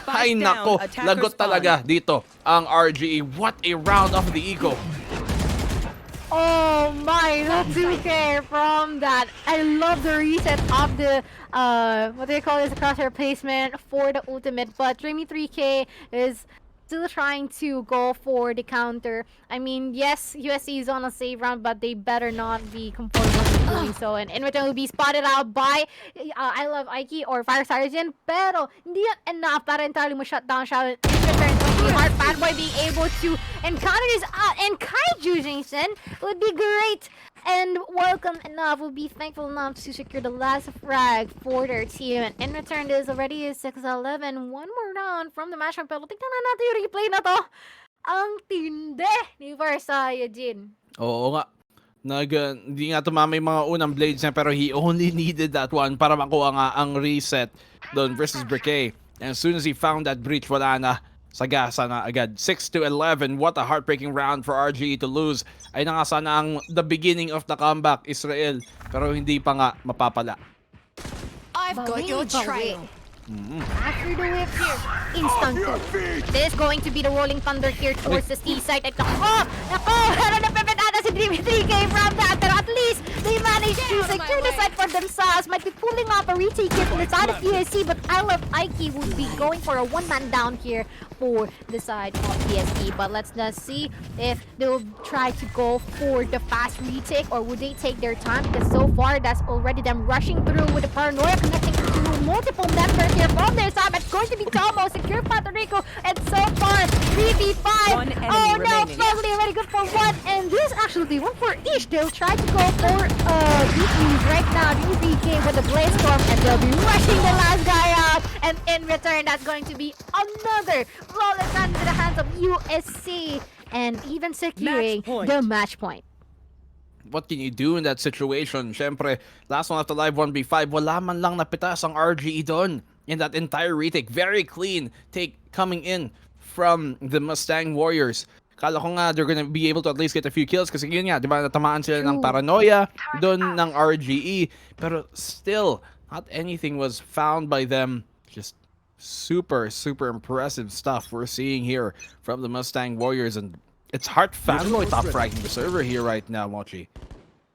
Ay nako, lagot talaga dito ang RGE. What a round of the eco. Oh my, the 2K from that. I love the reset of the what do you call this, crosshair placement for the ultimate, but Dreamy 3K is still trying to go for the counter. I mean, yes, USC is on a save round, but they better not be comfortable in doing so. And in return will be spotted out by I Love Ike or Fire Sergeant, pero hindi yan enough para entirely mo shut down siya. In return, Heart Fanboy being able to encounter this and Kaiju Jason would be great and welcome enough, would be thankful enough to secure the last frag for their team. And in return, this already is 6-11. One more round from the matchup. Pero tignan na natin yung replay na to. Ang tindi ni Varsayajin. Oo nga. Hindi nga tumama yung mga unang blades niya, pero he only needed that one para makuha nga ang reset doon versus Briquet. And as soon as he found that breach, wala na. Sagasa na agad. 6-11. What a heartbreaking round for RGE to lose. Ay na nga sana ang the beginning of the comeback, Israel. Pero hindi pa nga mapapala. I've got your trail. After the whip here, instant coup. This is going to be the rolling thunder here towards the C side. At nako! Pero napipit ata si Dreamy 3K from that. Pero at least they managed to secure the side for themselves. Might be pulling off a retake here from the side of USC, but I Love Ike would be going for a one-man down here for the side of PSP. But let's just see if they'll try to go for the fast retake, or would they take their time? Because so far, that's already them rushing through with the paranoia, connecting to multiple members here from their side. It's going to be Tomo, secure Puerto Rico, and so far, 3v5. Oh no, Presley already good for one, and this actually one for each. They'll try to go for DQs right now. DVK with the Blaze Storm, and they'll be rushing the last guy out. And in return, that's going to be another flawless run into the hands of USC, and even securing the match point. What can you do in that situation? Syempre, last one of the live 1v5, wala man lang napitas ang RGE doon in that entire retake. Very clean take coming in from the Mustang Warriors. Kala ko nga they're gonna be able to at least get a few kills kasi yun nga, di ba, natamaan sila ng paranoia doon ng RGE. Pero still, not anything was found by them. Just super impressive stuff we're seeing here from the Mustang Warriors, and it's Heart Fanboy top fragging the server here right now, Mochi.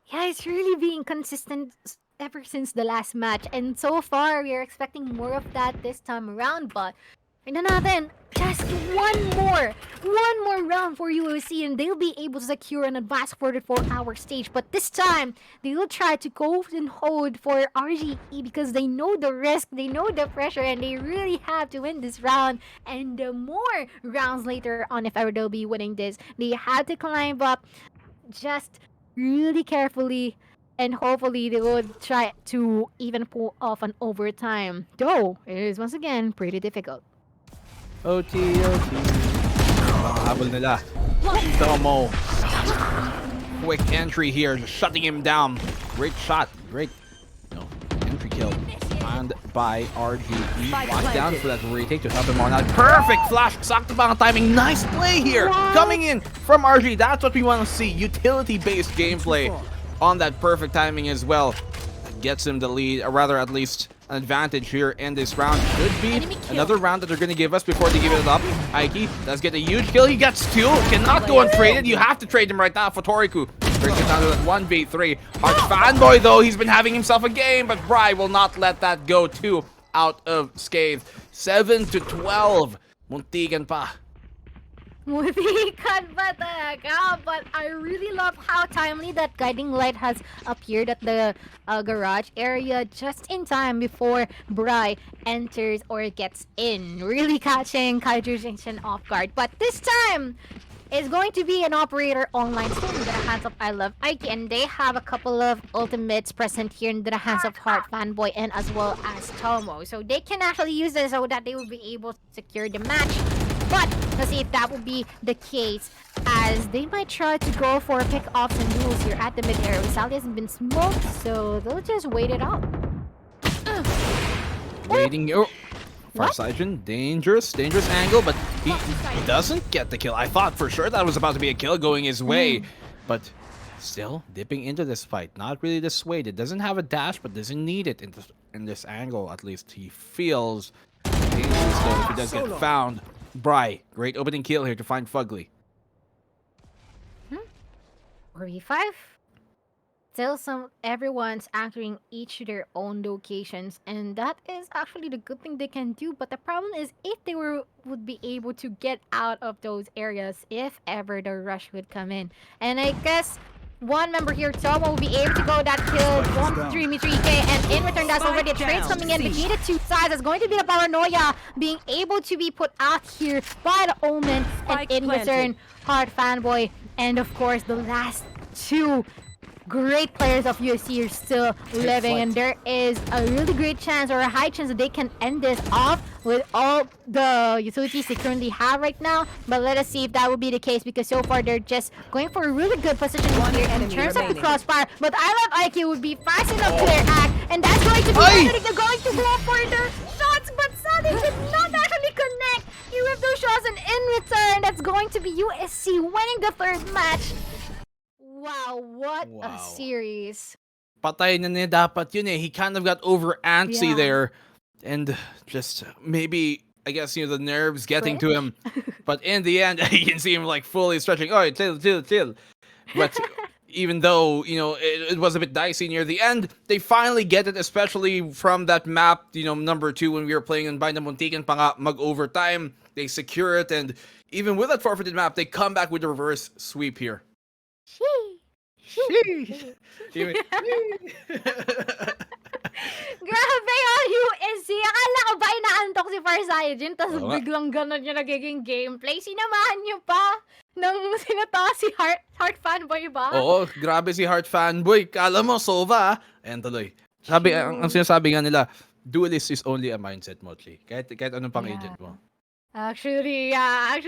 Yeah, it's really being consistent ever since the last match, and so far we are expecting more of that this time around. But tingnan natin, just one more round for USC, and they'll be able to secure an advanced 44-hour stage. But this time, they will try to go and hold for RGE because they know the risk, they know the pressure, and they really have to win this round. And the more rounds later on, if ever they'll be winning this, they have to climb up just really carefully, and hopefully they will try to even pull off an overtime. Though, it is once again pretty difficult. OT. Mga habol nila. Tomo. Quick entry here, just shutting him down. Great shot. Great entry kill And by RGE. Watch down for that retake to help him on that. Perfect flash. Sakto ba ang timing? Nice play here. Coming in from RG. That's what we want to see. Utility-based gameplay on that perfect timing as well. That gets him the lead, or rather at least an advantage here in this round. Should be another round that they're going to give us before they give it up. Aiki does get a huge kill. He gets two. Cannot go untraded. You have to trade him right now for Toriku. Brings it down to that 1v3. Arch Fanboy, though, he's been having himself a game, but Bry will not let that go too out of scathe. 7-12. Muntikan pa. Muntikan pa talaga, but I really love how timely that guiding light has appeared at the garage area just in time before Bry enters or gets in. Really catching Kaiju off guard. But this time, is going to be an operator online still in the hands of I Love Ike, and they have a couple of ultimates present here in the hands of Heart Fanboy and as well as Tomo. So they can actually use this so that they will be able to secure the match. But let's see if that will be the case, as they might try to go for pick-offs and duels here at the mid-air. Sally hasn't been smoked, so they'll just wait it out. Waiting. Oh. Farsighted, dangerous angle, but he doesn't get the kill. I thought for sure that was about to be a kill going his way, but still dipping into this fight. Not really dissuaded. Doesn't have a dash, but doesn't need it in this angle. At least he feels dangerous though if he does get found. Bry, great opening kill here to find Fugly. 4v5? Still everyone's acting each to their own locations, and that is actually the good thing they can do. But the problem is if they would be able to get out of those areas if ever the rush would come in. And I guess one member here, Tomo, will be able to go that kill 1-3-3k, and in return that's already a trade coming in between the two sides. That's going to be the paranoia being able to be put out here by the Omen, and in return Heart Fanboy, and of course the last two great players of USC are still living, and there is a really great chance or a high chance that they can end this off with all the utilities they currently have right now. But let us see if that will be the case, because so far they're just going for a really good position here in terms of the crossfire. But I Love IQ would be fast enough to their act, and that's going to be they're going to go for the shots, but Sadi did not actually connect with those shots, and in return that's going to be USC winning the third match. Wow, what a series. Patay na niya dapat yun eh. He kind of got over antsy there. And just maybe, I guess, the nerves getting to him. But in the end, you can see him like fully stretching. Oh, chill. But even though, it was a bit dicey near the end, they finally get it, especially from that map, number 2 when we were playing in Bind Muntikan pa nga mag-overtime. They secure it, and even with that forfeited map, they come back with a reverse sweep here. Grabe yun, USC. Akala ko ba inaantok si Farsighted, tapos biglang ganon yung nagiging gameplay. Sinamahan niyo pa ng sinata si Heart Fanboy ba? Oo, grabe si Heart Fanboy. Kala mo, Sova. Ayan tuloy. Ang sinasabi nga nila, duelist is only a mindset, Motley. Kahit anong pang agent mo. Actually, that's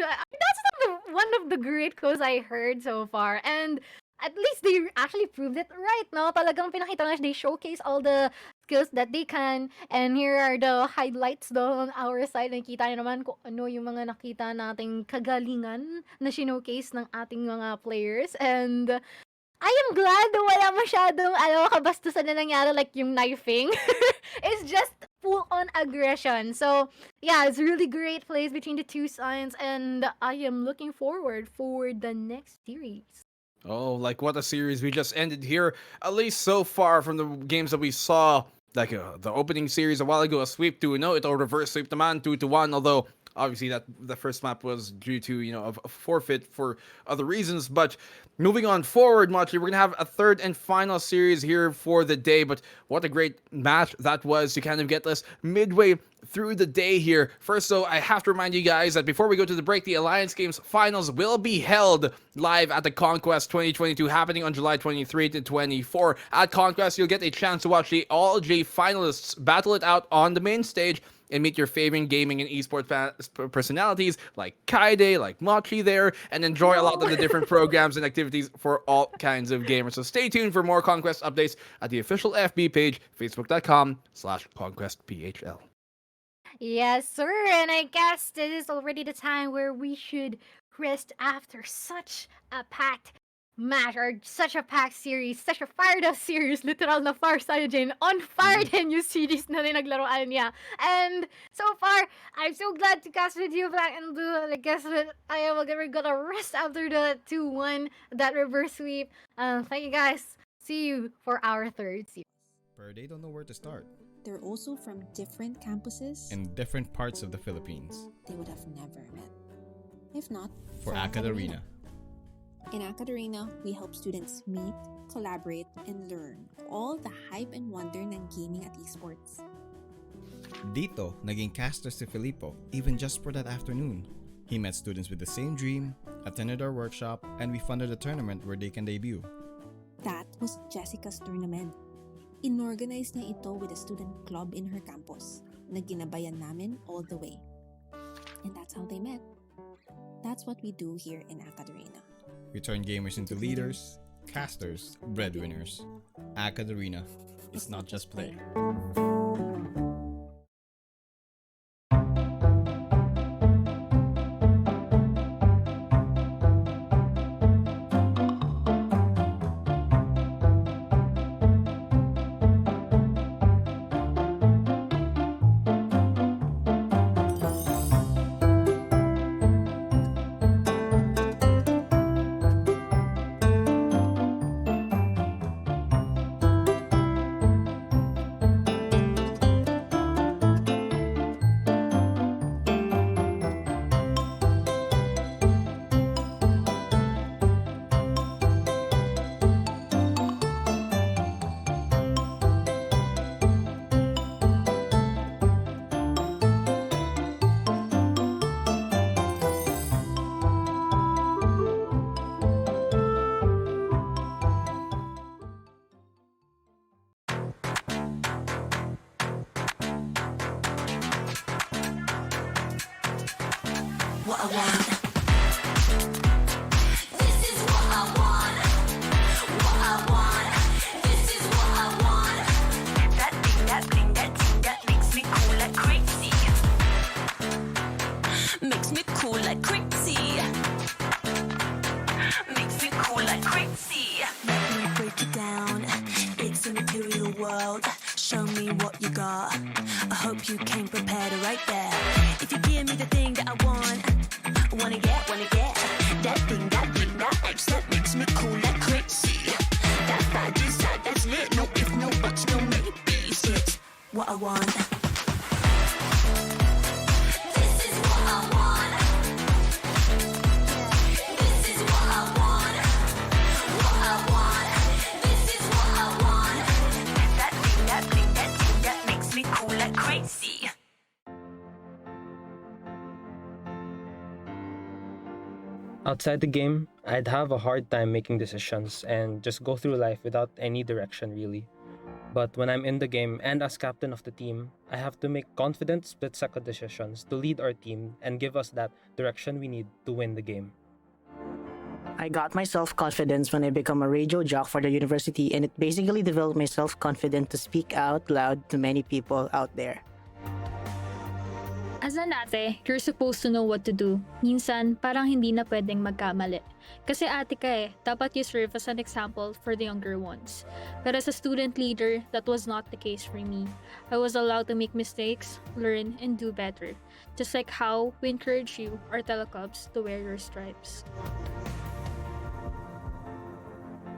one of the great quotes I heard so far. And at least they actually proved it right, no? Talagang pinakita nga, they showcase all the skills that they can. And here are the highlights on our side. Nakita nyo naman kung ano yung mga nakita nating kagalingan na sinocase ng ating mga players. And I am glad na wala masyadong kabastusan na nangyari, like yung knifing. It's just full-on aggression. So, yeah, it's really great plays between the two sides, and I am looking forward for the next series. Oh, like what a series we just ended here. At least so far from the games that we saw, like the opening series a while ago, a sweep 2-0, it'll reverse sweep the man 2-1, although obviously that the first map was due to, a forfeit for other reasons. But moving on forward, Motley, we're going to have a third and final series here for the day. But what a great match that was to kind of get us midway through the day here. First, though, I have to remind you guys that before we go to the break, the Alliance Games finals will be held live at the Conquest 2022, happening on July 23 to 24. At Conquest, you'll get a chance to watch the All-J finalists battle it out on the main stage and meet your favorite gaming and esports personalities like Kaide, like Machi there, and enjoy a lot of the different programs and activities for all kinds of gamers. So stay tuned for more Conquest updates at the official FB page, facebook.com/ConquestPHL. Yes, sir. And I guess this is already the time where we should rest after such a packed match or such a packed series, such a fired up series. Literal na fire tayo dyan. On fire din yung series na naglaruan niya. And so far, I'm so glad to cast with you, Black and Blue. I guess that I am gonna rest after the 2-1, that reverse sweep. Thank you guys. See you for our third series. But they don't know where to start. They're also from different campuses In different parts of the Philippines. they would have never met. If not, For AcadArena. In AcadArena, we help students meet, collaborate, and learn all the hype and wonder ng gaming at esports. Dito, naging caster si Filippo, even just for that afternoon. He met students with the same dream, attended our workshop, and we funded a tournament where they can debut. That was Jessica's tournament. Inorganize niya ito with a student club in her campus na ginabayan namin all the way. And that's how they met. That's what we do here in AcadArena. We turn gamers into leaders, casters, breadwinners. AcadArena. It's not just play. What I want. This is what I want. What I want. This is what I want. That thing, that thing, that thing that makes me cool like crazy. Makes me cool like crazy. Makes me cool like crazy. Let me break it down. It's a material world. Show me what you got. I hope you came prepared right there. If you give me the thing that I want, wanna get that thing, that makes me cool like crazy. That vibe inside, that's lit. No if, no buts, no maybes. It's what I want. This is what I want. This is what I want. What I want. This is what I want. That thing, that makes me cool like crazy. Outside the game, I'd have a hard time making decisions and just go through life without any direction really. But when I'm in the game and as captain of the team, I have to make confident split-second decisions to lead our team and give us that direction we need to win the game. I got my self-confidence when I become a radio jock for the university, and it basically developed my self-confidence to speak out loud to many people out there. As an ate, you're supposed to know what to do. Minsan, parang hindi na pwedeng magkamali. Kasi ate ka eh, dapat you serve as an example for the younger ones. But as a student leader, that was not the case for me. I was allowed to make mistakes, learn, and do better. Just like how we encourage you, our telecubs, to wear your stripes.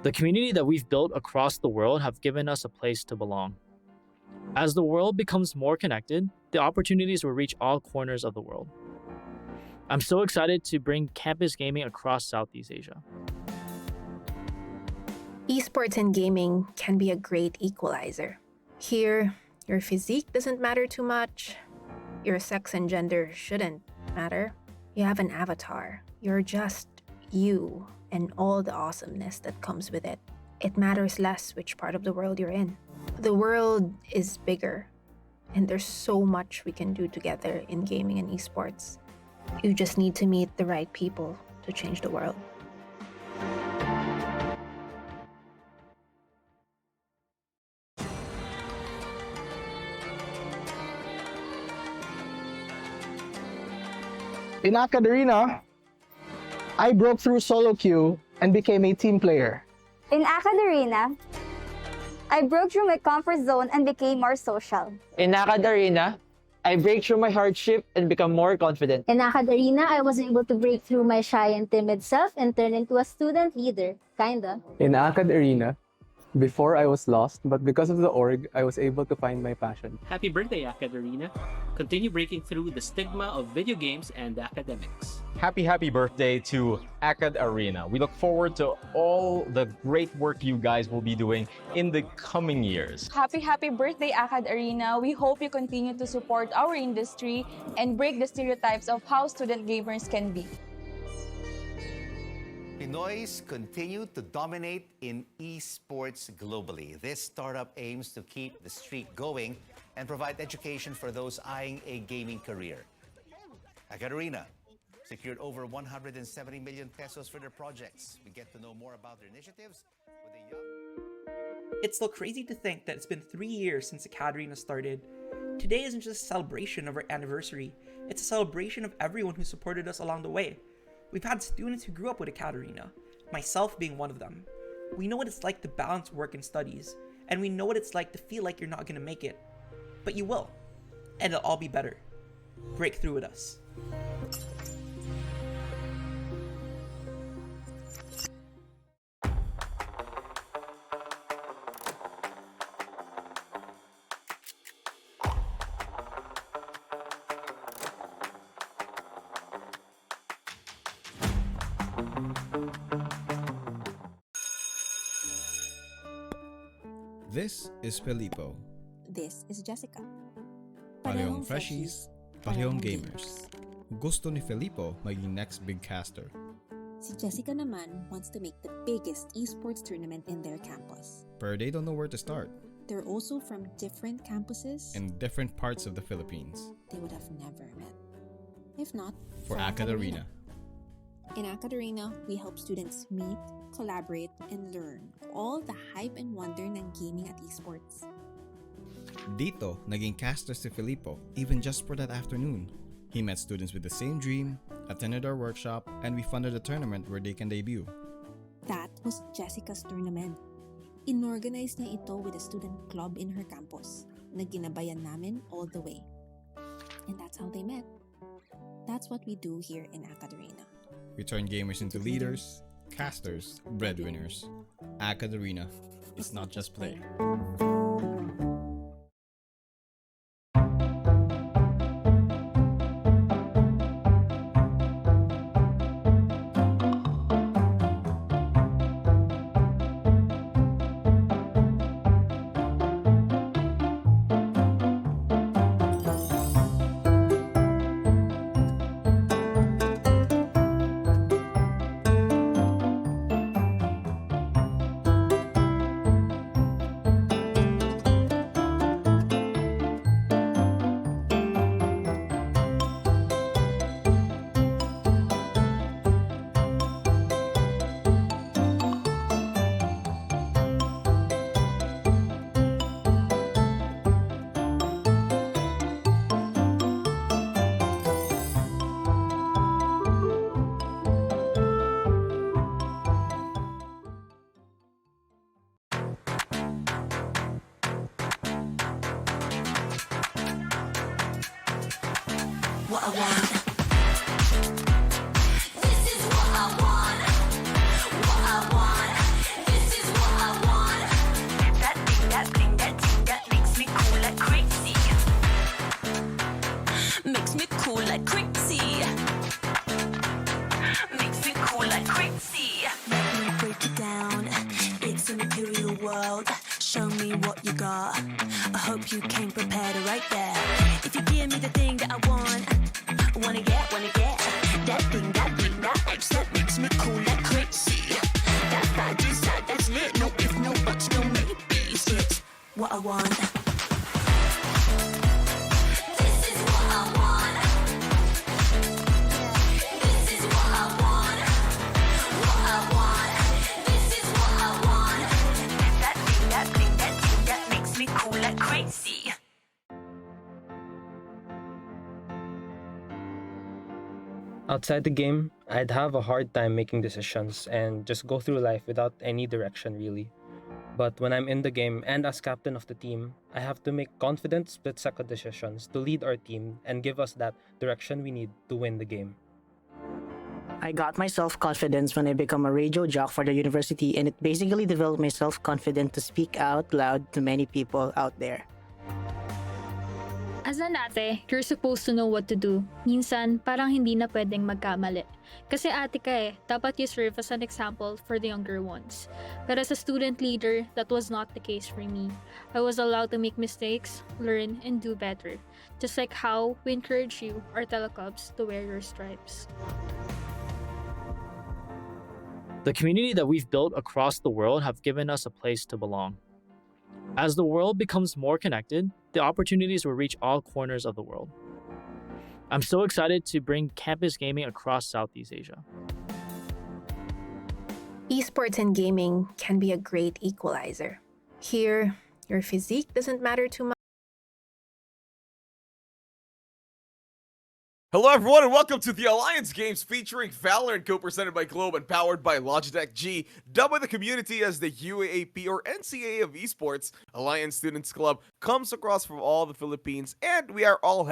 The community that we've built across the world have given us a place to belong. As the world becomes more connected, the opportunities will reach all corners of the world. I'm so excited to bring campus gaming across Southeast Asia. Esports and gaming can be a great equalizer. Here, your physique doesn't matter too much. Your sex and gender shouldn't matter. You have an avatar. You're just you and all the awesomeness that comes with it. It matters less which part of the world you're in. The world is bigger, And there's so much we can do together in gaming and esports. You just need to meet the right people to change the world. In AcadArena, I broke through solo queue and became a team player. In AcadArena, I broke through my comfort zone and became more social. In AcadArena, I break through my hardship and become more confident. In AcadArena, I was able to break through my shy and timid self and turn into a student leader, kinda. In AcadArena, before I was lost, but because of the org, I was able to find my passion. Happy birthday, AcadArena. Continue breaking through the stigma of video games and academics. Happy birthday to AcadArena. We look forward to all the great work you guys will be doing in the coming years. Happy birthday, AcadArena. We hope you continue to support our industry and break the stereotypes of how student gamers can be. Pinoys continue to dominate in esports globally. This startup aims to keep the streak going and provide education for those eyeing a gaming career. AcadArena secured over 170 million pesos for their projects. We get to know more about their initiatives with a young... It's still crazy to think that it's been 3 years since AcadArena started. Today isn't just a celebration of our anniversary, it's a celebration of everyone who supported us along the way. We've had students who grew up with AcadArena, myself being one of them. We know what it's like to balance work and studies, and we know what it's like to feel like you're not going to make it. But you will, and it'll all be better. Break through with us. This is Felipo. This is Jessica. Parehong freshies, parehong gamers. Gusto ni Felipo maging next big caster. Si Jessica naman wants to make the biggest esports tournament in their campus. But they don't know where to start. They're also from different campuses In different parts of the Philippines. they would have never met. If not, For AcadArena. In AcadArena, we help students meet, collaborate, and learn all the hype and wonder ng gaming at esports. Dito, naging caster si Felipo even just for that afternoon. He met students with the same dream, attended our workshop, and we funded a tournament where they can debut. That was Jessica's tournament. Inorganize niya ito with a student club in her campus na ginabayan namin all the way. And that's how they met. That's what we do here in AcadArena. We turn gamers into leaders, casters, breadwinners. AcadArena. It's not just play. What I want. This is what I want. What I want. This is what I want. That thing that makes me cool like crazy. Makes me cool like crazy. Makes me cool like crazy. Let me break it down. It's a material world. Show me what you got. I hope you came prepared right there. If you give me the thing that I want, wanna get that thing that makes me cool like crazy. That vibe inside, that's lit. No if, no buts, no maybes. It's what I want. Outside the game, I'd have a hard time making decisions and just go through life without any direction really. But when I'm in the game and as captain of the team, I have to make confident split second decisions to lead our team and give us that direction we need to win the game. I got my self confidence when I become a radio jock for the university, and it basically developed my self confidence to speak out loud to many people out there. As an ate, you're supposed to know what to do. Minsan, parang hindi na pwedeng magkamali. Kasi ate ka dapat you serve as an example for the younger ones. But as a student leader, that was not the case for me. I was allowed to make mistakes, learn, and do better. Just like how we encourage you, our telecubs, to wear your stripes. The community that we've built across the world have given us a place to belong. As the world becomes more connected, the opportunities will reach all corners of the world. I'm so excited to bring campus gaming across Southeast Asia. Esports and gaming can be a great equalizer. Here, your physique doesn't matter too much. Hello everyone and welcome to the Alliance Games featuring Valorant, co-presented by Globe and powered by Logitech G, dubbed by the community as the UAAP or NCAA of esports. Alliance Students Club comes across from all the Philippines, and we are all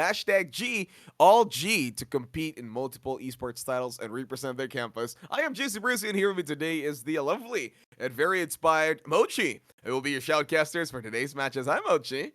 #G, all G, to compete in multiple esports titles and represent their campus. I am JC Bruce, and here with me today is the lovely and very inspired Mochi. It will be your shoutcasters for today's matches. Hi Mochi.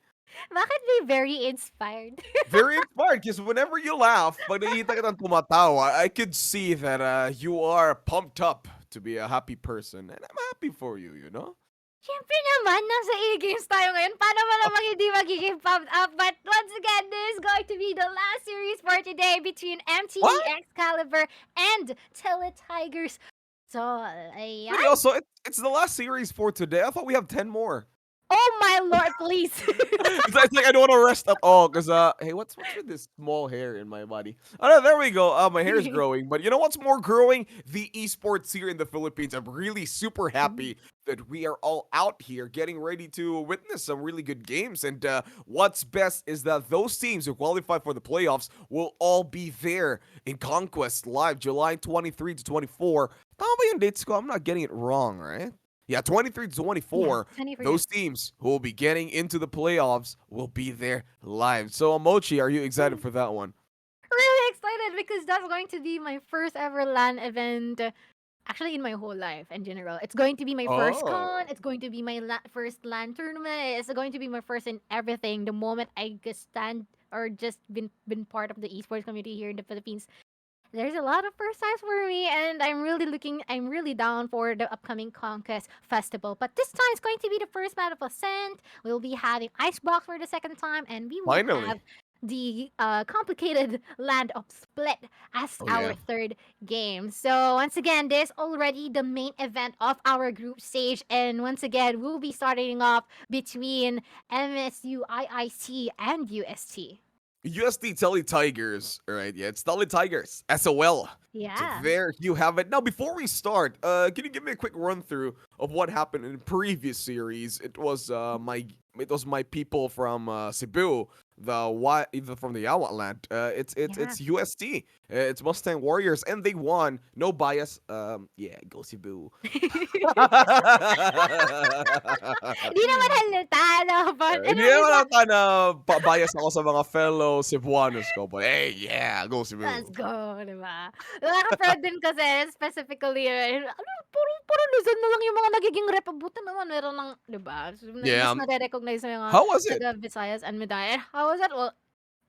Bakit may very inspired? Very inspired because whenever you laugh, pag nakikita kitang tumatawa, I could see that you are pumped up to be a happy person. And I'm happy for you, you know? Siyempre naman, nasa e-games tayo ngayon. Paano mo namang hindi magiging pumped up? But once again, this is going to be the last series for today between MTE Excalibur and Tele-Tigers. So, ayan. But also, it's the last series for today. I thought we have 10 more. Oh my lord, please. It's like I don't want to rest at all because hey, what's with this small hair in my body? Oh no, there we go. My hair is growing, but you know what's more growing? The esports here in the Philippines. I'm really super happy that we are all out here getting ready to witness some really good games. And what's best is that those teams who qualify for the playoffs will all be there in Conquest Live, July 23 to 24. Tama ba yung dates ko? I'm not getting it wrong, right? Yeah, 23 to 24, those teams who will be getting into the playoffs will be there live. So, Mochi, are you excited for that one? Really excited because that's going to be my first ever LAN event. Actually, in my whole life in general. It's going to be my first con. It's going to be my first LAN tournament. It's going to be my first in everything. The moment I just stand or just been part of the esports community here in the Philippines. There's a lot of first times for me, and I'm really down for the upcoming Conquest Festival. But this time it's going to be the first map of Ascent. We'll be having Icebox for the second time, and we will have the complicated land of Split as our third game. So once again, this already the main event of our group stage, and once again, we'll be starting off between MSU, IIC, and UST. USD Tele Tigers, right? Yeah, it's Tele Tigers, SOL. Yeah. So there you have it. Now, before we start, can you give me a quick run through of what happened in the previous series? It was my people from Cebu, from the Yawa land. It's UST. It's Mustang Warriors, and they won. No bias. Yeah, go Cebu. Di naman halata, no? But Hindi naman halata na bias ako sa mga fellow Cebuanos ko. But hey, yeah, go Cebu. Let's go, di ba? Nakaka-proud din kasi, specifically, puro Luzon na lang yung mga nagiging rep. Buta naman, meron ng, di ba? Yeah. Mas nare-recognize ng mga How was it? Visayas and Mindanao. How was it? Well,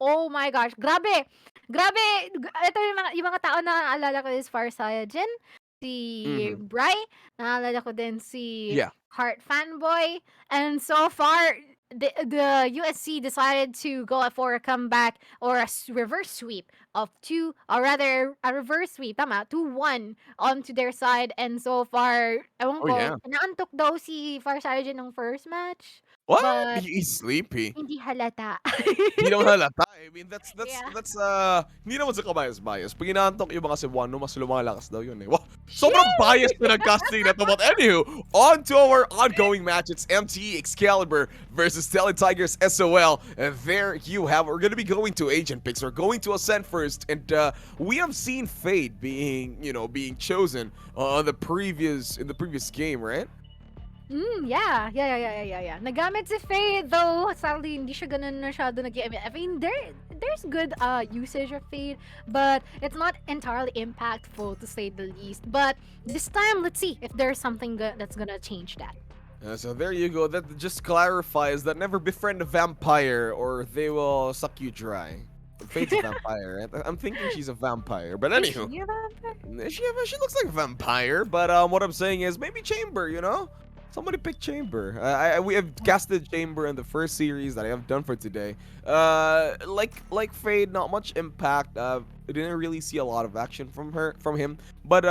oh my gosh, grabe! Grabe! Ito yung mga tao na naalala ko is Farsayajin, si Bry, naalala ko din si Heart Fanboy, and so far, the USC decided to go for a comeback or a reverse sweep of 2, or rather a reverse sweep, 2-1 onto their side, and so far, ewan ko, naantok daw si Farsayajin ng first match. What? but He's sleepy. hindi halata. Hindi naman halata. I mean, that's Yeah. hindi naman sa kabayas-bias. Pag inaantok yung mga Cebuano, mas lumalakas daw yun eh. Wow, sobrang biased na ng casting na to. But anywho, on to our ongoing match. It's MTE Excalibur versus Tele Tigers SOL. And there you have it. We're going to be going to agent picks. We're going to Ascent first. And we have seen Fade being chosen in the previous game, right? Yeah. Nagamit si Faye, though sadly hindi siya ganun masyado nag-gamit. I mean, there's good usage of Fade, but it's not entirely impactful to say the least. But this time, let's see if there's something good that's gonna change that. So there you go. That just clarifies that never befriend a vampire or they will suck you dry. Fate's a vampire, right? I'm thinking she's a vampire, but anywho. Is she a vampire? She looks like a vampire, but what I'm saying is maybe Chamber, you know? Somebody pick Chamber. We have casted Chamber in the first series that I have done for today. Like Fade, not much impact. I didn't really see a lot of action from him. But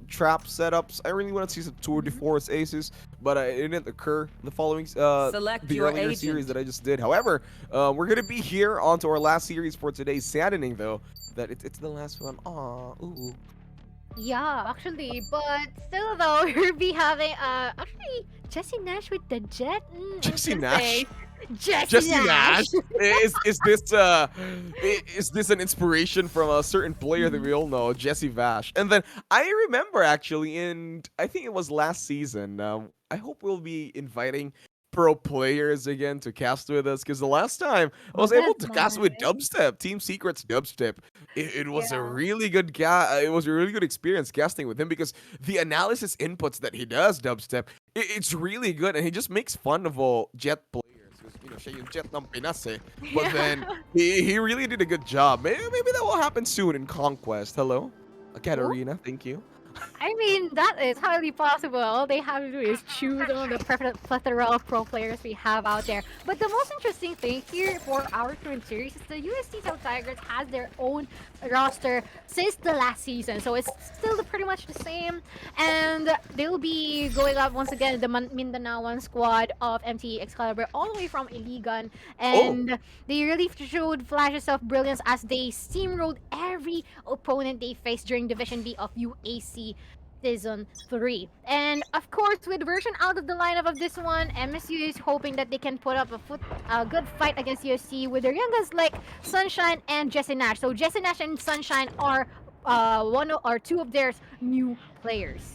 trap setups. I really want to see some tour de force aces, but it didn't occur in the following Select the your earlier agent. series that I just did. However, we're gonna be here onto our last series for today. Saddening though that it's the last one. Aw, ooh. Yeah, actually, but still though, we'll be having actually Jesse Nash with the Jet. Jesse Nash. Jesse Nash. Is this an inspiration from a certain player that we all know, Jesse Vash? And then I remember actually I think it was last season. I hope we'll be inviting pro players again to cast with us, because the last time I was able to cast with Dubstep, Team Secret's Dubstep. It was a really good it was a really good experience casting with him, because the analysis inputs that he does, Dubstep, it's really good, and he just makes fun of all Jet players. Siya yung Jet ng Pinas eh. But then he really did a good job. Maybe that will happen soon in Conquest. Hello, AcadArena. Thank you. I mean, that is highly possible. All they have to do is choose one of the plethora of pro players we have out there. But the most interesting thing here for our current series is the UST South Tigers has their own roster since the last season. So it's still pretty much the same. And they'll be going up once again the Mindanaoan squad of MTE Excalibur all the way from Iligan. And they really showed flashes of brilliance as they steamrolled every opponent they faced during Division B of UAC Season 3. And of course, with version out of the lineup of this one, MSU is hoping that they can put up a good fight against USC with their youngest like Sunshine and Jesse Nash. So Jesse Nash and Sunshine are two of their new players.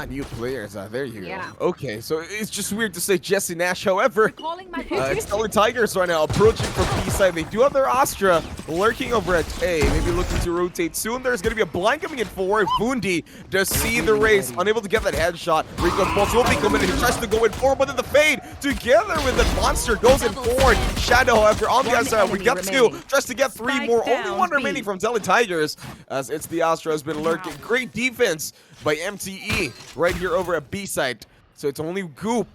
New players. There you Yeah. go. Okay, so it's just weird to say Jesse Nash. However, it's Tele Tigers right now approaching from B side. They do have their Astra lurking over at A, maybe looking to rotate soon. There's going to be a blind coming in forward. Fundi does see the race, unable to get that headshot. Rico Pulse will be coming in. He tries to go in forward, but then the fade together with the monster goes in forward. Shadow, however, on the other side, we got two. Tries to get three more. Only one remaining from Tele Tigers, as it's the Astra has been lurking. Great defense by MTE right here over at B side. So it's only Goop.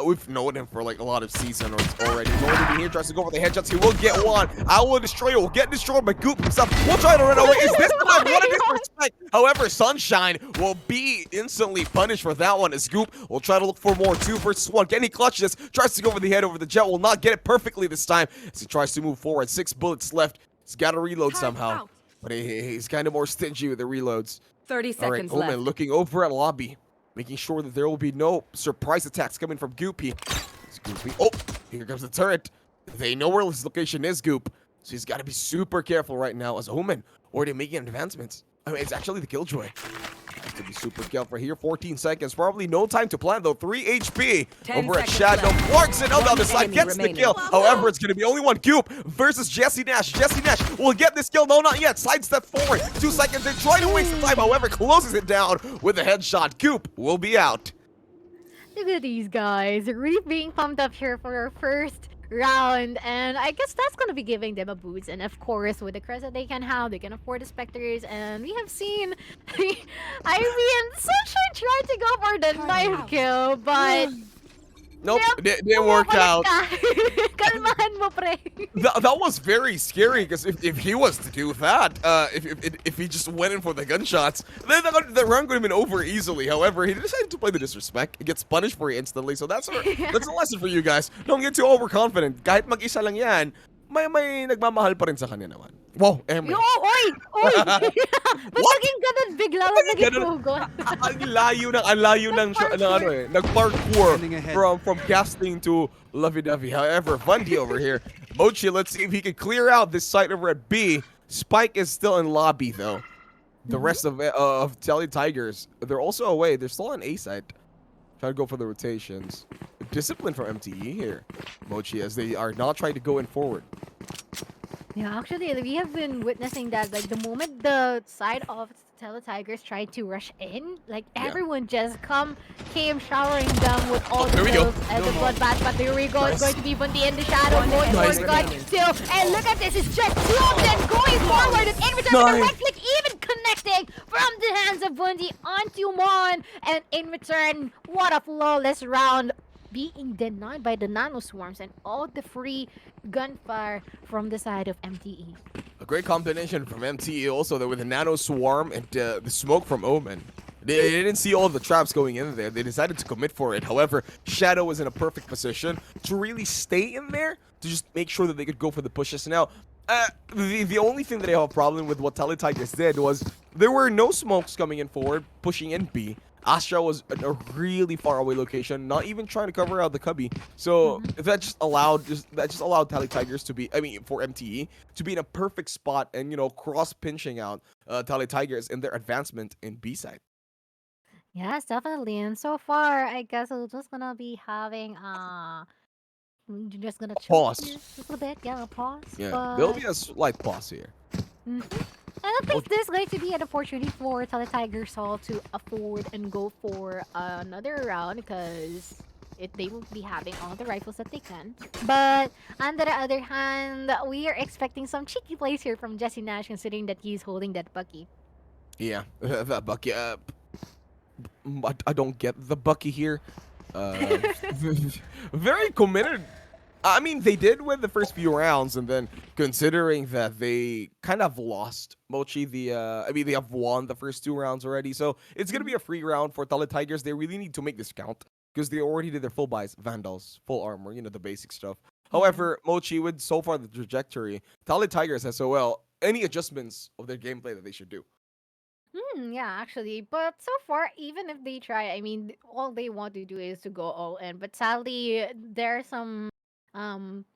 We've known him for like a lot of seasons already. He's already here, tries to go for the headshots. He will get one. Owl Destroyer will get destroyed by Goop himself. We'll try to run away. Is this the time? What a disrespect. However, Sunshine will be instantly punished for that one, as Goop will try to look for more. 2 versus 1. Can he clutch this? Tries to go for the head over the Jet. Will not get it perfectly this time as he tries to move forward. 6 bullets left. He's got to reload somehow. But he's kind of more stingy with the reloads. 30 seconds left. Omen looking over at lobby, making sure that there will be no surprise attacks coming from Goopy. Oh, here comes the turret. They know where his location is, Goop. So he's got to be super careful right now, as Omen already making advancements. I mean, it's actually the Killjoy. Has to be super careful here. 14 seconds. Probably no time to plan, though. 3 HP over at Shadow. Clarkson on the other side gets the kill. However, it's going to be only one Goop versus Jesse Nash. Jesse Nash will get this kill. No, not yet. Sidestep forward. 2 seconds. They try to waste the time. However, closes it down with a headshot. Goop will be out. Look at these guys. They're really being pumped up here for our first round, and I guess that's gonna be giving them a boost. And of course, with the crest that they can have, they can afford the Spectres, and we have seen I mean, Sunshine tried to go for the knife kill, but Nope, didn't work out. Kalmahan mo, pre. That was very scary because if he was to do that, if he just went in for the gunshots, then the round could have been over easily. However, he decided to play the disrespect. He gets punished for it instantly. So that's a lesson for you guys. Don't get too overconfident. Kahit mag-isa lang yan, may nagmamahal pa rin sa kanya naman. Wow, Emery. Yo, oy! Ba't naging ganun bigla? Ba't naging pugot? Ang layo ng ano eh, nag-parkour from casting to lovey-dovey. However, Bundy over here, Mochi, let's see if he can clear out this site over at B. Spike is still in lobby though. The rest of Telly Tigers, they're also away. They're still on A side. Trying to go for the rotations. Discipline from MTE here, Mochi, as they are not trying to go in forward. Yeah, actually, we have been witnessing that. Like, the moment the side of Tele Tigers tried to rush in, like, everyone just came showering them with all the kills and the bloodbath. But there we go. It's going to be Bundy in the shadow. Going for gun still. And look at this. It's just two of them going forward. And in return, the right click even connecting from the hands of Bundy onto Mon. And in return, what a flawless round, being denied by the nano swarms and all the free gunfire from the side of MTE. A great combination from MTE also there with the nano swarm and the smoke from Omen. They didn't see all the traps going in there. They decided to commit for it. However, Shadow was in a perfect position to really stay in there to just make sure that they could go for the pushes. Now, the only thing that I have a problem with what Tele Tigers did was there were no smokes coming in forward, pushing in B. Astra was in a really far away location, not even trying to cover out the cubby. So that just allowed Tally Tigers to be, for MTE to be in a perfect spot and cross pinching out Tally Tigers in their advancement in B side. Yes, definitely. And so far, I guess we're just gonna be having we're just gonna Pause. here just a little bit. Yeah, a pause. Yeah, but... there'll be a slight pause here. I don't think this is going to be an opportunity for Tele Tigers Hall to afford and go for another round because they will be having all the rifles that they can. But on the other hand, we are expecting some cheeky plays here from Jesse Nash considering that he's holding that Bucky. Yeah, that Bucky. I don't get the Bucky here. Very committed. I mean, they did win the first few rounds, and then considering that they kind of lost Mochi, they have won the first 2 rounds already, so it's gonna be a free round for Tele Tigers. They really need to make this count because they already did their full buys, Vandals, full armor, the basic stuff. However, Mochi, with so far the trajectory, Tele Tigers has any adjustments of their gameplay that they should do. Yeah, actually. But so far, even if they try, I mean, all they want to do is to go all in. But sadly, there are some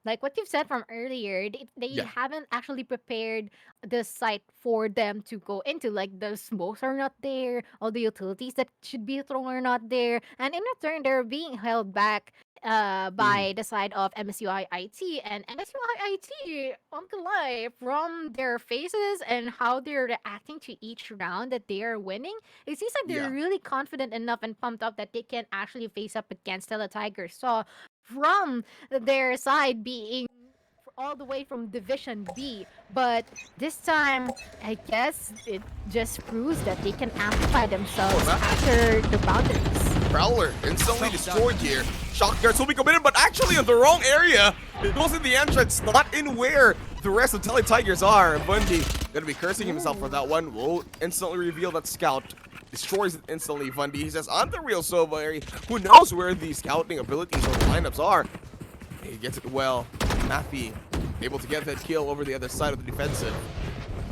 like what you've said from earlier, they haven't actually prepared the site for them to go into. Like the smokes are not there, all the utilities that should be thrown are not there, and in return they're being held back by the side of MSUI IT. And MSUI IT, on the lie, from their faces and how they're reacting to each round that they are winning, it seems like they're really confident enough and pumped up that they can actually face up against Tele Tigers. So from their side being all the way from Division B, but this time, I guess it just proves that they can amplify themselves after the boundaries. Prowler instantly destroyed here. Shock darts will be committed, but actually in the wrong area. It goes in the entrance, not in where the rest of Tele Tigers are. And Bundy gonna be cursing himself for that one. Will instantly reveal that Scout destroys it instantly. Bundy, he says, I'm the real Silvery. Who knows where the scouting abilities or the lineups are? He gets it well. Matthew able to get that kill over the other side of the defensive.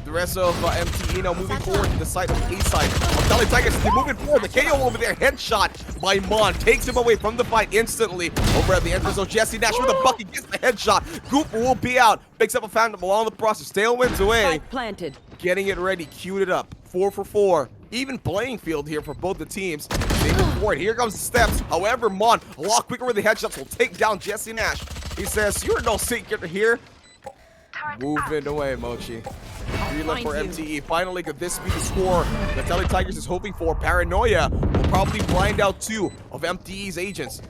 The rest of MTE now moving forward to the side of the A side of Tele Tigers. They're moving forward. The KO over there. Headshot by Mon. Takes him away from the fight instantly. Over at the entrance of Jesse Nash with a bucket. Gets the headshot. Gooper will be out. Picks up a Phantom along the process. Tailwinds away. Planted. Getting it ready. Queued it up. 4 for 4. Even playing field here for both the teams. They move forward. Here comes the steps. However, Mon a lot quicker with the headshots will take down Jesse Nash. He says, you're no secret here. Moving away, Mochi. Reload for MTE. Finally, could this be the score that Tele Tigers is hoping for? Paranoia will probably blind out 2 of MTE's agents.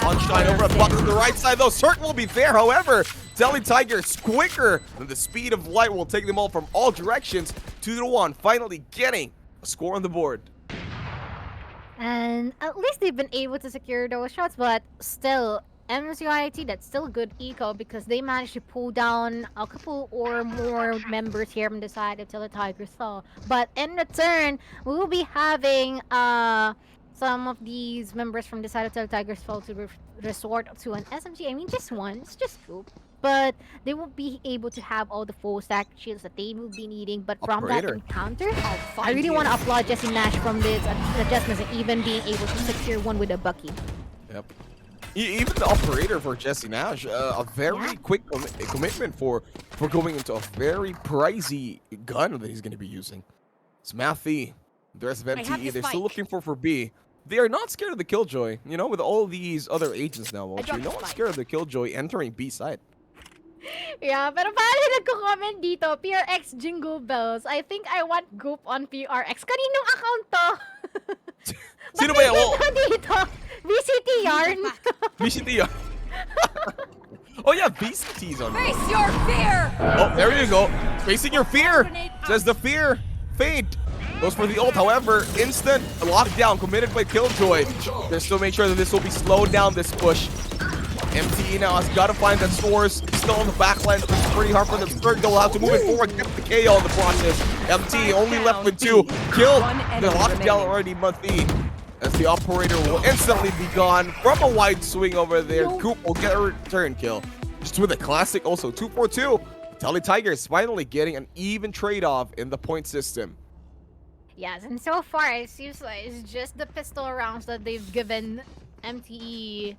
Sunshine over at Bucket on the right side, though. Cirque will be there. However, Tele Tigers quicker than the speed of light will take them all from all directions. 2-1. Finally getting a score on the board. And at least they've been able to secure those shots, but still, MCIT, that's still good eco because they managed to pull down a couple or more members here from the side of Tele Tigers Fall. But in return, we will be having some of these members from the side of Tele Tigers Fall to resort to an SMG. I mean, just one, it's just Scoop. But they will be able to have all the full stack shields that they will be needing. But from that Operator. encounter, I really want to applaud Jesse Nash from this adjustments and even being able to secure one with a Bucky. Yep. Even the operator for Jesse Nash, a very quick commitment for going into a very pricey gun that he's going to be using. It's Matthew, the rest of MTE, they're still looking for B. They are not scared of the Killjoy. You know, with all these other agents now, Walter, no one's scared of the Killjoy entering B side. Yeah, pero paano nagko-comment dito? PRX Jingle Bells. I think I want Goop on PRX. Kaninong account to? Sino ba yan? Oh, Dito. VCT Yarn. VCT yarn. Oh yeah, VCT's on. Face your fear! Oh, there you go. Facing your fear, says the fear. Fade. Goes for the ult, however, instant lockdown committed by Killjoy. They still make sure that this will be slowed down, this push. MTE now has got to find that source. Still on the backline. It's pretty hard for them. Third, they'll have to move it forward. Get the KO in the process. MTE only left with 2. Kill the lockdown already, Mathy. As the operator will instantly be gone from a wide swing over there. Coop will get a return kill. Just with a classic also. 2-4-2. Tele Tigers finally getting an even trade-off in the point system. Yes, and so far it seems like it's just the pistol rounds that they've given MTE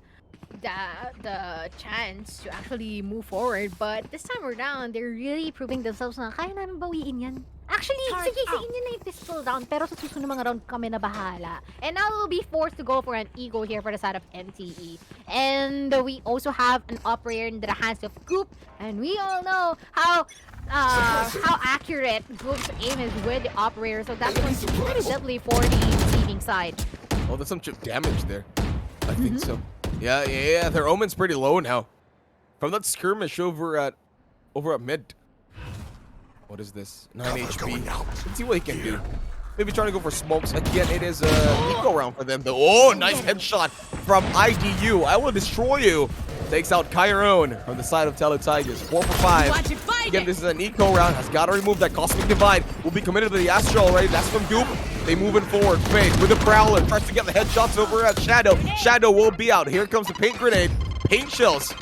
the chance to actually move forward. But this time around, they're really proving themselves na kaya namin bawiin yan. Actually, sige sa inyo na yung pistol round, pero sa susunod mga round kami na bahala. And now we'll be forced to go for an eagle here for the side of MTE. And we also have an operator in the hands of Goop, and we all know how accurate Goop's aim is with the operator, so that's going to be pretty deadly for the receiving side. Oh, there's some chip damage there. I think so. Yeah, their omen's pretty low now. From that skirmish over at mid. What is this? 9 HP. Let's see what he can do. Maybe trying to go for smokes. Again, it is a eco round for them though. Oh, nice headshot from IDU. I will destroy you. Takes out Chiron from the side of Tele Tigers. 4 for 5. Again, this is an eco round. Has got to remove that Cosmic Divide. Will be committed to the Astral already. That's from Goop. They moving forward. Fade with the Prowler. Tries to get the headshots over at Shadow. Shadow will be out. Here comes the paint grenade. Paint shells.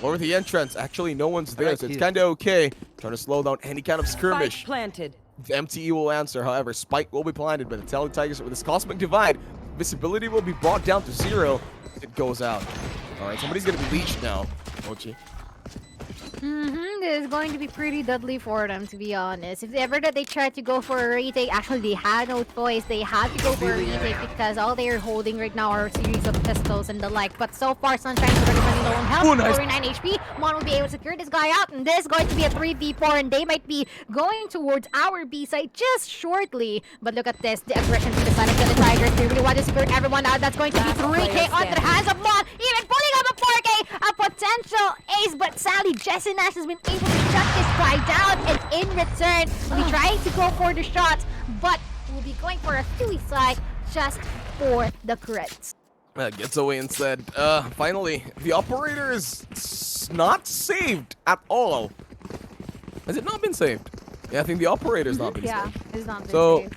Over the entrance. Actually, no one's there, so it's kind of okay. Trying to slow down any kind of skirmish. Spike planted. The MTE will answer. However, Spike will be planted by the Tele Tigers with this Cosmic Divide. Visibility will be brought down to 0. It goes out. All right, somebody's going to be leashed now, Mochi. This is going to be pretty deadly for them, to be honest. If ever that they tried to go for a retake, actually they had no choice. They had to go for a retake because all they are holding right now are a series of pistols and the like. But so far, Sunshine's already running low on health. Oh, nice. 49 HP. Mon will be able to secure this guy out, and this is going to be a 3v4, and they might be going towards our B side just shortly. But look at this, the aggression from the side of the Tigers. They really want to secure everyone out. That's going to be 3k on the hands of Mon, even pulling up a 4k, a potential ace. But sadly, Jesse Nash has been able to shut this guy down, and in return, we'll be trying to go for the shots, but we'll be going for a suicide just for the crits. Gets away instead. Finally, the operator is not saved at all. Has it not been saved? Yeah, I think the operator's not been saved. It's not been So saved.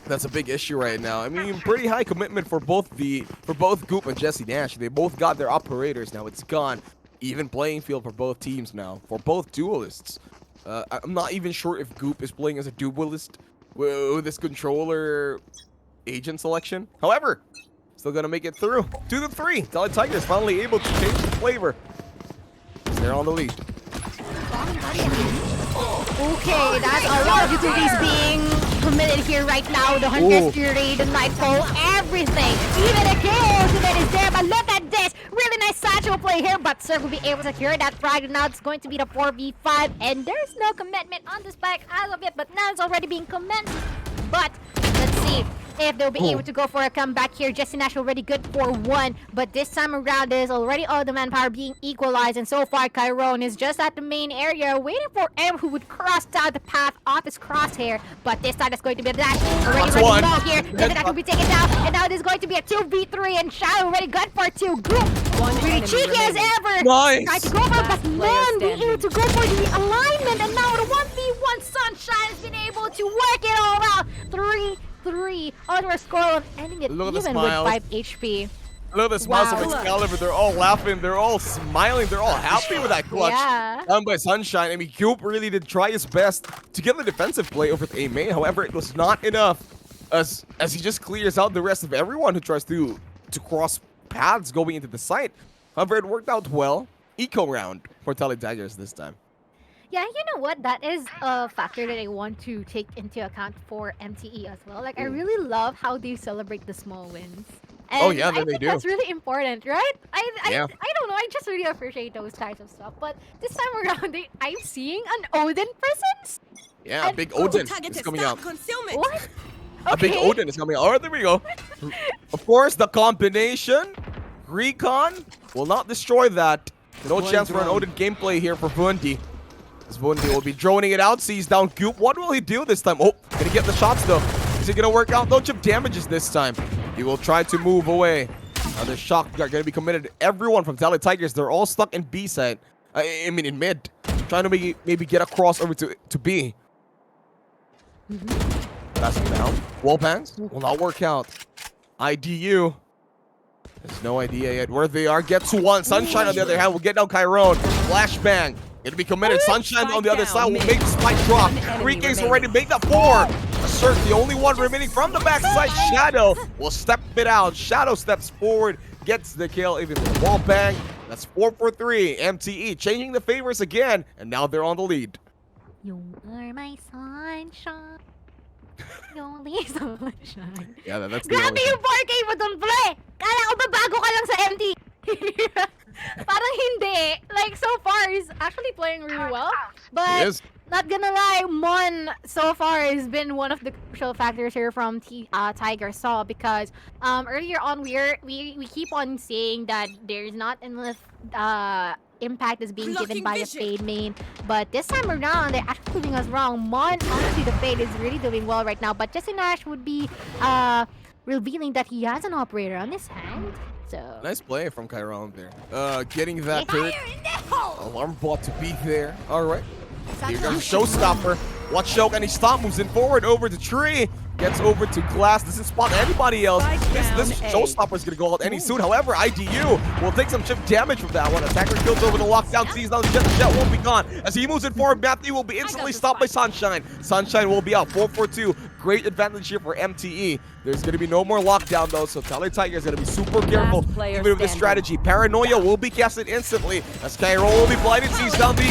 that's a big issue right now. I mean, pretty high commitment for both Goop and Jesse Nash. They both got their operators now. It's gone. Even playing field for both teams now, for both duelists. I'm not even sure if Goop is playing as a duelist with this controller agent selection. However, still gonna make it through. 2-3. Tele Tigers finally able to change the flavor. They're on the lead. Okay, that's a lot of utilities being committed here right now. The Hunter's Fury, the Nightfall, everything. Even a KO that is there, but look at this. Really nice satchel play here, but Sir will be able to secure that frag. Now it's going to be the 4v5, and there's no commitment on the spike as of yet, but now it's already being commenced. But let's see. if they'll be able to go for a comeback here. Jesse Nash already good for one, but this time around there's already all the manpower being equalized, and so far Chiron is just at the main area waiting for M, who would cross down the path off his crosshair, but this time it's going to be a dash. Already running low here. Jesse Nash will be taken down, and now there's going to be a 2v3, and Shadow already good for two. Group really cheeky as ever. Nice. Try to go for it, but none being able to go for the alignment, and now the 1v1 Sunshine has been able to work it all out. 3-3 on our score, ending it Look at the even with smiles. 5 HP. Look at the smiles Wow. of Excalibur. They're all laughing. They're all smiling. They're all happy with that clutch Yeah. done by Sunshine. I mean, Cube really did try his best to get the defensive play over the A main. However, it was not enough as he just clears out the rest of everyone who tries to cross paths going into the site. However, it worked out well. Eco round for Tally Tigers this time. Yeah, you know what? That is a factor that I want to take into account for MTE as well. Like, I really love how they celebrate the small wins. And Oh, yeah, I they think do. that's really important, right? Yeah. I don't know. I just really appreciate those types of stuff. But this time around, I'm seeing an Odin presence. Yeah, a big Odin is coming out. What? A big Okay. Odin is coming out. All right, there we go. Of course, the combination. Recon will not destroy that. No chance for an Odin gameplay here for Vundi. As Vundi will be droning it out, sees down Goop. What will he do this time? Oh, gonna get the shots though. Is it gonna work out? No chip damages this time. He will try to move away. Another shock are gonna be committed. Everyone from Tally Tigers, they're all stuck in B side. I mean in mid. Trying to maybe get across over to B. Passing down. Wall bangs will not work out. IDU. There's no idea yet where they are. Gets to one. Sunshine on the other hand will get down Chiron. Flashbang. It'll be committed. Sunshine on the other side will make the spike drop. 3K's already made that 4. Assert the only one remaining from the backside. Shadow will step it out. Shadow steps forward. Gets the kill. Even with the wall bang. That's 4 for 3. MTE changing the favors again. And now they're on the lead. You are my sunshine. Only sunshine. Yeah, that's the Grabe only yung 4K mo dun, pre! Kala ko ba bago ka lang sa MT? Parang hindi. Like, so far, he's actually playing really well. He But, is. not gonna lie, Mon so far has been one of the crucial factors here from Tiger Saw, because earlier on, we keep on saying that there's not enough impact is being given by the Fade main, but this time around they're actually proving us wrong. Mon, honestly, the Fade is really doing well right now, but Jesse Nash would be revealing that he has an operator on his hand. So nice play from Chiron there. Getting that turret. Alarm bot to be there. All right. Here comes Showstopper. Watch Show, and he stop, moves in forward over to Tree. Gets over to Glass. Doesn't spot anybody else. This Showstopper is going to go out any soon. However, IDU will take some chip damage from that one. Attacker kills over the lockdown. Sees now Jet. Jet won't be gone. As he moves in forward, Matthew will be instantly stopped by Sunshine. Sunshine will be out. 4-4-2. Great advantage here for MTE. There's going to be no more lockdown though, so Tally Tiger is going to be super careful even with this strategy. Paranoia will be casted instantly as Cairo will be blinded. Sees down the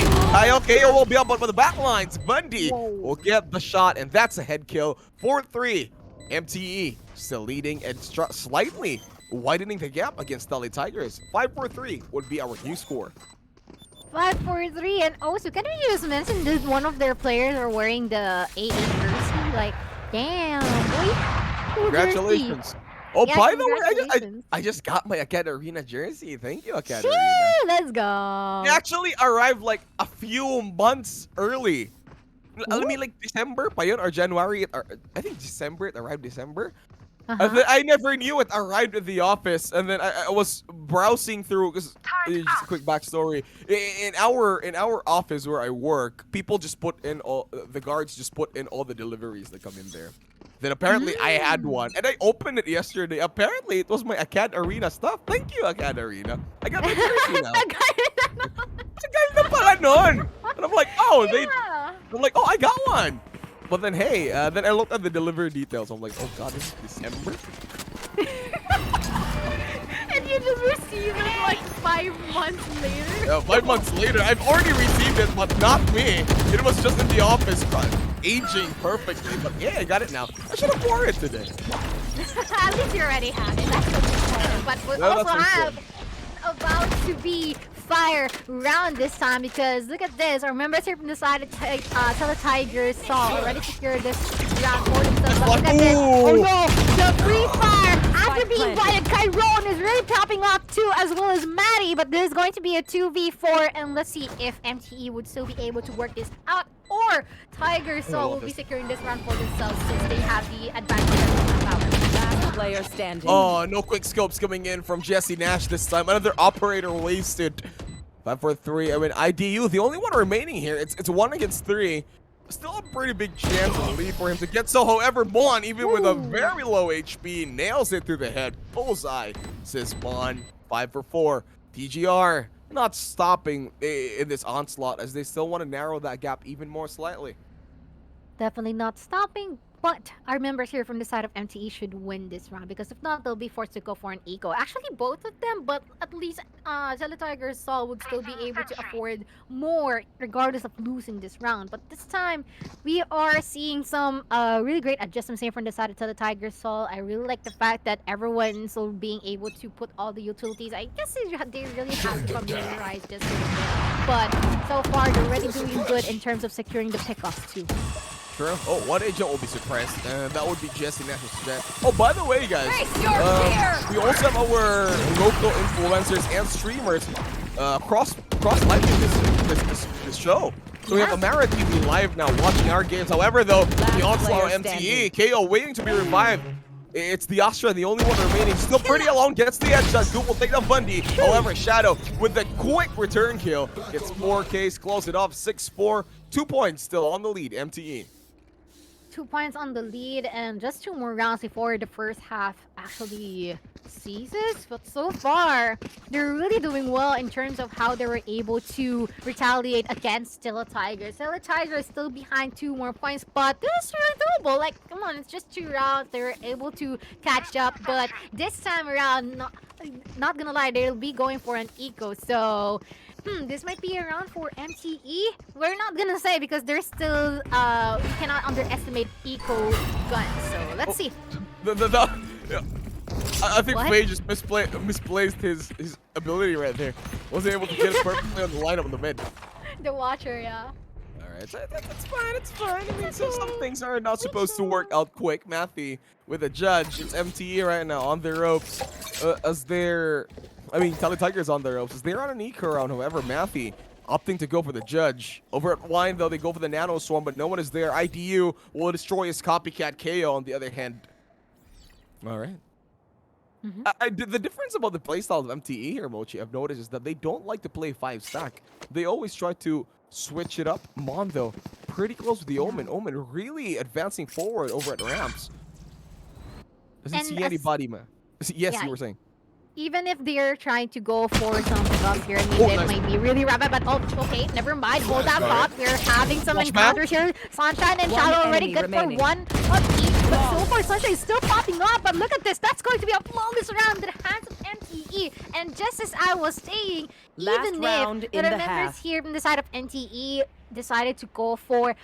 KO will be up, but for the back lines, Bundy will get the shot, and that's a head kill. 4-3. MTE still leading and slightly widening the gap against Tally Tigers. 5-4-3 would be our new score. 5-4-3, and also can we just mention that one of their players are wearing the A8 jersey? Like, damn, boy. Cool Congratulations. jersey. Oh, Yeah, by the way, congratulations. I just got my AcadArena jersey. Thank you, AcadArena. Shoo, let's go. It actually arrived like a few months early. I mean, like December pa yun or January. I think December. It arrived December. And then I never knew it arrived at the office, and then I was browsing through. Because just a quick backstory: in our office where I work, people just put in all the guards just put in all the deliveries that come in there. Then apparently I had one, and I opened it yesterday. Apparently it was my AcadArena stuff. Thank you, AcadArena. I got my jersey now. Sa pala nun. And I'm like, oh, I'm like, oh, I got one. But then, hey, then I looked at the delivery details. I'm like, oh god, this is December. And you just receive it like 5 months later. 5 months later, I've already received it, but not me. It was just in the office, aging perfectly. But yeah, I got it now. I should have worn it today. At least you already have it. That's what's important. But we Yeah, also that's have about to be fire round this time because look at this. Our members here from the side of Tigers saw already secured this round for themselves. But look at this. Oh no! The free fire after being invited. Chiron is really popping up too, as well as Maddie. But this is going to be a 2v4, and let's see if MTE would still be able to work this out, or Tigers will be securing this round for themselves since they have the advantage. Last player standing. Oh, no quick scopes coming in from Jesse Nash this time. Another operator wasted. 5 for 3. I mean, IDU, the only one remaining here. It's 1 against 3. Still a pretty big chance of a lead for him to get so. However, Bon, even with a very low HP, nails it through the head. Bullseye, says Bon. 5 for 4. TGR not stopping in this onslaught as they still want to narrow that gap even more slightly. Definitely not stopping, but our members here from the side of MTE should win this round because if not, they'll be forced to go for an eco. Actually, both of them, but at least Tigers Sol would still be able to afford more regardless of losing this round. But this time, we are seeing some really great adjustments here from the side of Tigers Sol. I really like the fact that everyone's being able to put all the utilities. I guess they really have to familiarize just a little bit. But so far, they're already doing good in terms of securing the pickoffs too. True. Oh, one agent will be suppressed, and that would be Jesse Nash's jet. Oh, by the way, guys, we also have our local influencers and streamers cross liking this show. So we have Amara TV live now watching our games. However, though, the onslaught of MTE, KO waiting to be revived. It's the Astra, the only one remaining. Still pretty alone, gets the headshot. Duke will take down Bundy. However, Shadow with the quick return kill gets 4Ks, close it off, 6-4. 2 points still on the lead, MTE. 2 points on the lead and just 2 more rounds before the first half actually ceases. But so far, they're really doing well in terms of how they were able to retaliate against Stella Tigers. Stella Tigers is still behind 2 more points, but this is really doable. Like, come on, it's just 2 rounds. They were able to catch up, but this time around, not gonna lie, they'll be going for an eco. So this might be a round for MTE. We're not gonna say because there's still we cannot underestimate eco guns. So let's see. I think Faye just misplaced his ability right there. Wasn't able to get it perfectly on the lineup on the mid. The Watcher, yeah. Alright, that's fine, it's fine. I mean, some things are not supposed to work out quick. Matthew with a judge. It's MTE right now on their ropes as they're... I mean, Tally Tigers on their ropes as they're on an eco round. However, Matthew opting to go for the judge. Over at Wine, though, they go for the Nano Swarm, but no one is there. IDU will destroy his copycat KO on the other hand. All right. The difference about the playstyle of MTE here, Mochi, I've noticed is that they don't like to play 5-stack. They always try to switch it up. Mon, though, pretty close with the Omen. Omen really advancing forward over at ramps. Doesn't see anybody, man. Yes, you were saying. Even if they're trying to go for some pickups here, I mean, it might be really rapid, but okay, never mind. Hold that thought. We're having some encounters here. Sunshine and Shadow already good for 1 of each, but so far Sunshine is still popping up. But look at this. That's going to be a flawless round in the hands of MTE. And just as I was saying, even if the members here from the side of MTE decided to go for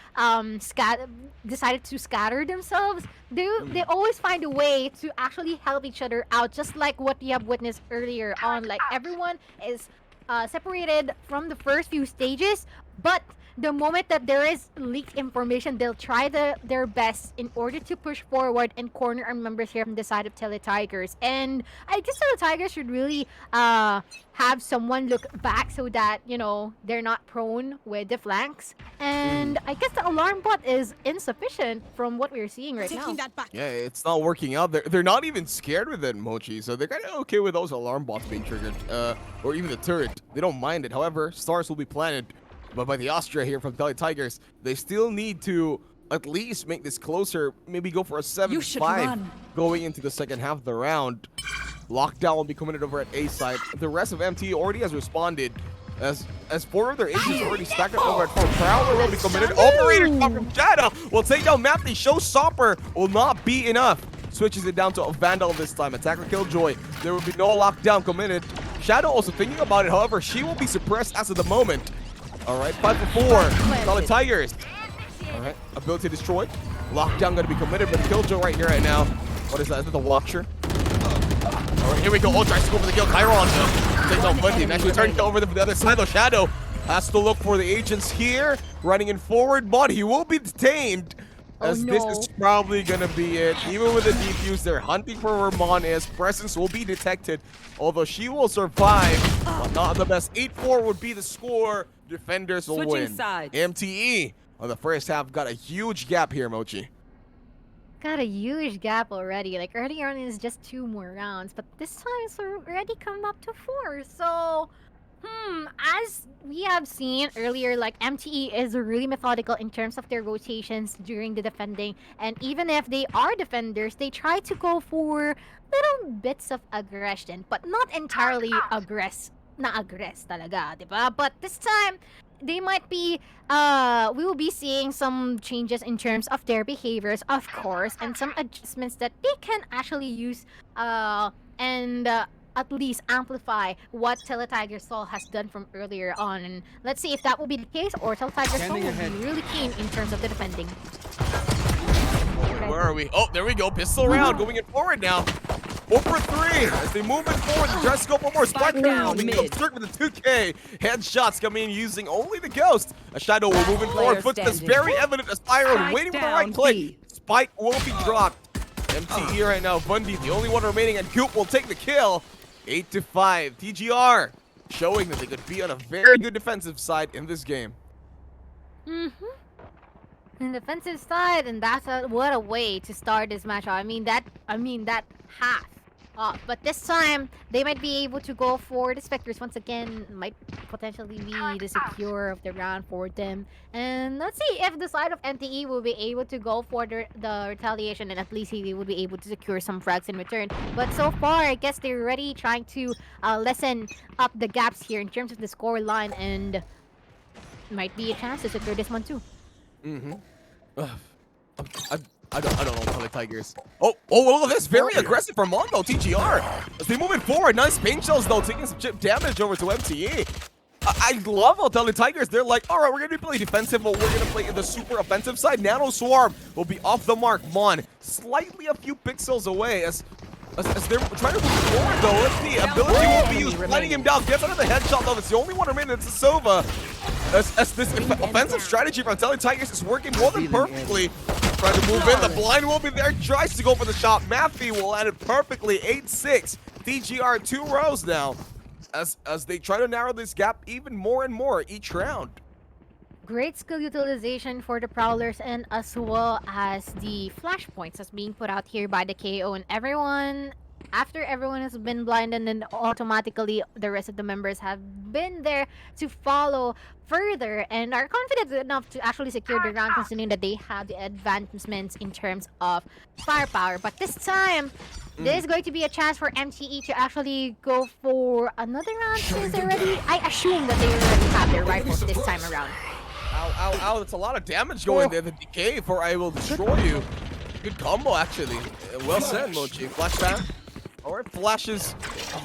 decided to scatter themselves, they always find a way to actually help each other out, just like what we have witnessed earlier on. Like, everyone is separated from the first few stages, but the moment that there is leaked information, they'll try their best in order to push forward and corner our members here from the side of Tigers. And I guess Tigers should really have someone look back so that, you know, they're not prone with the flanks. And I guess the alarm bot is insufficient from what we're seeing right now. Yeah, it's not working out. They're not even scared with it, Mochi, so they're kind of okay with those alarm bots being triggered, or even the turret. They don't mind it. However, stars will be planted. But by the Austria here from Tally Tigers, they still need to at least make this closer. Maybe go for a 7-5 going into the second half of the round. Lockdown will be committed over at A side. The rest of MT already has responded as 4 of their agents already stacked up over at 4. Prowler will be committed. Operator shot from Shadow will take down Matthew. Showstopper will not be enough. Switches it down to a Vandal this time. Attacker Killjoy. There will be no lockdown committed. Shadow also thinking about it. However, she will be suppressed as of the moment. All right, 5 for 4. Solid Tigers. All right, ability to destroy. Lockdown going to be committed, but Killjoy right here, right now. What is that? Is that the Watcher? All right, here we go. Ultra to go for the kill. Chiron take down Bundy. Actually turning over to the other side, though. Shadow has to look for the agents here. Running in forward, but he will be detained. As this is probably gonna be it. Even with the defuse, they're hunting for Ramon as presence will be detected. Although she will survive, but not the best. 8-4 would be the score. Defenders will win. MTE on the first half got a huge gap here, Mochi. Got a huge gap already. Like earlier on is just 2 more rounds, but this time it's already come up to 4. So, as we have seen earlier, like MTE is really methodical in terms of their rotations during the defending, and even if they are defenders, they try to go for little bits of aggression, but not entirely aggress talaga, diba? But this time, they might be we will be seeing some changes in terms of their behaviors, of course, and some adjustments that they can actually use and at least amplify what Teletiger Soul has done from earlier on. And let's see if that will be the case, or Teletiger Soul will be really keen in terms of the defending. Where are we? Oh, there we go. Pistol round going in forward now. 4 for 3 as they move it forward. They try to scope one more. Spike down. They go strict with the 2K. Headshots coming in using only the Ghost. A Shadow will move in forward. Footsteps very evident as Tyron waiting for the right click. Spike will be dropped. MTE right now. Bundy, the only one remaining, and Coop will take the kill. 8-5. TGR showing that they could be on a very good defensive side in this game. In the defensive side, and that's what a way to start this match. I mean that half. But this time they might be able to go for the Spectres once again. Might potentially be the secure of the round for them. And let's see if the side of NTE will be able to go for the retaliation, and at least he will be able to secure some frags in return. But so far, I guess they're already trying to lessen up the gaps here in terms of the score line, and might be a chance to secure this one too. I don't know how the Tigers. Oh, look at this. Very aggressive from Mondo, TGR. As they move it forward. Nice paint shells, though, taking some chip damage over to MTE. I love how the Tigers, they're like, all right, we're going to play defensive, but we're going to play in the super offensive side. Nano Swarm will be off the mark. Mon, slightly a few pixels away as they're trying to move forward, though. Let's see. Ability will be used, letting him down. Gets another headshot, though. That's the only one remaining. It's a Sova. As this offensive strategy from Telly Tigers is working more than perfectly. Trying to move in. The blind will be there. Tries to go for the shot. Matthew will land it perfectly. 8-6. DGR 2 rows now. As they try to narrow this gap even more and more each round. Great skill utilization for the Prowlers, and as well as the flashpoints that's being put out here by the KO, and everyone, after everyone has been blinded, and automatically the rest of the members have been there to follow further and are confident enough to actually secure the round, considering that they have the advancements in terms of firepower. But this time, there's going to be a chance for MTE to actually go for another round, since I assume that they already have their rifles this time around. Ow, that's a lot of damage going there. The decay for I will destroy you. Good combo, actually. Well said, Mochi. Flashbang. Or it flashes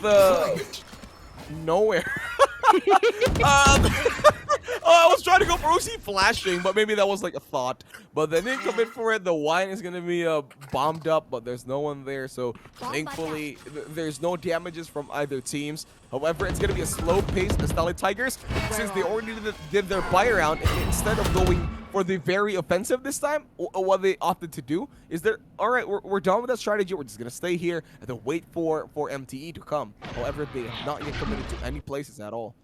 the nowhere. I was trying to go for OC flashing, but maybe that was like a thought. But they didn't commit for it. The wine is going to be bombed up, but there's no one there. So thankfully, there's no damages from either teams. However, it's going to be a slow pace as Stally Tigers, since they already did their buy round. Instead of going for the very offensive this time, what they opted to do is they're, all right, we're done with that strategy. We're just going to stay here and then wait for MTE to come. However, they have not yet committed to any places at all.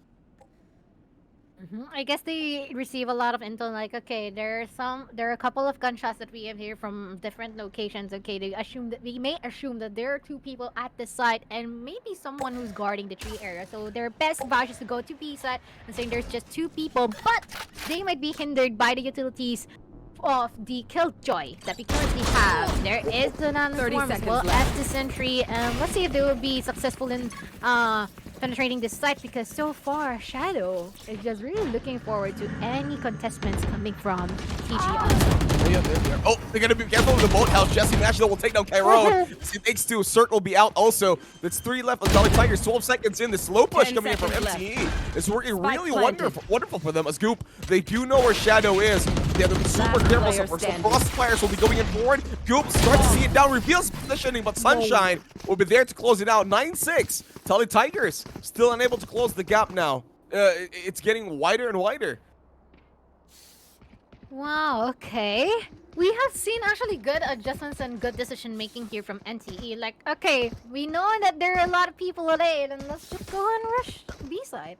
I guess they receive a lot of intel, like, okay, there are a couple of gunshots that we have here from different locations. Okay, they may assume that there are 2 people at the site and maybe someone who's guarding the tree area. So their best advice is to go to B site and saying there's just 2 people, but they might be hindered by the utilities of the Killjoy that we currently have. There is the Nano Swarm as well as the Sentry, and let's see if they will be successful in penetrating this site, because so far Shadow is just really looking forward to any contestants coming from TGR. Oh, they're gonna be careful with the boathouse. Jesse National will take down Cairo. It takes 2. Cirque will be out also. That's 3 left. Dolly Tigers 12 seconds in. The slow push coming in from MTE is working really wonderful for them. As Goop, they do know where Shadow is. They have to be super careful. So Crossfires will be going in forward. Goop starts to see it down, reveals positioning, but Sunshine will be there to close it out. 9-6. Tully Tigers still unable to close the gap now. It's getting wider and wider. Wow, okay. We have seen actually good adjustments and good decision making here from NTE. Like, okay, we know that there are a lot of people late, and let's just go and rush B side.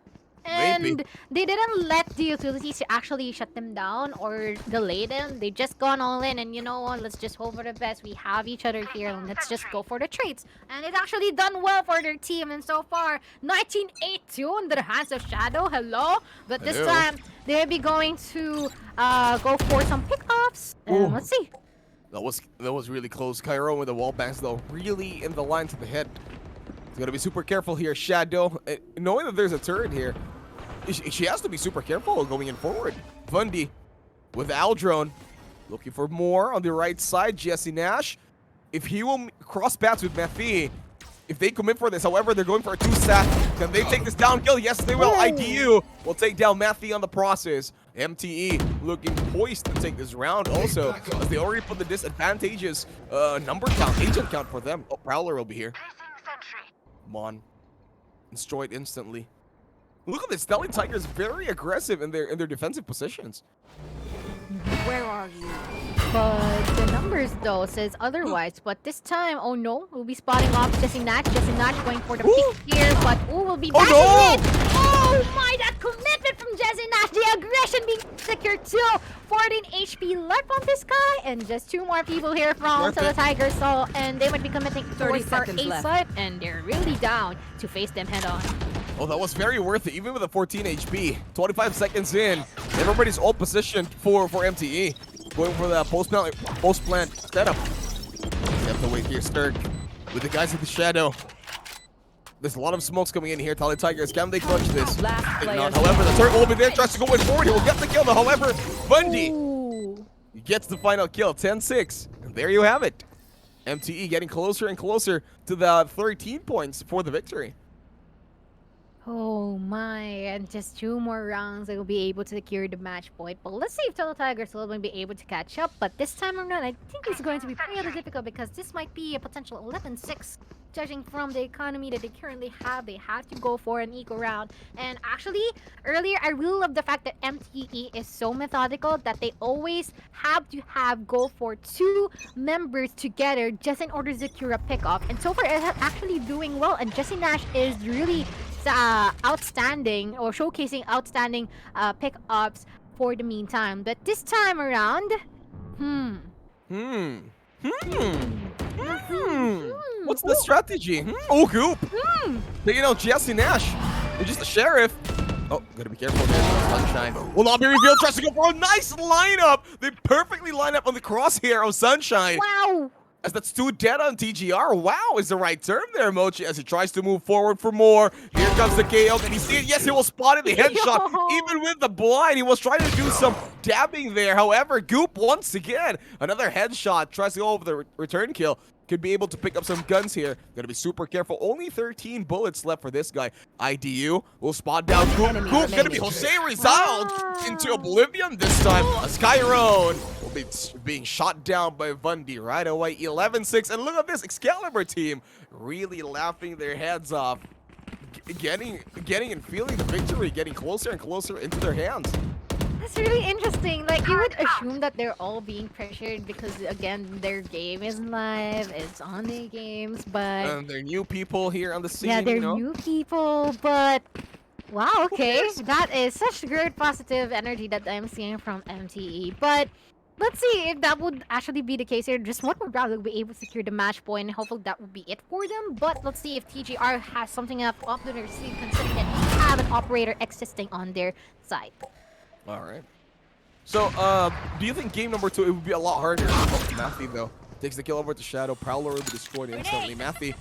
And Maybe. they didn't let the utilities actually shut them down or delay them. They just gone all in, and you know what? Let's just hope for the best. We have each other here, and let's just go for the trades. And it's actually done well for their team. And so far, 19-8-2 in the hands of Shadow. Hello, but this Hello. time they'll be going to go for some pickups. And let's see. That was really close. Cairo with the wall bangs though, really in the line to the head. He's gotta be super careful here. Shadow, knowing that there's a turret here, she has to be super careful going in forward. Vundi with Aldrone, looking for more on the right side. Jesse Nash, if he will cross paths with Mathi, if they commit for this, however, they're going for a 2-sat. Can they take this down kill? Yes, they will. IDU will take down Mathi on the process. MTE looking poised to take this round also, as they already put the disadvantageous number count, agent count for them. Oh, Prowler will be here. Come on. Destroyed instantly. Look at this. Telly Tigers very aggressive in their defensive positions. Where are you? But the numbers though says otherwise. But this time, oh no, we'll be spotting off Jesse Nash. Jesse Nash going for the pick here, but we'll be bashing it. Oh my, that commitment from Jesse Nash. The aggression being secured too. 14 HP left on this guy, and just 2 more people here from the Tigers. So, and they might be committing 30 towards our seconds A left. side, and they're really down to face them head on. Oh, that was very worth it, even with a 14 HP. 25 seconds in, everybody's all positioned for MTE. Going for the post-plant setup. You have to wait here, Sturk, with the guys in the shadow. There's a lot of smokes coming in here. Tally Tigers, can they clutch this? Think not. However, the turret will be there, tries to go in forward. He will get the kill, though. However, Bundy gets the final kill, 10-6. And there you have it. MTE getting closer and closer to the 13 points for the victory. Oh my, and just 2 more rounds, they will be able to secure the match point. But let's see if Total Tigers will be able to catch up. But this time around, I think it's going to be pretty difficult because this might be a potential 11-6. Judging from the economy that they currently have, they have to go for an eco round. And actually, earlier, I really love the fact that MTE is so methodical that they always have to go for 2 members together just in order to secure a pickup. And so far, it's actually doing well. And Jesse Nash is really outstanding or showcasing outstanding pickups for the meantime. But this time around, What's the strategy? Oh, Goop. Taking out Jesse Nash. You're just a sheriff. Oh, gotta be careful there. Sunshine will not be revealed. Tries to go for a nice lineup. They perfectly line up on the crosshair of Sunshine. Wow. As that's 2 dead on TGR. Wow is the right term there, Mochi, as he tries to move forward for more. Here comes the KO. Can he see it? Yes, he will spot it. The headshot. Even with the blind, he was trying to do some dabbing there. However, Goop, once again, another headshot. Tries to go over the return kill. Could be able to pick up some guns here. Gotta be super careful. Only 13 bullets left for this guy. IDU will spot down Goop. Goop gonna be Jose Rizal into oblivion this time. A Skyrone will be being shot down by Vundi right away. 11-6. And look at this Excalibur team really laughing their heads off. Getting and feeling the victory, getting closer and closer into their hands. That's really interesting. Like, you would assume that they're all being pressured because, again, their game is live, it's on their games, but... And they're new people here on the scene, yeah, they're you know? new people, but... Wow, okay. That is such great positive energy that I'm seeing from MTE. But let's see if that would actually be the case here. Just one more round, they'll be able to secure the match point, and hopefully that would be it for them. But let's see if TGR has something up their sleeve, considering that they have an operator existing on their side. All right. So, do you think game number 2 it would be a lot harder? Matthew though takes the kill over to Shadow. Prowler will be destroyed instantly. Matthew,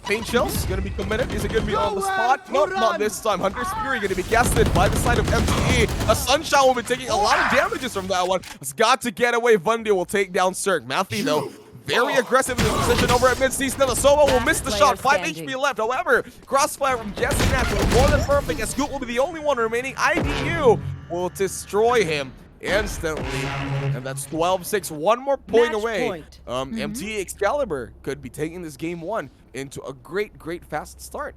Paint Shells gonna be committed. Is it gonna be on the spot? Nope, not this time. Hunter's Fury gonna be casted by the side of MTE. A Sunshine will be taking a lot of damages from that one. It's got to get away. Vundi will take down Cirque. Matthew though, very aggressive in his position over at mid-season. The Solo will miss the shot. 5 HP left. However, crossfire from Jesse Nash was more than perfect, as Scoot will be the only one remaining. IDU will destroy him instantly. And that's 12-6. One more point away. MTE Excalibur could be taking this game 1 into a great fast start.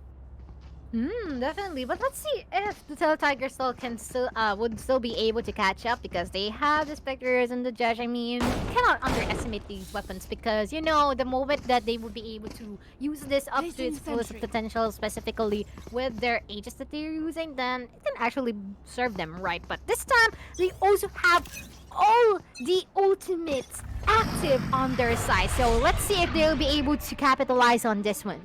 Definitely. But let's see if the Tail Tiger still can still would still be able to catch up because they have the Spectres and the Judge. I mean, you cannot underestimate these weapons because you know the moment that they would be able to use this up to its fullest potential, specifically with their ages that they're using, then it can actually serve them right. But this time they also have all the ultimates active on their side. So let's see if they'll be able to capitalize on this one.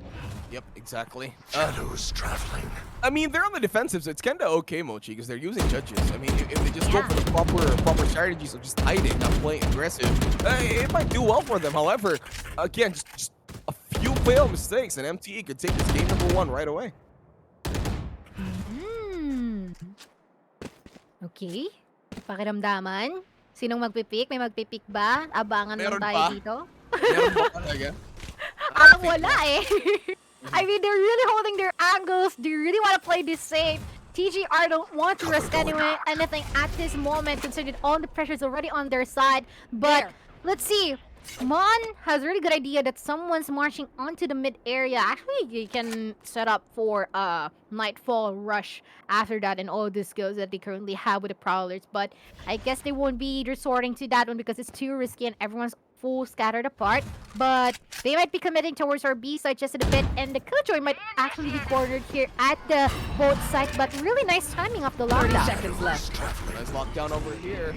Yep, exactly. Shadows traveling. I mean, they're on the defensive, so it's kind of okay, Mochi, because they're using judges. I mean, if they just go for the proper strategies of just hiding, not playing aggressive, it might do well for them. However, again, just a few fail mistakes, and MTE could take this game #1 right away. Okay. Pakiramdaman. Sinong magpipick? May magpipick ba? Abangan lang Meron tayo ba? dito. Meron ba talaga? Parang wala eh. I mean, they're really holding their angles. They really want to play this safe. TGR don't want to risk anything at this moment, considering all the pressure is already on their side. But let's see. Mon has a really good idea that someone's marching onto the mid area. Actually, you can set up for a Nightfall rush after that and all the skills that they currently have with the Prowlers. But I guess they won't be resorting to that one because it's too risky and everyone's full scattered apart. But they might be committing towards our B side just a bit, and the Killjoy might actually be cornered here at the both sides. But really nice timing of the 30 lockdown. seconds left. Nice lockdown over here.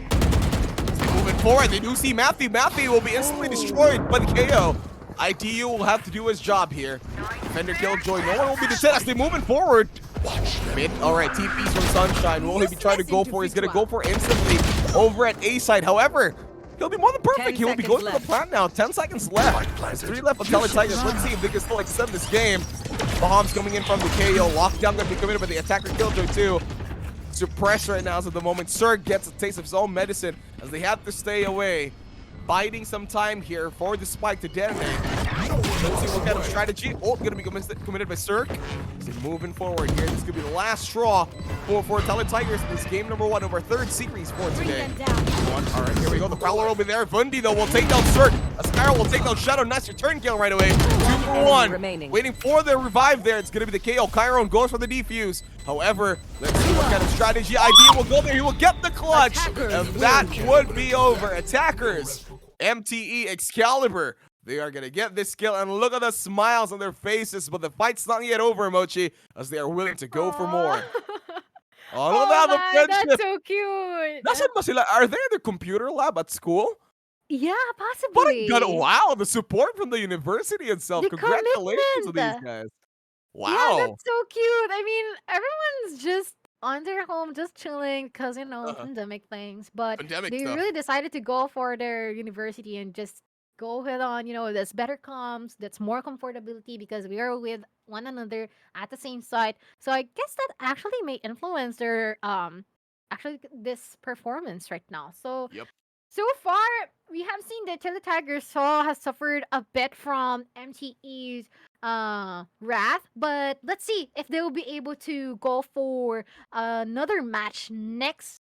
Moving forward, they do see Matthew. Matthew will be instantly destroyed by the KO. ITU will have to do his job here. Defender Killjoy, no one will be deterred as they're moving forward. Mid, alright, TP's from Sunshine. Will he be trying to go for? He's gonna go for instantly over at A side. However, he'll be more than perfect. He will be going to the plant now. 10 seconds left. There's 3 left on Tele Tigers. Let's see if they can still extend this game. Bombs coming in from the KO. Lockdown gonna be committed by the attacker Killjoy too. Suppressed right now as of the moment. Sir gets a taste of his own medicine as they have to stay away. Biding some time here for the spike to detonate. Let's see what kind of strategy. Oh, gonna be committed by Cirque. So moving forward here. This could be the last straw for Tele Tigers in this game #1 of our 3rd series for today. Alright, here we go. The Prowler will be there. Vundi though will take down Cirque. Asparo will take down Shadow. Nice return kill right away. 2 for 1. Waiting for the revive there. It's gonna be the KO. Chiron goes for the defuse. However, let's see what kind of strategy ID will go there. He will get the clutch. And that would be over. Attackers. MTE Excalibur. They are going to get this kill, and look at the smiles on their faces, but the fight's not yet over, Mochi, as they are willing to go for more. Oh, look at that, the friendship. That's so cute. Nasaan ba sila? Are they in the computer lab at school? Yeah, possibly. Wow, the support from the university itself. The Congratulations to these commitment. guys. Yeah, Wow. that's so cute. I mean, everyone's just on their home, just chilling because, you know, pandemic things. But Pandemic they stuff. really decided to go for their university and just go head on, you know, that's better comms, that's more comfortability because we are with one another at the same site. So I guess that actually may influence their actually this performance right now. So Yep. so far, we have seen that Tele Tiger Soul has suffered a bit from MTE's wrath, but let's see if they will be able to go for another match next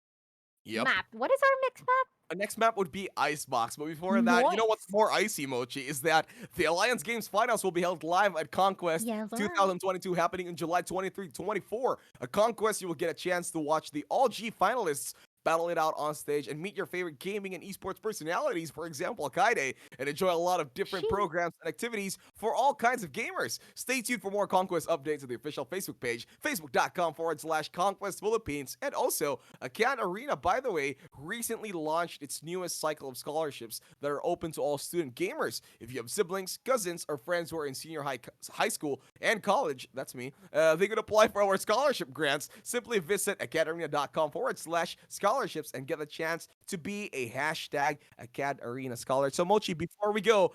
map. What is our next map? Our next map would be Icebox, but before that, you know what's more icy, Mochi, is that the Alliance Games Finals will be held live at Conquest 2022, happening in July 23 to 24. At Conquest, you will get a chance to watch the All-G finalists battle it out on stage and meet your favorite gaming and esports personalities, for example, Akaide, and enjoy a lot of different programs and activities for all kinds of gamers. Stay tuned for more Conquest updates on the official Facebook page, facebook.com/Conquest Philippines, and also AcadArena, by the way, recently launched its newest cycle of scholarships that are open to all student gamers. If you have siblings, cousins, or friends who are in senior high school and college, that's me, they can apply for our scholarship grants. Simply visit AcadArena.com/scholarships and get a chance to be a #AcadArena scholar. So Mochi, before we go,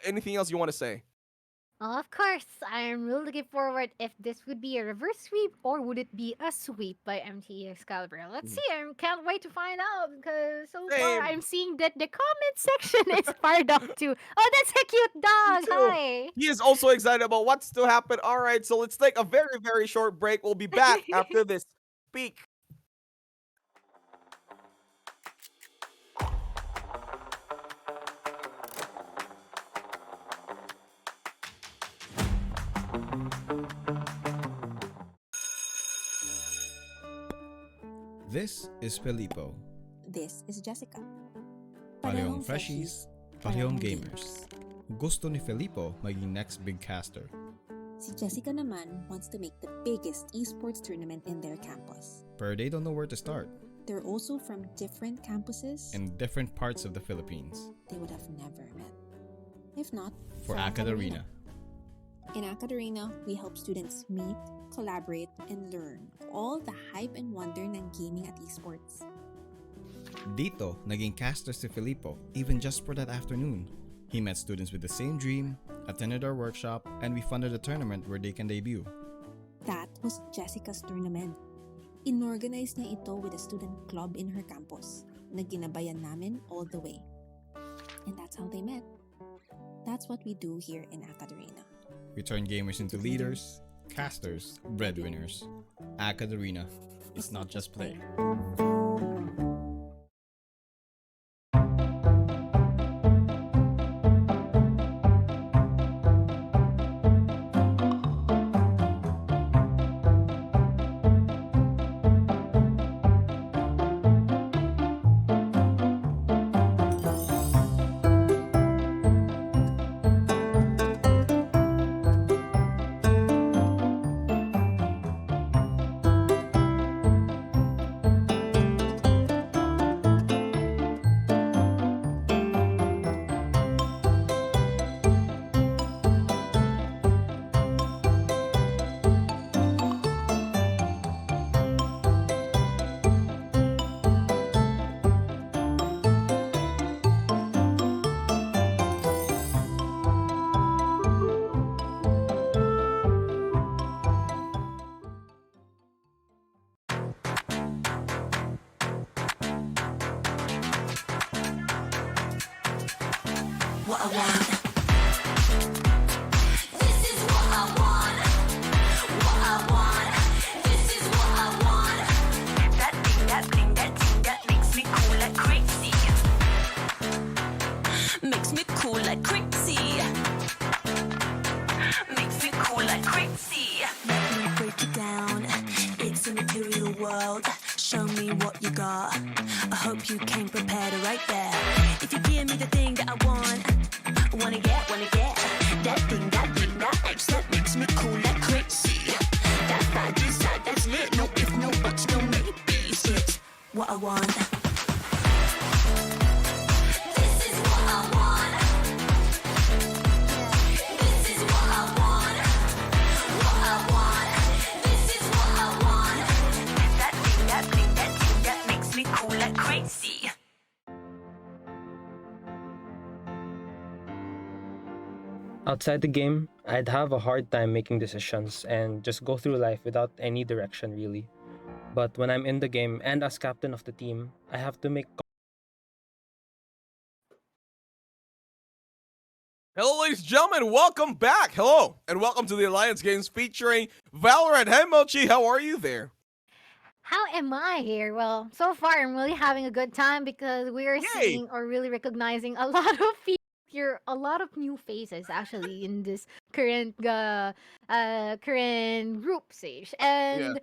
anything else you want to say? Of course, I am really looking forward if this would be a reverse sweep or would it be a sweep by MTE Excalibur. Let's see. I can't wait to find out because so far I'm seeing that the comment section is fired up too. Oh, that's a cute dog. Hi. He is also excited about what's to happen. All right, so let's take a very, very short break. We'll be back after this. Speak. This is Filippo. This is Jessica. Parehong freshies, parehong gamers. Gusto ni Filippo maging next big caster. Si Jessica naman wants to make the biggest esports tournament in their campus. But they don't know where to start. They're also from different campuses In different parts of the Philippines. they would have never met. If not, For AcadArena. In AcadArena, we help students meet, collaborate, and learn all the hype and wonder ng gaming at esports. Dito, naging caster si Filippo even just for that afternoon. He met students with the same dream, attended our workshop, and we funded a tournament where they can debut. That was Jessica's tournament. Inorganize niya ito with a student club in her campus na ginabayan namin all the way. And that's how they met. That's what we do here in AcadArena. We turn gamers into leaders, casters, breadwinners. AcadArena. It's not just play. What I want. This is what I want. What I want. This is what I want. That thing, that bling, that thing that makes me cool like crazy. Makes me cool like crazy. Makes me cool like crazy. Let me break it down. It's a material world. Show me what you got. I hope you came prepared right there. If you give me the thing that I want, wanna get that thing, that X that makes me cool like crazy. That vibe inside, that's lit. No if, no buts, no maybes. It's what I want. This is what I want. This is what I want. What I want. This is what I want. That thing, that bling, that thing that makes me cool like crazy. Outside the game, I'd have a hard time making decisions and just go through life without any direction really. But when I'm in the game and as captain of the team, I have to make Hello, ladies and gentlemen, welcome back. Hello, and welcome to the Alliance Games featuring Valorant. Hey, Mochi, how are you there? How am I here? Well, so far I'm really having a good time because we're Yay! seeing or really recognizing a lot of people here, a lot of new faces actually in this current current group stage. And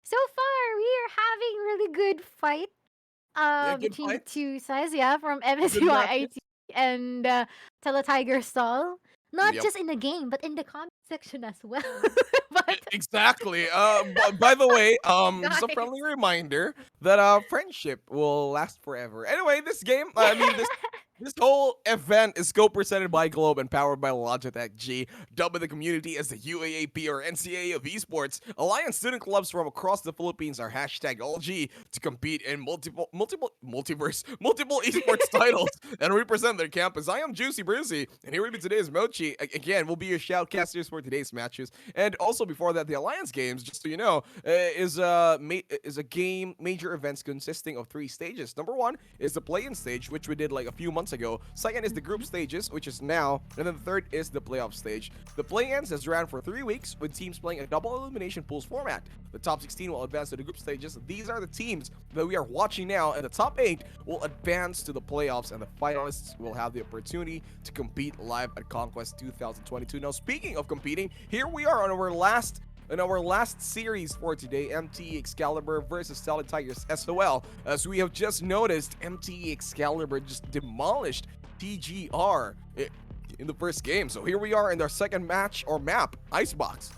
so far we are having really good fight Good between the fights. two sides, from Good MSUIIT matches. and Teletiger Stall. Not Yep. just in the game, but in the comment section as well. Exactly. By the way, just a Guys. friendly reminder that friendship will last forever. Anyway, this game, this whole event is co-presented by Globe and powered by Logitech G, dubbed by the community as the UAAP or NCAA of esports. Alliance student clubs from across the Philippines are hashtag LG to compete in multiple esports titles and represent their campus. I am Juicy Brucey, and here with me today is Mochi. Again, we'll be your shoutcasters for today's matches. And also before that, the Alliance Games, just so you know, is a game major events consisting of 3 stages. Number 1 is the play-in stage, which we did like a few months ago. Second is the group stages, which is now, and then the third is the playoff stage. The play-ins has ran for 3 weeks, with teams playing a double elimination pools format. The top 16 will advance to the group stages. These are the teams that we are watching now, and the top 8 will advance to the playoffs, and the finalists will have the opportunity to compete live at Conquest 2022. Now, speaking of competing, here we are on our last in our last series for today, MTE Excalibur versus Talent Tigers SOL. As we have just noticed, MTE Excalibur just demolished TGR in the first game. So here we are in our second match or map, Icebox.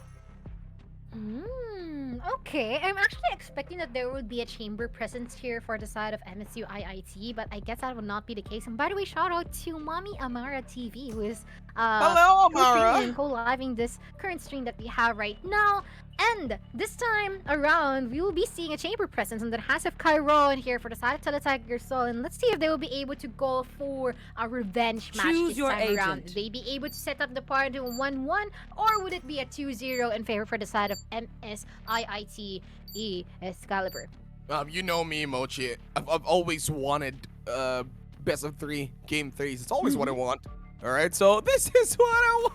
Okay. I'm actually expecting that there would be a chamber presence here for the side of MSU IIT, but I guess that would not be the case. And by the way, shout out to Mommy Amara TV, who is Hello, Amara! co-streaming and co-living this current stream that we have right now. And this time around, we will be seeing a chamber presence on the House of Chiron here for the side of Teletiger Soul. And let's see if they will be able to go for a revenge match Choose this your time around. agent. Will they be able to set up the party 1-1, or would it be a 2-0 in favor for the side of MSIIT Excalibur? You know me, Mochi. I've always wanted best of 3 game 3s. It's always what I want. All right, so this is what I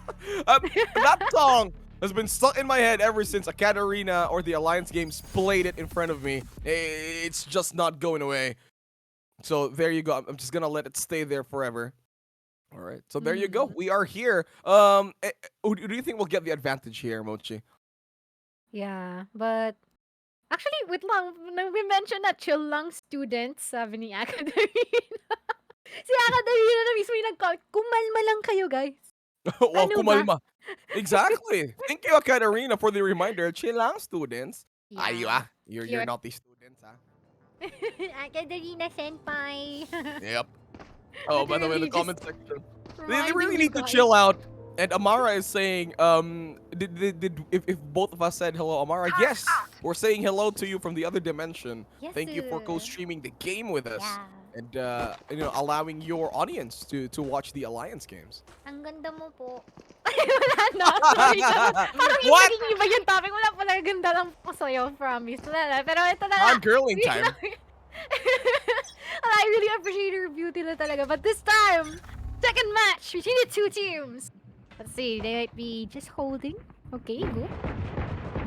want. That song has been stuck in my head ever since AcadArena or the Alliance games played it in front of me. It's just not going away. So there you go. I'm just gonna let it stay there forever. All right. So there you go. We are here. Who do you think will get the advantage here, Mochi? Yeah, but actually, wait lang. We mentioned that chill lang students, sabi ni AcadArena. Si AcadArena na mismo yung nag-comment, kumalma lang kayo, guys. Wow, Ano ba? kumalma. Exactly. Thank you, AcadArena, for the reminder. Chill lang, students. Yeah. You're You're- naughty students, ah. AcadArena senpai. Yep. Oh, by the way, the Literally comment section. They reminding really you need to guys. chill out. And Amara is saying, if both of us said hello, Amara, yes, we're saying hello to you from the other dimension. Yes, Thank you for co-streaming the game with us, and allowing your audience to watch the Alliance games. Ang ganda mo po. Wala na. Sorry ka. Parang What? naging iba yung topic. Wala pala, ganda lang po sa'yo. Promise. Wala na. Pero ito na lang. Girling time. I really appreciate your beauty na talaga. But this time, second match between the two teams. Let's see, they might be just holding. Okay, Goop.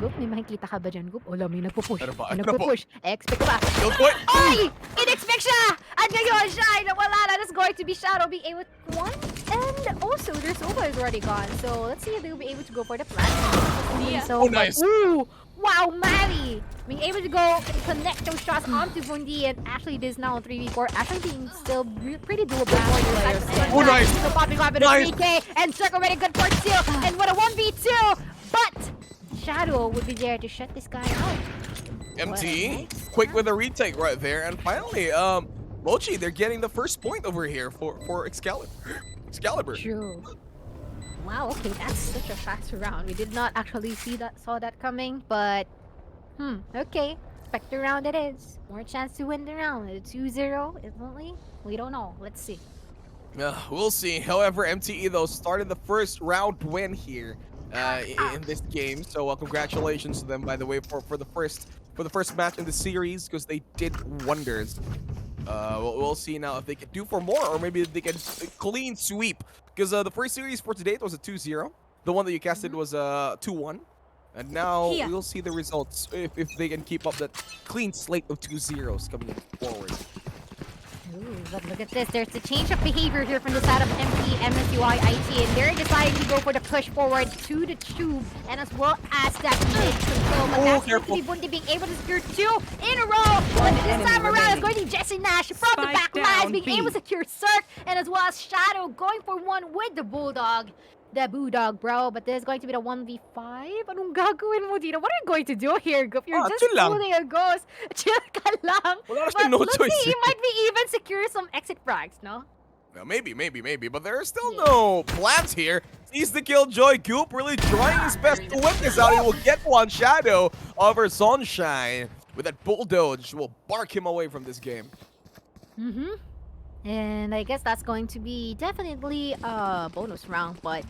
Goop, may makikita ka ba dyan, Goop? Wala, may nagpupush. Ano ba? May Ano po? nagpupush. Expect pa. Don't point. Ay! In-expect siya! At ngayon, siya, nawala na. That's going to be Shadow being able to one. And also, their Sova is already gone. So, let's see if they'll be able to go for the platinum. Yeah. So, Oh, nice. Ooh! Wow, Mari! Being able to go and connect those shots onto Bundi, and actually this now on 3v4 actually being still pretty doable for you. Oh, nice. So popping off at Nice. a 3k, and Circle ready good for 2, and what a 1v2! But Shadow would be there to shut this guy out. MT, quick with a retake right there, and finally, Mochi, they're getting the first point over here for Excalibur. True. Wow, okay, that's such a fast round. We did not actually saw that coming, but okay. Spectre round it is. More chance to win the round. 2-0, isn't? We don't know. Let's see. We'll see. However, MTE though started the first round win here in this game. So congratulations to them, by the way, for the first match in the series, because they did wonders. We'll see now if they can do for more, or maybe they can clean sweep. Because the first series for today was a 2-0. The one that you casted was a 2-1. And now Here. we'll see the results if they can keep up that clean slate of 2-0s coming forward. Ooh, but look at this. There's a change of behavior here from the side of MP, MSUI, IT, and they're deciding to go for the push forward to the tube, and as well as that mid control. But that's going to be Bundi being able to secure 2 in a row. But this time around, it's going to be Jesse Nash from the Spike back lines down being B. able to secure Cirque, and as well as Shadow going for 1 with the Bulldog. The Bulldog, bro. But this is going to be the 1v5. Anong gagawin mo dito? What are you going to do here, Goop? You're just chill lang. holding a ghost. Chill ka lang. Wala But no let's choice. see, you might be even secure some exit frags, no? Now, maybe, but there are still no plans here. Sees the killjoy. Goop really trying his best to whip this out. He will get one Shadow over Sunshine with that bulldoge. Will bark him away from this game. And I guess that's going to be definitely a bonus round, but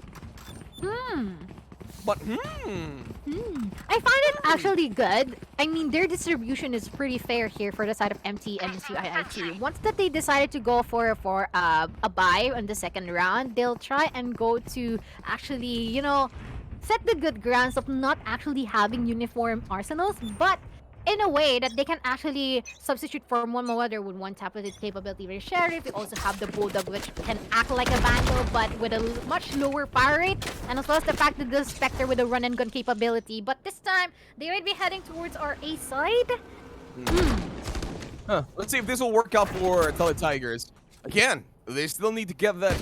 But I find it actually good. I mean, their distribution is pretty fair here for the side of MT and CIIT. Once that they decided to go for a buy on the second round, they'll try and go to actually, set the good grounds of not actually having uniform arsenals, but in a way that they can actually substitute for Momo Weather with one tap of the capability with Sheriff. You also have the Bulldog, which can act like a Vandal, but with a much lower fire rate, and as well as the fact that the Spectre with a run and gun capability. But this time, they might be heading towards our A side. Let's see if this will work out for Tigers. Again, they still need to get that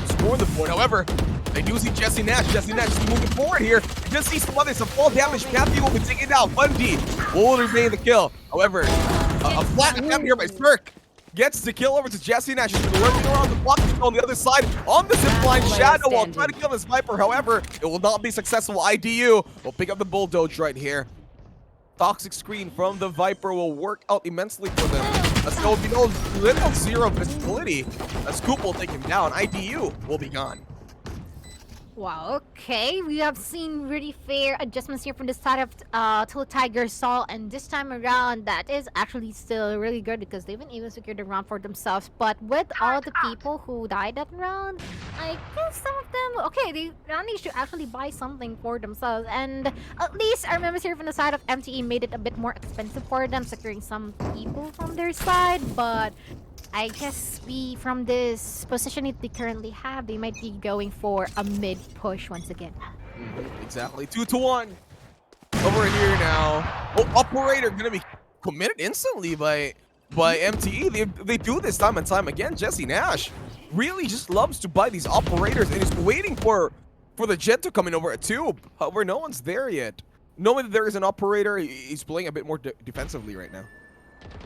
score on the board. However, they do see Jesse Nash. Jesse Nash is moving forward here. You just see some others, some fall damage. Matthew will be taken down. Bundy will remain the kill. However, a flat attempt here by Smirk gets the kill over to Jesse Nash. He's been lurking around the block on the other side on the zipline. Shadow will try to kill this Viper. However, it will not be successful. IDU will pick up the Bulldoge right here. Toxic screen from the Viper will work out immensely for them, as there will be no little zero visibility as Coop will take him down. IDU will be gone. Wow, okay. We have seen really fair adjustments here from the side of Tiger Sol, and this time around, that is actually still really good because they've been able to secure the round for themselves. But with all the people who died that round, I guess some of them, okay, they managed to actually buy something for themselves. And at least I remember here from the side of MTE made it a bit more expensive for them, securing some people from their side, but I guess from this position that they currently have, they might be going for a mid push once again. Exactly. 2-1. Over here now. Oh, Operator gonna be committed instantly by MTE. They do this time and time again. Jesse Nash really just loves to buy these operators and is waiting for the jet to come in over a tube. However, no one's there yet. Knowing that there is an operator, he's playing a bit more defensively right now.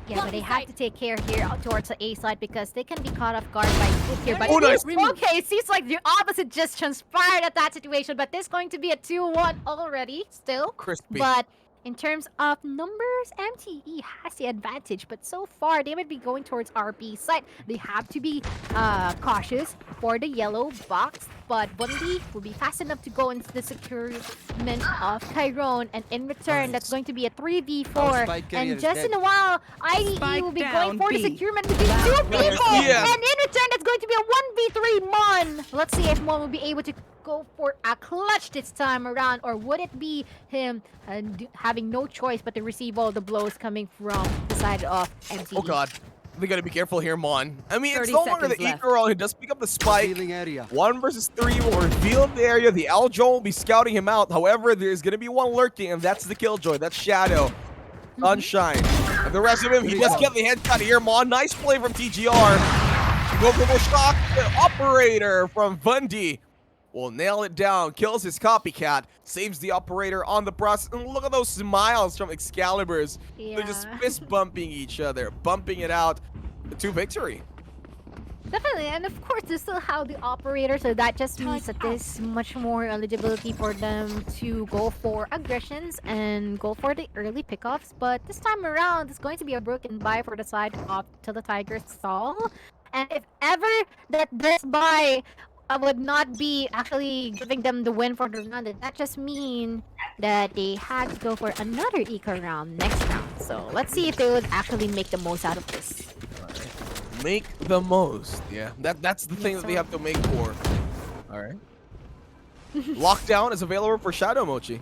Yeah, but they have to take care here towards the A side because they can be caught off guard by Coop here. But nice. Okay, it seems like the opposite just transpired at that situation. But there's going to be a 2-1 already, still. Crispy. But in terms of numbers, MTE has the advantage. But so far, they might be going towards RP side. They have to be cautious for the yellow box. But Bundy will be fast enough to go into the securement of Tyrone. And in return, that's going to be a 3v4. And just in a while, IDE will be going for the securement between two people. Yeah. And in return, that's going to be a 1v3 Mon. Let's see if Mon will be able to go for a clutch this time around. Or would it be him having no choice but to receive all the blows coming from the side of MTE? Oh god. We gotta be careful here, Mon. I mean, it's 30 no longer the seconds 8-year-old who does pick up the spike. 1 versus 3 will reveal the area. The Aljo will be scouting him out. However, there's gonna be one lurking, and that's the Killjoy. That's Shadow. Sunshine. And the rest of him, he does get the headshot here, Mon. Nice play from TGR. Go shock. The operator from Bundy will nail it down, kills his copycat, saves the operator on the process. And look at those smiles from Excaliburs. Yeah. They're just fist bumping each other, bumping it out to victory. Definitely, and of course, they still have the operator, so that just means that there's much more eligibility for them to go for aggressions and go for the early pickoffs. But this time around, it's going to be a broken buy for the side of the Tigers Stall. And if ever that this buy would not be actually giving them the win for the round, that just means that they had to go for another eco round next round. So let's see if they would actually make the most out of this. Make the most. Yeah, that's the thing that they have to make for. All right. Lockdown is available for Shadow Mochi.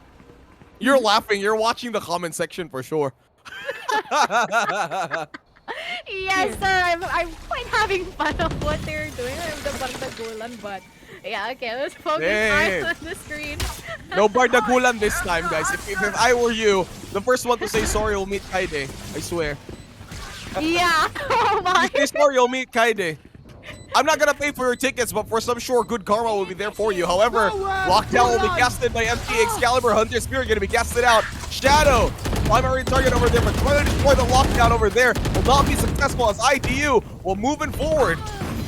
You're laughing. You're watching the comment section for sure. Yes, sir. I'm quite having fun of what they're doing. I'm the Bardagulan, but yeah, okay, let's focus eyes on the screen. No Bardagulan this time, guys. If I were you, the first one to say sorry will meet Kaide. I swear. Yeah. Oh my. If you say sorry, you'll meet Kaide. I'm not gonna pay for your tickets, but for some sure, good karma will be there for you. However, Lockdown will be casted by MT. Excalibur, Hunter Spirit gonna be casted out. Shadow, primary target over there, but trying to destroy the Lockdown over there will not be successful as IDU will moving forward.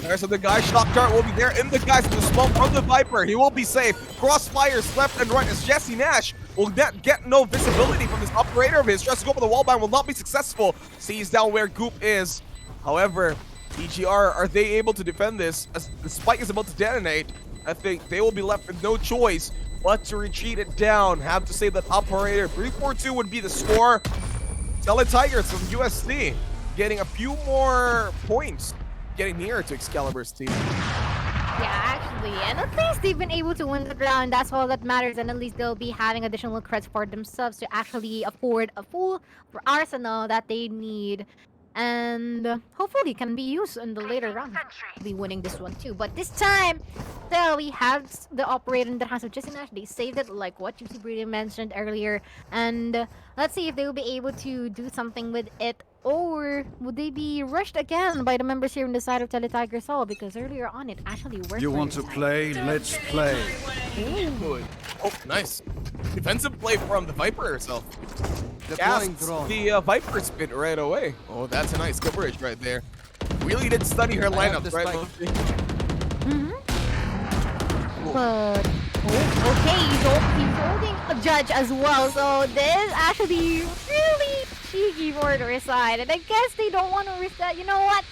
There's the guy, Shock Dart will be there in the guys with the smoke from the Viper. He will be safe. Crossfires left and right as Jesse Nash will get no visibility from this operator of his. Tries to go for the wallbang, will not be successful. Sees down where Goop is. However, EGR, are they able to defend this? As the spike is about to detonate, I think they will be left with no choice but to retreat it down. Have to say that operator 3-4-2 would be the score. Tigers from USD getting a few more points, getting nearer to Excalibur's team. Yeah, actually, And at least they've been able to win the round. That's all that matters. And at least they'll be having additional creds for themselves to actually afford a full arsenal that they need. And hopefully can be used in the later round. Be winning this one too. But this time, still we have the operator in the hands of Jesse Nash. They saved it like what Gypsy Brady mentioned earlier. And let's see if they will be able to do something with it. Or would they be rushed again by the members here on the side of Teletiger Soul? Because earlier on it actually worked. You want to play? Let's play. Good. Oh, nice. Defensive play from the Viper herself. Deploying Casts drone. the Viper spin right away. Oh, that's a nice coverage right there. Really did study her lineups, right? But okay, he's holding a judge as well. So this actually really cheeky for their side. And I guess they don't want to risk that. You know what?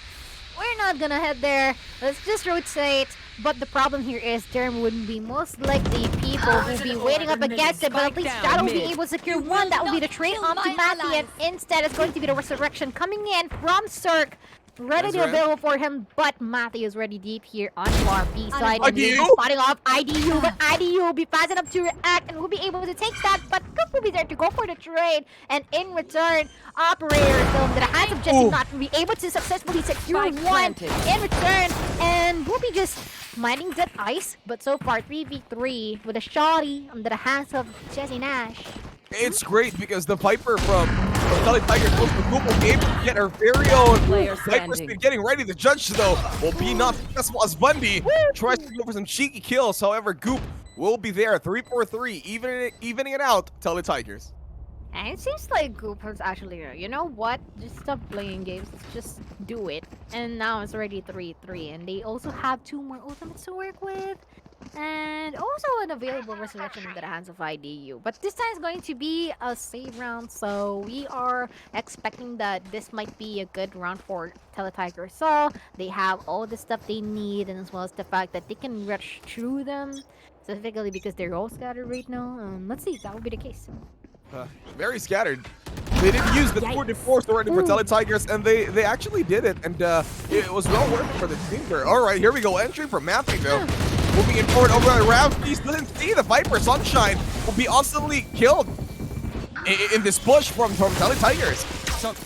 We're not gonna head there. Let's just rotate. But the problem here is there would be most likely people who will be waiting up against it, but at least Shadow will be able to secure one. That will be the trade on to Matty, and instead it's going to be the resurrection coming in from Cirque. Ready to available for him, but Matthew is ready deep here on our B side. And he'll be spotting off IDU, but IDU will be fast enough to react and will be able to take that. But Cook will be there to go for the trade. And in return, Operator still into the hands of Jesse not to be able to successfully secure one in return. And will be just mining that ice. But so far, 3v3 with a shotty under the hands of Jesse Nash. It's great because the Viper from Teletiger goes to Google game to get her very own Viper spin. Getting ready. The judge, though, will be not successful as Bundy tries to go for some cheeky kills. However, Goop will be there. 3-4-3, evening it out. Teletigers. And it seems like Goop has actually, you know what? Just stop playing games. Let's just do it. And now it's already 3-3. And they also have 2 more ultimates to work with. And also an available resurrection into the hands of IDU. But this time is going to be a save round. So we are expecting that this might be a good round for Teletiger. So they have all the stuff they need. And as well as the fact that they can rush through them. Specifically because they're all scattered right now. Let's see if that will be the case. Very scattered. They didn't use the 4-4 already for Teletigers, and they actually did it, and it was well worth it for the team there. All right, here we go. Entry from Matthew, though. Moving in forward over around. He doesn't see the Viper. Sunshine will be instantly killed in this push from Teletigers. Chuck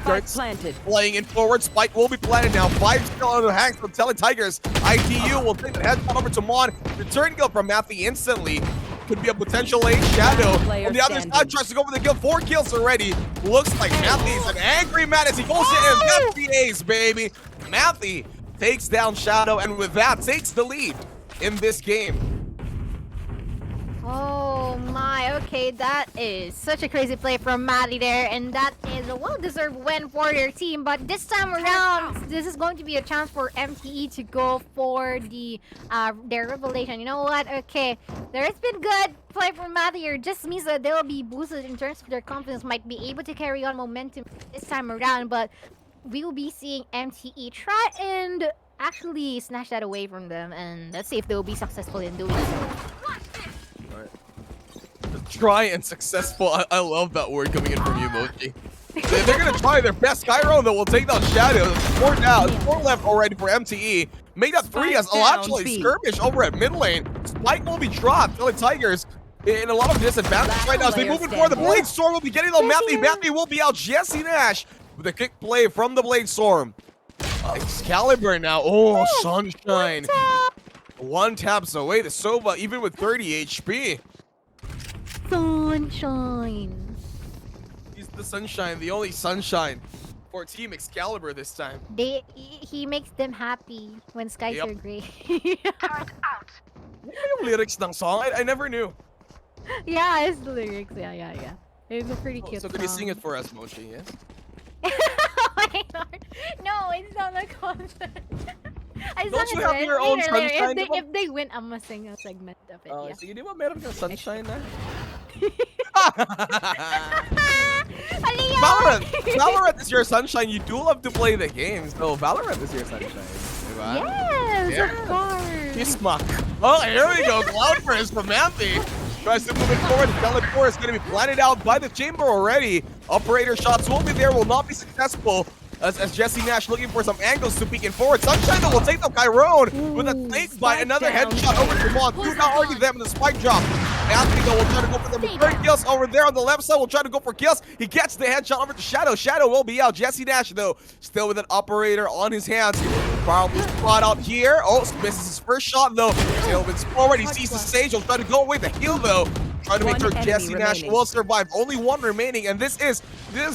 darts planted. Playing in forward. Spike will be planted now. 5 still on the hands from Teletigers. ITU will take the headshot over to Mon. Return kill from Matthew instantly. Could be a potential late Shadow. On the other side, tries to go for the kill. 4 kills already. Looks like Matthew's an angry man as he goes in. That's the ace, baby. Matthew takes down Shadow, and with that, takes the lead in this game. Oh my, okay, that is such a crazy play from Maddie there, and that is a well-deserved win for their team. But this time around, this is going to be a chance for MTE to go for the their revelation. You know what? Okay, there has been good play from Maddie here. Just means that they'll be boosted in terms of their confidence, might be able to carry on momentum this time around. But we will be seeing MTE try and actually snatch that away from them, and let's see if they'll be successful in doing so. Try and successful. I love that word coming in from you, Mochi. They're going to try their best. Skyro, though, will take down Shadow. 4 down. 4 left already for MTE. Make that 3 as actually skirmish over at mid lane. Spike will be dropped. Tigers in a lot of disadvantage right now as they move in forward. The Blade Storm will be getting on Matthew. Matthew will be out. Jesse Nash with a kick play from the Blade Storm. Excalibur now. Oh, Sunshine. 1 taps away to Sova, even with 30 HP. Sunshine. He's the sunshine, the only sunshine for Team Excalibur this time. He makes them happy when skies are gray. What are yung lyrics ng song? I never knew. Yeah, it's the lyrics. Yeah. It's a pretty cute So song. can you sing it for us, Mochi, yes? My lord. No, it's not a concert. Don't you have your own sunshine? If they win, I'm gonna sing a segment of it. Yeah. Sige, di ba meron kang sunshine na? Valorant is your sunshine. You do love to play the games, so Valorant is your sunshine. Diba? Yes, of course. Kismak. Oh, here we go. Cloud Burst from Matthew. Tries to move it forward. Teleport is going to be planted out by the chamber already. Operator shots will be there, will not be successful. as Jesse Nash looking for some angles to peek in forward. Sunshine though will take down Chiron with a snake bite. Another headshot over to Mon. Two now already there with the spike drop. Anthony though will try to go for the third kills over there on the left side. Will try to go for kills. He gets the headshot over to Shadow. Shadow will be out. Jesse Nash though still with an operator on his hands. Probably spot out here. Oh, misses his first shot though. Tailwinds forward. He sees the Sage. He'll try to go away the heal though. Trying to make sure Jesse Nash will survive. Only one remaining, and this is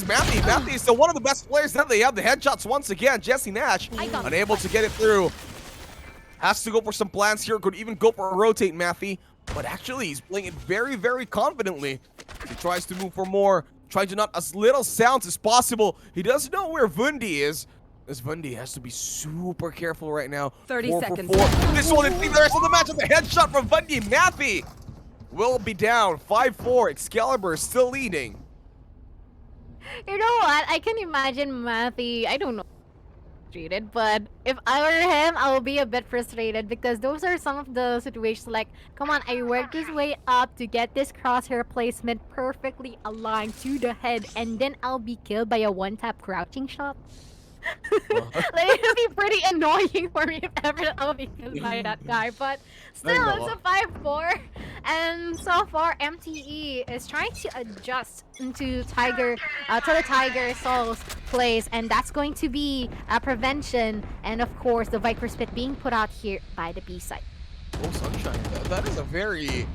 Matthew. Matthew is still one of the best players that they have. The headshots once again. Jesse Nash unable to get it through. Has to go for some plans here. Could even go for a rotate, Matthew. But actually, he's playing it very, very confidently. He tries to move for more, trying to not as little sounds as possible. He doesn't know where Vundi is. This Vundi has to be super careful right now. 30 seconds. This one, the rest of the match, the headshot from Vundi. Matthew will be down 5-4. Excalibur still leading. You know what? I can imagine Matthew. I don't know. Frustrated, but if I were him, I will be a bit frustrated because those are some of the situations like, come on, I worked this way up to get this crosshair placement perfectly aligned to the head, and then I'll be killed by a one-tap crouching shot. Like, it'll be pretty annoying for me if ever I'll be killed by that guy, but still, it's a 5-4, and so far MTE is trying to adjust into the Tiger Soul's plays, and that's going to be a prevention, and of course the Viper Spit being put out here by the B side. Oh, Sunshine, that is a very,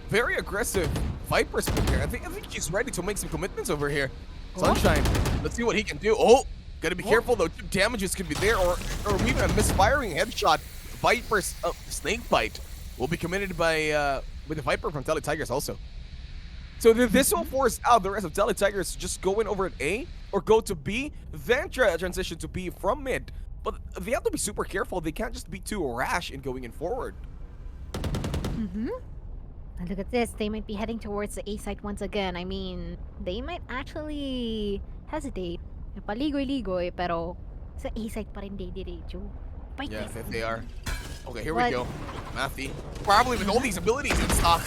very aggressive Viper Spit here. I think he's ready to make some commitments over here. Sunshine, let's see what he can do. Oh! Gotta be careful though, damages could be there, or even a misfiring headshot. Viper's snake bite will be committed by with the Viper from Tele Tigers also. So this will force out the rest of Tele Tigers to just go in over at A or go to B, then transition to B from mid. But they have to be super careful. They can't just be too rash in going in forward. And look at this, they might be heading towards the A site once again. I mean, they might actually hesitate. Paligoy-ligoy, pero sa A-side pa rin diretso. Yeah, they are. Okay, here we go. Matthew, probably with all these abilities and stuff,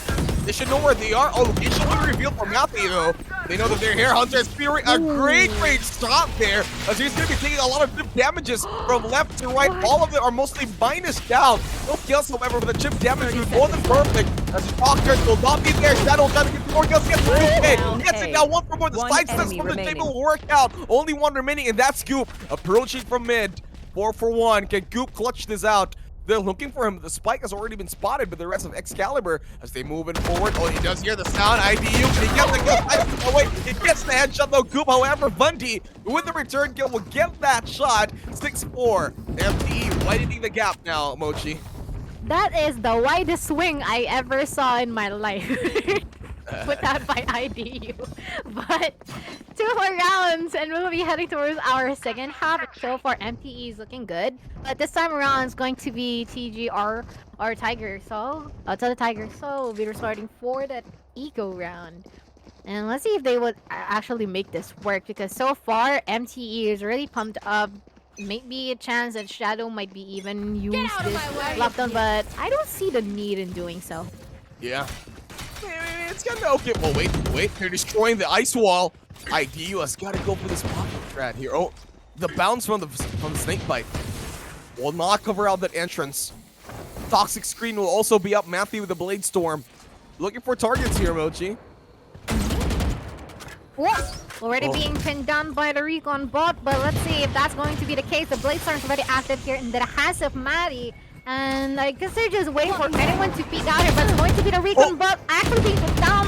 they should know where they are. Oh, location will be revealed for Matthew, though. They know that they're here. Hunter is Fury, a great stop there, as he's going to be taking a lot of chip damages from left to right. All of them are mostly minus down. No kills, however, but the chip damage was more than perfect. As the Doctors will not be there. Shadow trying to get more kills. Gets it now. One for more. The side steps from the table will work out. Only one remaining, and that's Goop approaching from mid. 4 for 1. Can Goop clutch this out? They're looking for him. The spike has already been spotted, but the rest of Excalibur, as they move in forward. Oh, he does hear the sound. IDU, he gets the kill. Oh, wait, he gets the headshot, though. Goop, however, Bundy, with the return kill, will get that shot. 6-4. MTE widening the gap now, Mochi. That is the widest swing I ever saw in my life. Put out by IDU. But 2 more rounds, and we'll be heading towards our second half. So far, MTE is looking good. But this time around, it's going to be TGR or Tiger Soul. Tell the Tiger Soul will be restarting for that eco round. And let's see if they would actually make this work, because so far, MTE is really pumped up. Maybe a chance that Shadow might be even use this lockdown, but I don't see the need in doing so. Yeah. It's gonna okay. Well, wait. They're destroying the ice wall. IDU has got to go for this pocket strat here. Oh, the bounce from the snake bite will not cover out that entrance. Toxic screen will also be up. Matthew with the blade storm, looking for targets here, Mochi. Already being pinned down by the recon bot, but let's see if that's going to be the case. The blade storm is already active here in the hands of Maddie. And I guess they're just waiting for anyone to peek out here, but it's going to be the recon bot actually being put down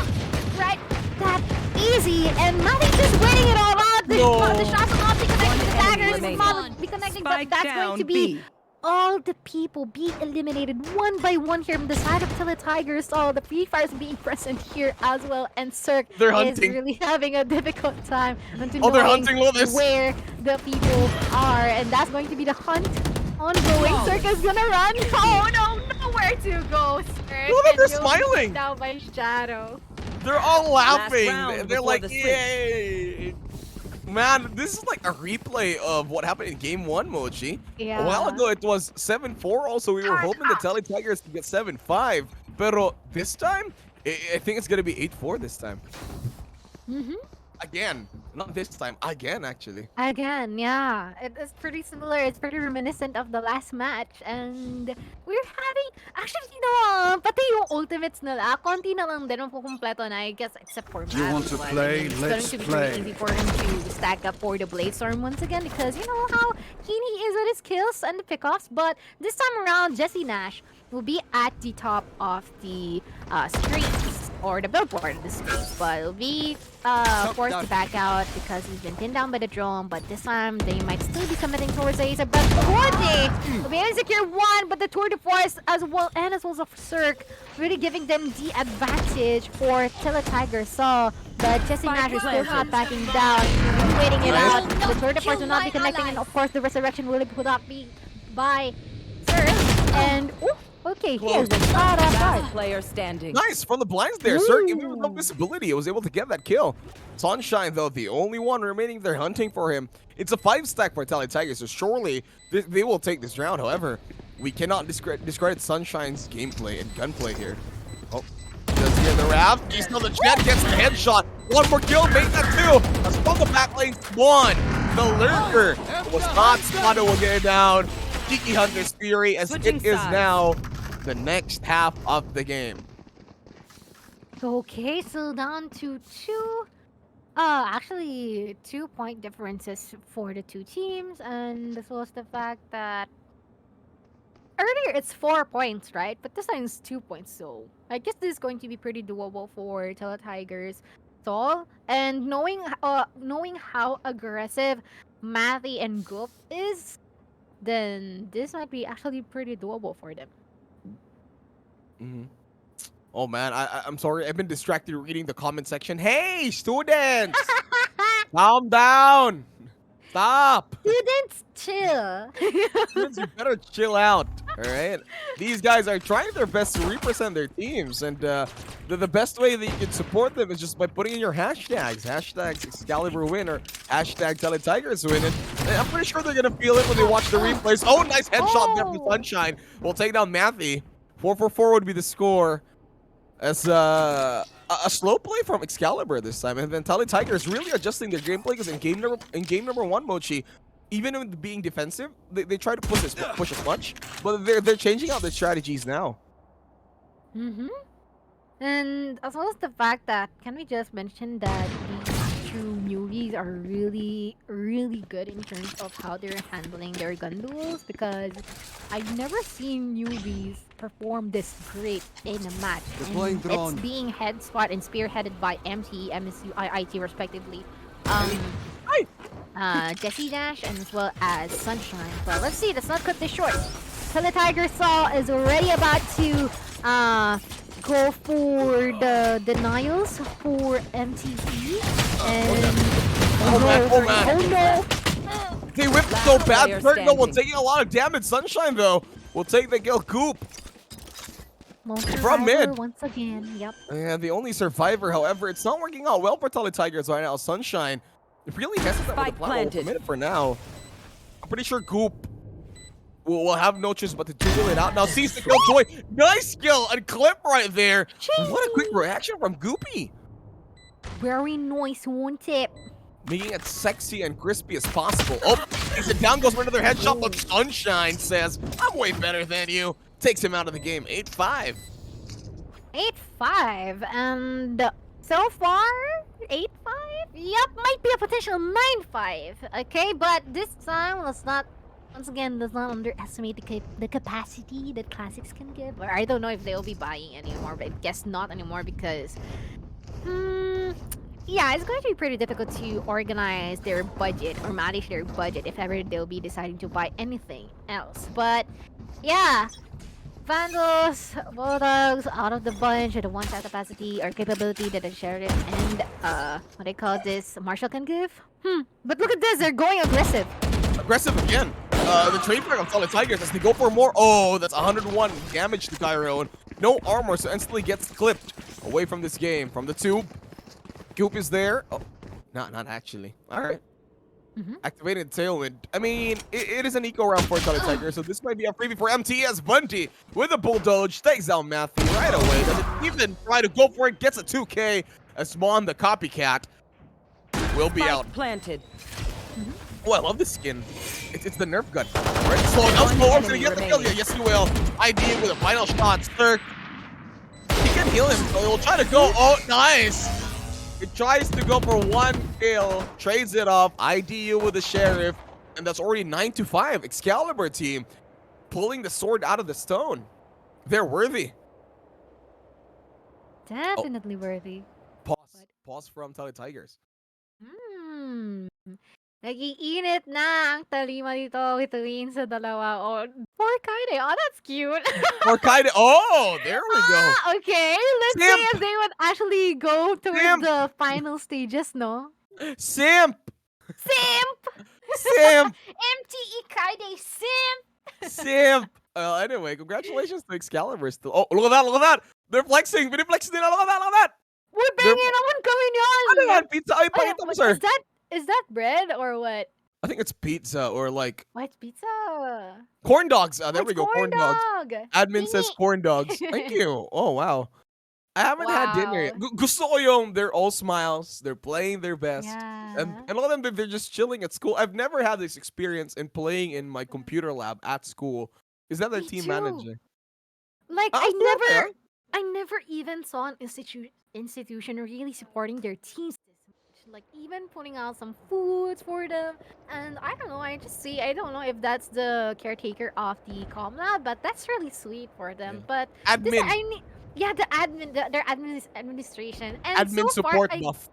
right that easy. And Maddie just waiting it all out. The shots will not be connecting, the daggers will not be connecting, but that's going to be all the people being eliminated one by one here from the side of Tele Tigers. So the Free Fire is being present here as well, and Cirque is really having a difficult time to knowing where the people are, and that's going to be the hunt ongoing. Cirque is gonna run. Oh no, nowhere to go. Cirque. Look at they're smiling. Down by Shadow. They're all laughing. They're like, yay. Man, this is like a replay of what happened in game 1, Mochi. Yeah. A while ago, it was 7-4. Also, we were hoping the Tele Tigers to get 7-5. Pero this time, I think it's going to be 8-4 this time. Again. Not this time. Again, actually. Again, yeah. It is pretty similar. It's pretty reminiscent of the last match. And we're having... Actually, pati yung ultimates nila, konti na lang din ang kukumpleto na, I guess, except for You want to Matt. play? It's Let's going to be play. pretty easy for him to stack up for the Blade Storm once again because you know how keen he is at his kills and the pickoffs. But this time around, Jesse Nash will be at the top of the streets or the billboard in this case, but it'll be forced to back out because he's been pinned down by the drone. But this time they might still be committing towards the Acer. But Cordy will be able to secure one, but the Tour de Force as well and as well as Cirque really giving them the advantage for Tiger Saw. But Jesse Nash is still not backing down. He's waiting it out. The Tour de Force will not be connecting, and of course the Resurrection will not be by Cirque. And okay, here's the Last player standing. Nice from the blinds there. Cirque, even with no visibility, he was able to get that kill. Sunshine, though, the only one remaining. They're hunting for him. It's a 5-stack for Tiger, so surely they will take this round. However, we cannot discredit Sunshine's gameplay and gunplay here. Oh, does he get the wrap? He's still the jet, gets the headshot. One more kill, make that 2. That's from the back lane. 1. The lurker was not spotted, will get it down. Kiki Hunter's Fury, as it is now the next half of the game. Okay, so down to 2. Actually 2-point differences for the two teams, and this was the fact that earlier it's 4 points, right? But this time it's 2 points, so I guess this is going to be pretty doable for Tigers. Sol, and knowing how aggressive Mathy and Goop is, then this might be actually pretty doable for them. Oh man, I'm sorry. I've been distracted reading the comment section. Hey, students! Calm down! Stop! Students, chill! Students, you better chill out, alright? These guys are trying their best to represent their teams, and the best way that you can support them is just by putting in your hashtags. Hashtags Excalibur win or hashtag Tigers win. And I'm pretty sure they're gonna feel it when they watch the replays. Oh, nice headshot there from Sunshine. We'll take down Mathy. 4-4-4 would be the score. As a slow play from Excalibur this time, and then Tigers really adjusting their gameplay because in game number 1, Mochi, even with being defensive, they try to push as much, but they're changing out their strategies now. And as well as the fact that, can we just mention that these two newbies are really, really good in terms of how they're handling their gun duels, because I've never seen newbies perform this great in a match. And it's being head spot and spearheaded by MT, MSU, IIT respectively. Jesse Dash and as well as Sunshine. But let's see, let's not cut this short. Tiger Saw is already about to go for the denials for MTC. And oh no! They whipped so bad. Turtle will taking a lot of damage. Sunshine though will take the kill. Goop from mid once again. Yep. And the only survivor, however, it's not working out well for Tigers right now. Sunshine really hesitant with the plan. We'll commit it for now. I'm pretty sure Goop will have no choice but to duel it out. Now sees the kill. Joy, nice skill and clip right there. Jeez. What a quick reaction from Goopy. Very nice one tip. Making it sexy and crispy as possible. Oh, as it down goes for another headshot, but Sunshine says, I'm way better than you. Takes him out of the game. 8-5. 8-5. And so far, 8-5? Yep, might be a potential 9-5. Okay, but this time, let's not underestimate the capacity that Classics can give. Or I don't know if they'll be buying anymore, but I guess not anymore because... yeah, it's going to be pretty difficult to organize their budget or manage their budget if ever they'll be deciding to buy anything else. But yeah, Vandals, Bulldogs, out of the bunch with the one-shot capacity or capability that the Sheriff and what they call this, Marshall can give. But look at this, they're going aggressive. Aggressive again. The trademark of Solid Tigers as they go for more. Oh, that's 101 damage to Cairo. No armor, so instantly gets clipped away from this game. From the tube. Goop is there. Oh, not actually. All right. Activated Tailwind. I mean, it is an eco round for Solid Tigers, so this might be a freebie for MT as Bunty with a Bulldoge takes out Matthew right away. Doesn't even try to go for it. Gets a 2K as Mon the copycat. will be Spike out. planted. Oh, I love this skin. It's the Nerf gun. Right, slow down, slow. Gonna get the kill. Yes, he will. ID with a final shot. Sturk. He can heal him, so he'll try to go. Oh, nice. It tries to go for one kill. Trades it off. IDU with the Sheriff. And that's already 9-5. Excalibur team pulling the sword out of the stone. They're worthy. Definitely worthy. Pause from Tele Tigers. Nagiinit na ang talima dito between sa dalawa. Oh, poor Kaide. Oh, that's cute. Or kind of. Oh, there we go. Okay, let's see Simp. if they would actually go towards Simp. the final stages, no? Simp. Simp! Simp. MTE Kaide, simp! Simp. Anyway, congratulations to Excalibur still. Oh, look at that. Look at that. They're flexing. Piniflexing nila. Look at that. Look at that. Uy, pengen naman kami yan! Ano yan? Pizza. Ay, pakita mo, sir. Is that bread or what? I think it's pizza or like Oh, it's pizza. corn dogs. There It's we go. corn Corn dogs. dog. Admin says corn dogs. Thank you. Oh, wow. I haven't had dinner yet. Gusto ko yung they're all smiles. They're playing their best. And a lot of them, they're just chilling at school. I've never had this experience in playing in my computer lab at school. Is that their team too. manager? Like, Ah, I never even saw an institution really supporting their teams this much. Like, even putting out some foods for them. And I don't know, I don't know if that's the caretaker of the comm lab, but that's really sweet for them. But Admin. the admin, their administration. And Admin so support far, buff.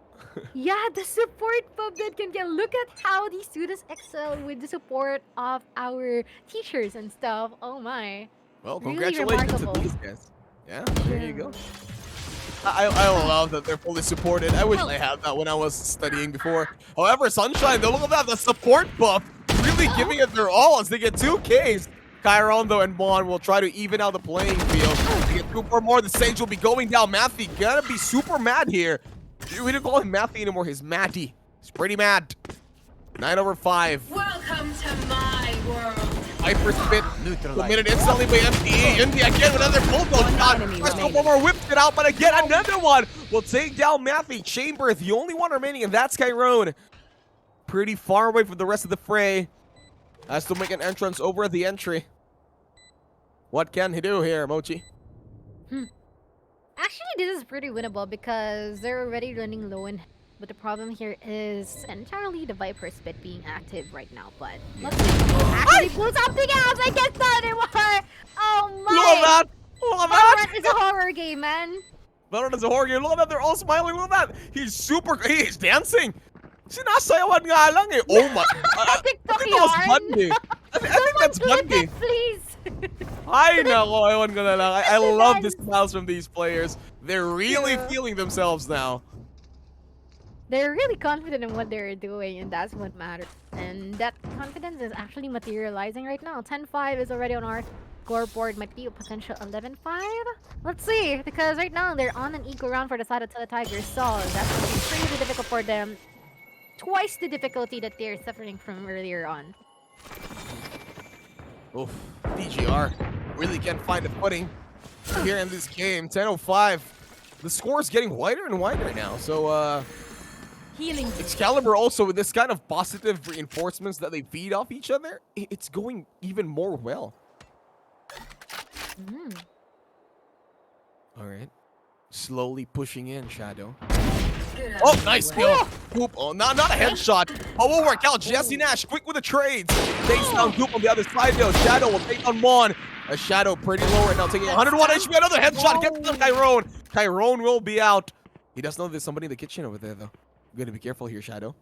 yeah, the support buff that can get. Look at how these students excel with the support of our teachers and stuff. Oh my. Well, Really congratulations remarkable. to these guys. Yeah, there you go. I love that they're fully supported. I wish I had that when I was studying before. However, Sunshine, though, look at that. The support buff really giving it their all as they get 2 Ks. Chiron, though, and Mon will try to even out the playing field. They get 2 or more. The Sage will be going down. Matthew gonna be super mad here. We don't call him Matthew anymore. He's Matty. He's pretty mad. 9/5. Welcome to my world. Hyper spit committed instantly by MTE. MTE again with another bulldog shot. Crystal Bomber whips it out, but again another one will take down Matthew. Chamber, the only one remaining, and that's Chiron. Pretty far away from the rest of the fray. Has to make an entrance over the entry. What can he do here, Mochi? Actually, this is pretty winnable because they're already running low in. But the problem here is entirely the Viper Spit being active right now. But let's see. Actually, pull something else. I can't start anymore. Oh my! Look at that! Look at that! Valorant is a horror game, man. Valorant is a horror game. Look at that! They're all smiling. Look at that! He's he's dancing. Sinasayawan nga lang eh. Oh my! I think that was Bundy. I think that's Bundy. Please. Ay nako, ewan ko na lang. I love the smiles from these players. They're really feeling themselves now. They're really confident in what they're doing, and that's what matters. And that confidence is actually materializing right now. 10-5 is already on our scoreboard. Might be a potential 11-5. Let's see, because right now they're on an equal round for the side of Tele Tigers, so that's going to be pretty difficult for them. Twice the difficulty that they're suffering from earlier on. Oof, DGR really can't find a footing here in this game. 10:05. The score is getting wider and wider now, so Healing. Excalibur also with this kind of positive reinforcements that they feed off each other, it's going even more well. All right, slowly pushing in Shadow. Oh, nice kill. Goop. Oh, not a headshot. Oh, will work out. Jesse Nash quick with the trades. Takes down Goop on the other side though. Shadow will take down Mon. A Shadow pretty low right now, taking 101 HP. Another headshot. Gets down Chiron. Chiron will be out. He does know there's somebody in the kitchen over there though. You gotta be careful here, Shadow.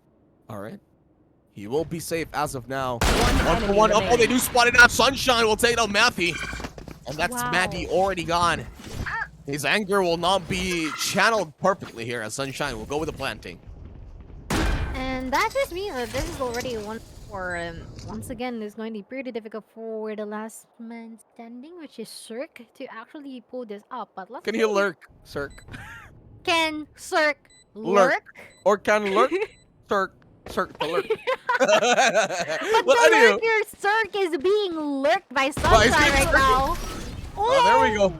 All right. He will be safe as of now. One for one. Oh, they do spot it out. Sunshine will take down Matthew. And that's Matty already gone. His anger will not be channeled perfectly here as Sunshine will go with the planting. And that just means that this is already one for once again it's going to be pretty difficult for the last man standing, which is Cirque, to actually pull this up. But let's Can see. he lurk, Cirque? Can Cirque lurk? Or can lurk? Cirque to lurk. But the lurker Cirque is being lurked by Sunshine right now. Oh, there we go.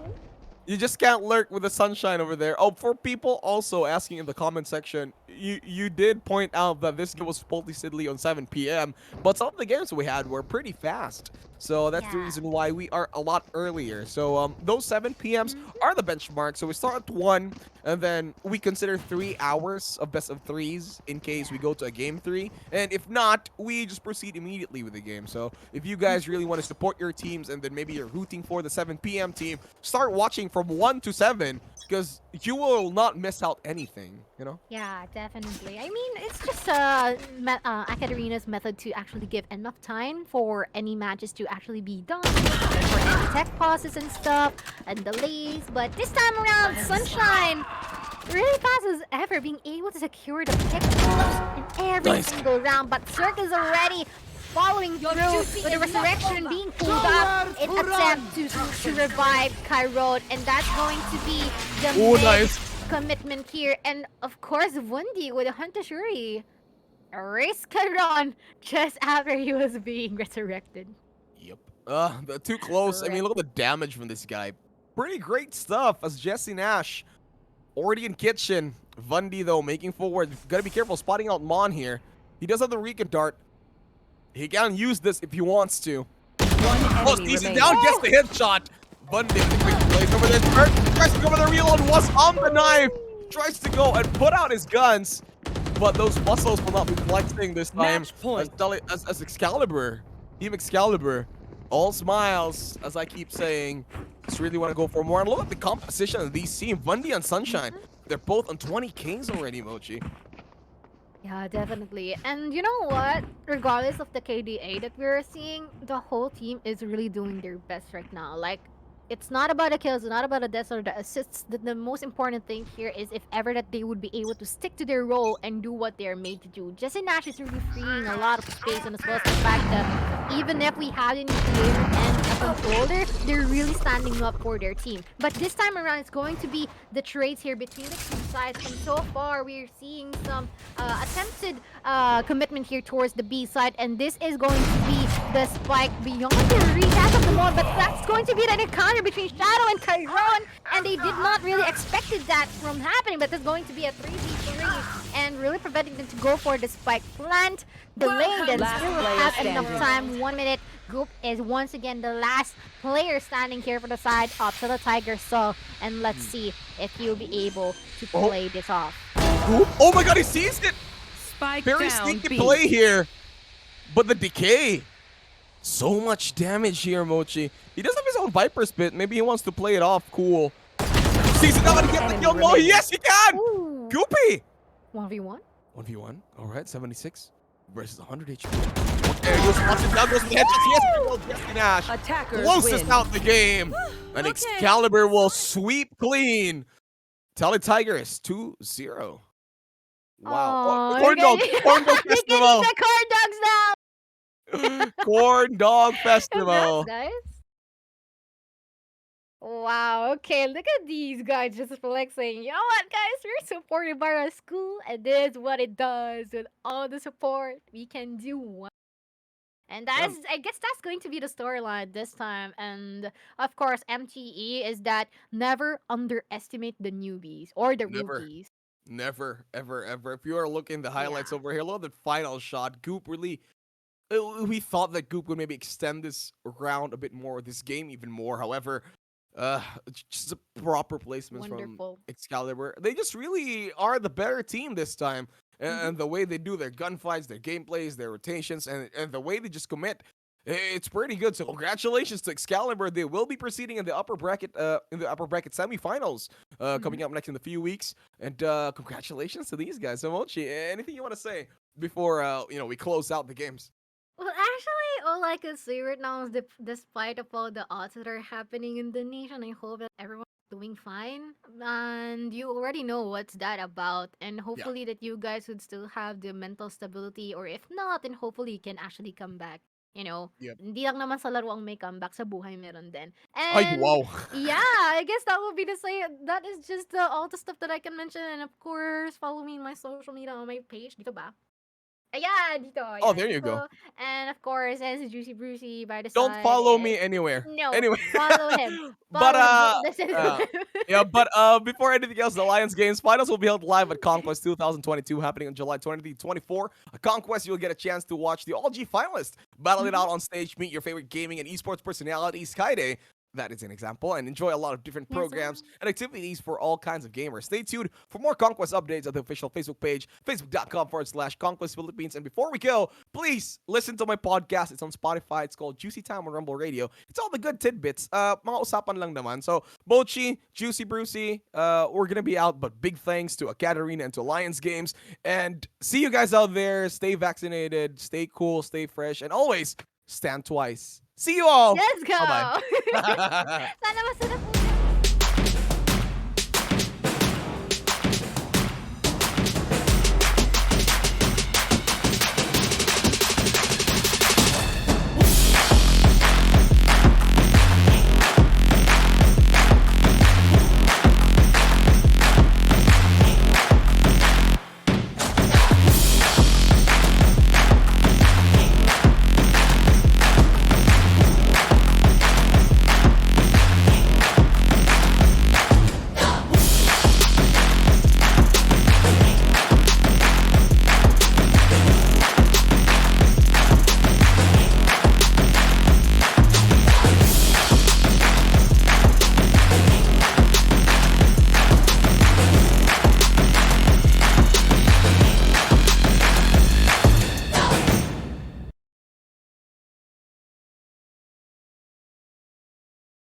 You just can't lurk with the sunshine over there. Oh, for people also asking in the comment section, you did point out that this game was supposedly on 7 p.m., but some of the games we had were pretty fast. So that's the reason why we are a lot earlier. So those 7 p.m.s are the benchmark. So we start at 1, and then we consider 3 hours of best of threes in case we go to a game 3. And if not, we just proceed immediately with the game. So if you guys really want to support your teams and then maybe you're rooting for the 7 p.m. team, start watching from 1 to 7 because you will not miss out anything, you know? Yeah, definitely. I mean, it's just AcadArena's method to actually give enough time for any matches to actually be done, and for any tech pauses and stuff, and delays. But this time around, Sunshine, really fast as ever, being able to secure the pick in every single round. But Cirque is already following through with the resurrection being pulled up in attempt to revive Chiron, and that's going to be the main commitment here. And of course, Wundi with a Hunter Shuri erased Chiron just after he was being resurrected. Yep. They're too close. I mean, look at the damage from this guy. Pretty great stuff as Jesse Nash already in kitchen. Vundi, though, making forward. Gotta be careful spotting out Mon here. He does have the Recon Dart. He can use this if he wants to. Oh, he's down, gets the headshot. Vundi with the quick place over there. Tries to go for the reload, was on the knife. Tries to go and put out his guns. But those muscles will not be flexing this time. As Excalibur. Team Excalibur. All smiles, as I keep saying. Just really want to go for more. And look at the composition of these teams. Vundi and Sunshine. They're both on 20Ks already, Mochi. Yeah, definitely. And you know what? Regardless of the KDA that we're seeing, the whole team is really doing their best right now. Like, it's not about the kills, it's not about the deaths or the assists. The most important thing here is if ever that they would be able to stick to their role and do what they're made to do. Jesse Nash is really freeing a lot of space, and as well as the fact that even if we had an creator and a controller, they're really standing up for their team. But this time around, it's going to be the trades here between the two sides. And so far, we're seeing some attempted commitment here towards the B side, and this is going to be the spike beyond the reach as of the moment, but that's going to be an encounter between Shadow and Chiron, and they did not really expected that from happening, but it's going to be a 3v3 and really preventing them to go for the spike plant. The lane that still have enough time, 1 minute. Goop is once again the last player standing here for the side of the Tiger Soul, and let's see if he'll be able to play this off. Goop? Oh my god, he seized it! Spike Very down, sneaky B. play here. But the decay. So much damage here, Mochi. He does have his own Viper Spit. Maybe he wants to play it off cool. Sees it now and get the kill. No, yes, he can! Ooh. Goopy! 1v1? 1v1. Alright, 76 versus 100 HP. There goes Watson. Down goes the headshot. Yes, Jesse Nash. Attackers Closest win. out the game. And Excalibur will sweep clean. Tally Tigers 2-0. Wow. Oh, Corn Dog. Corn Dog you can Festival. eat the corn dogs now! Corn Dog Festival. Congrats, guys. Wow, okay, look at these guys just flexing. You know what, guys? We're supported by our school, and this is what it does. With all the support, we can do one. And that is, I guess that's going to be the storyline this time. And of course, MTE is that never underestimate the newbies or the rookies. Never, ever, ever. If you are looking the highlights over here, look at the final shot. Goop really. We thought that Goop would maybe extend this round a bit more, this game even more. However, just a proper placements from Excalibur. They just really are the better team this time. And the way they do their gunfights, their gameplays, their rotations, and the way they just commit, it's pretty good. So congratulations to Excalibur. They will be proceeding in the upper bracket semifinals coming up next in a few weeks. And congratulations to these guys. So Mochi, anything you want to say before we close out the games? Well, actually, all I can say right now is that despite of all the odds that are happening in the nation, I hope that everyone's doing fine. And you already know what's that about. And hopefully that you guys would still have the mental stability. Or if not, then hopefully you can actually come back. You know, hindi lang naman sa laro ang may comeback, sa buhay meron din. And yeah, I guess that would be to say that is just all the stuff that I can mention. And of course, follow me in my social media on my page. Dito ba? Yeah, dito. Oh, Yeah, there you go. dito. And of course, and si Juicy Brucey by the Don't side. follow me anywhere. No, Anyway, follow him. but Follow him. Don't listen to uh, him. yeah, but before anything else, the Lions Games finals will be held live at Conquest 2022, happening on July 2024. At Conquest, you'll get a chance to watch the All G finalists battle it out on stage, meet your favorite gaming and esports personalities. Skyday, that is an example, and enjoy a lot of different programs and activities for all kinds of gamers. Stay tuned for more Conquest updates at the official Facebook page, facebook.com/Conquest Philippines. And before we go, please listen to my podcast. It's on Spotify. It's called Juicy Time on Rumble Radio. It's all the good tidbits. Mga usapan lang naman. So, Bochi, Juicy Brucey, we're gonna be out, but big thanks to AcadArena and to Lions Games. And see you guys out there. Stay vaccinated, stay cool, stay fresh, and always stand twice. See you all. Let's go. Bye-bye. Sana masarap